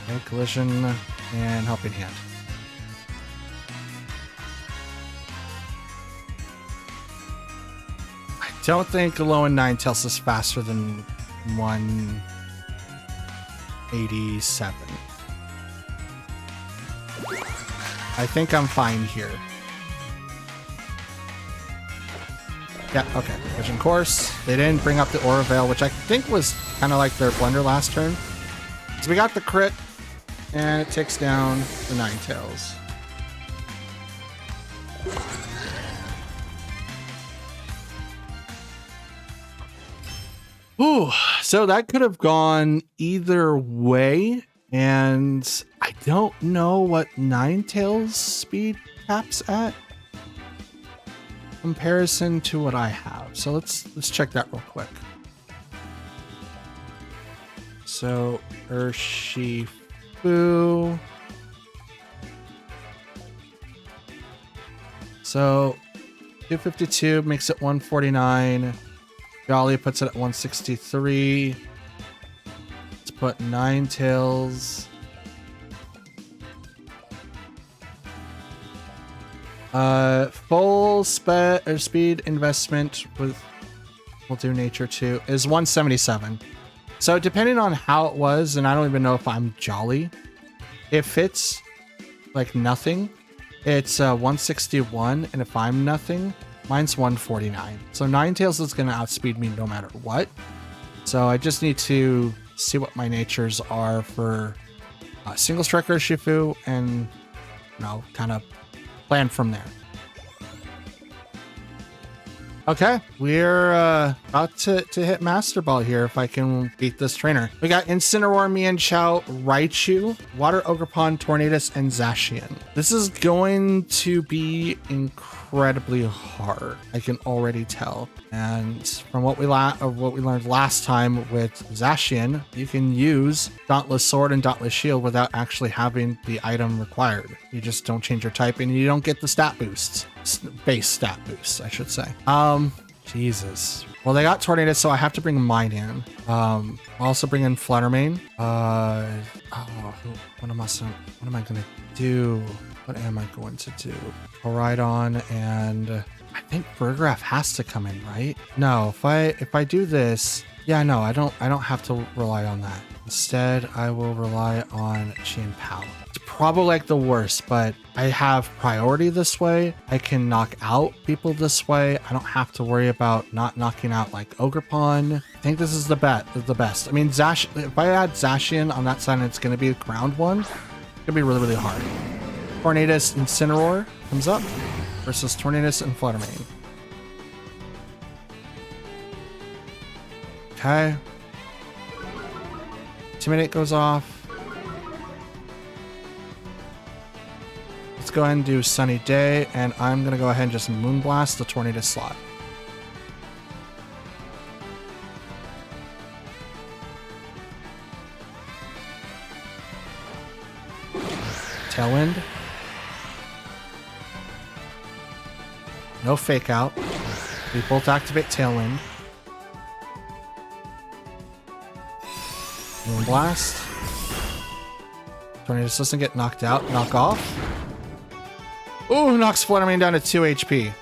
Speaker 1: Okay, Collision and Helping Hand. I don't think Alolan Ninetales is faster than 187. I think I'm fine here. Yeah, okay. Vision Course. They didn't bring up the Aura Veil, which I think was kind of like their blunder last turn. So we got the crit, and it takes down the Ninetales. Ooh, so that could have gone either way, and I don't know what Ninetales speed caps at comparison to what I have. So let's check that real quick. So Urshifu. So 252 makes it 149. Jolly puts it at 163. Let's put Ninetales. Full speed investment with we'll do nature too is 177. So depending on how it was, and I don't even know if I'm Jolly, if it's like nothing, it's 161, and if I'm nothing, mine's 149. So Ninetales is going to outspeed me no matter what. So I just need to see what my natures are for single strike Urshifu and, you know, kind of plan from there. Okay, we're about to hit Master Ball here if I can beat this trainer. We got Incineroar, Mienshao, Raichu, Water Ogerpon, Tornadus, and Zacian. This is going to be incredibly hard. I can already tell. And from what we learned last time with Zacian, you can use Dauntless Sword and Dauntless Shield without actually having the item required. You just don't change your type and you don't get the stat boosts. Base stat boosts, I should say. Jesus. Well, they got Tornadus, so I have to bring mine in. I'll also bring in Fluttermane. What am I gonna do? What am I going to do? Koraidon, and I think Farigiraf has to come in, right? No, if I do this, yeah, no, I don't have to rely on that. Instead, I will rely on Chien-Pao. It's probably like the worst, but I have priority this way. I can knock out people this way. I don't have to worry about not knocking out like Ogerpon. I think this is the best. I mean, if I add Zacian on that side and it's going to be a ground one, it's going to be really, really hard. Tornadus Incineroar comes up versus Tornadus and Fluttermane. Okay. Intimidate goes off. Let's go ahead and do Sunny Day, and I'm going to go ahead and just Moonblast the Tornadus slot. Tailwind. No fake out. We both activate Tailwind. Moonblast. Tornadus doesn't get knocked out. Knock off. Ooh, knocks Fluttermane down to 2 HP.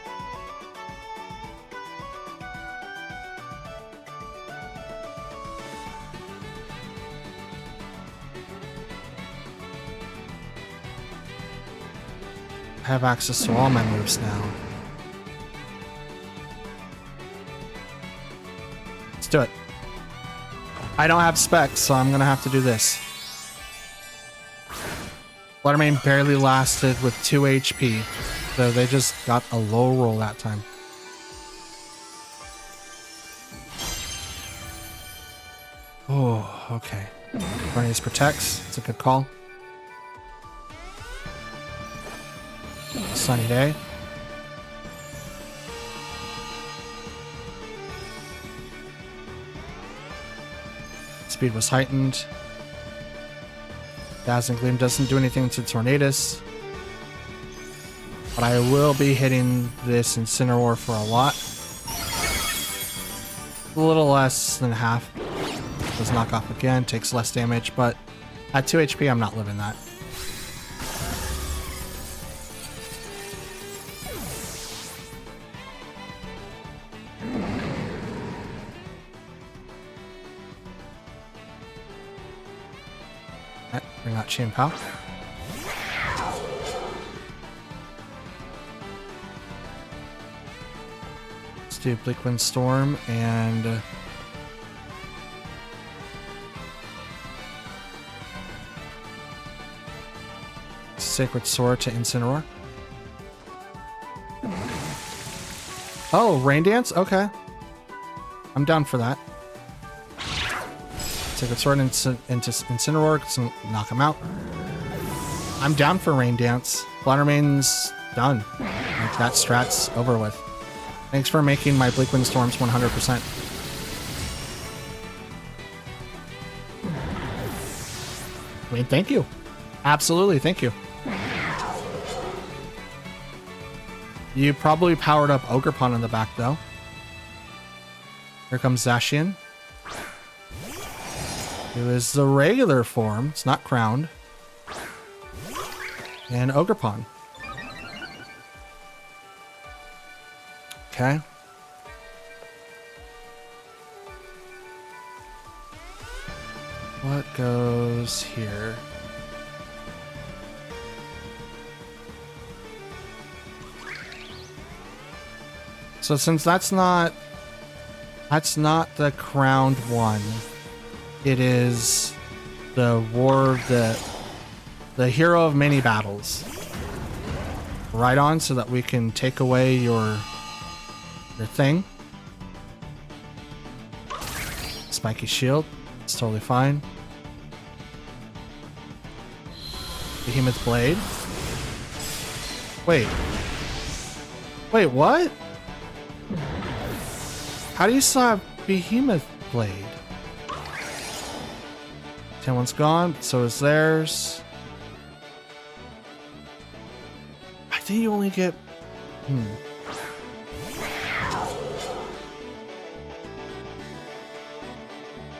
Speaker 1: I have access to all my moves now. Let's do it. I don't have specs, so I'm gonna have to do this. Fluttermane barely lasted with 2 HP, so they just got a low roll that time. Oh, okay. Tornadus protects. It's a good call. Sunny day. Speed was heightened. Dazzling Gleam doesn't do anything to Tornadus. But I will be hitting this Incineroar for a lot. A little less than half. Does knock off again, takes less damage, but at 2 HP I'm not living that. Bring out Chain Pow. Let's do Bleak Wind Storm and Sacred Sword to Incineroar. Oh, Rain Dance? Okay. I'm down for that. Sacred Sword into Incineroar to knock him out. I'm down for Rain Dance. Fluttermane's done. Like, that strat's over with. Thanks for making my Bleak Wind Storms 100%. I mean, thank you. Absolutely, thank you. You probably powered up Ogerpon in the back, though. Here comes Zacian. It was the regular form. It's not crowned. And Ogerpon. Okay. What goes here? So since that's not the crowned one, it is the the hero of many battles. Right on, so that we can take away your thing. Spiky shield, it's totally fine. Behemoth blade. Wait, what? How do you still have Behemoth blade? One's gone, so is theirs. I think you only get...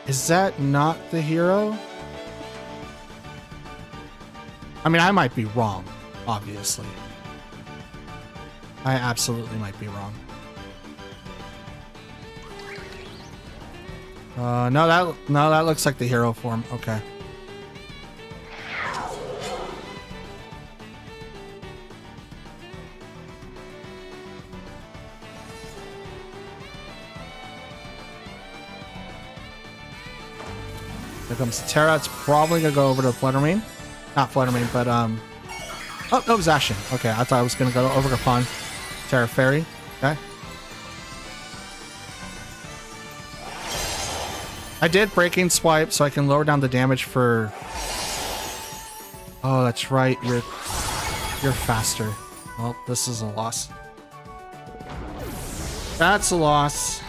Speaker 1: Is that not the hero? I mean, I might be wrong, obviously. I absolutely might be wrong. No, that looks like the hero form. Okay. Here comes Terra. It's probably gonna go over to Fluttermane. Not Fluttermane, but oh no, Zacian. Okay, I thought I was gonna go over upon Terra Fairy. Okay. I did Breaking Swipe so I can lower down the damage for... Oh, that's right. You're faster. Well, this is a loss. That's a loss.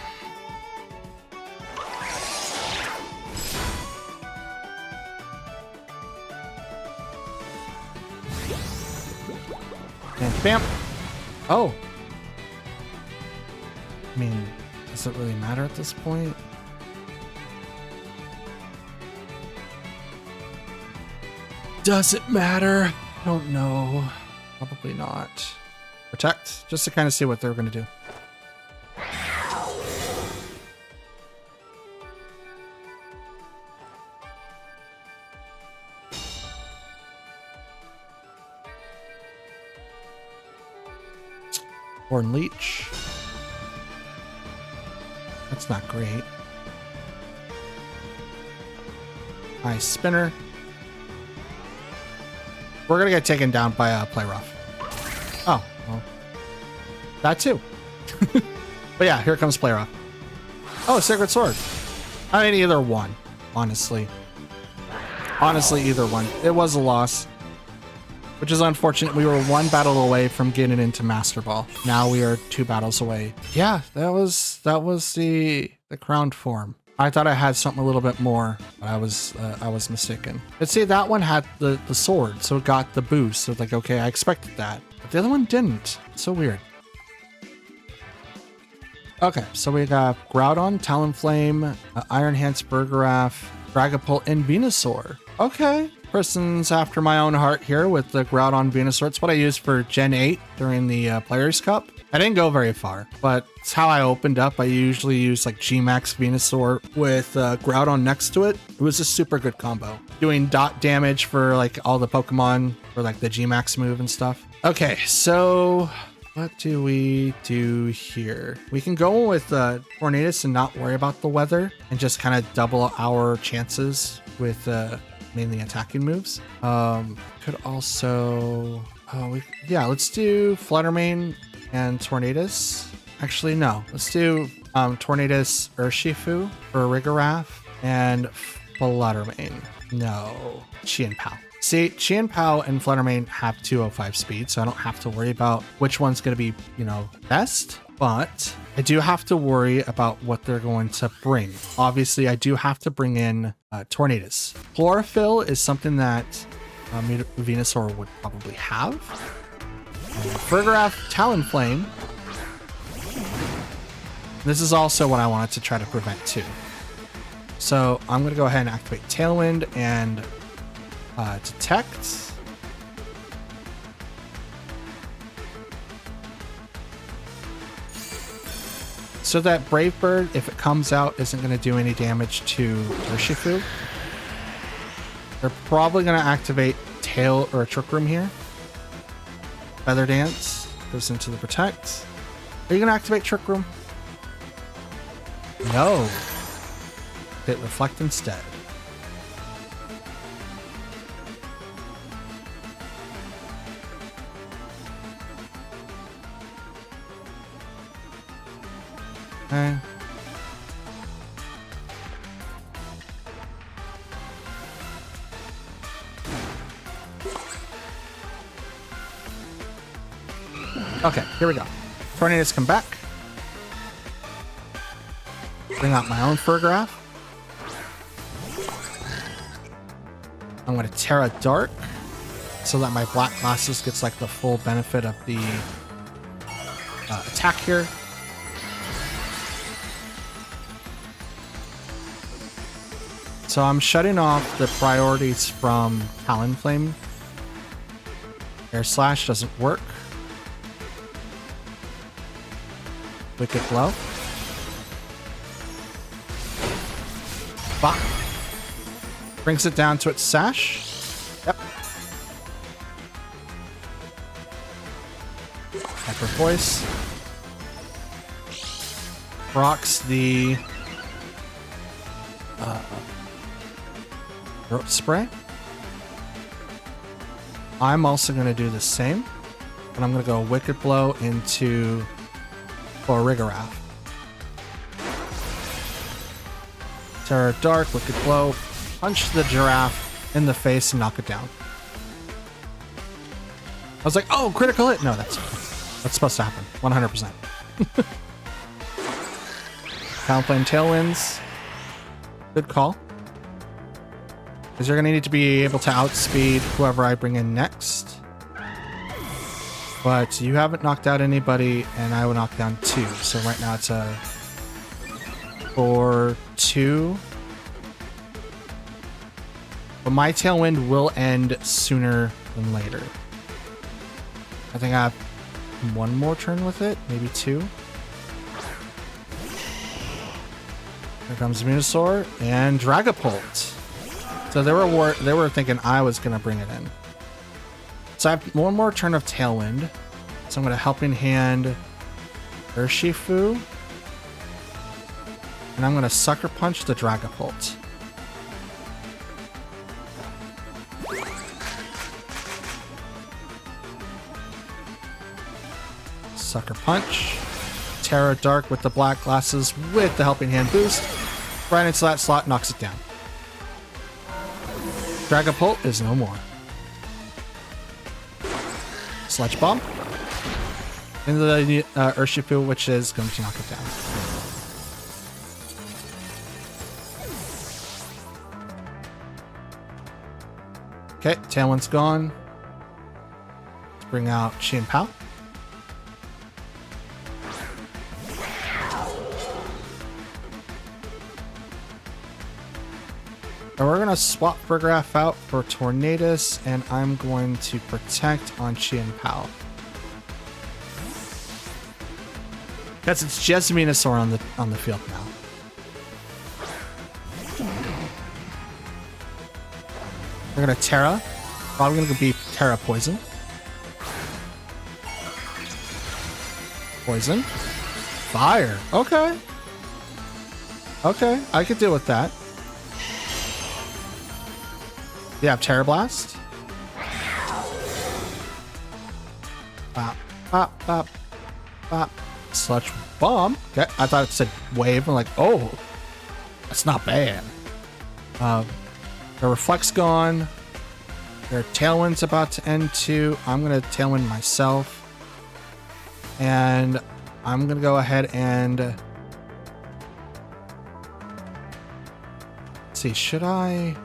Speaker 1: And bam. Oh. I mean, does it really matter at this point? Does it matter? I don't know. Probably not. Protect, just to kind of see what they're going to do. Horn Leech. That's not great. Ice Spinner. We're gonna get taken down by Play Rough. Oh, well. That too. But yeah, here comes Play Rough. Oh, Sacred Sword. I mean, either one, honestly. Honestly, either one. It was a loss. Which is unfortunate. We were one battle away from getting into Master Ball. Now we are 2 battles away. Yeah, that was the crowned form. I thought I had something a little bit more, but I was mistaken. But see, that one had the sword, so it got the boost. So it's like, okay, I expected that. But the other one didn't. So weird. Okay, so we got Groudon, Talonflame, Iron Hands, Burgeraff, Dragapult, and Venusaur. Okay. Person's after my own heart here with the Groudon Venusaur. It's what I used for Gen 8 during the Players' Cup. I didn't go very far, but it's how I opened up. I usually use like G-Max Venusaur with Groudon next to it. It was a super good combo. Doing dot damage for like all the Pokemon for like the G-Max move and stuff. Okay, so what do we do here? We can go with Tornadus and not worry about the weather and just kind of double our chances with mainly attacking moves. Could also, let's do Fluttermane and Tornadus. Actually, no, let's do Tornadus Urshifu for Rigarath and Fluttermane. No, Chien-Pao. See, Chien-Pao and Fluttermane have 205 speed, so I don't have to worry about which one's going to be, best. But I do have to worry about what they're going to bring. Obviously, I do have to bring in Tornadus. Chlorophyll is something that Venusaur would probably have. Burgeraff, Talonflame. This is also what I wanted to try to prevent too. So I'm going to go ahead and activate Tailwind and Detect. So that Brave Bird, if it comes out, isn't going to do any damage to Urshifu. They're probably going to activate Tail or a Trick Room here. Feather Dance goes into the Protect. Are you going to activate Trick Room? No. Hit Reflect instead. Okay. Okay, here we go. Tornadus come back. Bring out my own Burgeraff. I'm going to Terra Dark so that my Black Glasses gets like the full benefit of the attack here. So I'm shutting off the priorities from Talonflame. Air Slash doesn't work. Wicked Blow. Bop. Brings it down to its sash. Yep. Hyper Voice. Procs the Throat Spray. I'm also going to do the same. And I'm going to go Wicked Blow into Rigarath. Terra Dark, Wicked Blow, punch the giraffe in the face and knock it down. I was like, oh, critical hit. No, that's supposed to happen. 100%. Talonflame Tailwinds. Good call. Because you're going to need to be able to outspeed whoever I bring in next. But you haven't knocked out anybody, and I will knock down 2. So right now it's a 4-2. But my Tailwind will end sooner than later. I think I have one more turn with it, maybe 2. Here comes Venusaur and Dragapult. So they were thinking I was gonna bring it in. So I have one more turn of Tailwind. So I'm gonna Helping Hand Urshifu. And I'm gonna Sucker Punch the Dragapult. Sucker Punch. Terra Dark with the black glasses with the Helping Hand boost. Right into that slot, knocks it down. Dragapult is no more. Sludge Bomb. Into the Urshifu, which is going to knock it down. Okay, Tailwind's gone. Let's bring out Chien Pao. And we're going to swap Burgraph out for Tornadus, and I'm going to Protect on Chien Pao. Because it's just Venusaur on the field now. We're going to Terra. Probably going to be Terra Poison. Poison. Fire. Okay. Okay, I could deal with that. You have Terra Blast. Bop, bop, bop, bop. Sludge Bomb. Okay, I thought it said Wave. I'm like, oh, that's not bad. The Reflect's gone. Their Tailwind's about to end too. I'm gonna Tailwind myself, and I'm gonna go ahead and let's see. Should I?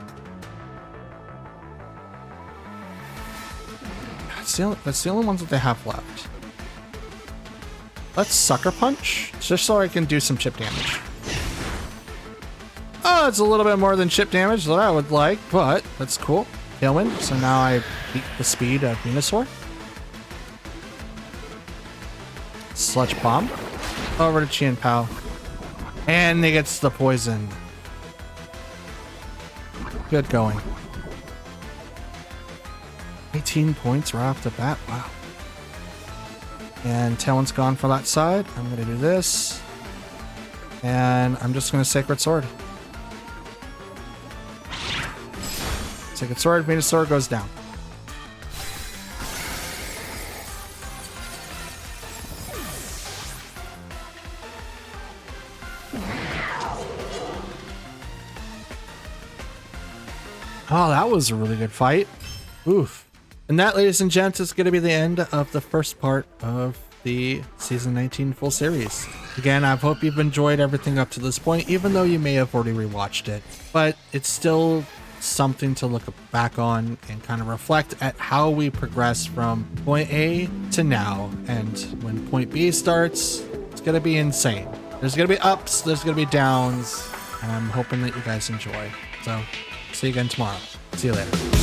Speaker 1: That's the only ones that they have left. Let's Sucker Punch, just so I can do some chip damage. Oh, it's a little bit more than chip damage that I would like, but that's cool. Tailwind, so now I beat the speed of Venusaur. Sludge Bomb. Over to Chien Pao. And he gets the poison. Good going. 18 points right off the bat. Wow. And Tailwind's gone for that side. I'm going to do this. And I'm just going to Sacred Sword. Sacred Sword, Venusaur goes down. Oh, that was a really good fight. Oof. And that, ladies and gents, is going to be the end of the first part of the Season 19 full series. Again, I hope you've enjoyed everything up to this point, even though you may have already rewatched it. But it's still something to look back on and kind of reflect at how we progress from point A to now. And when point B starts, it's going to be insane. There's going to be ups, there's going to be downs, and I'm hoping that you guys enjoy. So, see you again tomorrow. See you later.